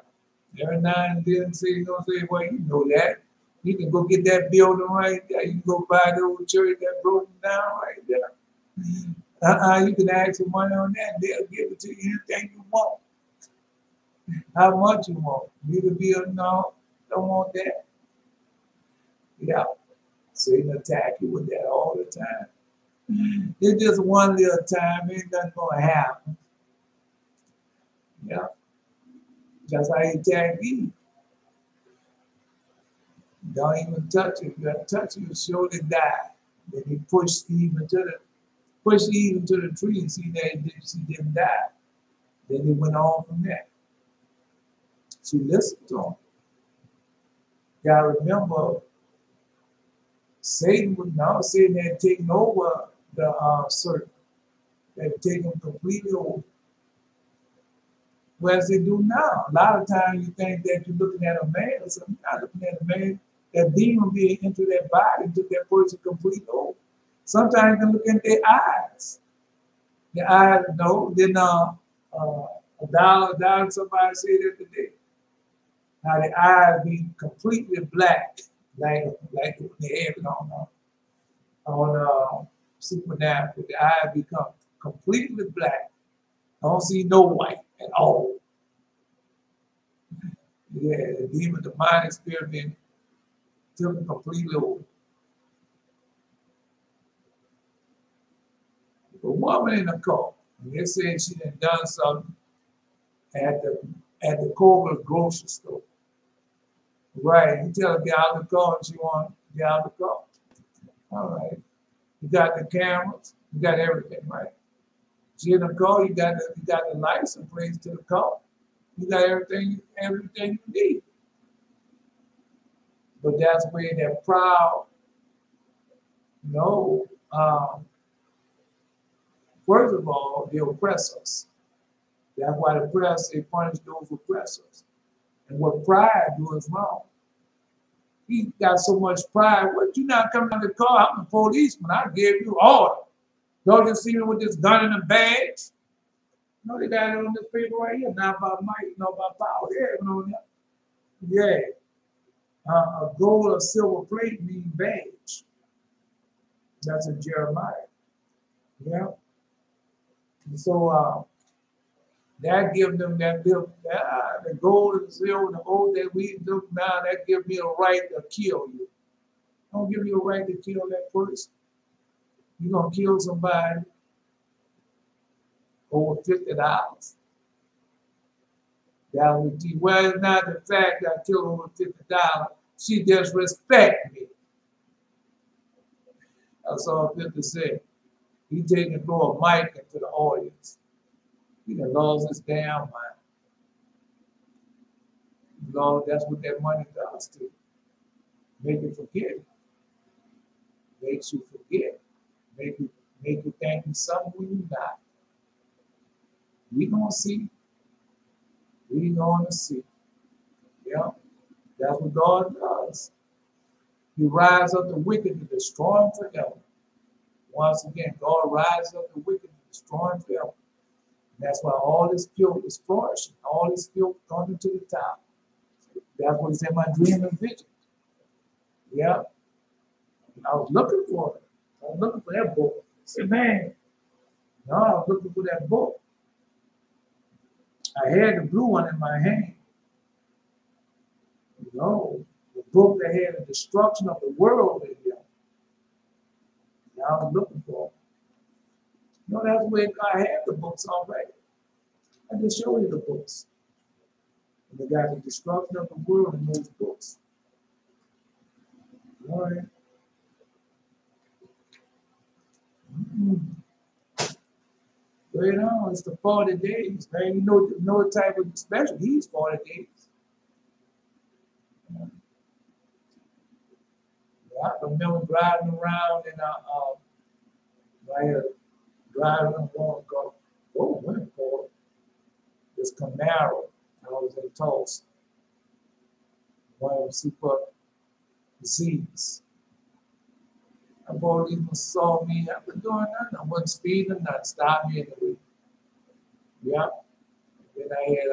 Every now and then you're gonna say, well, you know that. You can go get that building right there. You can go buy the old church that broken down right there. You can ask for money on that. They'll give it to you anything you want. How much you want. You can be no, don't want that. Yeah. Satan attack you with that all the time. It's just one little time, ain't nothing gonna happen. Yeah. That's how he attacked Eve. Don't even touch it. If you touch it, you'll surely die. Then he pushed Eve into the tree and see that she didn't die. Then he went on from there. She listened to him. You gotta remember, Satan had taken over the serpent. They had taken him completely over. Whereas they do now. A lot of times you think that you're looking at a man or something. You're not looking at a man. That demon being into their body took that person completely over. Sometimes you can look at their eyes. Their eyes, no. Then somebody said that today. How the eyes be completely black, like when they have it on Supernatural. The eyes become completely black. I don't see no white at all. Yeah, the demon, the mind spirit being took them completely over. A woman in the cult, and they said she had done something at the Corvus grocery store. Right, you tell her get out of the car and she want to get out of the car. All right. You got the cameras, you got everything, right? She in the car, you got the license plates to the car. You got everything you need. But that's where they're proud. No. First of all, they oppress us. That's why the press, they punish those who oppress us. And what pride do is wrong. He got so much pride. What, you not coming out of the car? I'm a policeman. I gave you order. Don't you see me with this gun in the badge? No, they got it on this paper right here. Not about might, not about power. Yeah. A gold or silver plate means badge. That's in Jeremiah. Yeah. And so that gives them that bill. The gold and silver, the gold that we do now, that gives me a right to kill you. Don't give you a right to kill that person. You're going to kill somebody. over $50. That would be, well, it's not the fact that I killed over $50. She just respect me. That's all 50 said. He didn't throw a mic into the audience. He done lost his damn mind. Lord, that's what that money does to you. Make you forget. Makes you forget. Make you think you're something when you're not. We gonna see. We gonna see. Yeah. That's what God does. He rises up the wicked to destroy them forever. Once again, God rises up the wicked to destroy them forever. And that's why all this filth is flourishing. All this filth coming to the top. That's what is in my dream and vision. Yeah. I was looking for it. I was looking for that book. I said, man, no, I was looking for that book. I had the blue one in my hand. You know, the book that had the destruction of the world in here. And I was looking for it. You know, that's where I had the books already. I just showed you the books. And they got the destruction of the world in those books. All right. Right on, it's the 40 days, man. You know what type of special he's 40 days. Yeah, I remember driving around in driving along, went for this Camaro. I was in Tulsa. One of them super Z's. I boy even saw me. I was doing nothing. I wasn't speeding, nothing. Stopped me in the way. Yeah. Then I had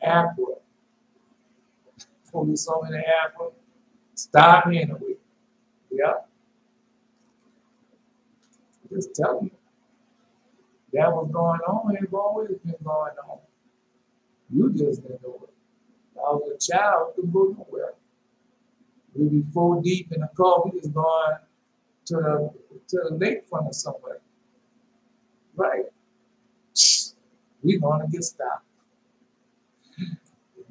a Acura. Police saw me in the Acura. Stopped me in the way. Yeah. Just tell you. That was going on. It's always been going on. You just didn't know it. I was a child. Couldn't go nowhere. We'd be 4 deep in the car. We just going to the lakefront or somewhere. Right. We going to get stopped.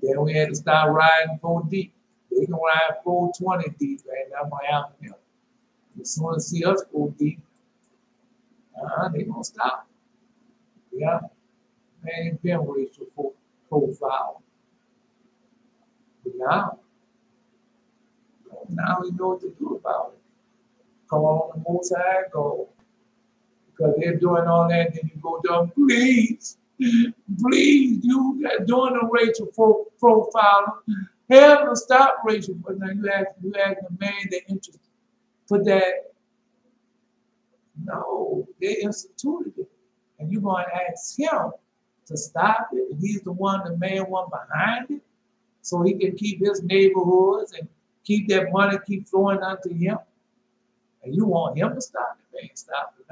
Then we had to start riding 4 deep. They can ride 420 deep right now. Miami. As soon as they see us 4 deep, they gonna stop. Yeah. Man, ain't been racial profile. But now we know what to do about it. Come on the Most High, go. Because they're doing all that, then you go down, please, you got doing a racial profile. Hell to stop racial, but now you ask the man that interested. Put that, no, they instituted it. And you're going to ask him to stop it. And he's the main one behind it. So he can keep his neighborhoods and keep that money keep flowing onto him. And you want him to stop it, man, stop it.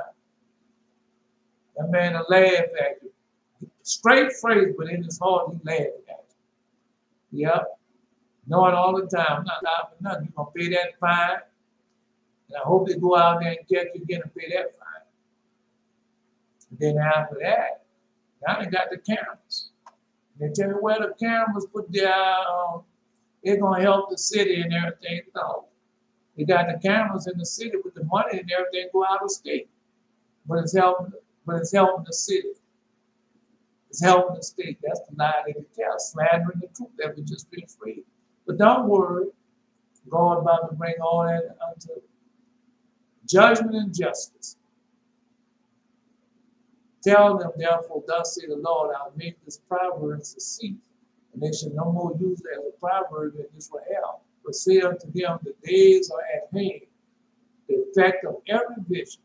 That man will laugh at you. Straight phrase, but in his heart, he laughing at you. Yep. Knowing all the time, not stopping nothing. You're going to pay that fine. And I hope they go out there and catch you again and pay that fine. And then after that, now they got the cameras. And they tell you where the cameras put their, they're going to help the city and everything. No. They got the cameras in the city with the money and everything go out of state. But it's helping the city. It's helping the state. That's the lie they can tell. Slandering the truth that we just been free. But don't worry. God about to bring all that unto judgment and justice. Tell them, therefore, thus say the Lord, I'll make this proverb to cease, and they shall no more use it as a proverb in Israel. But say unto them, the days are at hand, the effect of every vision.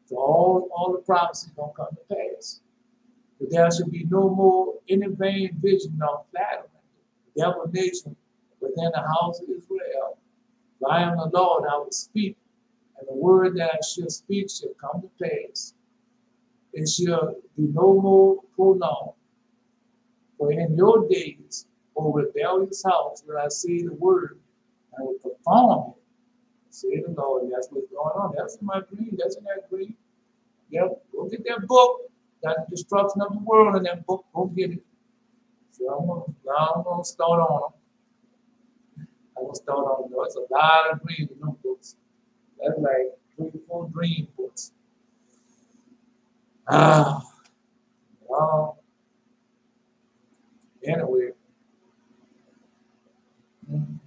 So all the prophecies don't come to pass. But there shall be no more any vain vision nor flattery, divination within the house of Israel. For I am the Lord, I will speak, and the word that I shall speak shall come to pass. It shall be no more prolonged. For in your days, O rebellious house, will I say the word, and will perform it. Say the Lord. That's what's going on. That's in my dream. That's in that dream. Yep, go get that book. Got the destruction of the world in that book. Go get it. So I'm gonna start on them. I'm gonna start on them. There's a lot of dreams in them books. That's like 3 or 4 dream books. Ah, well, anyway. mm,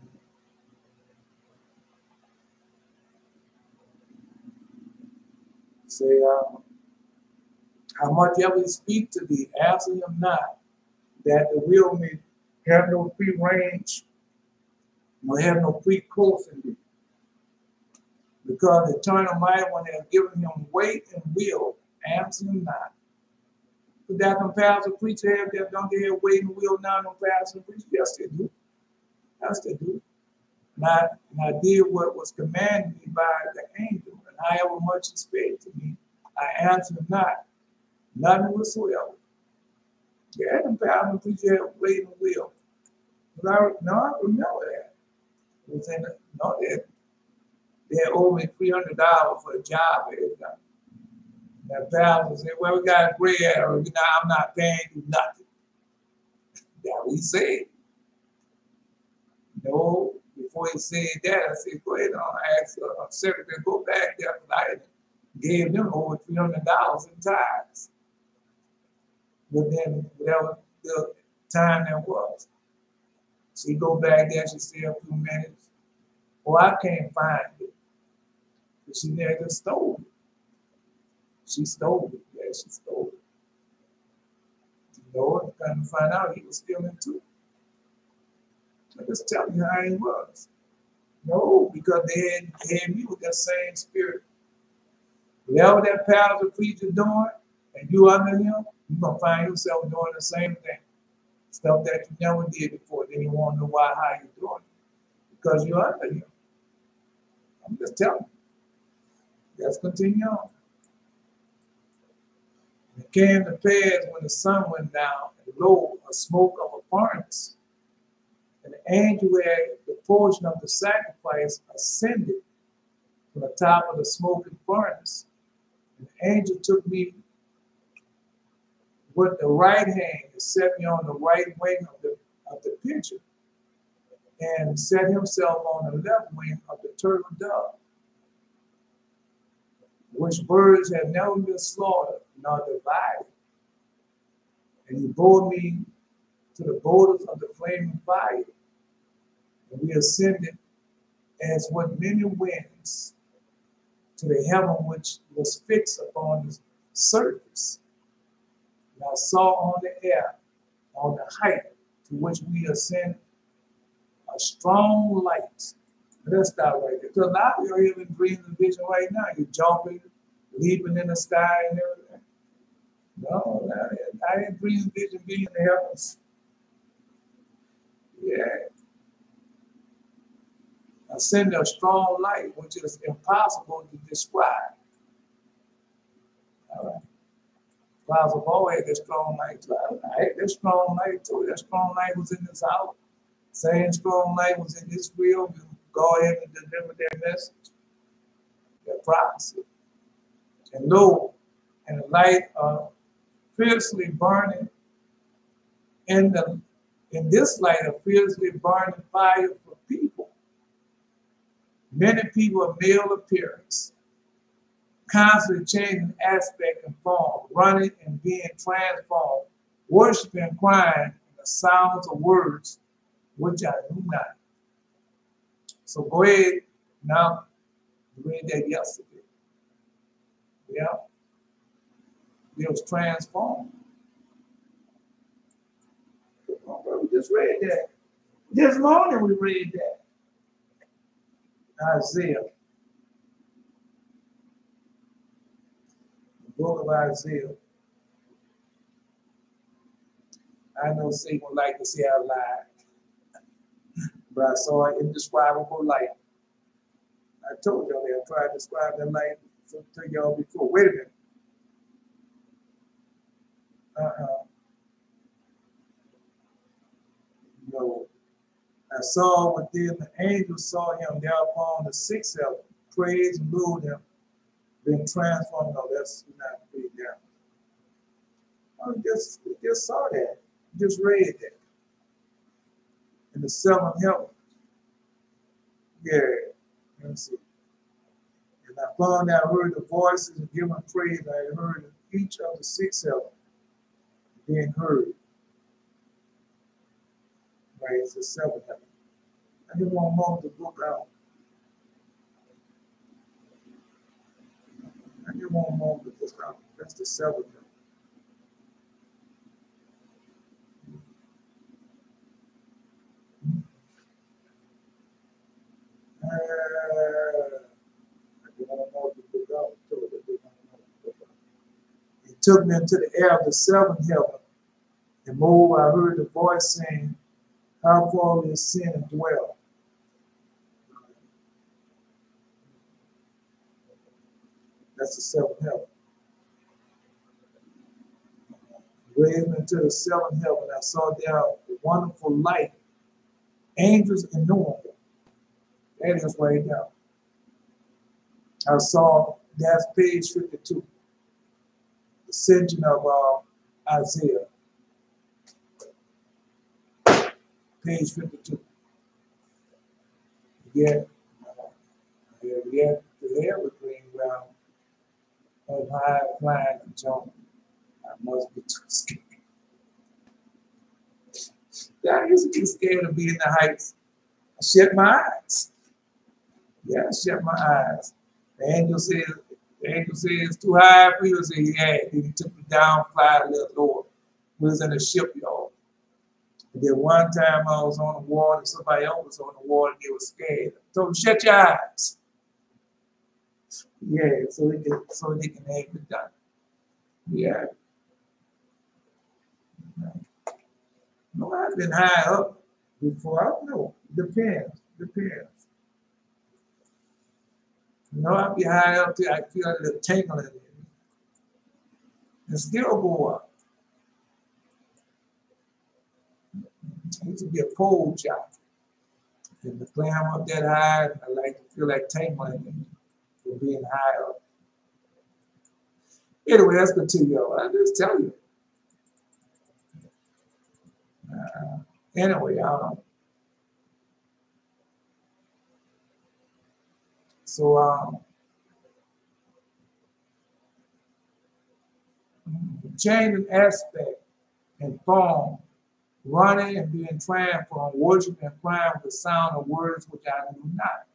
Say, how much ever you speak to thee, answer him not, that the will may have no free range, nor have no free course in thee. Because the eternal mighty one has given him weight and will, answer him not. But that compassion preacher have that don't they have weight and will now compassion preacher? Yes, they do. Yes, they do. And I did what was commanded me by the angel, and however much he spake to me, I answered not, nothing whatsoever. Yeah, compassion preacher have weight and will. But I remember that. It was in the, no, they had owed me $300 for a job they had done. That pastor said, well, we got a gray area. I'm not paying you nothing. That's what he said. No, before he said that, I said, go ahead and ask a secretary, go back there. I gave them over $300 in tithes. But then, whatever the time that was. She go back there, she stay a few minutes. Well, I can't find it. But she never stole it. She stole it. Yeah, she stole it. The Lord kind of find out he was stealing too. I just tell you how he was. No, because they had me with that same spirit. Whatever that pastor preacher doing, and you under him, you're gonna find yourself doing the same thing. Stuff that you never did before. Then you want to know why, how you doing it. Because you're under him. I'm just telling you. Let's continue on. And it came to pass when the sun went down, and lo, a smoke of a furnace. And the angel who had the portion of the sacrifice ascended from the top of the smoking furnace. And the angel took me with the right hand and set me on the right wing of the pitcher, and set himself on the left wing of the turtle dove, which birds had never been slaughtered nor divided. And he bore me to the borders of the flaming fire, and we ascended as with many winds to the heaven which was fixed upon the surface. And I saw on the air, on the height to which we ascend, a strong light. Let's stop right there. Because a lot of you are even dreaming and vision right now. You're jumping, leaping in the sky and everything. No, I didn't dream and vision being in the heavens. Yeah. Ascend a strong light, which is impossible to describe. All right. Clouds have always had that strong light too. I had that strong light too. That strong light was in this house. Same strong light was in Israel. God had to deliver their message, their prophecy. And lo, and the light fiercely burning in this light, a fiercely burning fire for people. Many people of male appearance, constantly changing aspect and form, running and being transformed, worshiping, crying, and the sounds of words which I knew not. So go ahead now. We read that yesterday. Yeah, it was transformed. We just read that. This morning we read that. Isaiah. The book of Isaiah. I know Satan would like to say I lied, but I saw an indescribable light. I told y'all that I tried to describe that light to y'all before. Wait a minute. No. I saw within the angel saw him thereupon the sixth heaven, praise and ruled him, Been transformed. No, that's not pretty down. We just saw that. Just read that. In the seventh heaven. Yeah. Let me see. And I found out I heard the voices and giving praise. I heard each of the six heavens being heard. Right, it's the seventh heaven. I just want to move the book out. I just want to move the book out. That's the seventh heaven. He took me into the air of the seventh heaven, and moreover, I heard the voice saying, how far we ascend and dwell. That's the seventh heaven. Raised me into the seventh heaven, I saw there a wonderful light, angels innumerable. That is right now. I saw, that's page 52, the ascension of Isaiah. Page 52. Yet the evergreen realm of high flying and jumping. I must be too scared. I used to be scared of being in the heights. I shut my eyes. Yeah, I shut my eyes. The angel says it's too high for you. I said, yeah. Then he took me down, fly a little lower. We was in a shipyard. And then one time I was on the water, somebody else was on the water, and they were scared. I told them, shut your eyes. Yeah, so they can have it done. Yeah. No, I've been high up before. I don't know. Depends. You know, I'll be high up till I feel a little tingling in it. And still go up. I used to be a pole jockey. And to climb up that high, I like to feel like tingling for being high up. Anyway, let's continue. I'll just tell you. Anyway, change in aspect and form, running and being transformed, worshiping and crying with the sound of words which I knew not.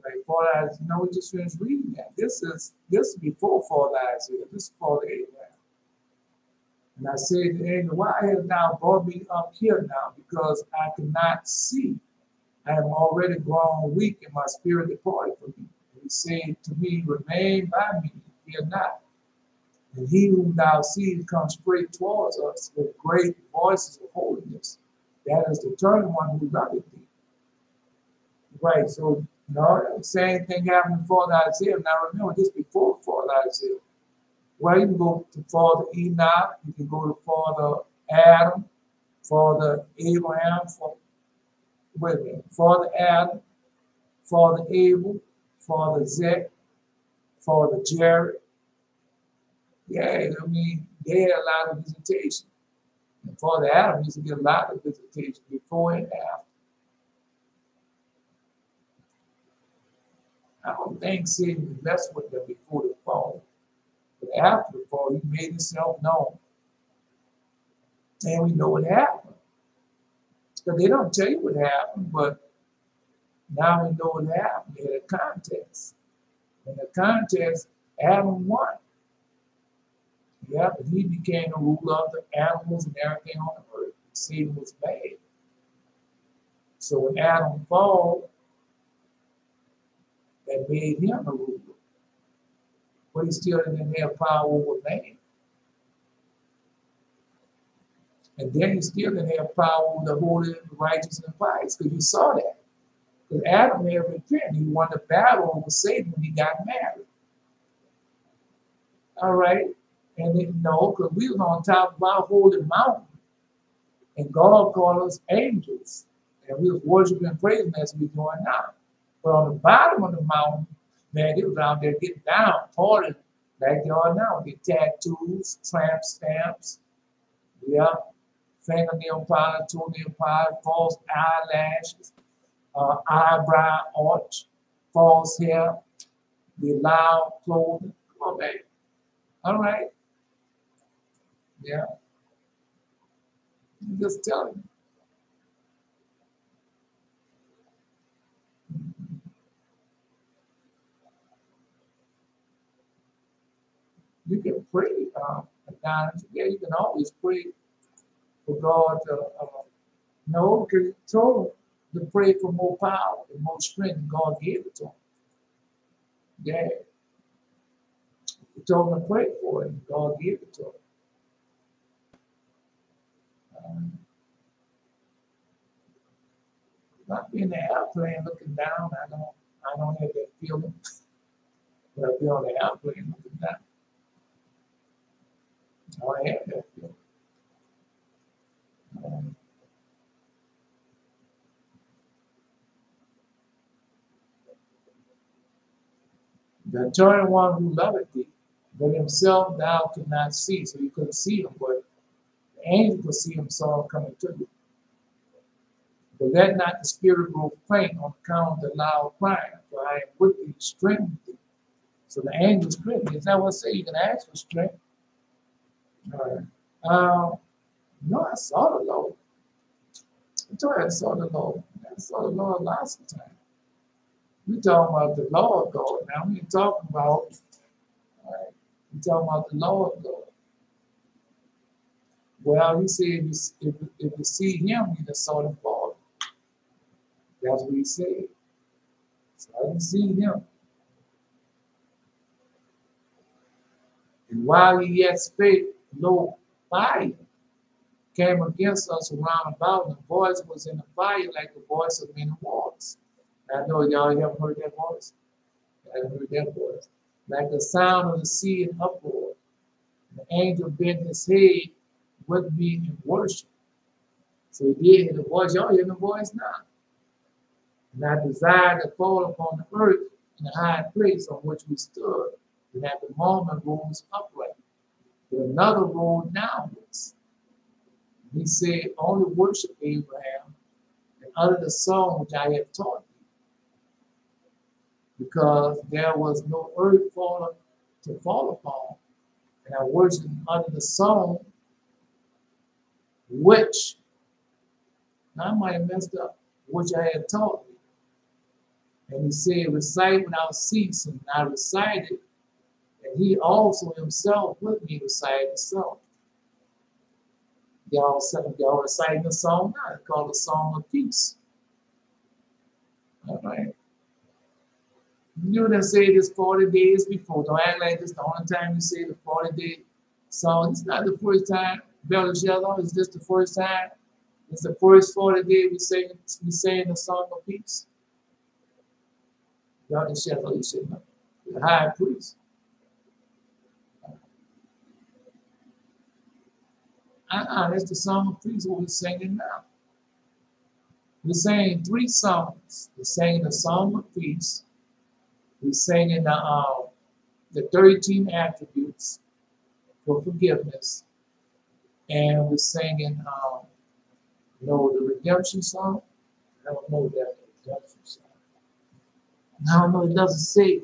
Like Father Isaiah, you know, we just finished reading that. This is before Father Isaiah. This is Father Abraham. And I said to the angel, why have thou brought me up here now? Because I cannot see. I am already grown weak, and my spirit departed from me. And he said to me, remain by me, fear not. And he whom thou seest come straight towards us with great voices of holiness. That is the eternal one who loveth thee. Right, so the same thing happened before Isaiah. Now remember, this before Isaiah. Well, you can go to Father Enoch, you can go to Father Adam, Father Abraham, Father Adam, Father Abel, Father Zech, Father Jared. Yeah, I mean, they had a lot of visitation. And Father Adam used to get a lot of visitation before and after. I don't think Satan messed with them before the fall. But after the fall, he made himself known. And we know what happened. Because they don't tell you what happened, but now we know what happened. They had a contest. In the contest, Adam won. Yeah, but he became the ruler of the animals and everything on the earth. Satan was mad. So when Adam fell, that made him a ruler. But he still didn't have power over man. And then he still didn't have power over the holy, righteous, and pious, because you saw that. Because Adam had repented. He won the battle over Satan when he got married. All right? And then, no, because we was on top of our holy mountain. And God called us angels. And we was worshiping and praising as we're doing now. But on the bottom of the mountain, Man, they was out there getting down, partying like they are now. Get tattoos, tramp stamps, yeah, fingernail polish, toenail polish, false eyelashes, eyebrow arch, false hair, the loud clothing. Come on, man. All right. Yeah. I'm just telling you. You can pray, God. Yeah, you can always pray for God to know, because He told him to pray for more power and more strength, and God gave it to him. Yeah. He told him to pray for it, and God gave it to him. Not being in the airplane looking down, I don't have that feeling. But I'll be on the airplane looking down. I don't have that feeling. The eternal one who loveth thee, but himself thou could not see, so you couldn't see him, but the angel could see him, saw him coming to you. But let not the spirit grow faint on account of the loud crying, for I am with thee, strengthen thee. So the angel strengthened. Is that what I say? You can ask for strength. All right. No, I saw the Lord. I told you I saw the Lord. I saw the Lord lots of times. We're talking about the Lord God. Now we ain't talking about, all right, we're talking about the Lord God. Well, he said, if you see him, you just saw the Father. That's what he said. So I didn't see him. And while he yet spake, lo, fire came against us around about, and the voice was in the fire like the voice of many waters. I know y'all haven't heard that voice. I haven't heard that voice. Like the sound of the sea in uproar. The angel bent his head with me in worship. So he did hear the voice. Y'all hear the voice now. And I desired to fall upon the earth in the high place on which we stood. And at the moment rose upright. But another rolled downwards. He said, only worship Abraham and utter the song which I have taught you. Because there was no earth to fall upon. And I worshiped under the song which, I might have messed up, which I had taught you. And he said, recite without ceasing. And I recited, and he also himself with me recited the song. Y'all reciting the song now. It's called the Song of Peace. All right. You done say this 40 days before. Don't act like this the only time you say the 40-day song. It's not the first time. Belshazzar, is this the first time? It's the first 40 days we saying the Song of Peace. Y'all just shut up. You should know. The high priest. That's the Song of Peace what we're singing now. We're singing 3 songs. We're singing the Song of Peace. We're singing the 13 attributes for forgiveness. And we're singing, the redemption song. I don't know that redemption song. I don't know, it doesn't say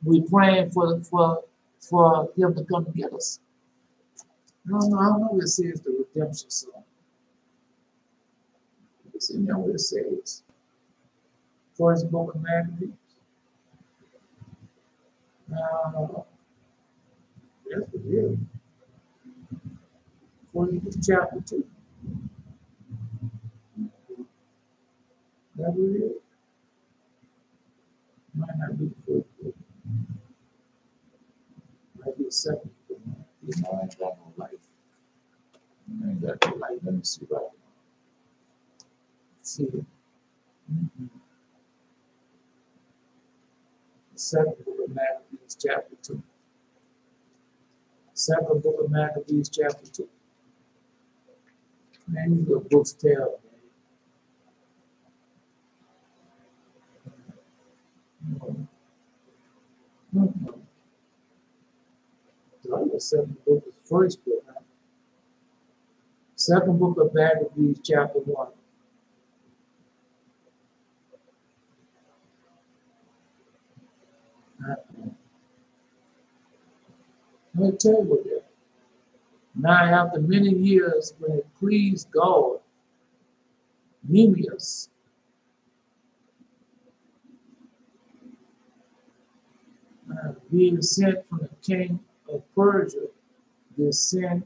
we're praying for him to come and get us. I don't know what it says, the redemption song. It's in there what it says. First book of Maccabees. That's what it is. 40th chapter 2. That's what it is. Might not be the first book. Might be the second book. You know, I ain't got no life. I ain't got no life. Let me see right now. Let's see it. The second book of Maccabees, chapter 2. Second book of Maccabees, chapter 2. Man, these little books tell, man. second book is the first book. Right? Second book of Maccabees, chapter 1. Let me tell you what that. Now, after many years, when it pleased God, Neemias, being sent from the king of Persia, the sin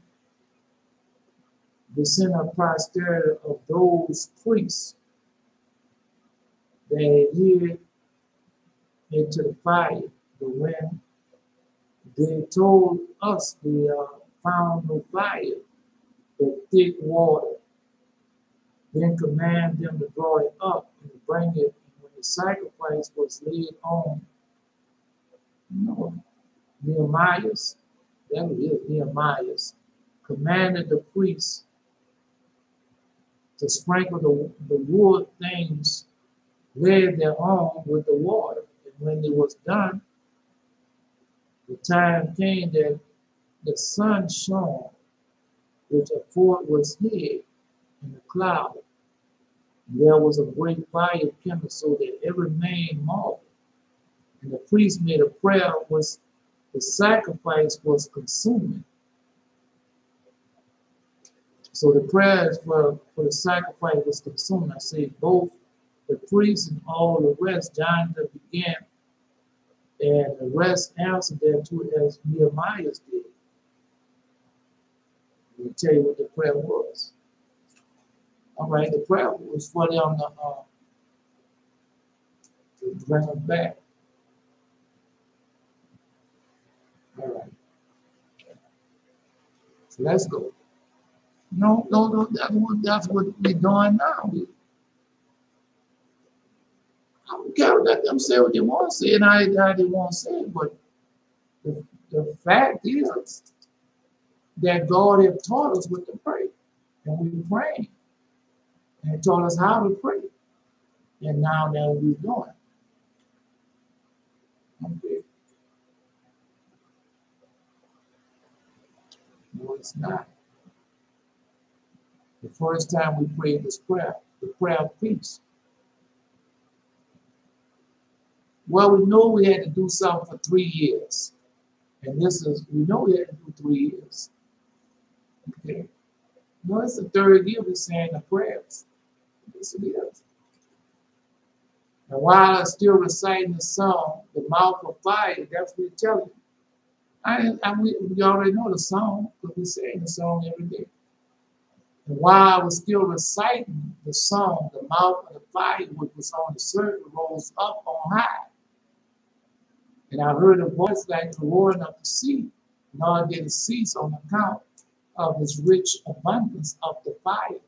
of posterity of those priests that hid into the fire. But when they told us they found no fire, but thick water, then command them to draw it up and bring it. And when the sacrifice was laid on, Nehemiah's, that is Nehemiah's, commanded the priests to sprinkle the wood things laid thereon with the water. And when it was done, the time came that the sun shone, which afore was hid in the cloud. There was a great fire kindled, so that every man marveled. And the priest made a prayer, was the sacrifice was consuming. So the prayers for the sacrifice was consuming. I say both the priests and all the rest, Jonathan began, and the rest answered thereto as Nehemiah did. Let me tell you what the prayer was. All right, the prayer was for them to bring them back. All right. So let's go. No, that's what we're doing now. I don't care, let them say what they want to say and how they want to say it, but the fact is that God has taught us what to pray, and we pray, and He taught us how to pray, and now that we're doing. Okay. No, it's not. The first time we prayed this prayer, the prayer of peace. Well, we know we had to do something for 3 years. And we know we had to do 3 years. Okay. No, it's the third year we're saying the prayers. Yes, it is. And while I'm still reciting the song, the mouth of fire, that's what we're telling you. We already know the song because we sing the song every day. And while I was still reciting the song, the mouth of the fire, which was on the surface, rose up on high. And I heard a voice like the roaring of the sea, nor did it cease on account of its rich abundance of the fire.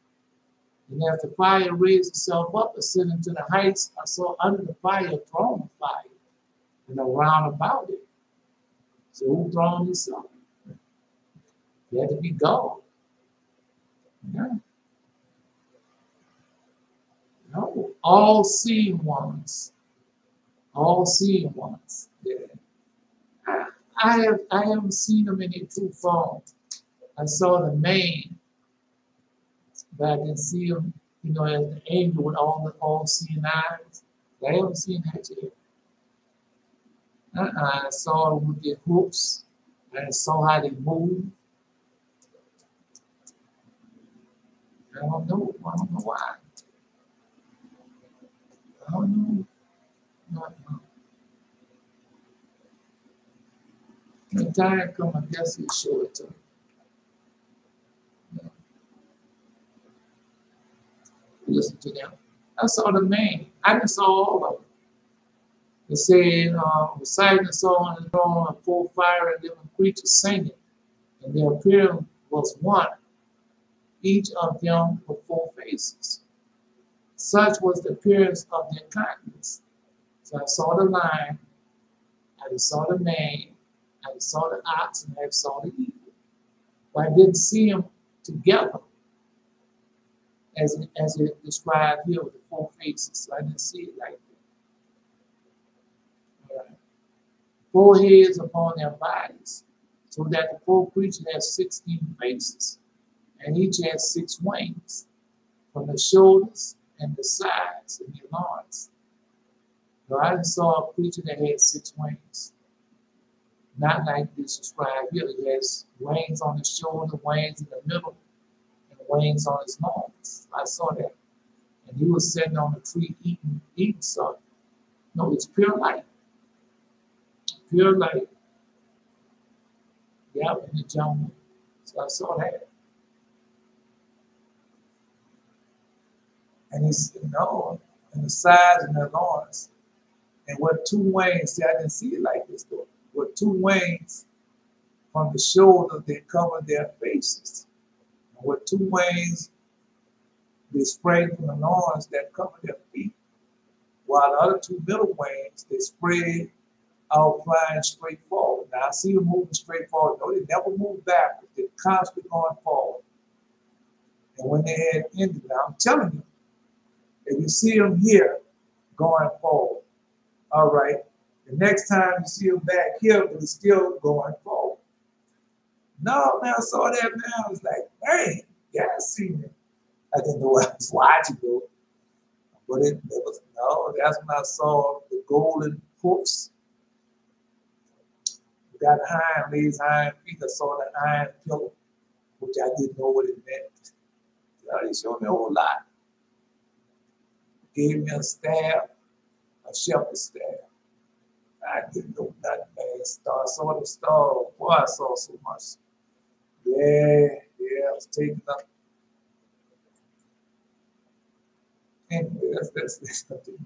And as the fire raised itself up, ascending to the heights, I saw under the fire a throne of fire, and around about it. So who thrown this up? It had to be God. Yeah. No, all seeing ones. All seeing ones. Yeah. I haven't seen them in their true form. I saw the man, but I didn't see him, as the angel with all seeing eyes. I haven't seen that yet. I saw them with their hooves. I saw how they move. I don't know why. I don't know. When time comes, I guess He'll show it to me. Yeah. Listen to them. I saw the man. I didn't saw all of them. It said, reciting the song on the throne of full fire and living creatures singing, and their appearance was one, each of them with 4 faces. Such was the appearance of their countenance. So I saw the lion, I saw the man, I saw the ox, and I saw the eagle. But I didn't see them together as it described here with the 4 faces. So I didn't see it like that. All right. 4 heads upon their bodies. So that the fourth creature has 16 faces, and each has 6 wings, from the shoulders and the sides and the loins. So I saw a creature that had 6 wings. Not like this described here. He has wings on his shoulder, wings in the middle, and wings on his loins. I saw that. And he was sitting on a tree eating something. No, it's pure light. Pure light. Yeah, in the jungle. So I saw that. And he's, and the sides and the loins. And with 2 wings, see, I didn't see it like this though. With 2 wings from the shoulder, they cover their faces. And with 2 wings, they spread from the loins that cover their feet. While the other 2 middle wings, they spread out flying straight forward. Now I see them moving straight forward. No, they never move backwards. They're constantly going forward. And when they had ended, now I'm telling you, if you see them here going forward, all right, the next time you see them back here, but it's still going forward. No, man, I saw that, man. I was like, man, yeah, I seen it. I didn't know I was watching though. But it was, no, that's when I saw the golden hoofs. We got hind legs, hind feet. I saw the hind pillar, which I didn't know what it meant. He showed me a whole lot. Gave me a staff, a shepherd's staff. I didn't know nothing, man. I saw the star. Boy, I saw so much. Yeah, I was taking up. Anyway, let's continue.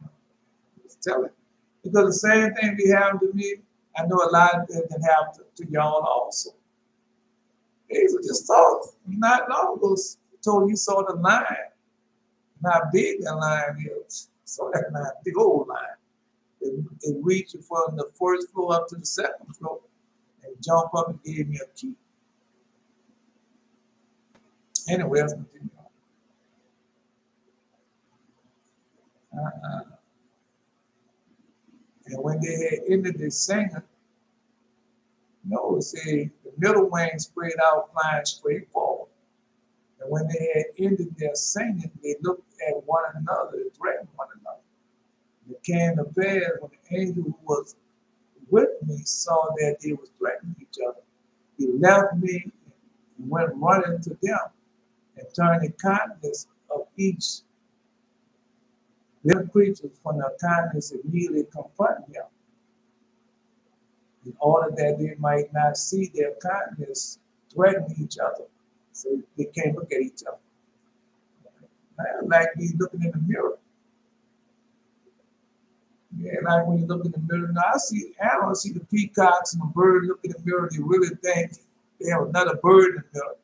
Let's tell it. Because the same thing be happening to me, I know a lot of that can happen to y'all also. Hazel just saw not long ago, told you saw the line. How big that line is. So that line, big old line. It reached from the first floor up to the second floor and jumped up and gave me a key. Anyway, let's continue on. And when they had ended their singing, see, the middle wing spread out, flying straight forward. And when they had ended their singing, they looked at one another and threatened one another. It came to pass when the angel who was with me saw that they were threatening each other. He left me and went running to them and turned the kindness of each living creature from their kindness immediately confronted him, in order that they might not see their kindness threaten each other. So they can't look at each other. Like me looking in the mirror. Yeah, like when you look in the mirror. Now I see the peacocks and the bird look in the mirror, they really think they have another bird in the mirror.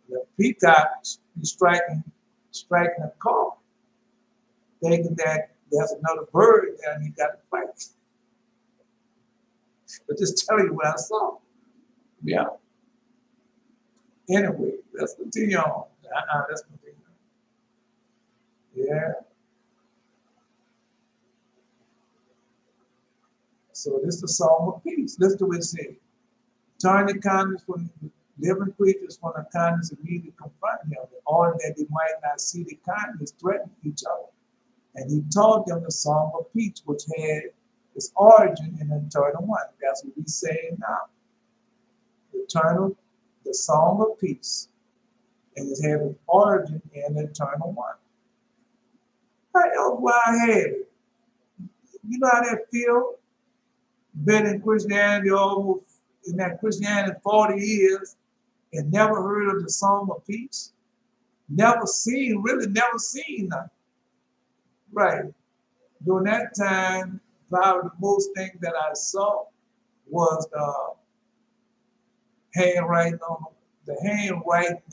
The peacock is striking a call, thinking that there's another bird there and he got to fight. But just tell you what I saw. Yeah. Anyway, let's continue on. Let's continue. Yeah. So this is the Song of Peace. Listen to what it says. Turn the kindness from living creatures from the kindness immediately confront him, in order that they might not see the kindness threaten each other. And he taught them the Song of Peace, which had its origin in the eternal one. That's what he's saying now. The Song of Peace, and it had its origin in the eternal one. How else would I have it? You know how that feel? Been in Christianity almost, in that Christianity 40 years, and never heard of the Song of Peace? Never seen nothing. Right. During that time, probably the most thing that I saw was handwriting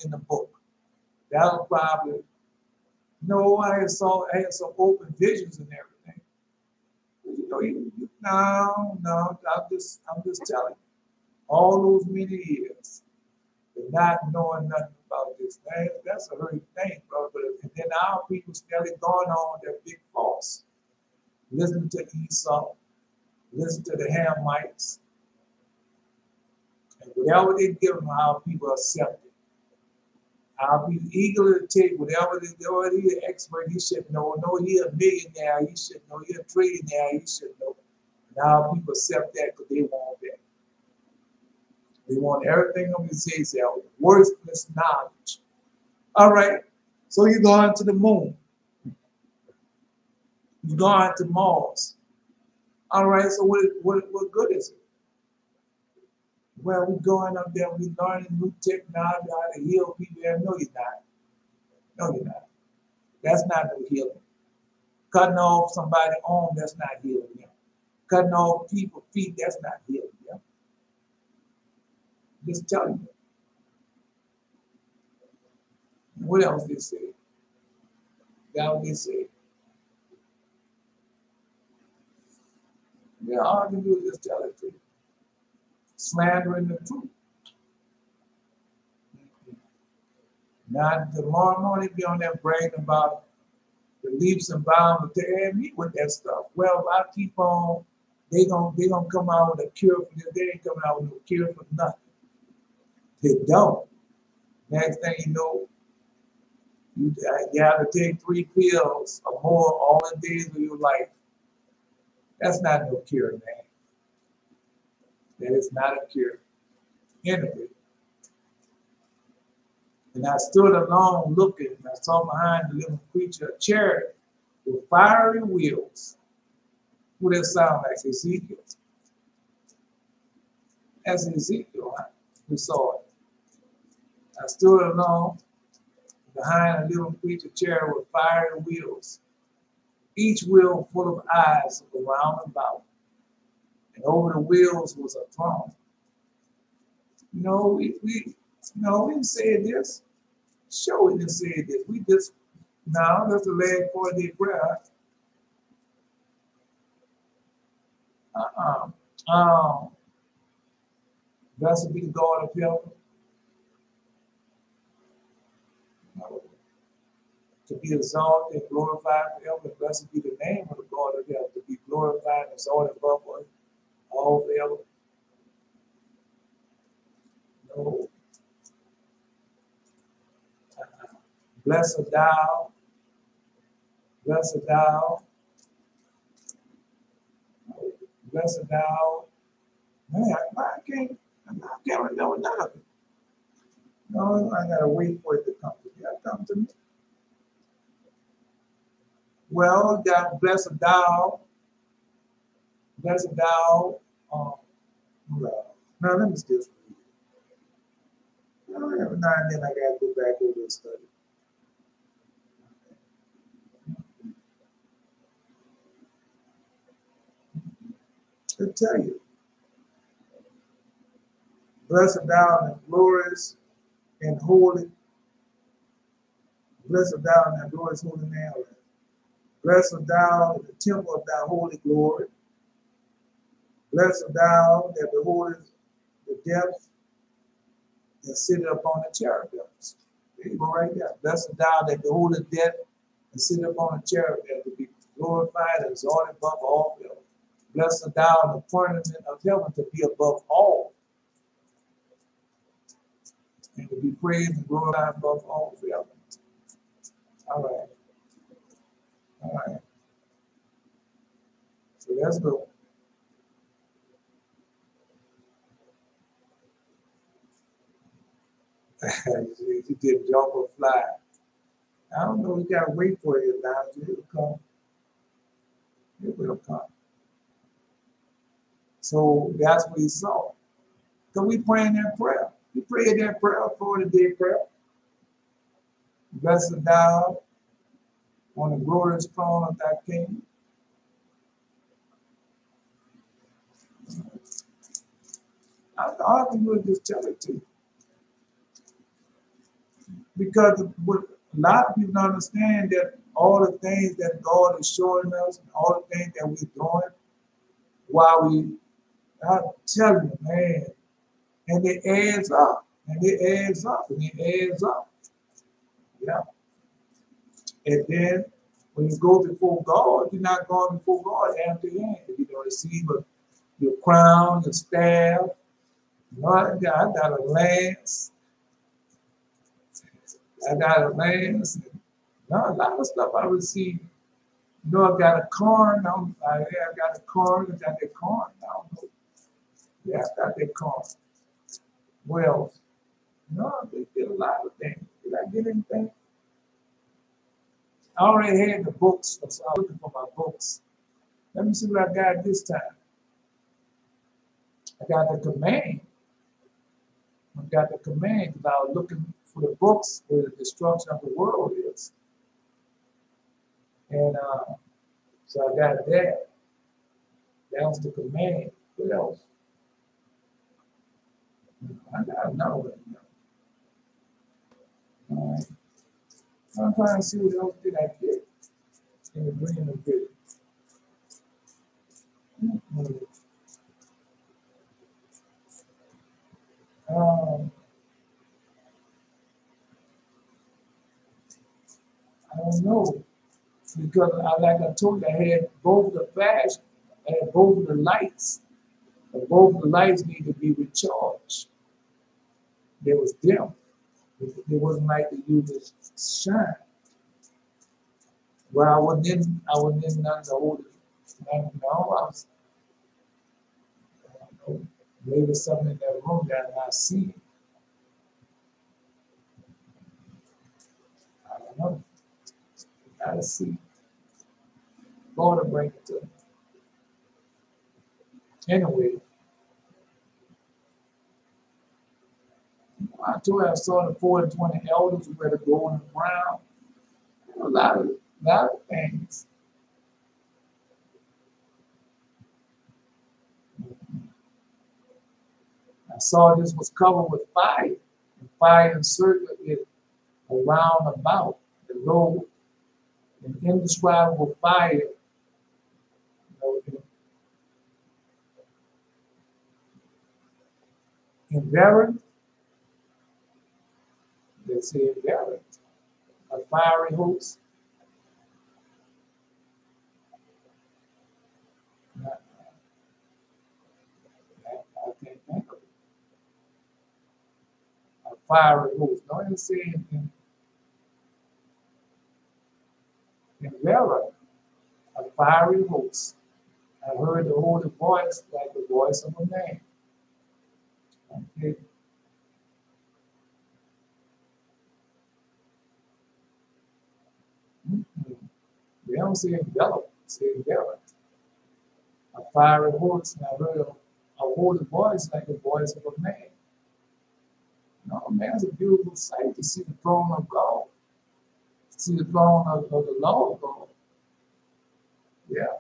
in the book. That was probably, I had some open visions and everything. No, I'm just telling you. All those many years, but not knowing nothing about this. That's a hurting thing, bro. And then our people still going on with their big faults. Listen to Esau, listen to the Hamites, Whatever they give them, how people accept it. I'll be eager to take whatever they do. He's an expert. He should know. No, he's a millionaire. He should know. He's a trillionaire. He should know. And how people accept that because they want that. They want everything on his head. Worthless knowledge. All right. So you're going to the moon. You're going to Mars. All right. So what good is it? Well, we're going up there, we're learning new technology, how to heal people. No, you're not. No, you're not. That's not no healing. Cutting off somebody's arm, that's not healing them. Cutting off people's feet, that's not healing them. Just telling you. What else they say? That's what they say. Yeah, all I can do is just tell it to you. Slandering the truth. Now, tomorrow morning, be on there bragging about the leaps and bounds. They had me with that stuff. Well, I keep on, they gonna come out with a cure for this. They ain't coming out with no cure for nothing. They don't. Next thing you know, you have to take 3 pills or more all the days of your life. That's not no cure, man. That is not a cure. Anyway. And I stood alone looking, and I saw behind the living creature a chariot with fiery wheels. What does that sound like? Ezekiel. That's Ezekiel, huh? We saw it. I stood alone behind a living creature chariot with fiery wheels, each wheel full of eyes around about. And over the wheels was a throne. You know, we didn't say this. Sure, we didn't say this. We just, now that's the last part of the prayer. Blessed be the God of heaven. To be exalted and glorified forever. Blessed be the name of the God of heaven. To be glorified and exalted above all forever. No. Blessed thou. Blessed thou. Blessed thou. Man, I can't remember none of it. No, I gotta wait for it to come to me. Come to me. Well, God, blessed thou. Blessed thou. Now, let me still read it. Every now and then I gotta go back over and study. I tell you, blessed thou and glorious and holy. Blessed thou and thy glorious holy name. Blessed thou in the temple of thy holy glory. Blessed thou that beholdest the depths and sitteth upon the cherubims. There you go right there. Blessed thou that beholdest death and sitteth upon the cherubim, to be glorified and exalted above all else. Blessed thou in the firmament of heaven, to be above all, and to be praised and glorified above all forever. All right. All right. So let's go. You did jump or fly. I don't know. You gotta wait for it now. It will come. It will come. So that's what he saw. So we praying that prayer. We prayed that prayer for the day prayer. Blessed thou on the glorious throne of thy kingdom. All I can do is just tell it to you. Because what a lot of people don't understand, that all the things that God is showing us, and all the things that we're doing, while I tell you, man, and it adds up, and it adds up, and it adds up. Yeah. And then when you go before God, you're not going before God empty-handed. You know, receive your crown, your staff, You know, I got a lance. I got a lance. You know, a lot of stuff I received. You know, I got a car. I got a car. I got that car. I don't know. Yeah, I got that car. Well, no, they did a lot of things. Did I get anything? I already had the books, so I was looking for my books. Let me see what I got this time. I got the command. I got the command because I was looking for the books where the destruction of the world is. And so I got that. That was the command. What else? I got another one. All right. I'm trying to see what else did I get in the dream of vision. I don't know. Because like I told you, I had both the flash, I had both of the lights. But both of the lights need to be recharged. They was dim. It wasn't like they used to shine. Well, I wasn't in none of the older. I don't know, maybe something in that room that I'm not seeing. I don't know. Gotta see. Lord will bring it to me. Anyway, I told you I saw the 4 and 20 elders who were the gold and brown. A lot of things. I saw this was covered with fire, and fire encircled it around about the low and indescribable fire. You know, invariant, they say invariant, a fiery host. I can't think of it. A fiery host. Don't even say invariant, a fiery host. I heard the holy voice like the voice of a man. Okay. They don't say envelop, they say envelop. A fiery horse, and I heard a holy voice like the voice of a man. No, man, it's a beautiful sight to see the throne of God, to see the throne of the Lord God. Yeah.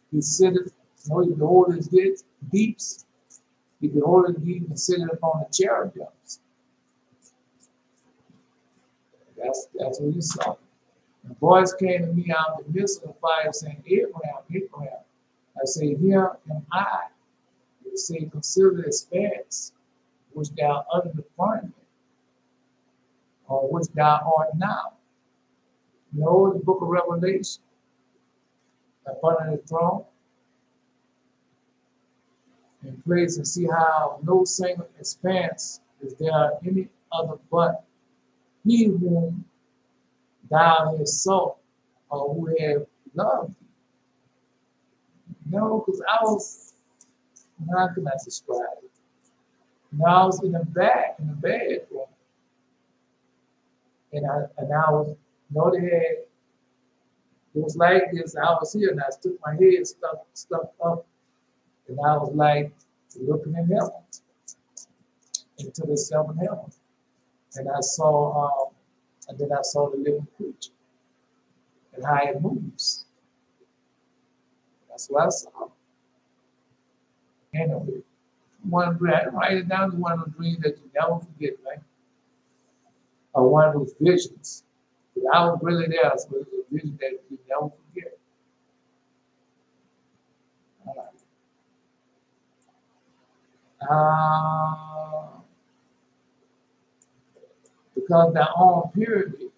He sitteth, you know, he behold his deeps, he behold his deep and sitteth upon the cherubims. That's what he saw. The voice came to me out of the midst of the fire, saying, Abraham, Abraham. I say, here am I. They say, consider the expanse which thou uttered the firmament, or which thou art now. You know the book of Revelation, upon the throne, and praise and see how no single expanse is there any other but he whom thou hast sought, or who have loved thee. No, because I was, how can I describe it? You know, I was in the bedroom, and I was, you know, it was like this. I was here, and I stuck my head stuck up, and I was like looking in heaven, into the seventh heaven, and I saw, and then I saw the living creature, and how it moves. That's what I saw. Anyway, one dream, I write it down as one of the dreams that you never forget, right? Or one of those visions. Because I was really there, so it was a vision that you never forget. Because their own purity,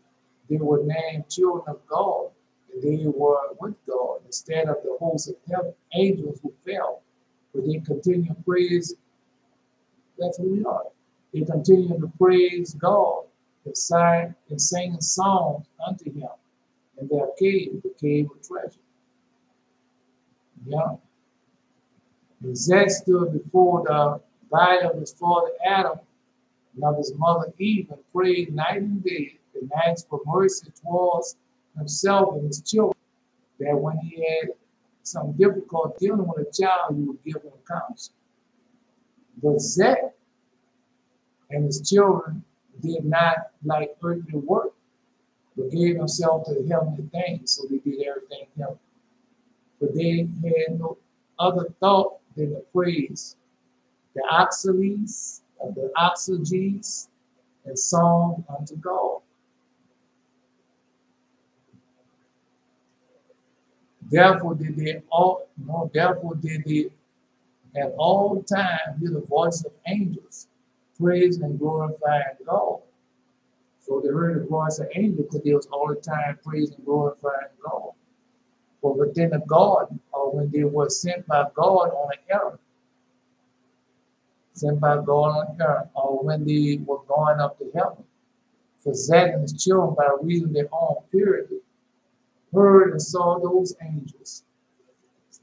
they were named children of God, and they were with God instead of the host of heaven, angels who fell. But they continue praise That's who we are. They continue to praise God and sing songs unto him in their cave, the cave of treasure. Yeah. And Zed stood before the body of his father Adam and of his mother Eve and prayed night and day and asked for mercy towards himself and his children, that when he had some difficulty dealing with a child, he would give him counsel. But Zed and his children did not like earthly work, but gave themselves to heavenly things, so they did everything heavenly. But they had no other thought than to praise the oxyles, the oxyges, and song unto God. Therefore did they at all times hear the voice of angels, praising and glorifying God. So they heard the voice of angels because they was all the time praising and glorifying God. But within the garden, or when they were sent by God on an errand, or when they were going up to heaven, for Zed and his children, by reason of their own purity, heard and saw those angels.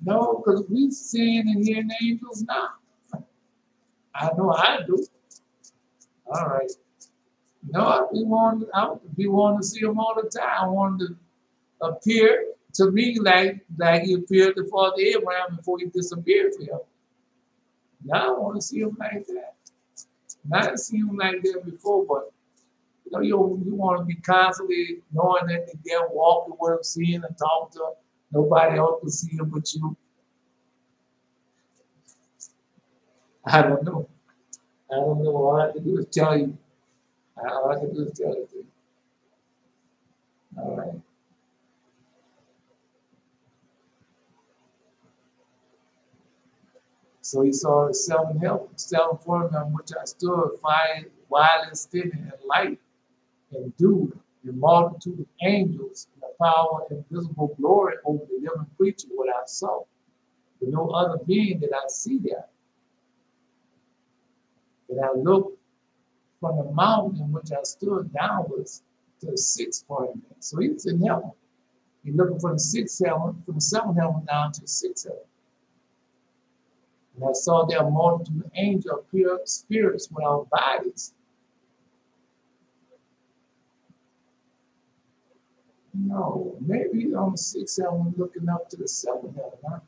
No, because we seeing and hearing angels now. I know I do. All right. No, I would be wanting to see them all the time. I wanted to appear to me like he appeared to Father Abraham before he disappeared for him. Now I want to see him like that. Not to see him like that before, but you want to be constantly knowing that they're walking with him, seeing and talking to him. Nobody else can see him but you. I don't know. All I have to do is tell you. All I can do is tell you. All right. So he saw the seven firmament on which I stood, fire, wild and steady, and light, and dew, the multitude of angels, and the power and visible glory over the living creature, what I saw. But no other being did I see there. And I looked from the mountain in which I stood downwards to the sixth firmament. So he was in heaven. He looking from the sixth heaven, from the seventh heaven down to the sixth heaven. And I saw there a multitude of angels, pure spirits without bodies. No, maybe on the sixth heaven looking up to the seventh heaven, huh?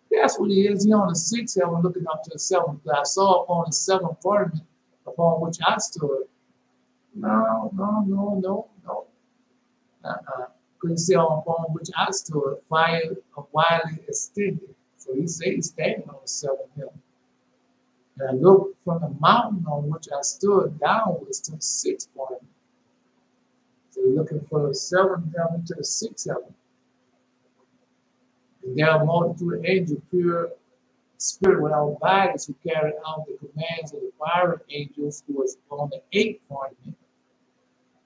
That's what he is. He on the sixth heaven looking up to the seventh. I saw upon the seventh firmament upon which I stood. No. Couldn't see upon which I stood, fire of widely extended. So he said he's standing on the seventh heaven. And I looked from the mountain on which I stood downwards to the sixth firmament. So we're looking from the seventh heaven to the sixth heaven. And there are a multitude of angels, pure spirit without bodies, who carried out the commands of the fire angels, who was on the eighth firmament.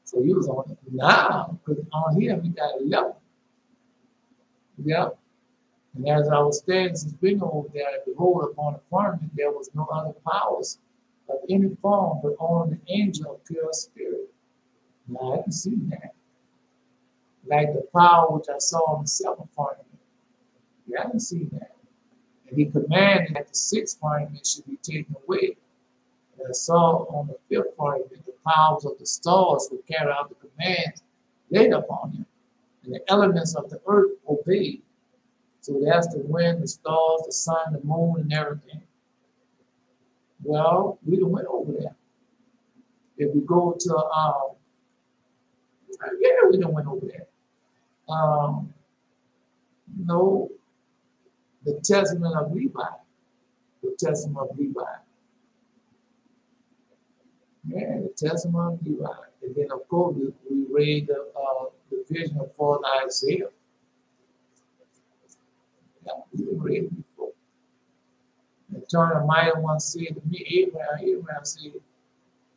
So he was on it now, because on him he got 11. Yep. And as I was standing suspended over there, behold, upon the firmament there was no other powers of any form, but only the angel of pure spirit. Now I didn't see that. Like the power which I saw on the seventh firmament. Yeah, I didn't see that. And he commanded that the sixth firmament should be taken away. And I saw on the fifth firmament the powers of the stars would carry out the commands laid upon him. And the elements of the earth obeyed. So that's the wind, the stars, the sun, the moon, and everything. Well, we done went over there. If we go to, we done went over there. No, the Testament of Levi. The Testament of Levi. Yeah, the Testament of Levi. And then, of course, we read the vision of Father Isaiah. Yeah, we read it before. The eternal mighty one said to me, Abraham said,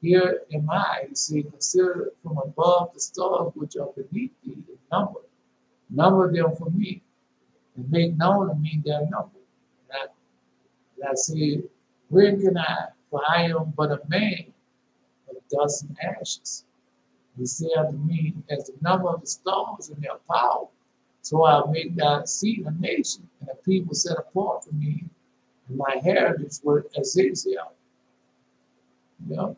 here am I. He said, consider from above the stars which are beneath thee, and number them for me, and make known to me their number. And I said, where can I for I am but a man of dust and ashes. He said unto me, as the number of the stars in their power, so I'll make thy seed a nation, and a people set apart for me, and my heritage was Azazel. You know?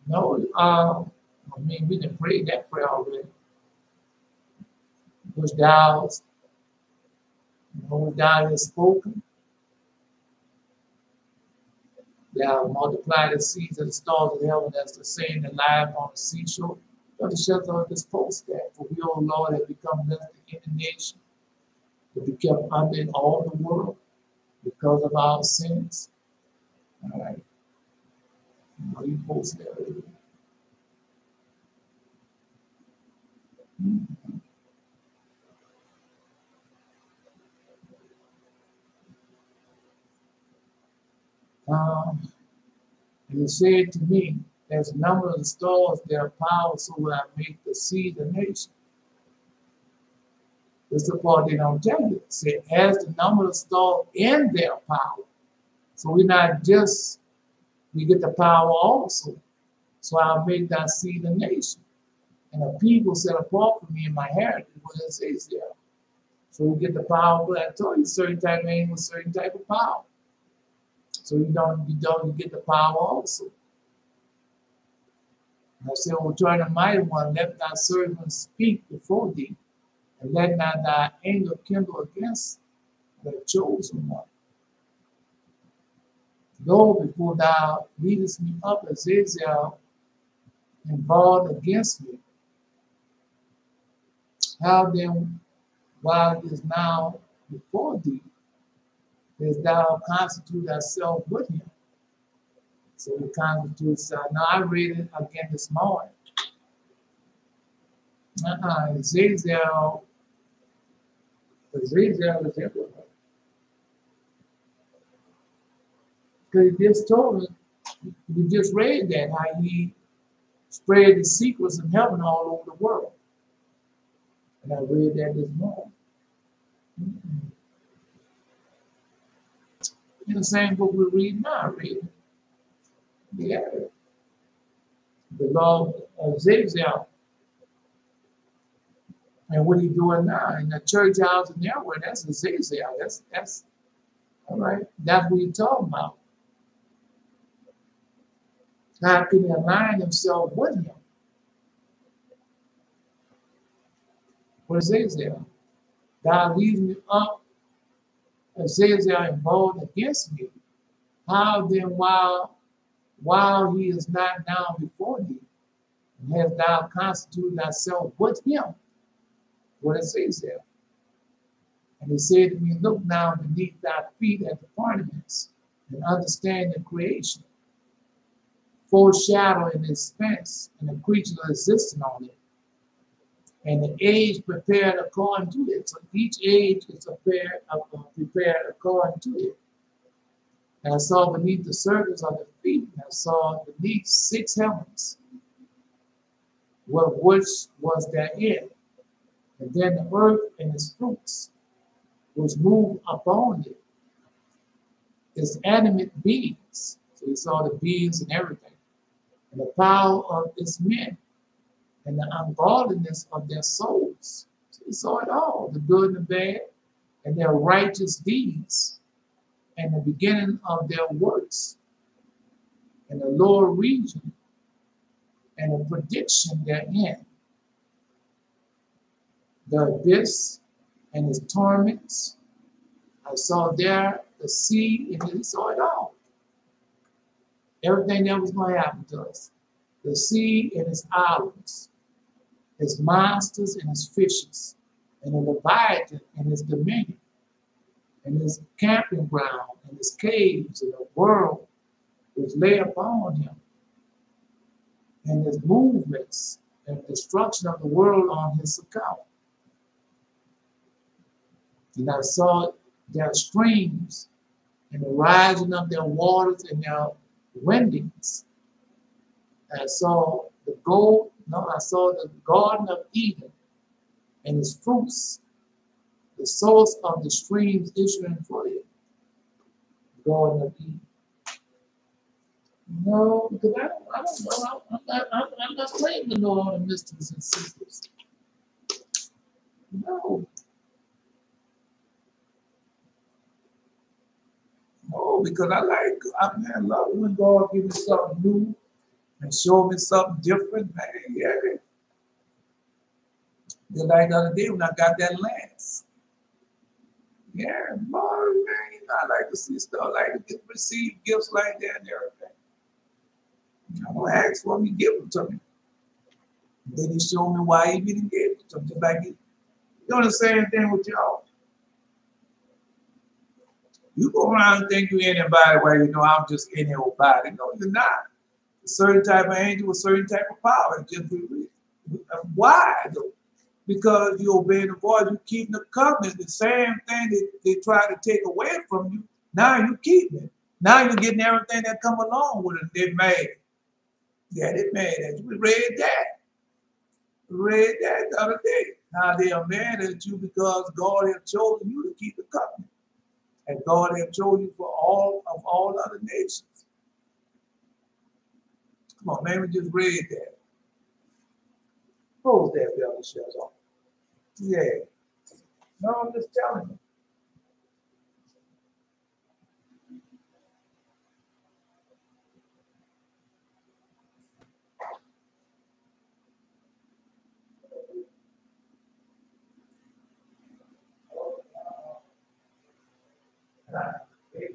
No, I mean, we didn't pray that prayer already. Which thou, which thou hast spoken, thou multiply the seas of the stars of heaven as the sand and live on the seashore. But the shelter of this post that, for we, O Lord, have become less than any nation, to be kept under in all the world because of our sins. All right. You post that. And he said to me, as the number of the stars, their power, so will I make the seed a nation. This is the part they don't tell you. It said, as the number of the stars in their power. So we're not just, we get the power also. So I'll make thy seed a nation. And a people set apart for me in my heritage, what it says there. So we get the power, but I told you, certain type of aim with certain type of power. So you get the power also. And I said, well, turn the mighty one, let thy servant speak before thee, and let not thy anger kindle against the chosen one. Go before thou leadest me up as Israel involved against me. How then, while it is now before thee, as thou constitute thyself with him? So he constitutes. Now I read it again this morning. Azazel is everywhere. Because he just told us, we just read that, how he spread the secrets of heaven all over the world. And I read that this morning. In the same book we read now, I read it. Yeah. The law of Azazel. And what he doing now in the church house and everywhere, that's Azazel. That's all right. That's what he's talking about. How can he align himself with him? What is Azazel? Thou leads me up, Azazel involved against me. How then, while he is not now before thee, hast thou constituted thyself with him? What is Azazel? And he said to me, look now beneath thy feet at the firmaments, and understand the creation, foreshadow and expanse, and the creatures existing on it, and the age prepared according to it. So each age is prepared according to it. And I saw beneath the surface of the feet, and I saw beneath 6 heavens, which was therein. And then the earth and its fruits was moved upon it. Its animate beings. So he saw the beings and everything. And the power of its men, and the ungodliness of their souls. So he saw it all, the good and the bad, and their righteous deeds, and the beginning of their works, and the lower region, and the prediction therein, the abyss and its torments. I saw there the sea, and he saw it all. Everything that was going to happen to us. The sea and its islands, its monsters and its fishes, and the Leviathan and its dominion, and his camping ground, and his caves, and the world which lay upon him, and his movements, and destruction of the world on his account. And I saw their streams, and the rising of their waters, and their windings. And I saw the Garden of Eden, and its fruits, the source of the streams issuing for it. The Garden of Eden. No, because I don't know. I'm not claiming to know all the mysteries and secrets. No, no, because I love when God gives me something new and show me something different, man. Yeah, just like the other day when I got that lance. Yeah, Lord, man, you know, I like to see stuff, like to receive gifts like that and everything. I don't ask for me, give them to me. Then he showed me why he didn't give it to me. Just like he doing the same thing with y'all. You go around and think you're anybody while you know I'm just any old body. No, you're not. A certain type of angel with certain type of power. Just why though? Because you obey the voice, you keep the covenant. The same thing that they try to take away from you, now you keep it. Now you're getting everything that come along with it. They're mad. Yeah, they're mad at you. We read that. We read that the other day. Now they are mad at you because God has chosen you to keep the covenant. And God has chosen you for all other nations. Come on, man, we just read that. What was that, Brother Shazar? Yeah. No, I'm just telling you. Wait.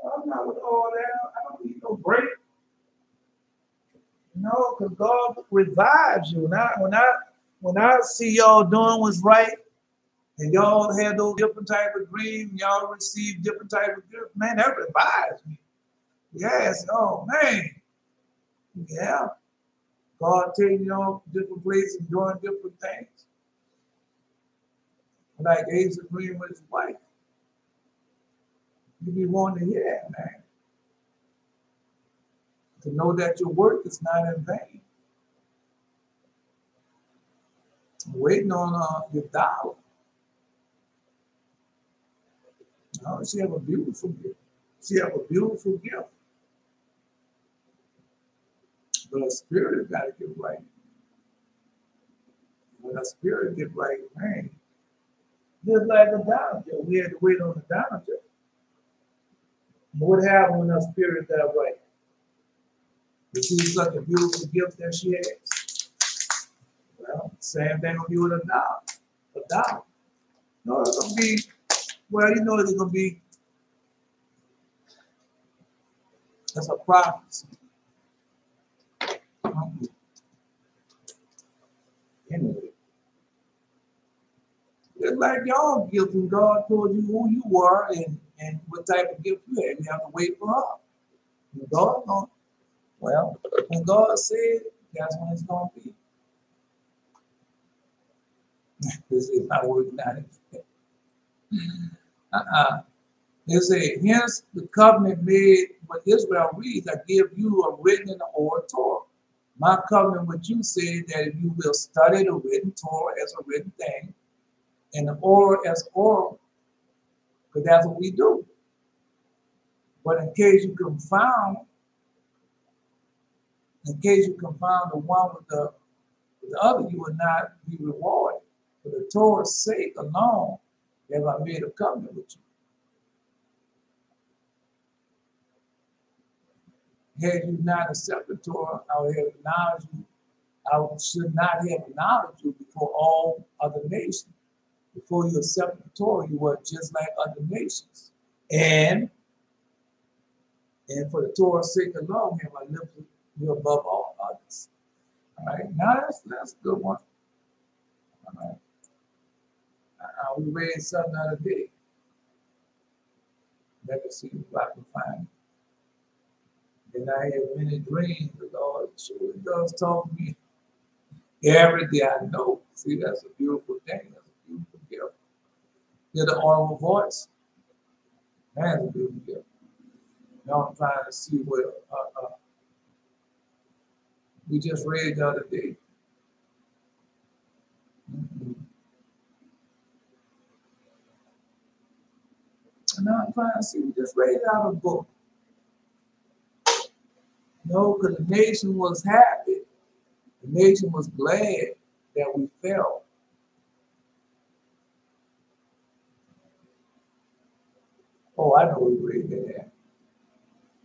I'm not with all that. I don't need no break. No, because God revives you. When I see y'all doing what's right, and y'all had those different type of dreams, y'all receive different type of gifts, man, that revives me. Yes, oh man. Yeah. God taking you all different places and doing different things. Like Ace agreeing with his wife. You be wanting to hear that, man. To know that your work is not in vain. Waiting on your dollar. Oh, she have a beautiful gift. She have a beautiful gift. But her spirit got to get right. When her spirit get right, man, just like the down job. We had to wait on the down job. What happened when her spirit got right? You see such a beautiful gift that she has. Well, same thing will be with a dollar. A dollar. No, it's gonna be, well, you know it's gonna be, that's a prophecy. Anyway. Just like y'all gift, when God told you who you were and what type of gift you had, you have to wait for her. And God gonna, well, when God said, that's when it's gonna be. This is not working out. They say, hence the covenant made what Israel reads, I give you a written and oral Torah. My covenant with you said that if you will study the written Torah as a written thing, and the oral as oral, because that's what we do. But in case you confound the one with the other, you will not be rewarded. For the Torah's sake alone, have I made a covenant with you. Had you not accepted the Torah, I would have acknowledged you. I should not have acknowledged you before all other nations. Before you accepted the Torah, you were just like other nations. And for the Torah's sake alone, have I lifted you above all others. All right, now that's a good one. All right. We read something the other day. Let me see if I can find it. And I have many dreams. The Lord surely does talk to me every day. I know. See, that's a beautiful thing. That's a beautiful gift. Hear the audible voice. That's a beautiful gift. Now I'm trying to see what we just read the other day. And now I'm trying to see, we just read out a book. No, because the nation was happy. The nation was glad that we fell. Oh, I know we read that at.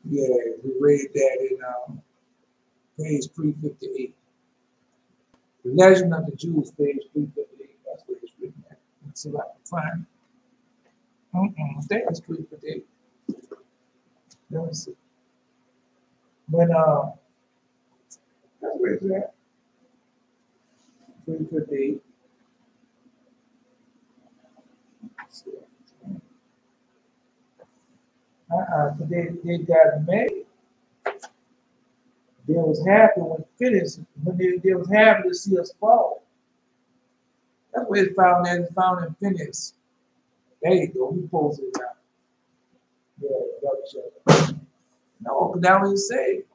Yeah, we read that in page 358. The Legend of the Jews, page 358. That's where it's written at. Let's see if I can find it. I think it's 358. Let me see. When that's where it's at. 358. They got made. They was happy when finished, when they was happy to see us fall. That's where it's found that it's found in Phineas. There you go. We posted it out. Yeah, double check. No, because that was saved.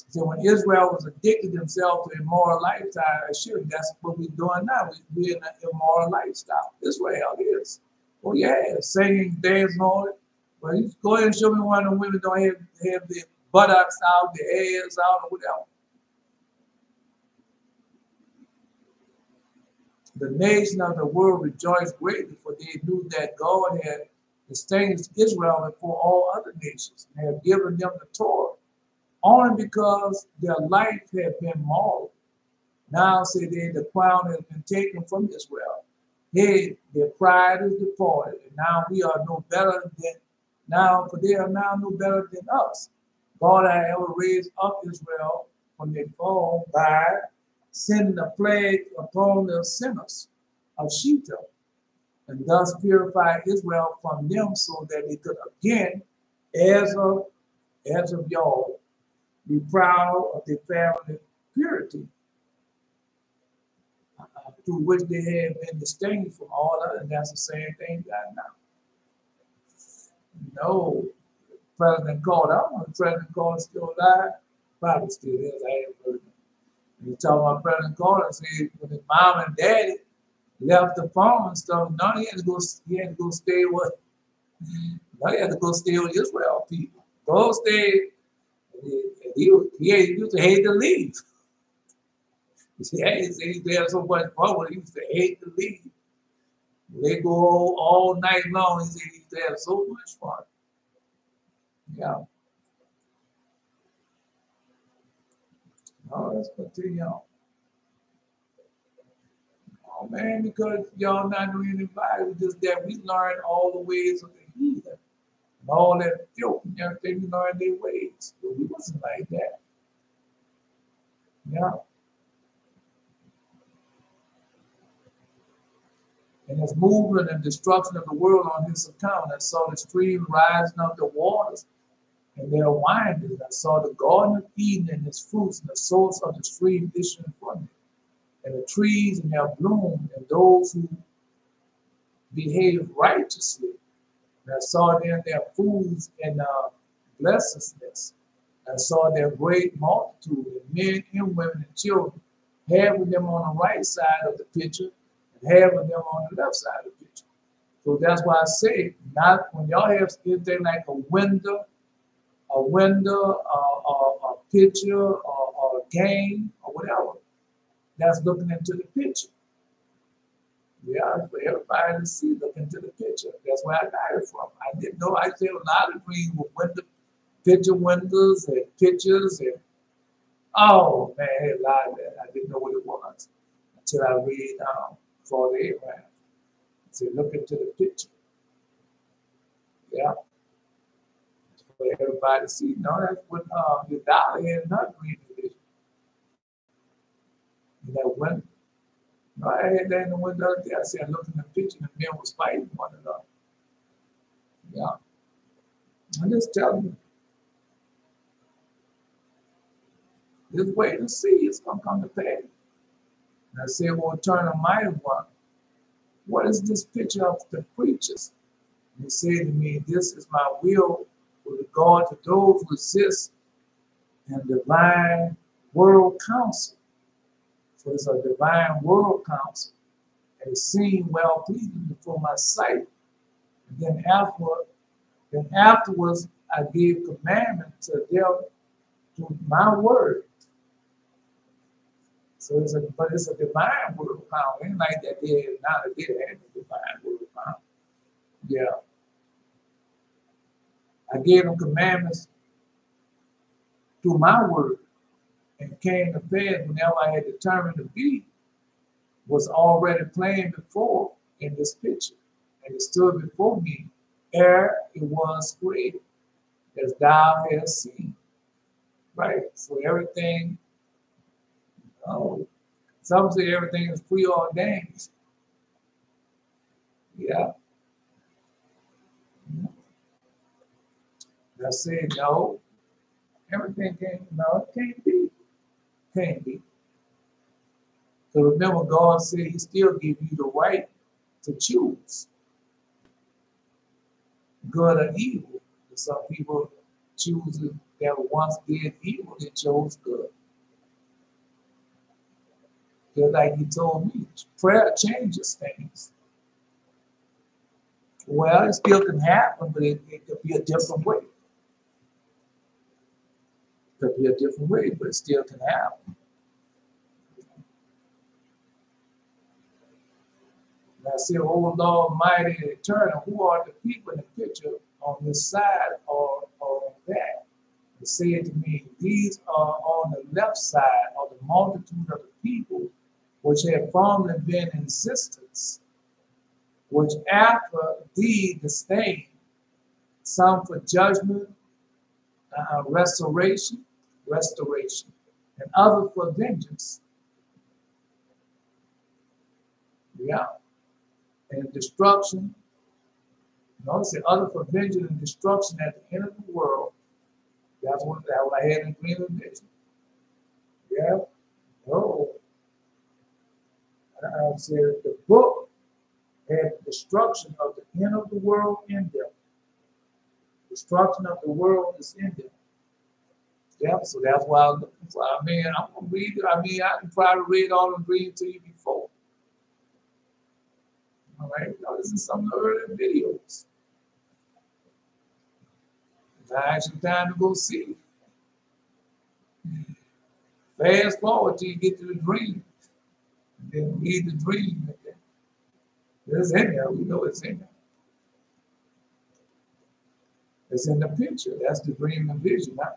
So when Israel was addicted themselves to immoral lifestyle, sure, that's what we're doing now. We're in an immoral lifestyle. Israel is. Oh yeah, singing, dancing, all it. But you go ahead and show me one of the women don't have the buttocks out, the ass out, or whatever. The nation of the world rejoiced greatly, for they knew that God had distinguished Israel before all other nations and had given them the Torah, only because their life had been moral. Now say they, the crown has been taken from Israel. Hey, their pride is departed, and now we are no better than now, for they are now no better than us. God had ever raised up Israel from their fall by sending a plague upon the sinners of Shittim, and thus purify Israel from them so that they could again, as of y'all, be proud of their family purity, through which they have been distinguished from all others. And that's the same thing got now. No, President Carter, I don't know if President Carter is still alive. Probably still is. I haven't heard him. You talk about President Carter, say when his mom and daddy left the farm and stuff, now he had to go stay with Israel people. Go stay. He used to hate to leave. He used to have so much fun. He used to hate to leave. They go all night long. He said he used to have so much fun. Yeah. No, let's continue on. Oh man, because y'all not doing the Bible, just that we learn all the ways of the heathen and all that filth and everything. We learn their ways. But we wasn't like that. Yeah. And his movement and destruction of the world on his account, I saw the stream rising up the waters and their windings. I saw the garden of Eden and its fruits, and the source of the stream issuing from it, and the trees in their bloom, and those who behave righteously. And I saw them their foods and blessedness. I saw their great multitude, and men and women and children, half of them on the right side of the picture, and half of them on the left side of the picture. So that's why I say, not when y'all have anything like a window, a picture, or a game, or whatever, that's looking into the picture. Yeah, for everybody to see, look into the picture. That's where I got it from. I didn't know. I said a lot of dreams with picture windows and pictures, and oh man, a lot of that. I didn't know what it was until I read Father Abraham. I said, look into the picture. Yeah. For everybody to see. No, that's what your dolly had not reading vision. And that window. No, I had that in the window there. I said, I looked in the picture and the men was fighting one another. Yeah. I'm just telling you. Just wait and see. It's going to come to pass. And I said, well, turn a mighty one. What is this picture of the preachers? And he said to me, this is my will with the regard to those who exist in divine world council. So it's a divine world council. And it seemed well pleasing before my sight. And then afterwards I gave commandment to them to my word. So it's a divine word of power. It ain't like that they now that they had a divine word of power. Yeah. I gave them commandments through my word, and came to pass whenever I had determined to be was already plain before in this picture. And it stood before me ere it was created, as thou hast seen. Right? So everything, some say everything is preordained. Yeah. I said, no, everything can't, no, it can't be. Can't be. So remember, God said he still gives you the right to choose good or evil. Some people choose that once did evil, they chose good. Just like he told me, prayer changes things. Well, it still can happen, but it could be a different way. Could be a different way, but it still can happen. And I say, oh Lord, mighty and eternal, who are the people in the picture on this side or on that? He said to me, these are on the left side of the multitude of the people which had formerly been in existence, which after thee disdain, some for judgment, restoration, and other for vengeance. Yeah. And destruction. Notice the other for vengeance and destruction at the end of the world. That's what I had in dream and vision. Yeah. Oh. I said the book had destruction of the end of the world in them. Destruction of the world is in them. Yeah, so that's why I'm looking for. I mean, I'm gonna read it. I mean, I can probably read all the dreams to you before. All right, now this is some of the earlier videos. I actually time to go see. Fast forward till you get to the dream. And then read the dream. It's in there. We know it's in there. It's in the picture. That's the dream and vision. Huh?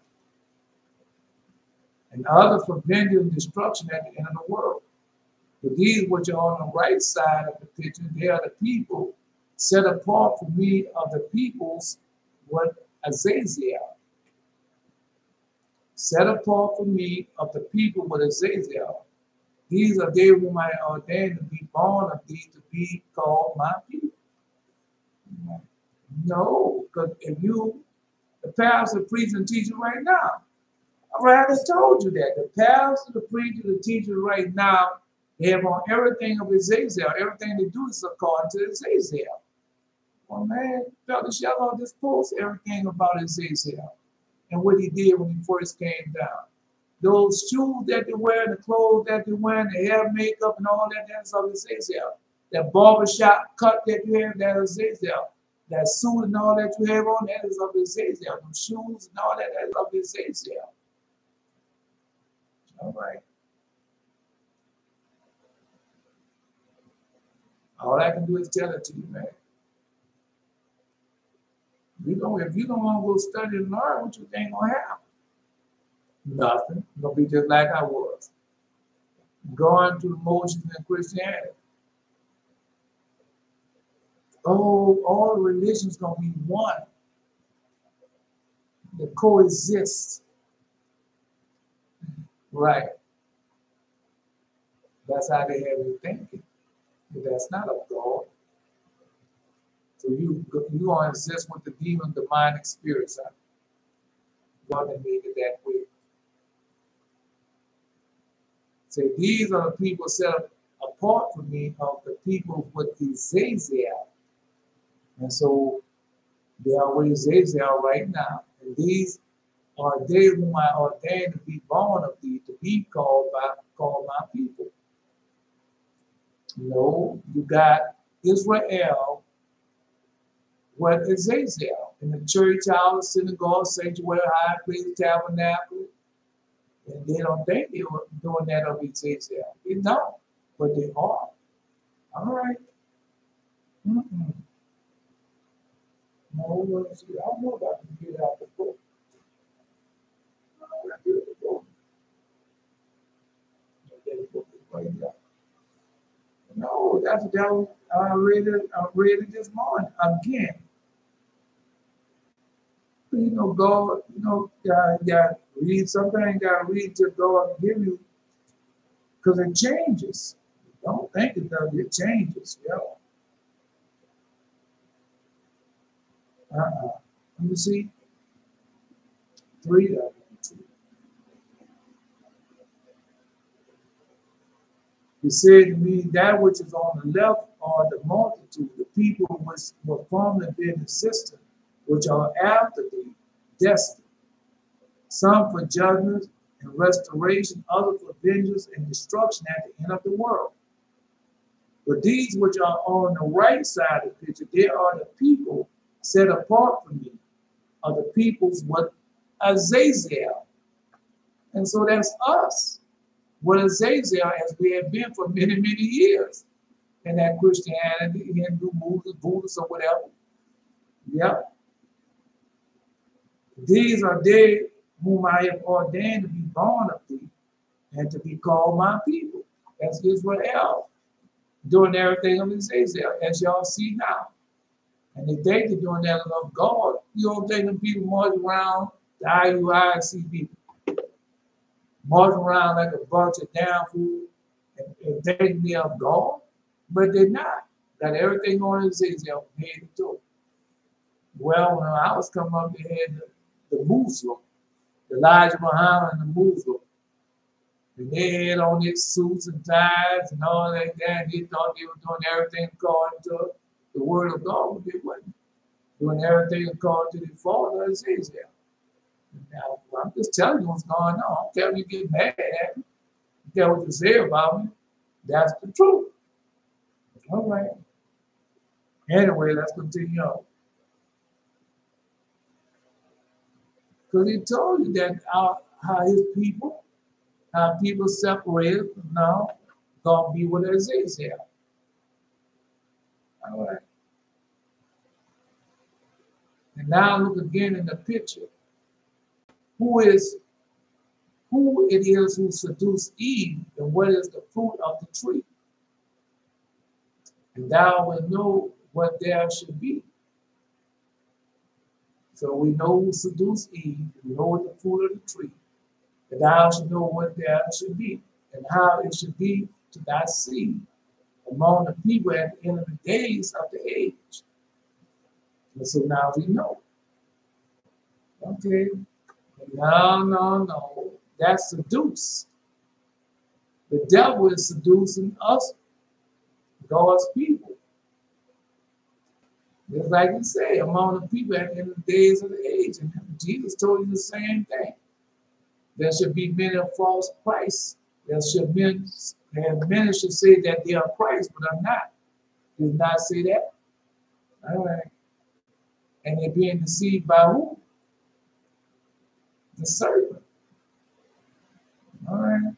And other for vengeance and destruction at the end of the world. But these which are on the right side of the picture, they are the people set apart for me of the peoples what Azazel. Set apart for me of the people with Azazel. These are they whom I ordained to be born of thee to be called my people. No, because if you, the pastor, preacher, and teacher right now, I already told you that. The pastor, the preacher, the teacher right now, they have on everything of Azazel. Everything they do is according to Azazel. Well, man, Brother Shalom just post everything about Azazel and what he did when he first came down. Those shoes that they wear, the clothes that they wear, the hair, makeup, and all that, that's of Azazel. That barbershop cut that you have, that is Azazel. That suit and all that you have on, that is of Azazel. Them shoes and all that, that is of Azazel. All right. All I can do is tell it to you, man. If you don't want to go study and learn, what you think gonna happen? Nothing. You're gonna be just like I was. Going through the motions in Christianity. Oh, all religions gonna be one. They coexist. Right. That's how they have you thinking. But that's not of God. So you gonna exist with the demon, demonic spirits. God made it that way. So these are the people set apart from me of the people with Azazel. And so they are with Azazel right now. These are they whom I ordained to be born of thee, to be called my people. No, you got Israel, what is Azazel? In the church house, synagogue, sanctuary, high place, tabernacle. And they don't think they were doing that of Azazel. They don't, but they are. All right. Mm-mm. No, let's see. I don't know about to get out the book. No, that's that. I read it this morning again. You know, God. You know, you got to read something. You got to read to God give you, because it changes. Don't think it does. It changes. Yeah. Let me see. 3 of them. He said to me, that which is on the left are the multitude, the people which were formerly been assistant, which are after thee, destined. Some for judgment and restoration, others for vengeance and destruction at the end of the world. But these which are on the right side of the picture, they are the people set apart from me, are the peoples what Azazel. And so that's us. What Azazel, as we have been for many, many years in that Christianity, Hindu, Buddhist, or whatever. Yep. These are they whom I have ordained to be born of thee and to be called my people. That's Israel, doing everything of Azazel, as y'all see now. And if they are doing that of God, you don't think them people march around the IUIC people, march around like a bunch of damn fools and they be of God, but they're not. Got everything on Azazel from head to toe. Well, when I was coming up, they had the Muslim, Elijah Muhammad and the Muslim. And they had on their suits and ties and all like that. And they thought they were doing everything according to the word of God, but they wasn't doing everything according to the father Azazel. Now, I'm just telling you what's going on. I don't care if you get mad at me. I don't care what you say about me. That's the truth. All right. Anyway, let's continue on. Because he told you that how his people, how people separated from now, gonna be with Azazel. All right. And now look again in the picture. Who it is who seduced Eve, and what is the fruit of the tree? And thou wilt know what there should be. So we know who seduced Eve, we know what the fruit of the tree, and thou should know what there should be, and how it should be to thy seed among the people at the end of the days of the age. And so now we know. Okay. No. That's seduce. The devil is seducing us, God's people. Just like he said, among the people at the end of the days of the age. And Jesus told you the same thing. There should be many false Christs. Many should say that they are Christ, but are not. Did not say that. All right. And they're being deceived by who? The serpent. All right.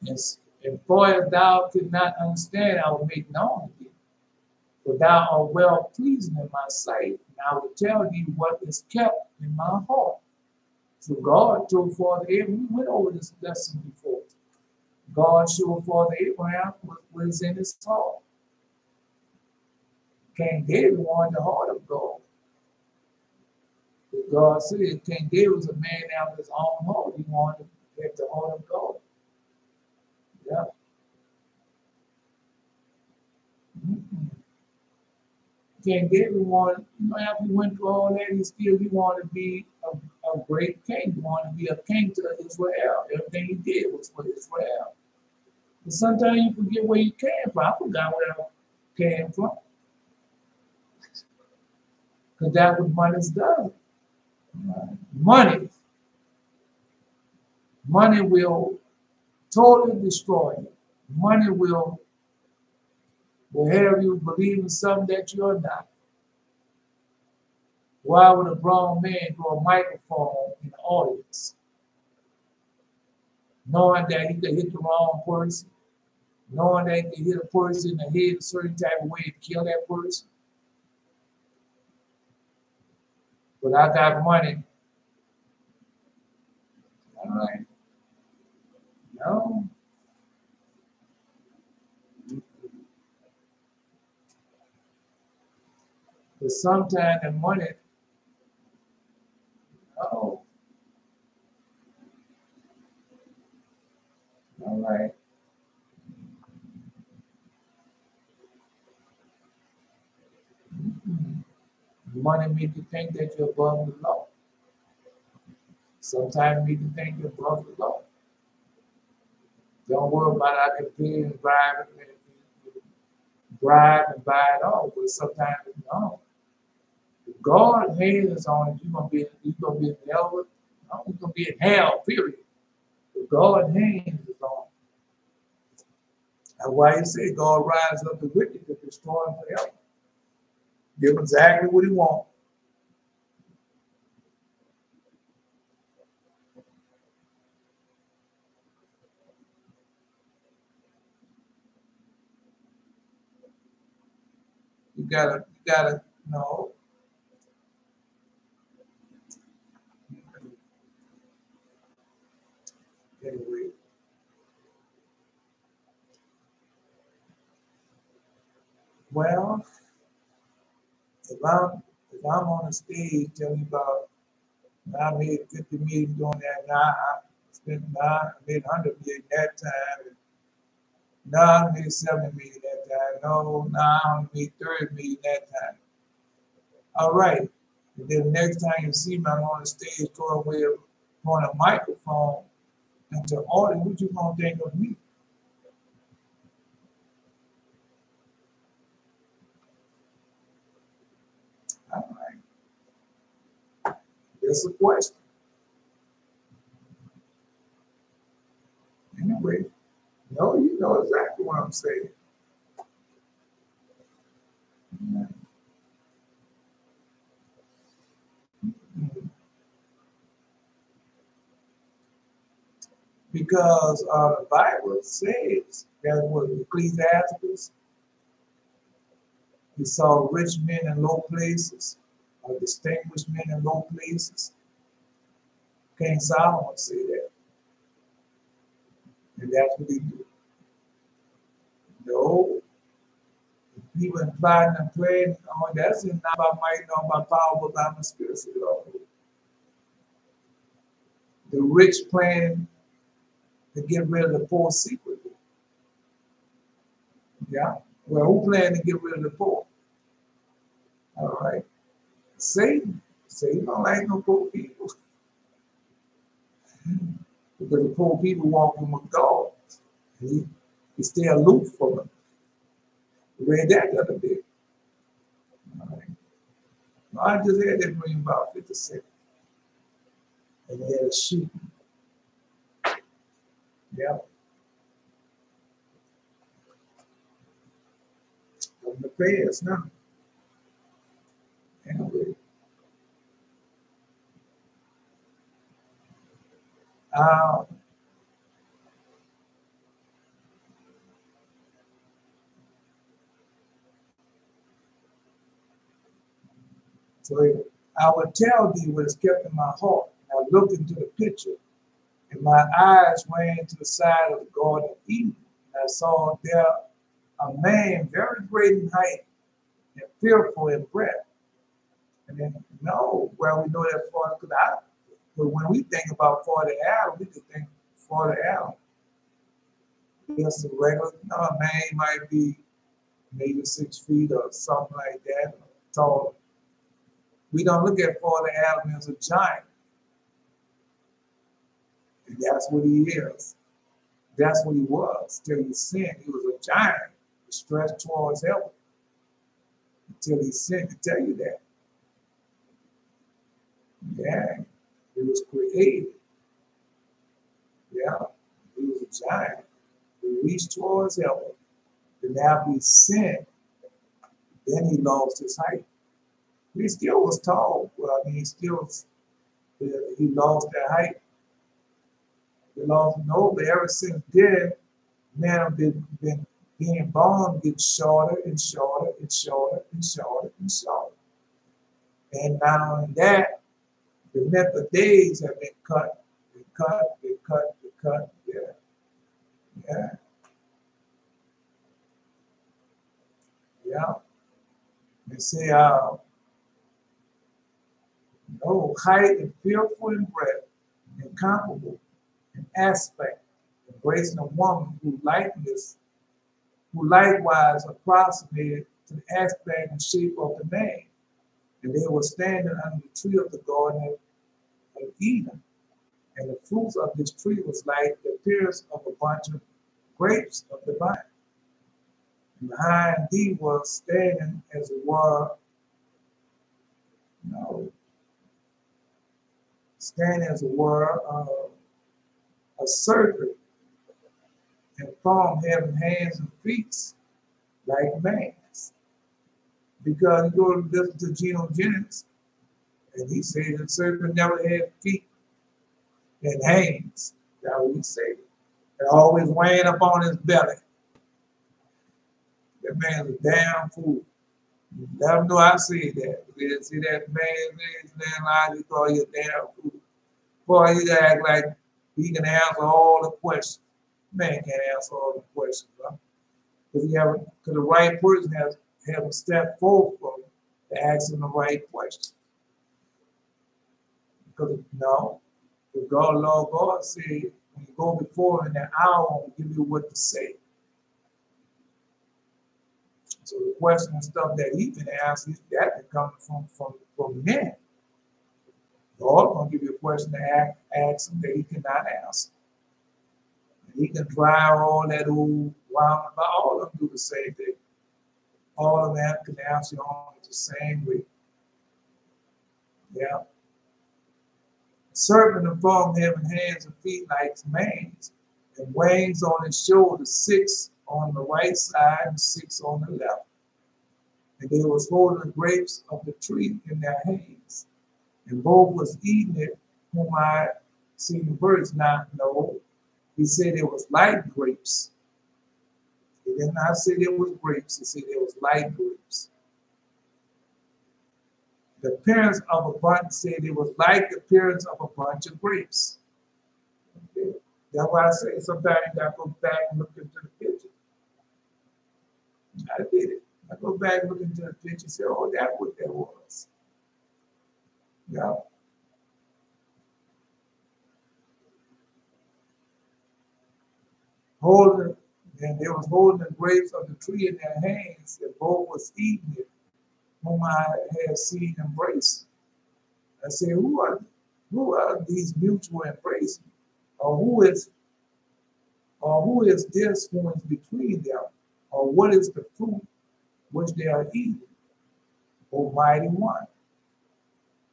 Yes. And for as thou could not understand, I will make known to thee. For thou art well pleasing in my sight, and I will tell thee what is kept in my heart. So God told Father Abraham, we went over this lesson before. God showed Father Abraham what is in his heart. King David wanted the heart of God. But God said King David was a man after his own heart. He wanted to get the heart of God. Yeah. Mm-hmm. King David wanted, after he went through all that, he wanted to be a great king. He wanted to be a king to Israel. Everything he did was for Israel. But sometimes you forget where you came from. I forgot where I came from. Because that's what money does. Money will totally destroy you. Money will have you believe in something that you're not. Why would a grown man throw a microphone in the audience, knowing that he could hit the wrong person, knowing that he could hit a person in the head a certain type of way to kill that person? But I got money. All right. No. But sometimes the money, oh, all right. Money make you think that you're above the law. Sometimes make you think you're above the law. Don't worry about it. I can pay and bribe and buy it all. But sometimes no. If God's hand is on it, you're gonna be in hell. No, you're gonna be in hell, period. If God's hand is on it. That's why he said God rises up the wicked to destroy him forever. Give him exactly what he wants. You gotta know. Anyway. Well, if I'm on the stage telling you about I made 50 million doing that, I made 100 million that time, and now I made 70 million that time. No, now I only made 30 million that time. All right. And then the next time you see me, I'm on the stage going a microphone and to audience, what you gonna think of me? All right. That's a question. Anyway, no, you know exactly what I'm saying. Yeah. Because the Bible says that what Ecclesiastes, he saw rich men in low places, or distinguished men in low places. King Solomon said that. And that's what he did. No, people implied and praying, oh, that's not by might, nor by power, but by my spirit, said the Lord. The rich plan to get rid of the poor secretly. Yeah. Well, who planned to get rid of the poor? All right. Satan. Satan don't like no poor people. Because the poor people walking with God. He stay aloof from them. We read that the other day. All right. Well, I just had that dream about 50 cents. And they had a sheep. Yeah. From the past now. Anyway. So I would tell thee what is kept in my heart. And I looked into the picture, and my eyes ran to the side of the Garden of Eden. And I saw there a man very great in height and fearful in breath. And then, no, well, we know that for because but when we think about Father Adam, we could think Father Adam. Just a regular, a man might be maybe 6 feet or something like that, tall. We don't look at Father Adam as a giant. And that's what he is. That's what he was till he sinned. He was a giant, stretched towards heaven until he sinned. To tell you that. Yeah, he was created. Yeah, he was a giant. He reached towards heaven. And now he sinned. Then he lost his height. He still was tall. Well, I mean, he lost that height. He lost no, but ever since then, man have been being born gets shorter and shorter and shorter and shorter and shorter. And not only that, the length of days have been cut, and cut, and cut, and cut. Yeah, yeah, yeah. They say, no, height and fearful in breadth, incomparable in aspect, embracing a woman who likewise approximated to the aspect and shape of the man. And they were standing under the tree of the garden of Eden. And the fruits of this tree was like the appearance of a bunch of grapes of the vine. And behind thee was standing, as it were, no, standing as it were, a serpent and form having hands and feet like man's. Because you go to listen to Genogenesis, and he said the serpent never had feet and hands. That's what he said. They're always weighing up on his belly. That man's a damn fool. Let him know I said that. They didn't see that man's name, then lie, he call you a damn fool. Boy, he act like he can answer all the questions. Man can't answer all the questions, bro. Because the right person has a step forward for him to ask him the right question. Because no, the God, Lord God said, when you go before him in that hour, I'll give you what to say. So the question and stuff that he can ask is that can come from men. God gonna give you a question to ask him that he cannot answer. And he can drive all that old wild about. All of them do the same thing. All of them can answer on the same way. Yeah. Serpent in form having hands and feet like man's, and wings on his shoulders, 6 on the right side and 6 on the left. And they was holding the grapes of the tree in their hands. And both was eating it, whom I seen the birds not know. He said it was light grapes. He did not say it was grapes, he said it was light grapes. The appearance of a bunch said it was like the appearance of a bunch of grapes. Okay. That's why I say sometimes you gotta go back and look into the picture. I did it. I go back and look into the picture and say, oh, that's what that was. Yeah. Holding, and they was holding the grapes of the tree in their hands, and both was eating it, whom I had seen embracing. I said, who are these mutual embracing? Or who is this who is between them? Or what is the fruit which they are eating? Almighty One.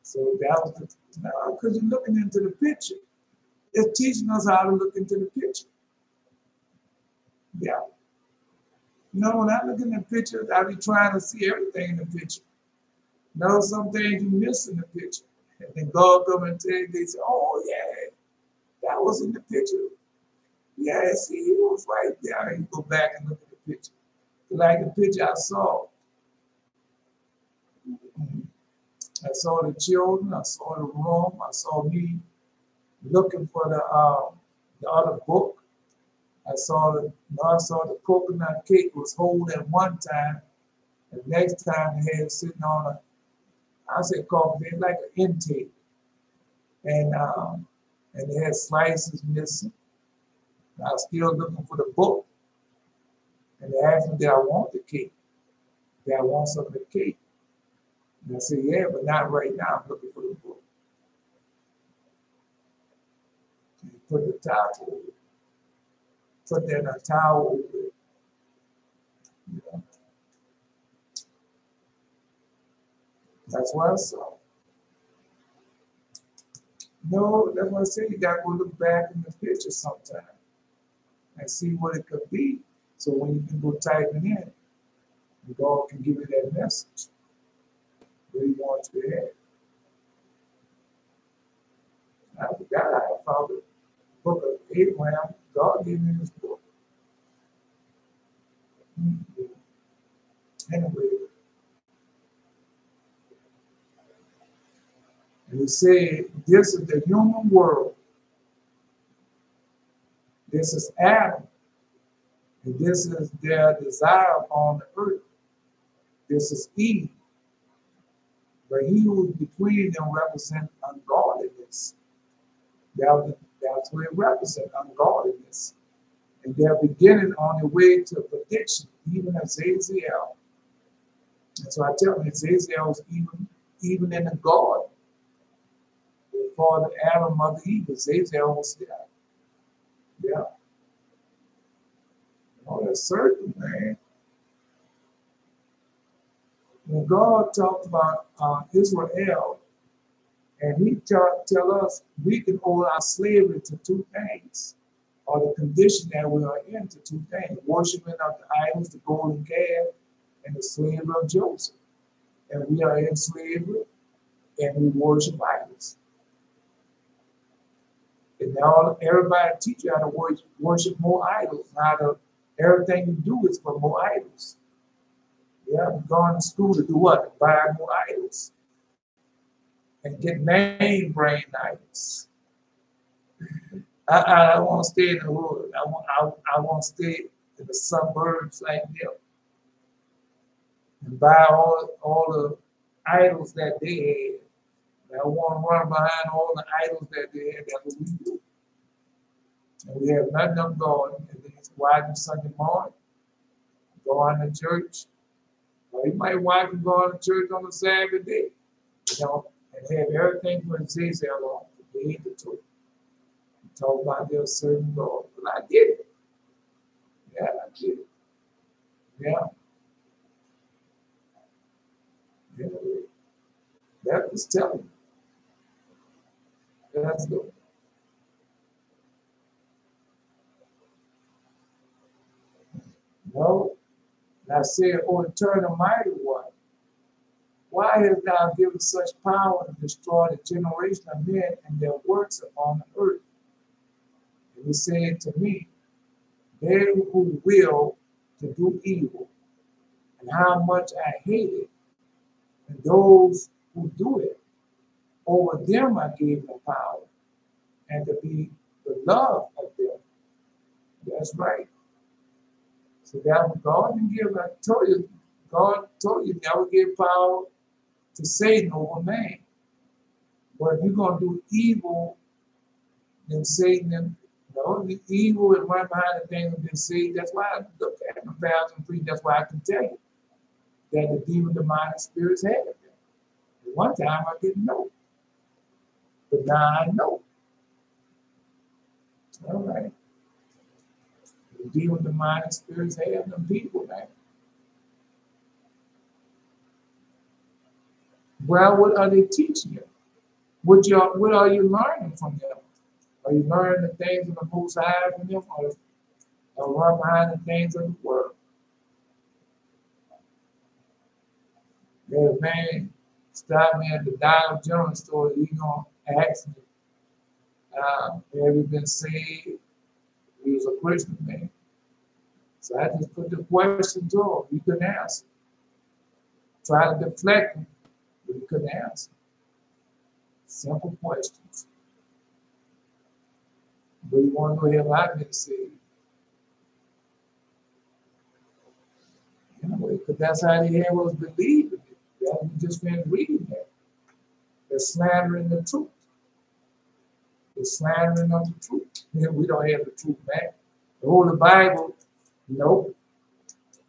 So that was because you're looking into the picture. It's teaching us how to look into the picture. Yeah. You know, when I look in the picture, I be trying to see everything in the picture. You know, some things you miss in the picture. And then God come and tell you, they say, oh yeah, that was in the picture. Yeah, see, he was right there. And you go back and look at the picture. Like the picture I saw. I saw the children, I saw the room, I saw me looking for the other book. I saw the coconut cake was whole at one time, and next time they had it sitting on I say coffee, like an intake. And they had slices missing. And I was still looking for the book. And they asked me, did I want the cake? Did I want some of the cake? And I said, yeah, but not right now. I'm looking for the book. And he put the towel over it. Put that in a towel over it. You know? That's what I saw. No, that's what I say. You got to go look back in the picture sometime and see what it could be. So when you can go type it in, God can give you that message that He wants you to have. I forgot I found the book of Abraham. God gave me this book. Anyway, and He said, this is the human world. This is Adam. And this is their desire upon the earth. This is Eve. But he who is between them represents ungodliness. That's what it represents, ungodliness. And they're beginning on the way to prediction, even as Azazel. And so I tell them, Azazel was even in the garden. Before the Adam, Mother Eve, Azazel was there. Yeah. Oh, that's certain, man. When God talked about Israel, and He tell us we can owe our slavery to two things, or the condition that we are in to two things: worshiping of the idols, the golden calf, and the slavery of Joseph. And we are in slavery, and we worship idols. And now everybody teach you how to worship more idols. Everything you do is for more idols. Yeah, I'm going to school to do what? To buy more idols and get name brand idols. I want to stay in the hood. I want to stay in the suburbs like them and buy all the idols that they had. I want to run behind all the idols that they had. That's what we do. And we have nothing of God. And then it's watching Sunday morning, going to church. Or you might watch them going to church on a Saturday, you know, and have everything from Azazel on from the head to toe. Talk about their certain God. But I get it. Yeah, I get it. Yeah. Yeah. That was telling you. That's good. No. And I said, O eternal mighty one, why hast thou given such power to destroy the generation of men and their works upon the earth? And He said to me, they who will to do evil, and how much I hate it, and those who do it, over them I gave them power, and to be the love of them. That's right. So that what God didn't give. I told you, God told you never give power to Satan over man. But if you're going to do evil, then Satan, the evil and run behind the things of this Satan. That's why I look at the 1,003. That's why I can tell you that the demon, demonic spirits had them. At one time I didn't know, but now I know. All right. The demon, demonic spirits have them people, man. Well, what are they teaching you? What are you learning from them? Are you learning the things of the Most High from them, or run behind the things of the world? That man stopped me at the Dollar General store. He gonna ask me, have you been saved? He was a Christian man. So I just put the question to him. He couldn't answer. Try to deflect him, but he couldn't answer. Simple questions. But you want to know if I've been saved. Anyway, because that's how the had was believing it. Yeah, we just been reading that. They're slandering the truth. They're slandering of the truth. We don't have the truth back. The Holy Bible, nope.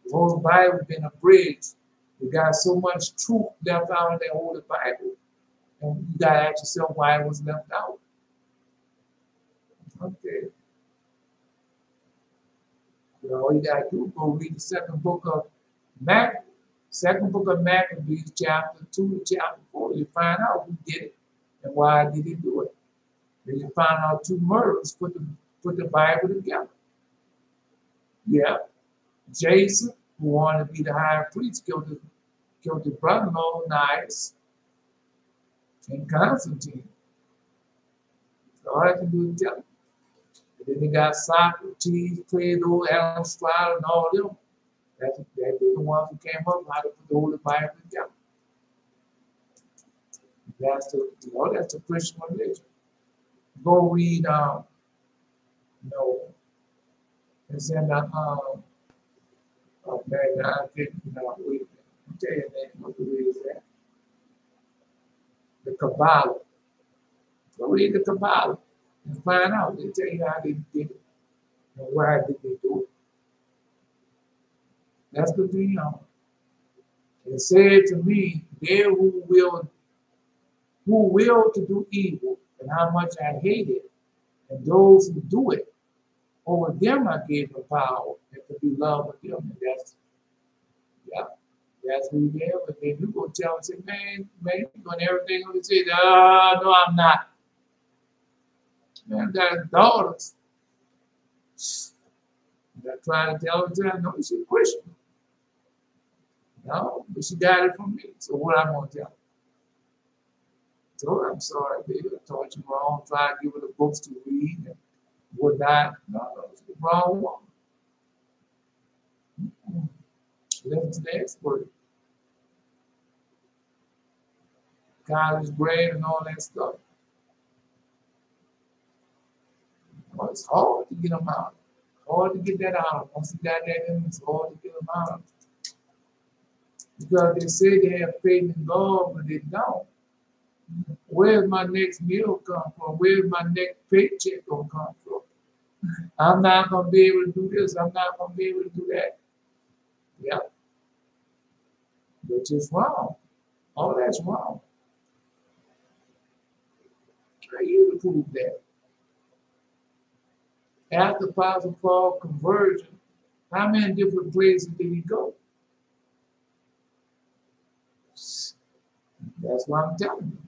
The Holy Bible has been abridged. You got so much truth left out of that Holy Bible. And you got to ask yourself why it was left out. Okay. All you got to do is go read the second book of Maccabees. Second book of Maccabees, chapter 2 to chapter 4. You find out who did it and why did he do it. And you find out two murderers put the Bible together. Yeah. Jason, who wanted to be the high priest, killed his brother-in-law, Nice, and Constantine. So all I can do is tell him. And then they got Socrates, Plato, Aristotle, and all them. They're the ones who came up how to put the Holy Bible together. That's the Christian religion. Go read, it's in the, oh man, I think, wait a minute. I'll tell you that, what the way is that? The Kabbalah. Go read the Kabbalah and find out. They tell you how they did it and why did they do it. That's the thing, It said to me, they who will to do evil, and how much I hate it, and those who do it, over them I gave them power, and to be loved with them. And that's who you have. But then you go tell them, say, man, you're doing everything on the say, no, I'm not. Man, I got daughters. I try to tell her, no, she's a Christian. No, but she got it from me. So what I'm going to tell her? I told her, I'm sorry, baby, I taught you wrong. Try to give her the books to read and whatnot. No, it's the wrong one. Left to the expert. College grade and all that stuff. Well, it's hard to get them out. Hard to get that out. Once you got that in, it's hard to get them out. Because they say they have faith in God, but they don't. Where's my next meal come from? Where's my next paycheck gonna come from? I'm not gonna be able to do this. I'm not gonna be able to do that. Yeah. Which is wrong. All that's wrong. How you prove that? After Apostle Paul conversion, how many different places did he go? That's what I'm telling you.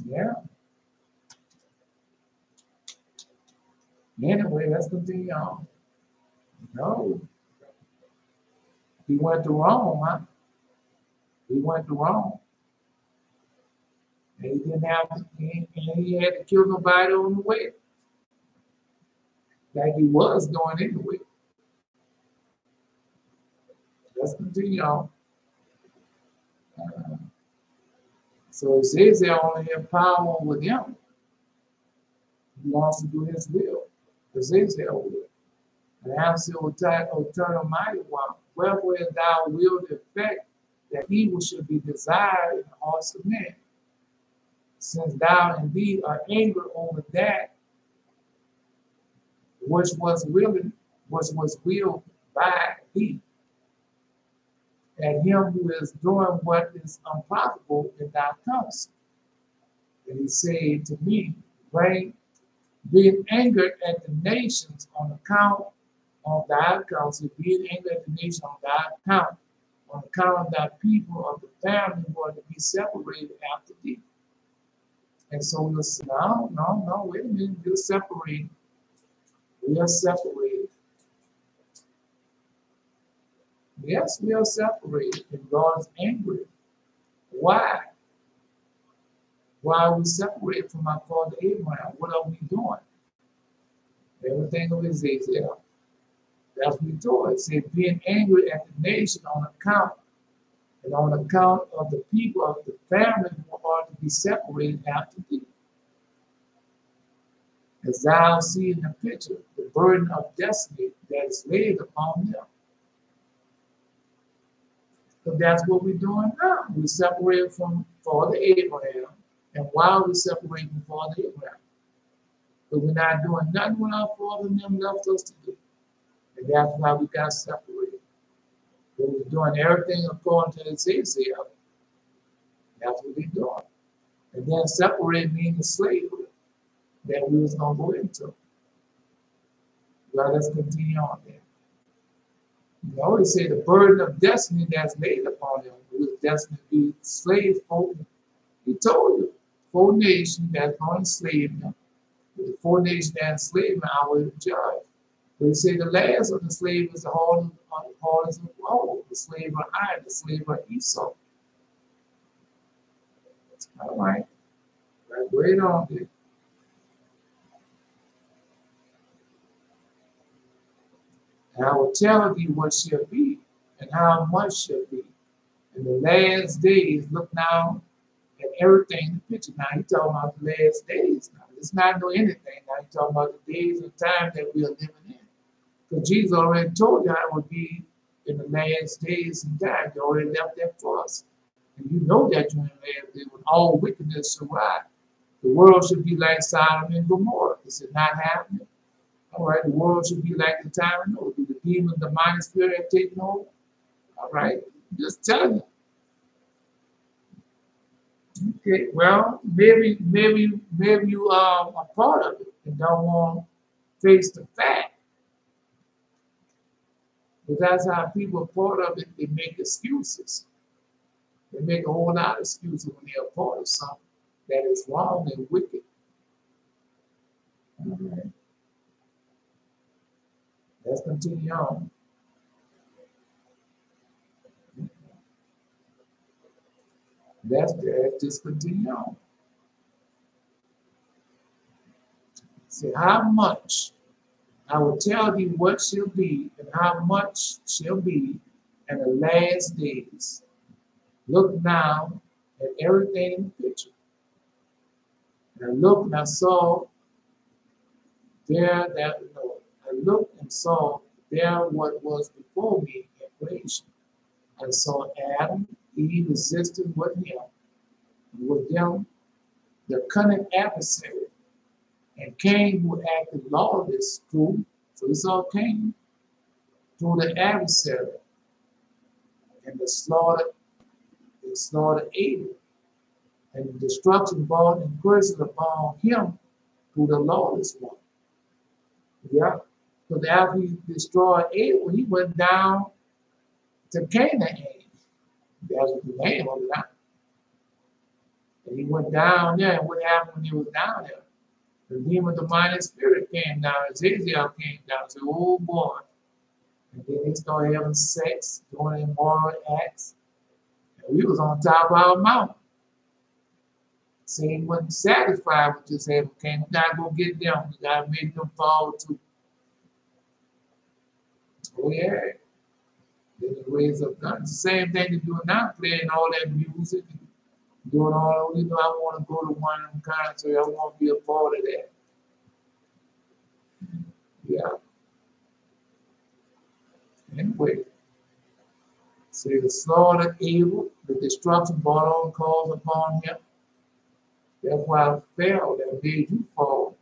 Yeah. Anyway, let's continue on. No. He went to Rome, huh? He went to Rome. And he didn't have, and he had to kill nobody on the way. Like he was doing anyway. Let's continue on. So it says they only have power with him. He wants to do his will. It says that will. And answer, O eternal mighty one, wherefore is thou will the effect that evil should be desired in the hearts of men? Since thou indeed art angry over that which was willed by thee, and him who is doing what is unprofitable in thy counsel. And he said to me, being angered at the nations on account of thy counsel, being angered at the nations on thy account, on account of thy people of the family who are to be separated after thee. And so we'll say, no, wait a minute, we're separated. We are separated. Yes, we are separated, and God's angry. Why? Why are we separated from our father Abraham? What are we doing? Everything of Ezekiel. That's what we do. It said, being angry at the nation on account of the people of the family who are to be separated after thee. As thou see in the picture, the burden of destiny that is laid upon them. So that's what we're doing now. We separate from Father Abraham. And why are we separating from Father Abraham? But we're not doing nothing what our father and them left us to do. And that's why we got separated. But we're doing everything according to Ezekiel. That's what we're doing. And then separate means slavery that we was going to go into. Well, let's continue on there. You always say the burden of destiny that's laid upon him. He was destined to be slave for, he told you, 4 nations that's going to enslave them. With the 4 nations that enslave them, I will judge. They say the last of the slave is the hardest of all, the slave of I, the slave of Esau. All right. Let's wait on it. And I will tell thee what shall be, and how much shall be. In the last days, look now at everything in the picture. Now he's talking about the last days. Now it's not no anything. Now he's talking about the days and time that we are living in. Because Jesus already told you how it would be in the last days and time. He already left that for us. And you know that you're in the last days when all wickedness shall rise. The world should be like Sodom and Gomorrah. Is it not happening? All right, the world should be like the time of Noah. The demon, the mind spirit have taken over. All right, just tell you. Okay, well, maybe you are a part of it and don't want to face the fact. But that's how people are part of it, they make excuses. They make a whole lot of excuses when they're a part of something that is wrong and wicked. All right. Let's continue on. Let's just continue on. See, how much I will tell thee what shall be, and how much shall be in the last days. Look now at everything in the picture. And I looked and I saw there that I looked and saw there what was before me in creation. I saw Adam, Eve existed with him, and with them the cunning adversary, and Cain who acted lawless through, so we saw Cain, through the adversary, and the slaughtered Abel, and the destruction brought and curses upon him through the lawless one. Yeah, because after he destroyed Abel, he went down to Canaan. That's what the name of it. And he went down there, and what happened when he was down there? The demon, the mind spirit came down, Azazel came down and said, oh boy. And then they started having sex, doing immoral acts. And we was on top of our mountain. So he wasn't satisfied with just having came. We gotta go get them. We gotta make them fall too. Oh yeah. Then he raised up guns. The same thing they do now, playing all that music, doing all, I want to go to one of them concerts. I want to be a part of that. Yeah. Anyway, see the slaughter evil, the destruction brought on calls upon him. That's why I fell that made you fall.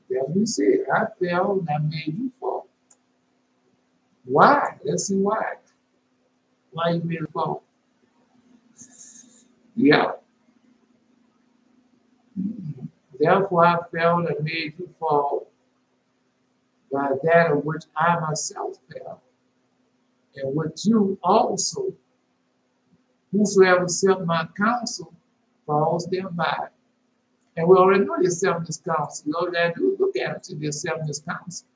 That's what he said. I fell and I made you fall. Why? Let's see why. Why you made it fall? Yeah. Therefore I fell and made you fall by that of which I myself fell, and which you also, whosoever accept my counsel, falls thereby. And we already know you're accepting this counsel. You all you gotta do is look at it till you're accepting this counsel.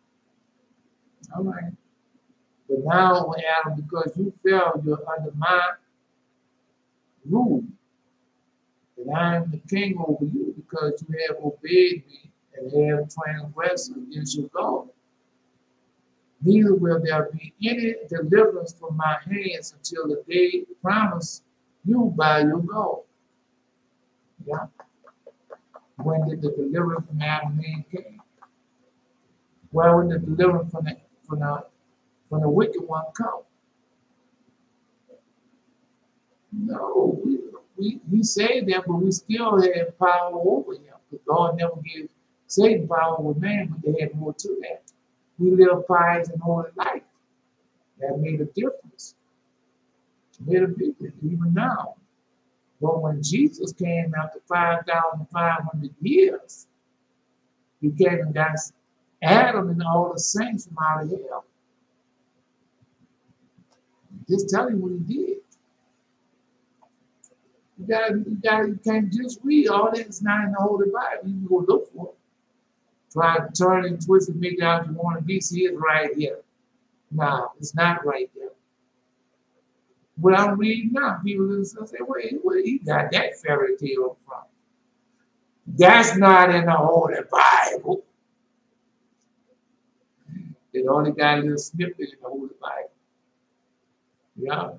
All right. But now, Adam, because you fell, you're under my rule. And I am the king over you because you have obeyed me and have transgressed against your God. Neither will there be any deliverance from my hands until the day promised you by your God. Yeah. When did the deliverance from Adam and Eve came? Well, when the deliverance from the wicked one come? No, he said that, but we still had power over him. Because God never gave Satan power over man, but they had more to that. We live pious and holy life. That made a difference. Made a big difference, even now. But when Jesus came after 5,500 years, he came and got Adam and all the saints from out of hell. Just tell you what he did. You can't just read. All that is not in the Holy Bible. You can go look for it. Try to turn and twist and make it out you want to be. See, it's right here. No, it's not right there. What I'm reading now, people will say, wait, where he got that fairy tale from? That's not in the Holy Bible. It only got a little snippet in the Holy Bible. Yeah.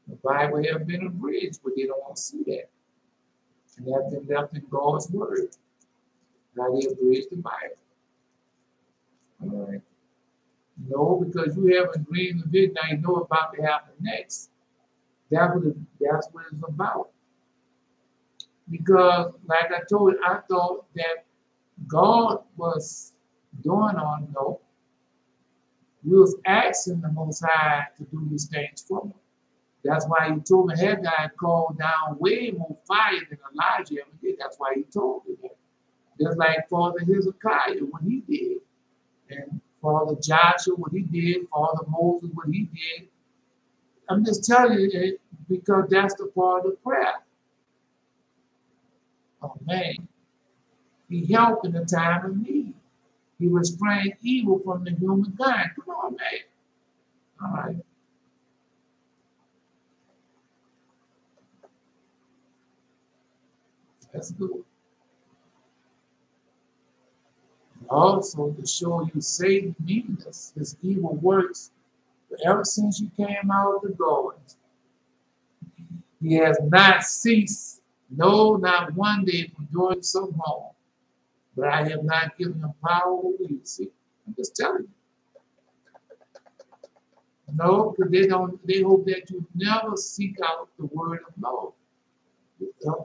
The Bible has been abridged, but they don't want to see that. And that's been left in God's word. Now they abridged the Bible. All right. No, because you haven't dreamed of it, now you know about to happen next. That's what it's about. Because, like I told you, I thought that God was doing on no. He was asking the Most High to do these things for me. That's why he told me Haggai called down way more fire than Elijah ever did. That's why he told me that. Just like Father Hezekiah, what he did. And Father Joshua, what he did. Father Moses, what he did. I'm just telling you it because that's the part of prayer. Oh, man. He helped in the time of need. He restrained evil from the human kind. Come on, man. All right. That's good. Also, to show you Satan meanness, his evil works, ever since you came out of the garden, he has not ceased, no, not one day from doing so wrong. But I have not given him power over you. See, I'm just telling you. No, because they hope that you never seek out the word of Lord.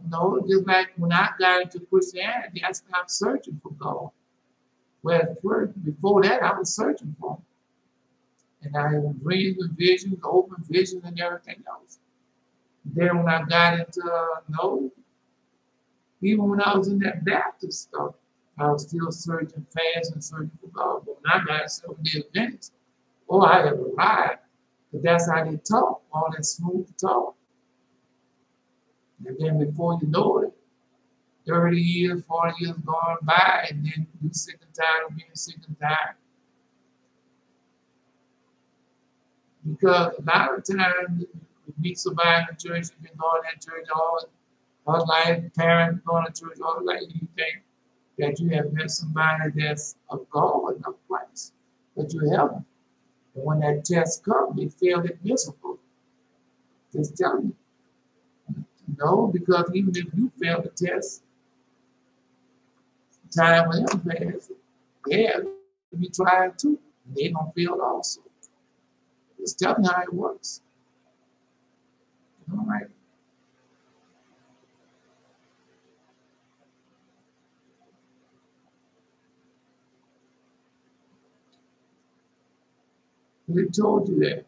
No, just like when I got into Christianity, I stopped searching for God. Well, before that, I was searching for him. And I had dreams and visions, open visions, and everything else. Then when I got into, even when I was in that Baptist stuff, I was still searching fast and searching for God. But when I got 7 Day Adventist, I have arrived. But that's how they talk, all that smooth talk. And then before you know it, 30 years, 40 years gone by, and then you're sick and tired of being sick and tired. Because a lot of times, you meet somebody in the church, you've been going to church all life, parents going to church all life, you think that you have met somebody that's of God and of Christ, but you haven't. And when that test comes, they fail it miserable. Just tell you. No, because even if you fail the test, time will never pass. Yeah, you try it too. They're going to fail also. Just tell me how it works. All right. They told you that.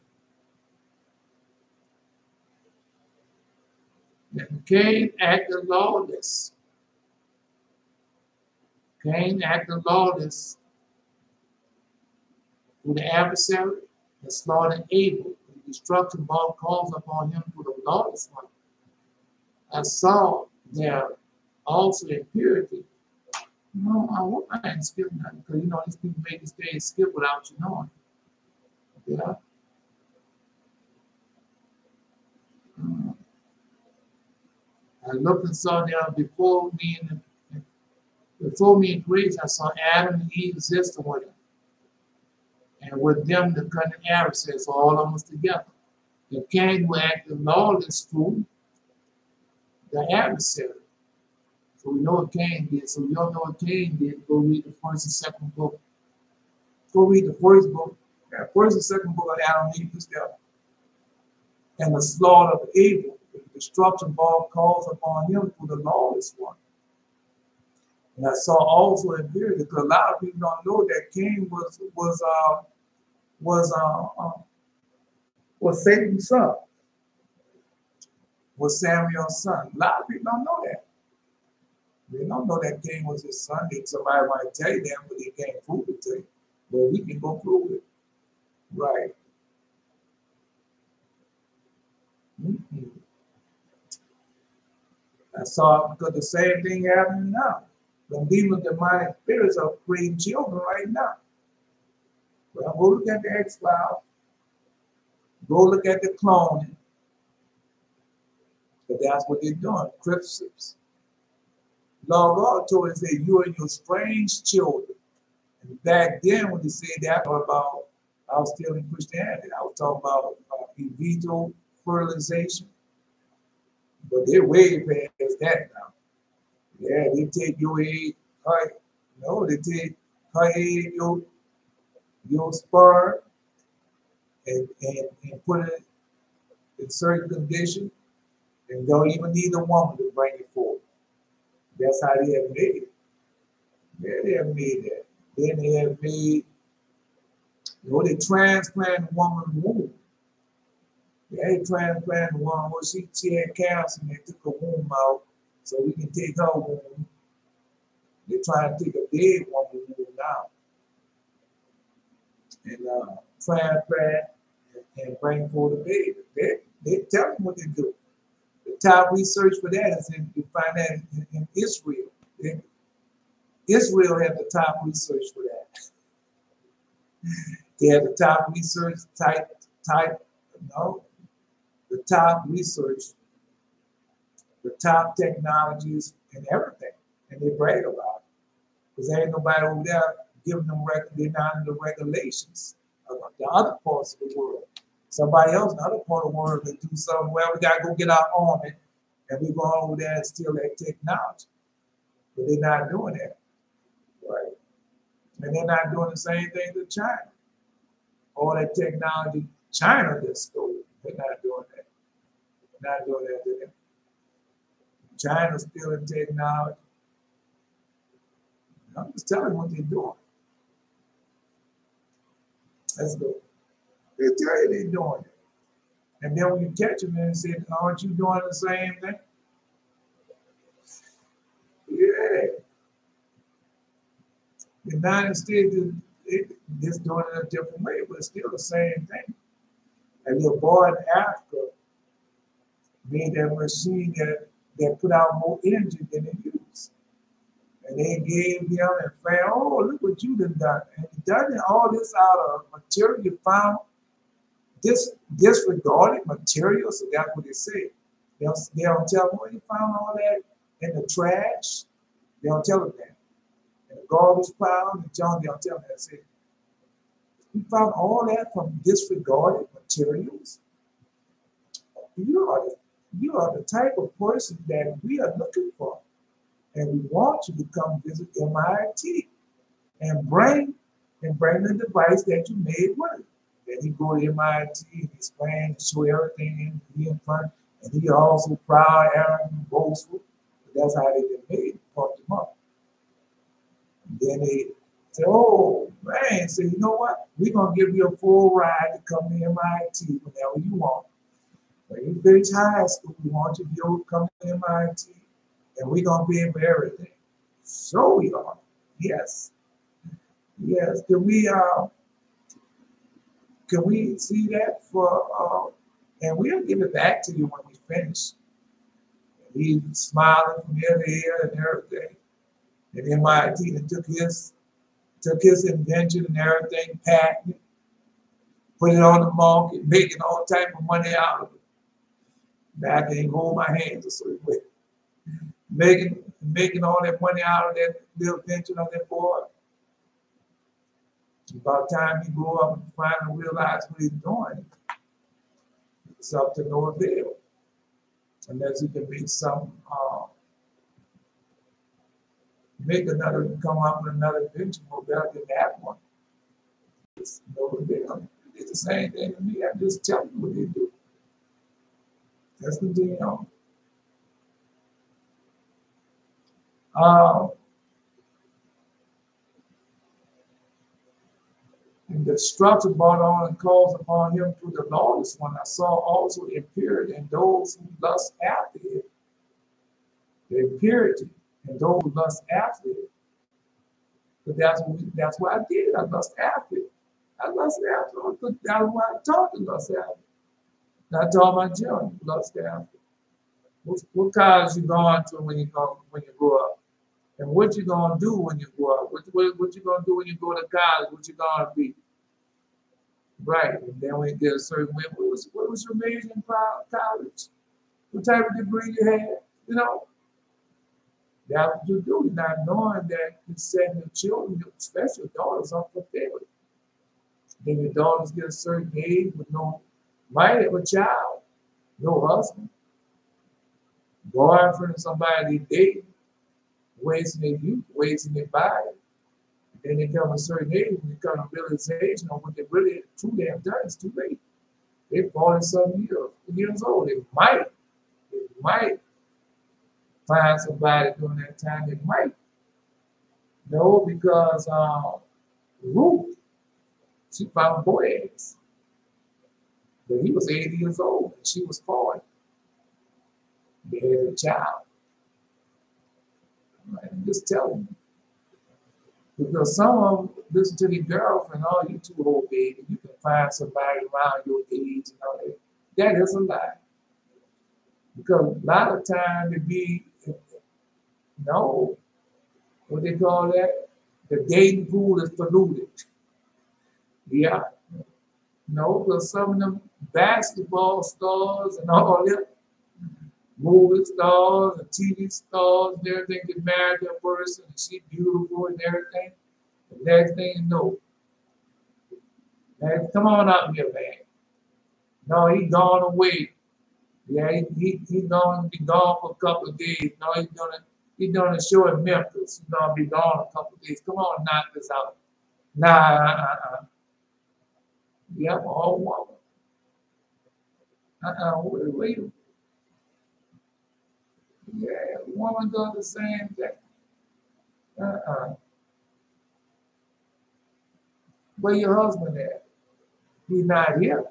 That Cain acted lawless. Cain acted lawless through the adversary and slaughtered Abel. The destruction ball calls upon him for the lawless one. I saw there also impurity. I hope I ain't skipping nothing because these people make this day skip without you knowing. Yeah. I looked and saw there before me in creation, I saw Adam and Eve existing with him. And with them, the cunning adversary, so all of us together. The Cain who acted lawless through the adversary. So we know what Cain did. So we all know what Cain did. Go read the first and second book. Go read the first book. First and second book of Adam and Eve was there. And the slaughter of Abel, the destruction ball calls upon him for the lawless one. And I saw also in here, because a lot of people don't know that Cain was Satan's son, was Samuel's son. A lot of people don't know that. They don't know that Cain was his son. Somebody might tell you that, but they can't prove it to you. But we can go prove it. Right. I saw it because the same thing happening now. The demon demonic spirits are creating children right now. Well, go look at the X-Files. Go look at the cloning. But that's what they're doing. Cryptics. Lord God told us that you and your strange children. And back then, when they said that, I was still in Christianity. I was talking about in vitro fertilization. But they're way past that now. Yeah, they take your egg, they take her egg, your sperm, and put it in certain conditions, and don't even need a woman to bring it forth. That's how they have made it. Yeah, they have made that. Then they have made, they transplant a woman's womb. They transplanted a woman where she had cancer and they took her womb out so we can take her womb. They're trying to take a dead woman womb now and transplant and bring forth a baby. They tell them what they do. The top research for that is you find that in Israel. Israel had the top research for that. They had the top research the top research, the top technologies and everything. And they brag about it. Because there ain't nobody over there giving them they're not in the regulations of the other parts of the world. Somebody else in the other part of the world that do something, well, we got to go get our army and we go over there and steal that technology. But they're not doing that. Right? And they're not doing the same thing to China. All that technology China just stole. They're not doing that. They're not doing that to them. China's stealing technology. I'm just telling you what they're doing. That's good. They tell you they're doing it. And then when you catch them and say, aren't you doing the same thing? Yeah. The United States is doing it a different way, but it's still the same thing. And your boy in Africa made that machine that put out more energy than it used. And they gave him and found, oh, look what you done. And he done all this out of material you found, disregarded material, so that's what they say. They don't tell them, well, you found all that in the trash. They don't tell them that. In the garbage pile, and John, they don't tell them that. Say, you found all that from disregarded materials. You are the type of person that we are looking for. And we want you to come visit MIT and bring the device that you made with it. Then he go to MIT and explain, show everything in front, and he also proud, arrogant, and boastful. But that's how they get made, pumped them up. And then they say, oh man, say, you know what? We're gonna give you a full ride to come to MIT whenever you want. When you finish high school, we want you to be able to come to MIT. And we're going to be able to everything. So we are. Yes. Yes. Can we see that for, and we'll give it back to you when we finish. And he's smiling from ear to ear and everything. And MIT and took his invention and everything, patented it, put it on the market, making all type of money out of it. Now I can't hold my hands a certain way. Making all that money out of that little venture on that boy. About time he grew up and finally realized what he's doing, it's up to no avail. Unless he can make some, come up with another venture more better than that one. It's no avail. It's the same thing to me. I'm just telling you what they do. Let's continue on. And the destruction brought on and calls upon him through the lawless one. I saw also impurity and those who lust after it. The impurity and those who lust after it. But that's what I did. I lust after it. I lust after it. That's why I taught to lust after it. I taught my children to lust after it. What college you going to when you grow up? And what you gonna do when you grow up? What you gonna do when you go to college? What you gonna be? Right. And then when you get a certain way, what was your major in college? What type of degree you had? You know, that's what you do. You're not knowing that you're setting your children, especially your daughters, up for failure. Then your daughters get a certain age with no might have a child, no husband, boyfriend, somebody they date, wasting their youth, wasting their body. Then they come a certain age, when they come to realization of what they really truly have done, it's too late. They're 40-some years old. They might find somebody during that time. They might. No, because Ruth, she found Boaz. But he was 80 years old and she was 40. They had a child. I'm just telling you. Because some of them listen to the girlfriend, oh, you too old, baby. You can find somebody around your age and all that. That is a lie. Because a lot of times it be, no, what they call that? The dating pool is polluted. Yeah. No, because some of them basketball stars and all that, movie stars and TV stars and everything get married to a person and she's beautiful and everything. The next thing you know, man, come on out here, man. No, he gone away. Yeah, he gonna be gone for a couple of days. No, he's gonna show in Memphis. He's gonna be gone a couple of days. Come on, knock this out. Nah. Yep, all woman. Wait. Yeah, woman does the same thing. Where your husband at? He's not here.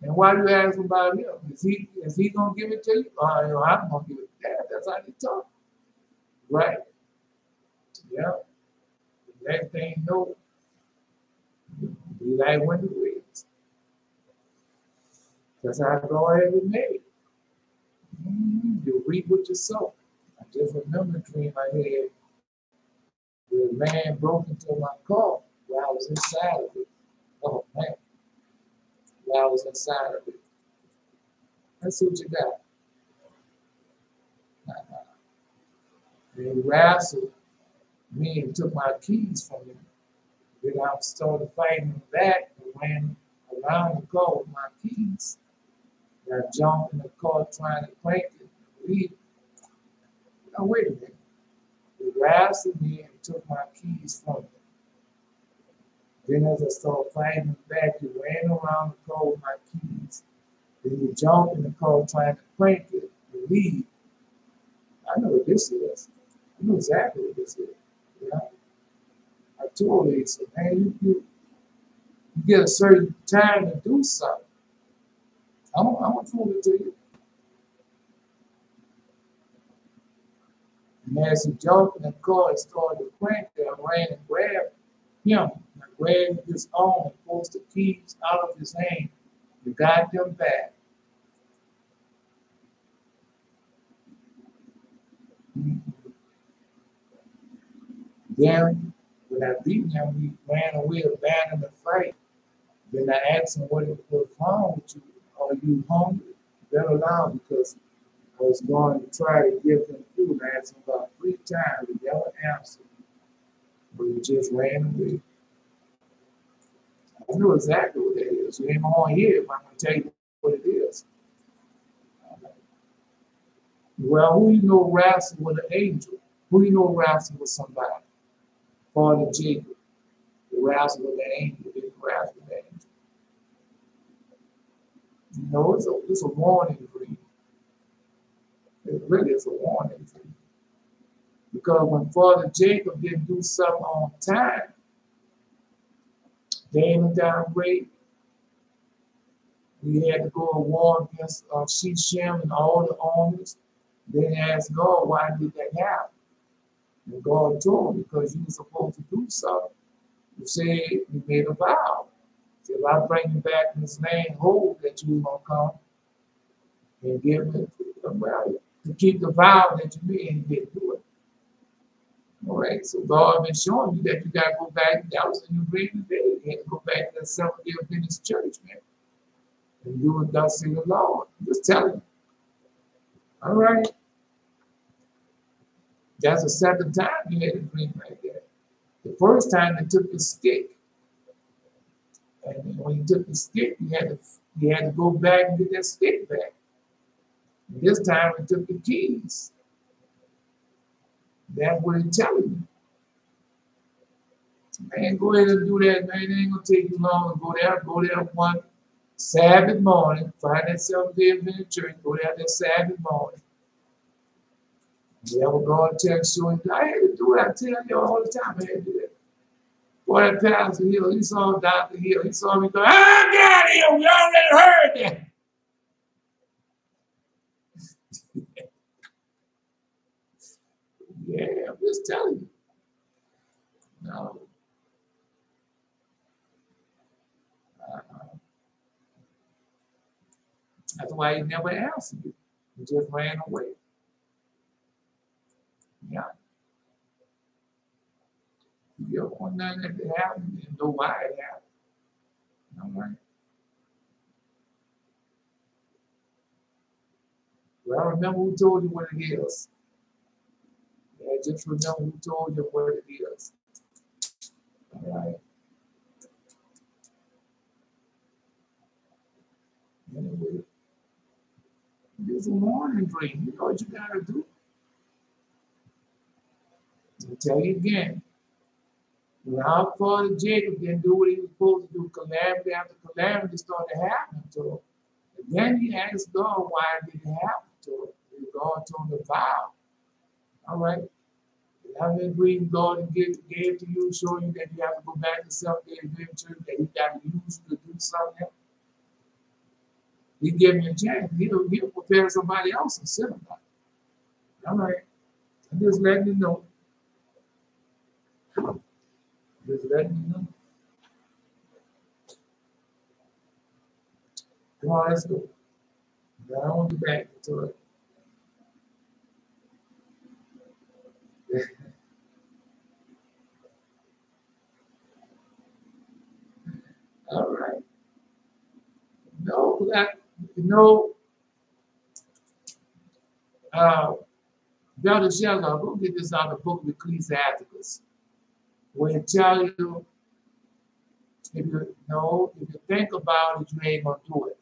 And why do you ask about him? Is he gonna give it to you? I'm gonna give it to Dad. That's how they talk. Right. Yeah. The next thing you know, be like Wendy Williams. That's how God had it made. You reap what you sow. I just remember a dream I had where a man broke into my car while I was inside of it. Oh man. While I was inside of it. Let's see what you got. And he wrestled me and took my keys from me. Then I started fighting him back and ran around the car with my keys. And I jumped in the car trying to crank it and leave. Now, wait a minute. He wrestled me and took my keys from me. Then as I started fighting him back, he ran around the car with my keys. Then he jumped in the car trying to crank it and leave. I know what this is. I know exactly what this is. Yeah. I told Lisa, man, you get a certain time to do something. I'm gonna prove it to you. And as he jumped in the car and started to crank it, I ran and grabbed him. I grabbed his arm and forced the keys out of his hand and got them back. Then, when I beat him, he ran away, abandoned the fight. Then I asked him what was wrong with you. Are you hungry? Better now, because I was going to try to give him food. I asked him about 3 times. He never answered. But he just ran away. I know exactly what that is. You ain't on here if I'm going to tell you what it is. Well, who you know wrestled with an angel? Who you know wrestled with somebody? Father Jacob. He wrestled with an angel. He didn't wrestle with an angel. You know, it's a warning dream. It really is a warning dream. Because when Father Jacob didn't do something on time, Damon downgrade, we had to go to war against Shechem and all the armies. Then asked God, why did that happen? And God told him, because you were supposed to do something. You said you made a vow. Said, if I bring you back in this land whole, that you were going to come and give me a value. to keep the vow that you made and you didn't do it. All right, so God been showing you that you got to go back. That was in your dream today. You had to go back to the Seventh-day Adventist church, man, and do what God said the Lord. I'm just telling you. All right. That's the second time you had a dream like that. The first time they took the stick. And when you took the stick, you had to go back and get that stick back. And this time we took the keys. That's what he's telling you. Man, go ahead and do that, man. It ain't gonna take you long to go there one Sabbath morning, find that Seventh-day Adventist church, go there that Sabbath morning. Yeah, we're going to text you. I had to do it. I tell you all the time I had to do that. Boy, that Pastor Hill, he saw Dr. Hill. He saw me go, get here. We already heard that. Yeah, I'm just telling you. No. That's why he never answered you. He just ran away. Yeah. You don't want nothing that happened, you know why it happened. All right. Well, remember who told you what it is. Yeah, just remember who told you what it is. All right. Anyway, it's a morning dream. You know what you gotta do. I'll tell you again. Our father Jacob didn't do what he was supposed to do. Calamity after calamity started happening to him. And then he asked God why it didn't happen to him. And God told him to vow. All right. I've been reading God and gave to you, showing you that you have to go back to Seventh-day Adventist church, that he got to use you to do something. He gave me a chance. He'll prepare somebody else and sit about it. All right. I'm just letting you know. Just letting you know. Come on, let's go. I don't want to be back to it. All right. No, Brother Sheldon, I'll go get this out of the book of Ecclesiasticus, where it tells you, if you think about it, you ain't gonna do it.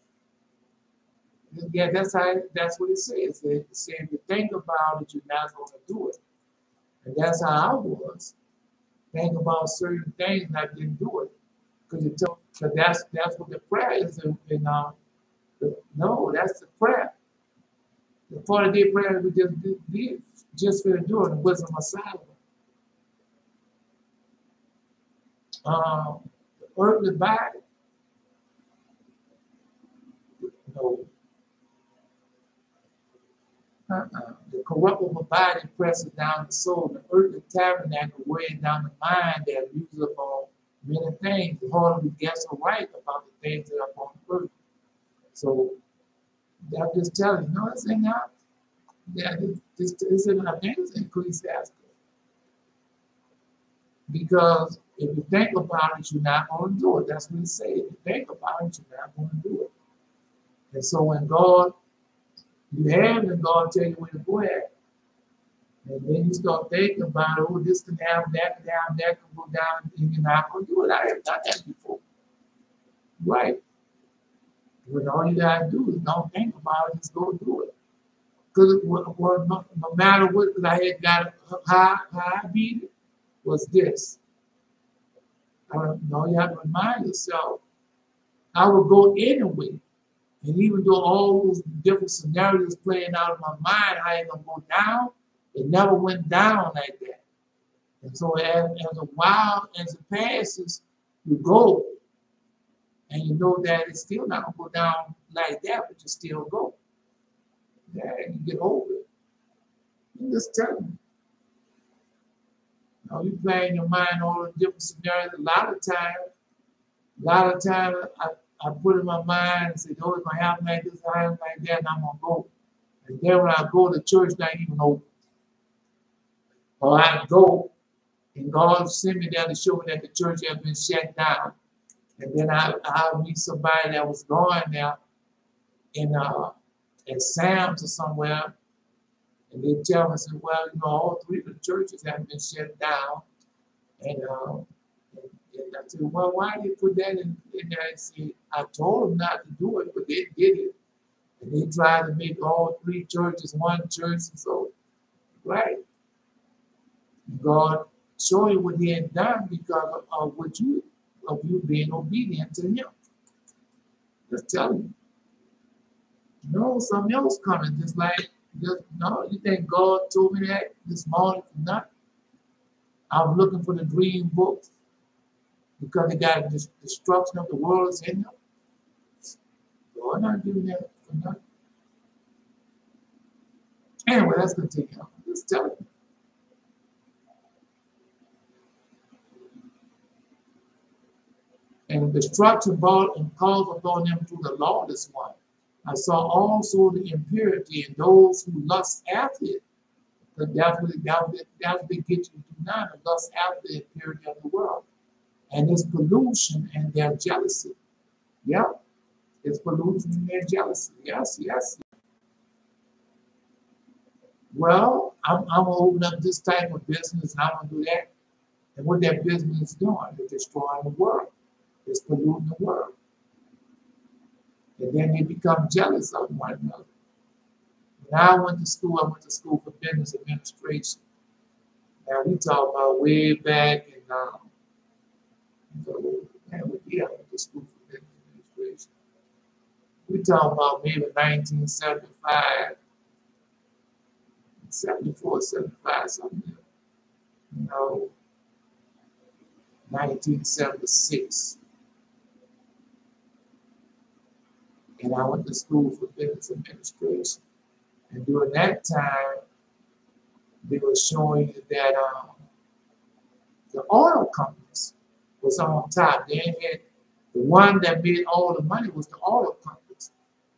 Yeah, that's what it says. It says if you think about it, you're not gonna do it. And that's how I was. Think about certain things and I didn't do it. Because that's what the prayer is no, that's the prayer. The 40-day prayer we just did just for doing the wisdom of Solomon. The earthly body, the corruptible body presses down the soul. The earthly tabernacle weighs down the mind that uses upon many things. The heart will guess right about the things that are upon the earth. So I'm just telling you, no, this ain't out. Yeah, this isn't I think it's Ecclesiastes. Because if you think about it, you're not going to do it. That's what he said. If you think about it, you're not going to do it. And so when you have and God tell you where to go at, and then you start thinking about, oh, this can happen, that can happen, that can go down, and you're not going to do it. I have done that before. Right. But all you got to do is don't think about it, just go do it. Because no matter what, I had got how I beat it was this. You have to remind yourself, I would go anyway. And even though all those different scenarios playing out in my mind, how it's going to go down, it never went down like that. And so as a while, as it passes, you go. And you know that it's still not going to go down like that, but you still go. Yeah, and you get over it. You just tell me. You play in your mind all the different scenarios. A lot of times, I put in my mind and say, oh, it's going to happen like this, happen like that, and I'm going to go. And then when I go to church, not even open. Or I go and God sent me there to show me that the church has been shut down. And then I'll meet somebody that was going there in at Sam's or somewhere, and they tell me, say, well, you know, all three of the churches have been shut down. And I said, well, why did they put that in there? I said, I told them not to do it, but they did it. And they tried to make all three churches one church. And so, right. God showed you what he had done because of you being obedient to him. Just tell you. No, something else coming. Just no, you think God told me that this morning for nothing? I was looking for the dream books because they got the destruction of the world is in them. God not giving that for nothing. Anyway, let's continue. Just tell you. And destruction brought and called upon them through the lawless one. I saw also the impurity in those who lust after it. But that's what they get you to do now, to lust after the impurity of the world. And it's pollution and their jealousy. Yep. It's pollution and their jealousy. Yes, yes. Well, I'm going to open up this type of business and I'm going to do that. And what that business is doing is destroying the world. It's polluting the world. And then they become jealous of one another. When I went to school for business administration. Now we talk about way back in, I went to school for business administration. We talk about maybe 1975, 74, 75, something. 1976. And I went to school for business administration. And during that time, they were showing that the oil companies was on top. They had the one that made all the money was the oil companies.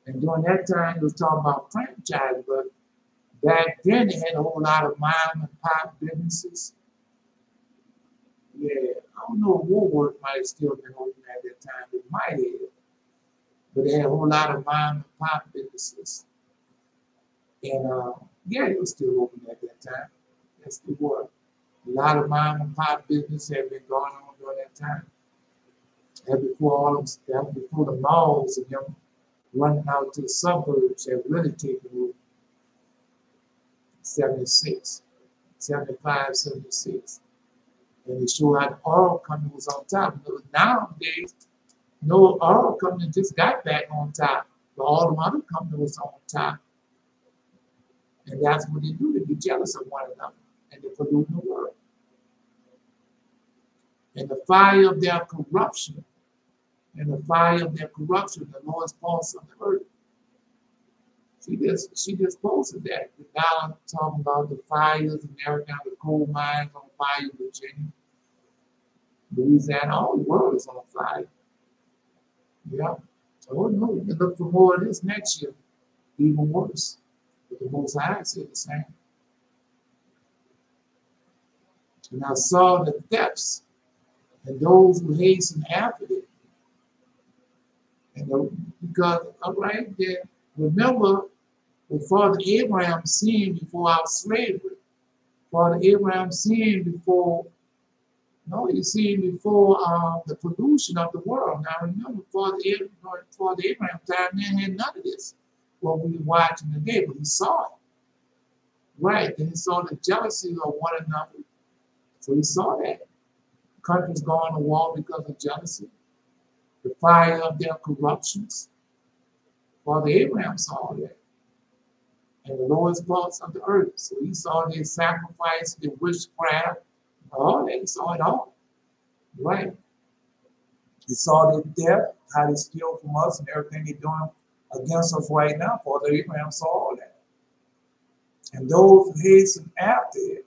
And during that time, they was talking about franchise, but back then they had a whole lot of mom and pop businesses. Yeah, I don't know if Woolworth might have still been open at that time. It might have. But they had a whole lot of mom and pop businesses. And yeah, it was still open at that time. Yes, it was. A lot of mom and pop business had been going on during that time. And before the malls and them running out to the suburbs had really taken root. 76, 75, 76. And they showed how the oil company was on top. Nowadays, no oil company just got back on top. But all the other companies was on top. And that's what they do. They get jealous of one another. And they pollute the world. And the fire of their corruption. The Lord's pulse on the earth. She just posted that. Now I'm talking about the fires and everything, the coal mines on fire in Virginia, Louisiana, all the world is on fire. Yeah. So no, we can look for more of this next year, even worse. But the Most High said the same. And I saw the thefts and those who hasten after it. Because right there, remember what Father Abraham seen before our slavery. Father Abraham seen before, he seen before the pollution of the world. Now remember, Father Abraham time, man had none of this. What we were watching today, but he saw it. Right, and he saw the jealousy of one another. So he saw that. Countries going to war because of jealousy. The fire of their corruptions. Father Abraham saw that. And the lowest parts of the earth. So he saw their sacrifice, their witchcraft, all that. He saw it all. Right. He saw their death, how they steal from us and everything they're doing against us right now. Father Abraham saw all that. And those who hasten after it.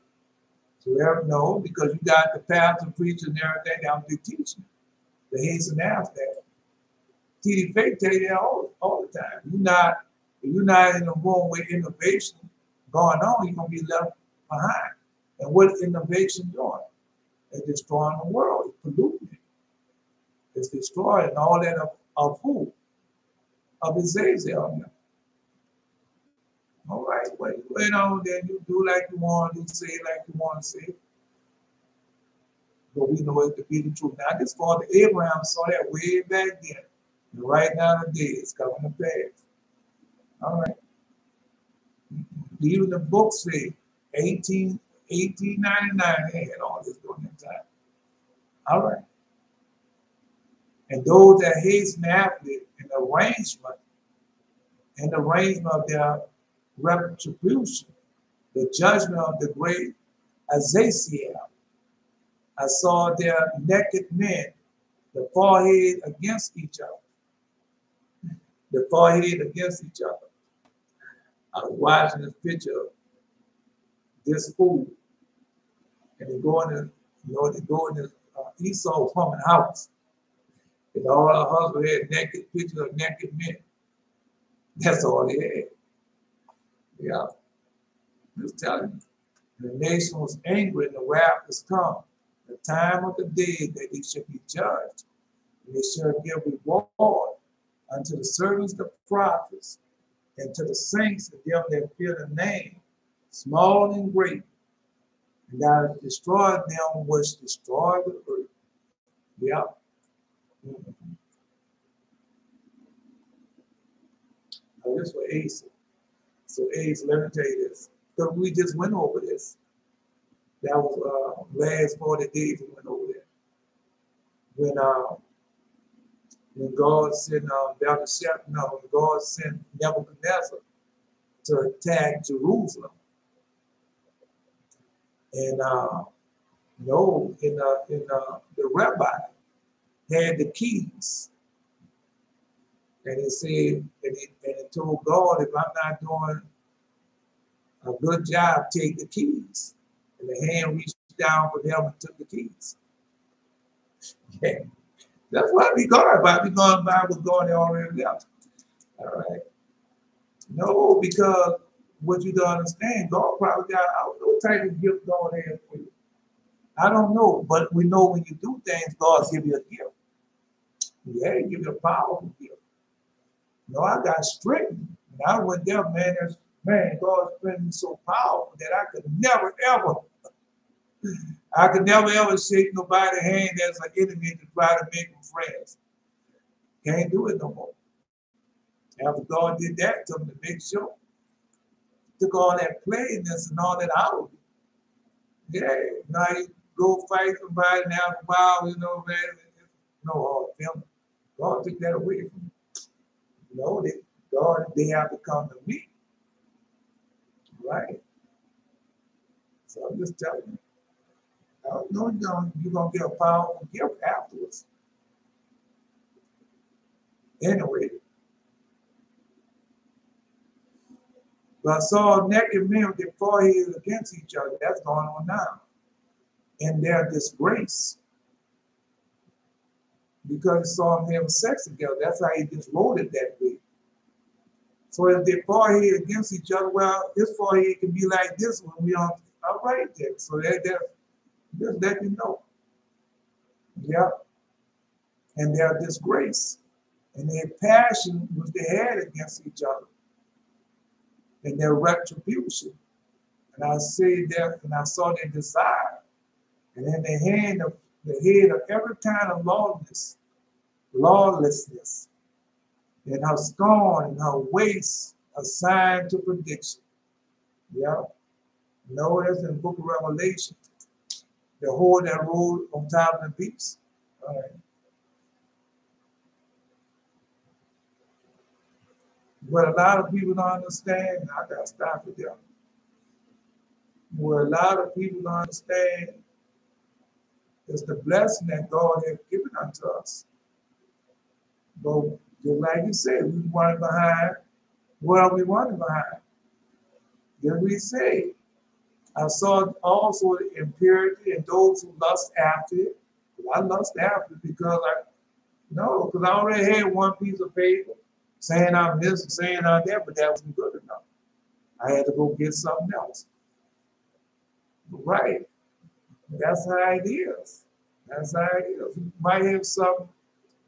So we ever know, because you got the pastor, preacher, and everything, that was the teaching. They hasten after that. T.D. Faith tell you that all the time. If you're not in the room with innovation going on, you're going to be left behind. And what is innovation doing? It's destroying the world. It's polluting it. It's destroying all that of who? Of Azazel. All right, wait on, then you do like you want to say like you want to say. But we know it to be the truth. Now, this Father Abraham saw that way back then. And right now, the day is coming to pass. All right. Even the book say 1899 they had all this during that time. All right. And those that hasten after it in the arrangement of their retribution, the judgment of the great Azazel. I saw their naked men, the forehead against each other. The forehead against each other. I was watching this picture of this fool, and they go in the Esau's woman's house, and all her husband had naked pictures of naked men. That's all they had. Yeah, just telling you. The nation was angry, and the wrath has come. The time of the day that they should be judged, and they shall give reward unto the servants, the prophets, and to the saints and them that fear the name, small and great, and thou hast destroyed them which destroy the earth. Yeah. Now this was Asa. So Asa, let me tell you this, because we just went over this. That was last 40 days we went over there. When God sent when God sent Nebuchadnezzar to attack Jerusalem. And the rabbi had the keys. And he said, and he told God, if I'm not doing a good job, take the keys. And the hand reached down for them and took the keys. Yeah. That's what we going by. We going by what's going already left. All right. No, because what you don't understand, God probably got, I don't know what type of gift God has for you. I don't know, but we know when you do things, God give you a gift. Yeah, he give you a powerful gift. No, I got strengthened. And I went there, God's strength is so powerful that I could never ever shake nobody's hand that's an enemy to try to make them friends. Can't do it no more. After God did that to them to make sure, took all that playiness and all that out of it. Yeah, now you go fight somebody now a while, man. No hard feeling. God took that away from you. They have to come to me. Right? So I'm just telling you. I don't know you're going to get a powerful gift afterwards. Anyway. But I saw naked men with their foreheads against each other. That's going on now. And their disgrace. Because he saw them having sex together. That's how he just wrote it that way. So if their forehead against each other, well, this forehead can be like this one. We don't, all right then. So that just let you know. Yeah. And their disgrace. And their passion was they had against each other. And their retribution. And I say that, and I saw their desire. And in the head of every kind of lawlessness, and her scorn and her waist assigned to prediction. Yeah. No, that's in the book of Revelation. The whore that rode on top of the beast. All right. What a lot of people don't understand, I got to stop with them. What a lot of people don't understand is the blessing that God has given unto us. But just like you said, we running behind. What are we running behind? Then we say, I saw also the impurity and those who lust after it. I lust after it because I already had one piece of paper, saying I'm this and saying I'm that, but that wasn't good enough. I had to go get something else. Right. That's how it is. That's how it is. You might have something.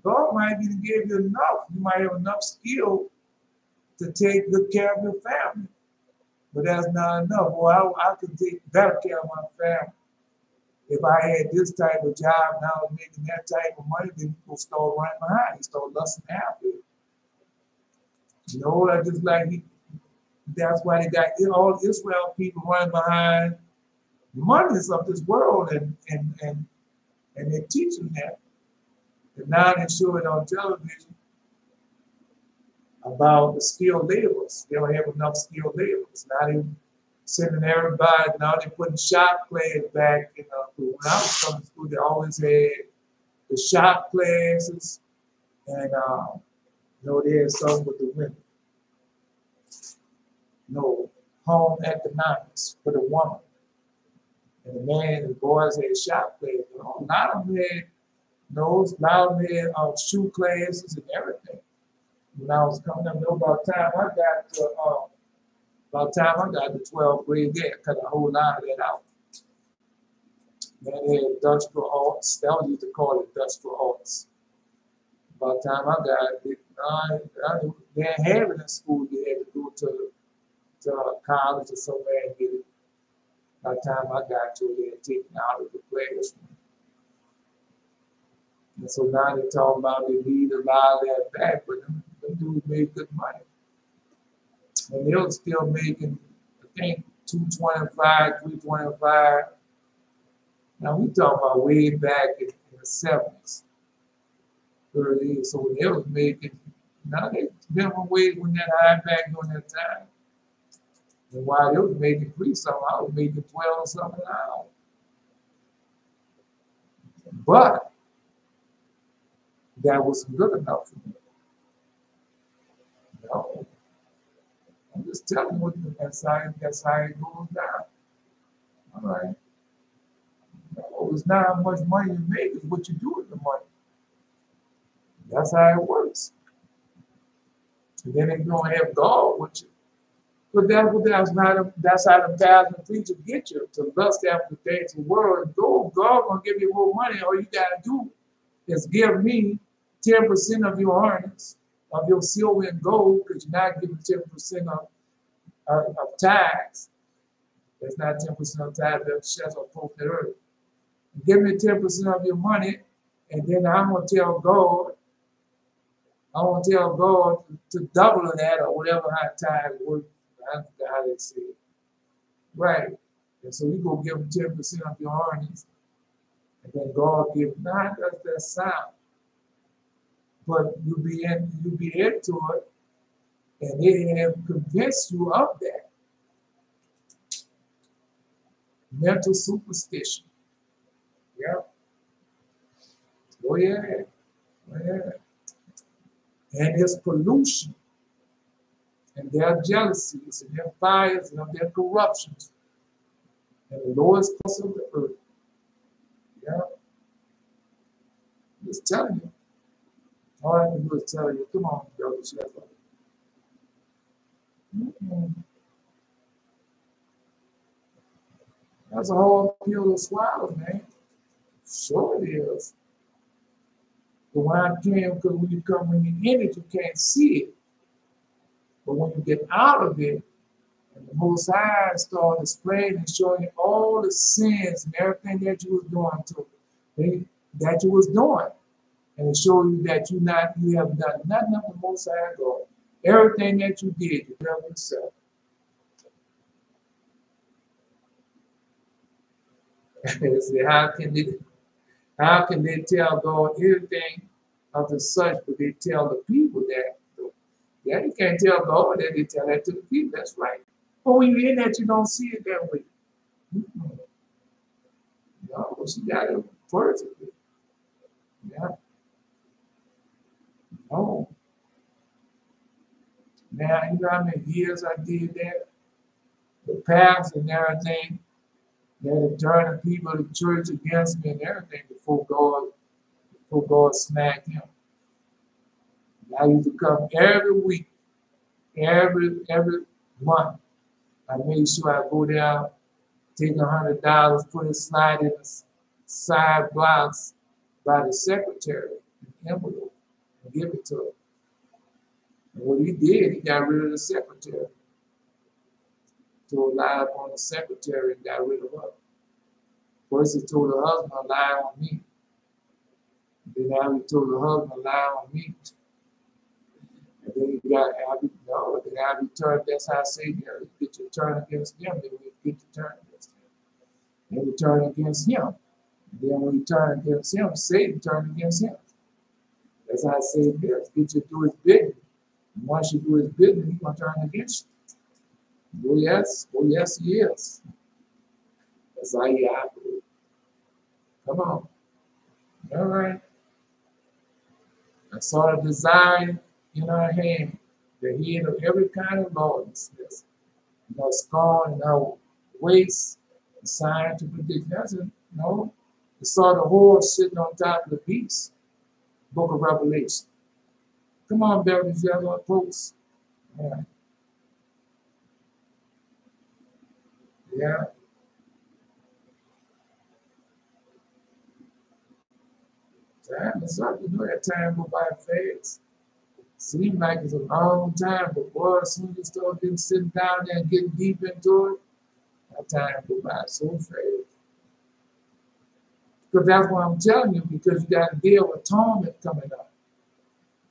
God might even give you enough. You might have enough skill to take good care of your family. But that's not enough. Well, I could take better care of my family. If I had this type of job and I was making that type of money, then people start running behind. He start lusting after it. You know, I just like that's why they got all Israel people running behind the money of this world, and they're teaching that. And now they show it on television about the skilled laborers. They don't have enough skilled laborers. Now they sending everybody. Now they're putting shop class back. When I was coming to school, they always had the shop classes, and they had some with the women. Home economics for the woman. And the man and the boys had shop classes. A lot of them had shoe classes and everything. When I was coming up, about the time I got to 12th grade, they cut a whole lot of that out. Then they had industrial arts. That was used to call it industrial arts. By the time I got it, they didn't have it in school. They had to go to college or somewhere and get it. By the time I got to it, they had taken out of the classroom. And so now they're talking about they need a lot of that back, but them dudes made good money. And they were still making, I think, $225, $325. Now we talking about way back in the 70s, 30s. So when they was making, now they minimum wage wasn't that high back during that time. And while they was making $3 something, I was making $12 something an hour. But that wasn't good enough for me. No. I'm just telling you that's how it goes down. All right. No, it's not how much money you make, it's what you do with the money. That's how it works. And then if you don't have God with you. But that's how the thousand preacher get you, to lust after the things of the world. God gonna give you more money. All you gotta do is give me 10% of your earnings, of your silver and gold, because you're not giving 10% of tithes. That's not 10% of tithes, that's just a post that earth. Give me 10% of your money, and then I'm gonna tell God to double that or whatever how tithes work. I forgot how they say it. Right. And so you go give them 10% of your earnings, and then God give that sound. But you be into it, and they have convinced you of that. Mental superstition. Yeah. Oh yeah. Oh yeah. And it's pollution, and their jealousies, and their fires, and their corruptions, and the lowest place of the earth. Yeah. I'm just telling you. All I can do is tell you, come on, brother, shut up. That's a whole pill to swallow, man. Sure it is. But when I came, because when you're in it, you can't see it. But when you get out of it, and the Most High start displaying and showing you all the sins and everything that you was doing, and it show you that you have done nothing of the Most High God. Everything that you did, you did yourself. See, how can they tell God anything of the such, but they tell the people that? Yeah, you can't tell God that, they tell that to the people. That's right. But when you're in that, you don't see it that way. No, she got it perfectly. Yeah. No. Now, you know how many years I did that? The pastor and everything, they had to turn the people of the church against me and everything before God smacked him. I used to come every week, every month. I made sure I go down, take $100, put it slide in the side box by the secretary, an envelope, and give it to her. And what he did, he got rid of the secretary. Told a lie on the secretary and got rid of her. First he told her husband a lie on me. Then now he told her husband a lie on me. And then he got Abby, no, then Abby turned, that's how I say, you get your turn against them, then we get your turn against him. Then we turn against him. And then when we turn against him, Satan turned against him. That's how I say this. Get you to do his business. And once you do his business, he's going to turn against you. Oh yes, he is. That's how he operates. Come on. All right. I saw the design in our hand, the head of every kind of lawlessness. Scorn in our waist, a sign to predict. That's it. No. I saw the horse sitting on top of the beast. Book of Revelation. Come on, Beverly, you have a post. Yeah. Yeah. Time is up. You know that time go by fast. Seems like it's a long time, but boy, as soon as you start getting sitting down there and getting deep into it, that time go by so fast. Because that's what I'm telling you, because you got to deal with atonement coming up.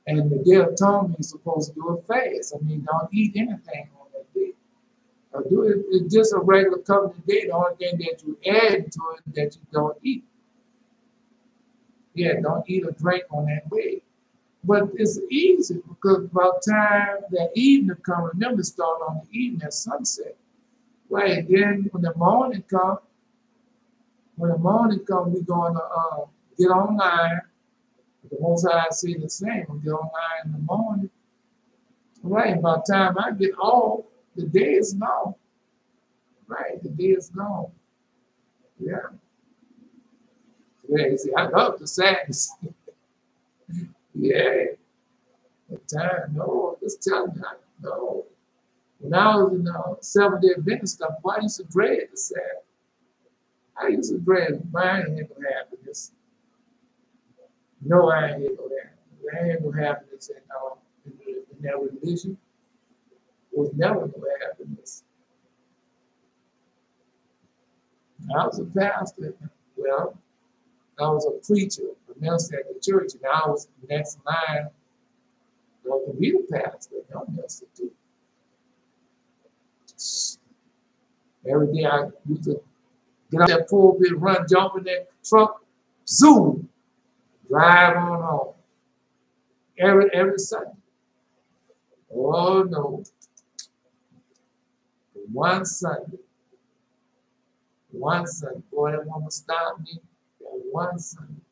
And the day of atonement is supposed to do it fast. I mean, don't eat anything on that day. Do it, it's just a regular covenant day. The only thing that you add to it that you don't eat. Yeah, don't eat or drink on that day. But it's easy because by the time that evening comes, remember, start on the evening at sunset. Right, then when the morning comes, we're going to get online. The Most High say the same. We'll get online in the morning. Right, by the time I get off, the day is gone. Right, the day is gone. Yeah. Yeah, you see, I love the sadness. Yeah. The time, no, just telling you, no. When I was in Seventh-day Adventist stuff, I used to dread the Sabbath. I used to dread mine ain't gonna happiness. No, I ain't gonna happiness. I ain't gonna happiness in that religion. Was never no happiness. I was a pastor. Well, I was a preacher, a minister at the church, and I was the next line to be the pastor. No minister too. Every day I used to get out that pulpit, run, jump in that truck, zoom, drive on home. Every Sunday. Oh no. One Sunday, boy, that woman stopped me. That one Sunday.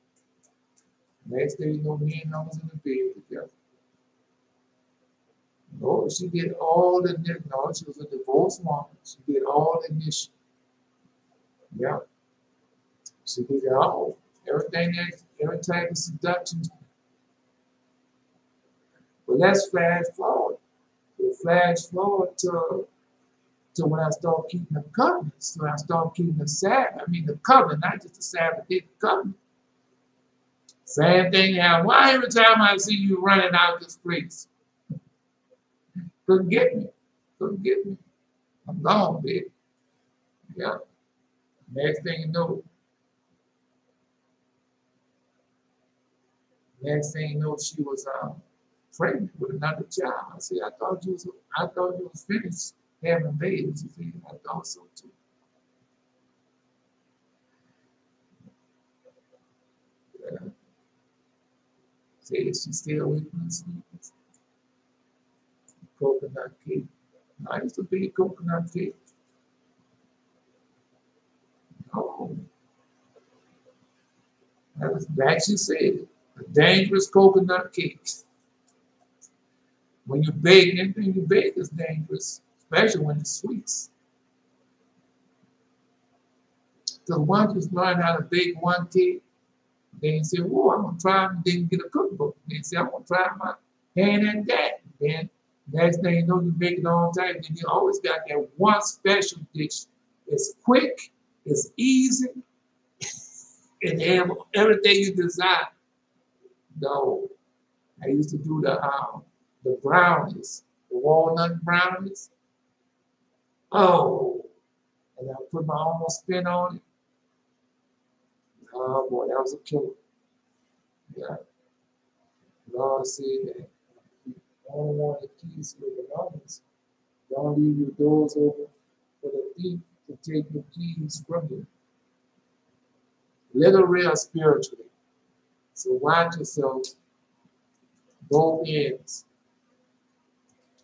Next day, me and I was in the bed together. No, she did all the, no, she was a divorced woman. She did all the initial. Yeah. She did it all. Everything, every type of seduction. But let's fast forward. We'll flash forward to when I start keeping the covenants. When I start keeping the Sabbath. I mean the covenant, not just the Sabbath, the covenant. Same thing now. Why every time I see you running out of this place? Couldn't get me. Couldn't get me. I'm gone, baby. Yeah. Next thing you know, she was pregnant with another child. I said, I thought you was finished having babies. She said, I thought so too. Yeah. Said she's still with me sleeping. Coconut cake. I used to be coconut cake. Oh. That was like she said, a dangerous coconut cake. When you bake, anything you bake is dangerous, especially when it's sweets. Because once you learn how to bake one cake, then you say, whoa, I'm going to try, and then you get a cookbook. Then you say, I'm going to try And at that, then next thing you know, you make it on time. Then you always got that one special dish. It's quick, it's easy, and they have everything you desire. No, I used to do the brownies, the walnut brownies. Oh, and I put my own spin on it. Oh boy, that was a killer. Yeah, Lord said that you only want the keys with the numbers. Don't leave your doors open for the thief to take your keys from you. Little real spiritually. So watch yourself both ends.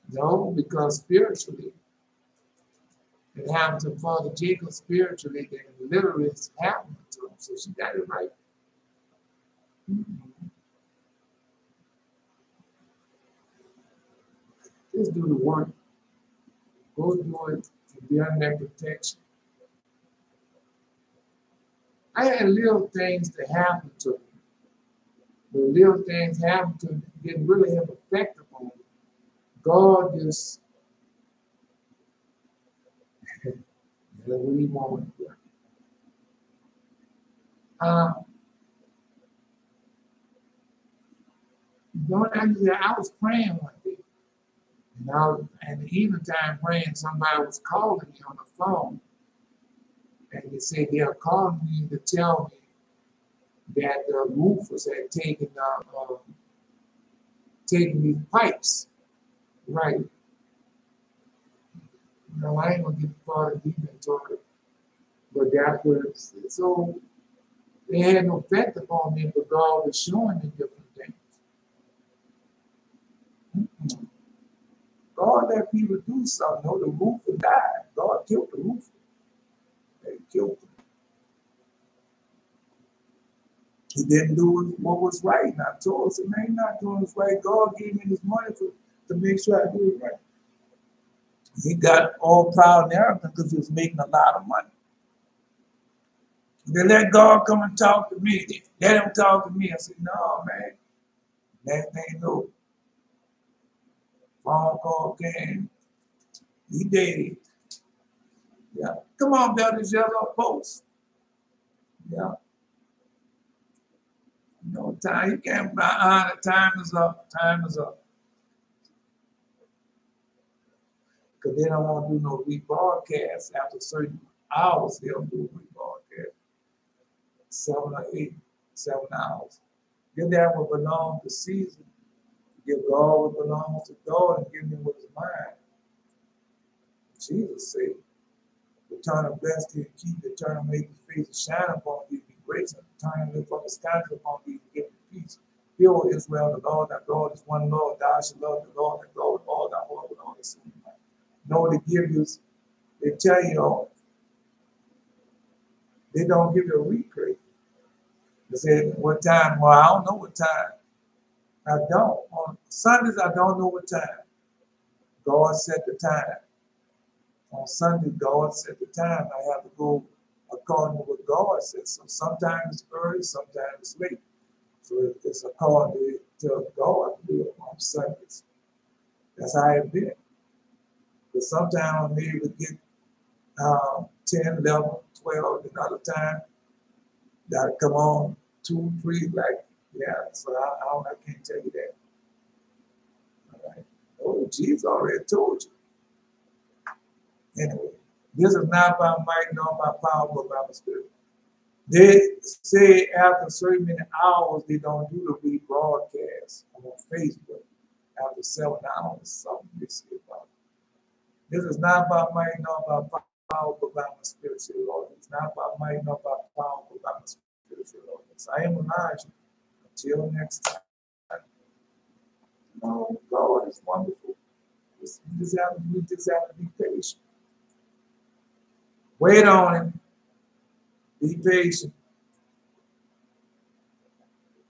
No, because spiritually, it happened to Father Jacob spiritually, then literally it's happening to him. So she got it right. Just do the work. Go do it and be under that protection. I had little things that happened to me. The little things happen to me didn't really have an effect upon me. God just we want. I was praying one day, and the evening time praying, somebody was calling me on the phone, and they said they were calling me to tell me that the roofers had taken these pipes, right? No, I ain't gonna get far deep into it, but that was so. They had no effect upon me, but God was showing me different things. God let people do something. No, the roofer died. God killed the roofer. They killed him. He didn't do what was right. And I told him, man, you're not doing this right. God gave me this money to make sure I do it right. He got all proud and arrogant because he was making a lot of money. They let God come and talk to me. Let him talk to me. I said, no, man. Next thing you know, phone call came. He did. Yeah. Come on, Belgians, yellow post. Yeah. No time. You can't buy time is up. Time is up. Because they don't want to do no rebroadcast after certain hours. They don't do rebroadcast. 7 or 8, 7 hours. Give that what belongs to Caesar. Give God what belongs to God and give him what is mine. Jesus said, return of bless thee and keep the eternal, make his face to shine upon thee, be gracious, and turn and lift up his countenance upon thee, and give thee peace. Hear, O Israel, the Lord thy God is one Lord. Thou shalt love the Lord thy God with all thy heart, with all thy soul. Know they give you, they tell you, they don't give you a replay. They say, what time? Well, I don't know what time. I don't. On Sundays, I don't know what time. God set the time. On Sunday, God set the time. I have to go according to what God says. So sometimes it's early, sometimes it's late. So it's according to God on Sundays. That's how it's been. But sometimes I'm able to get 10, 11, 12, another time. That'll come on 2, 3, like, yeah. So I can't tell you that. All right. Oh, Jesus already told you. Anyway, this is not by might nor by power, but by the Spirit. They say after so many hours, they don't do the rebroadcast on Facebook. After 7 hours, something they say about it. This is not by might nor by power, but by my Spirit, say Lord. It's not by might nor by power, but by my Spirit, say Lord. So I am Elijah. Until next time. No, God is wonderful. We just have to be patient. Wait on him. Be patient.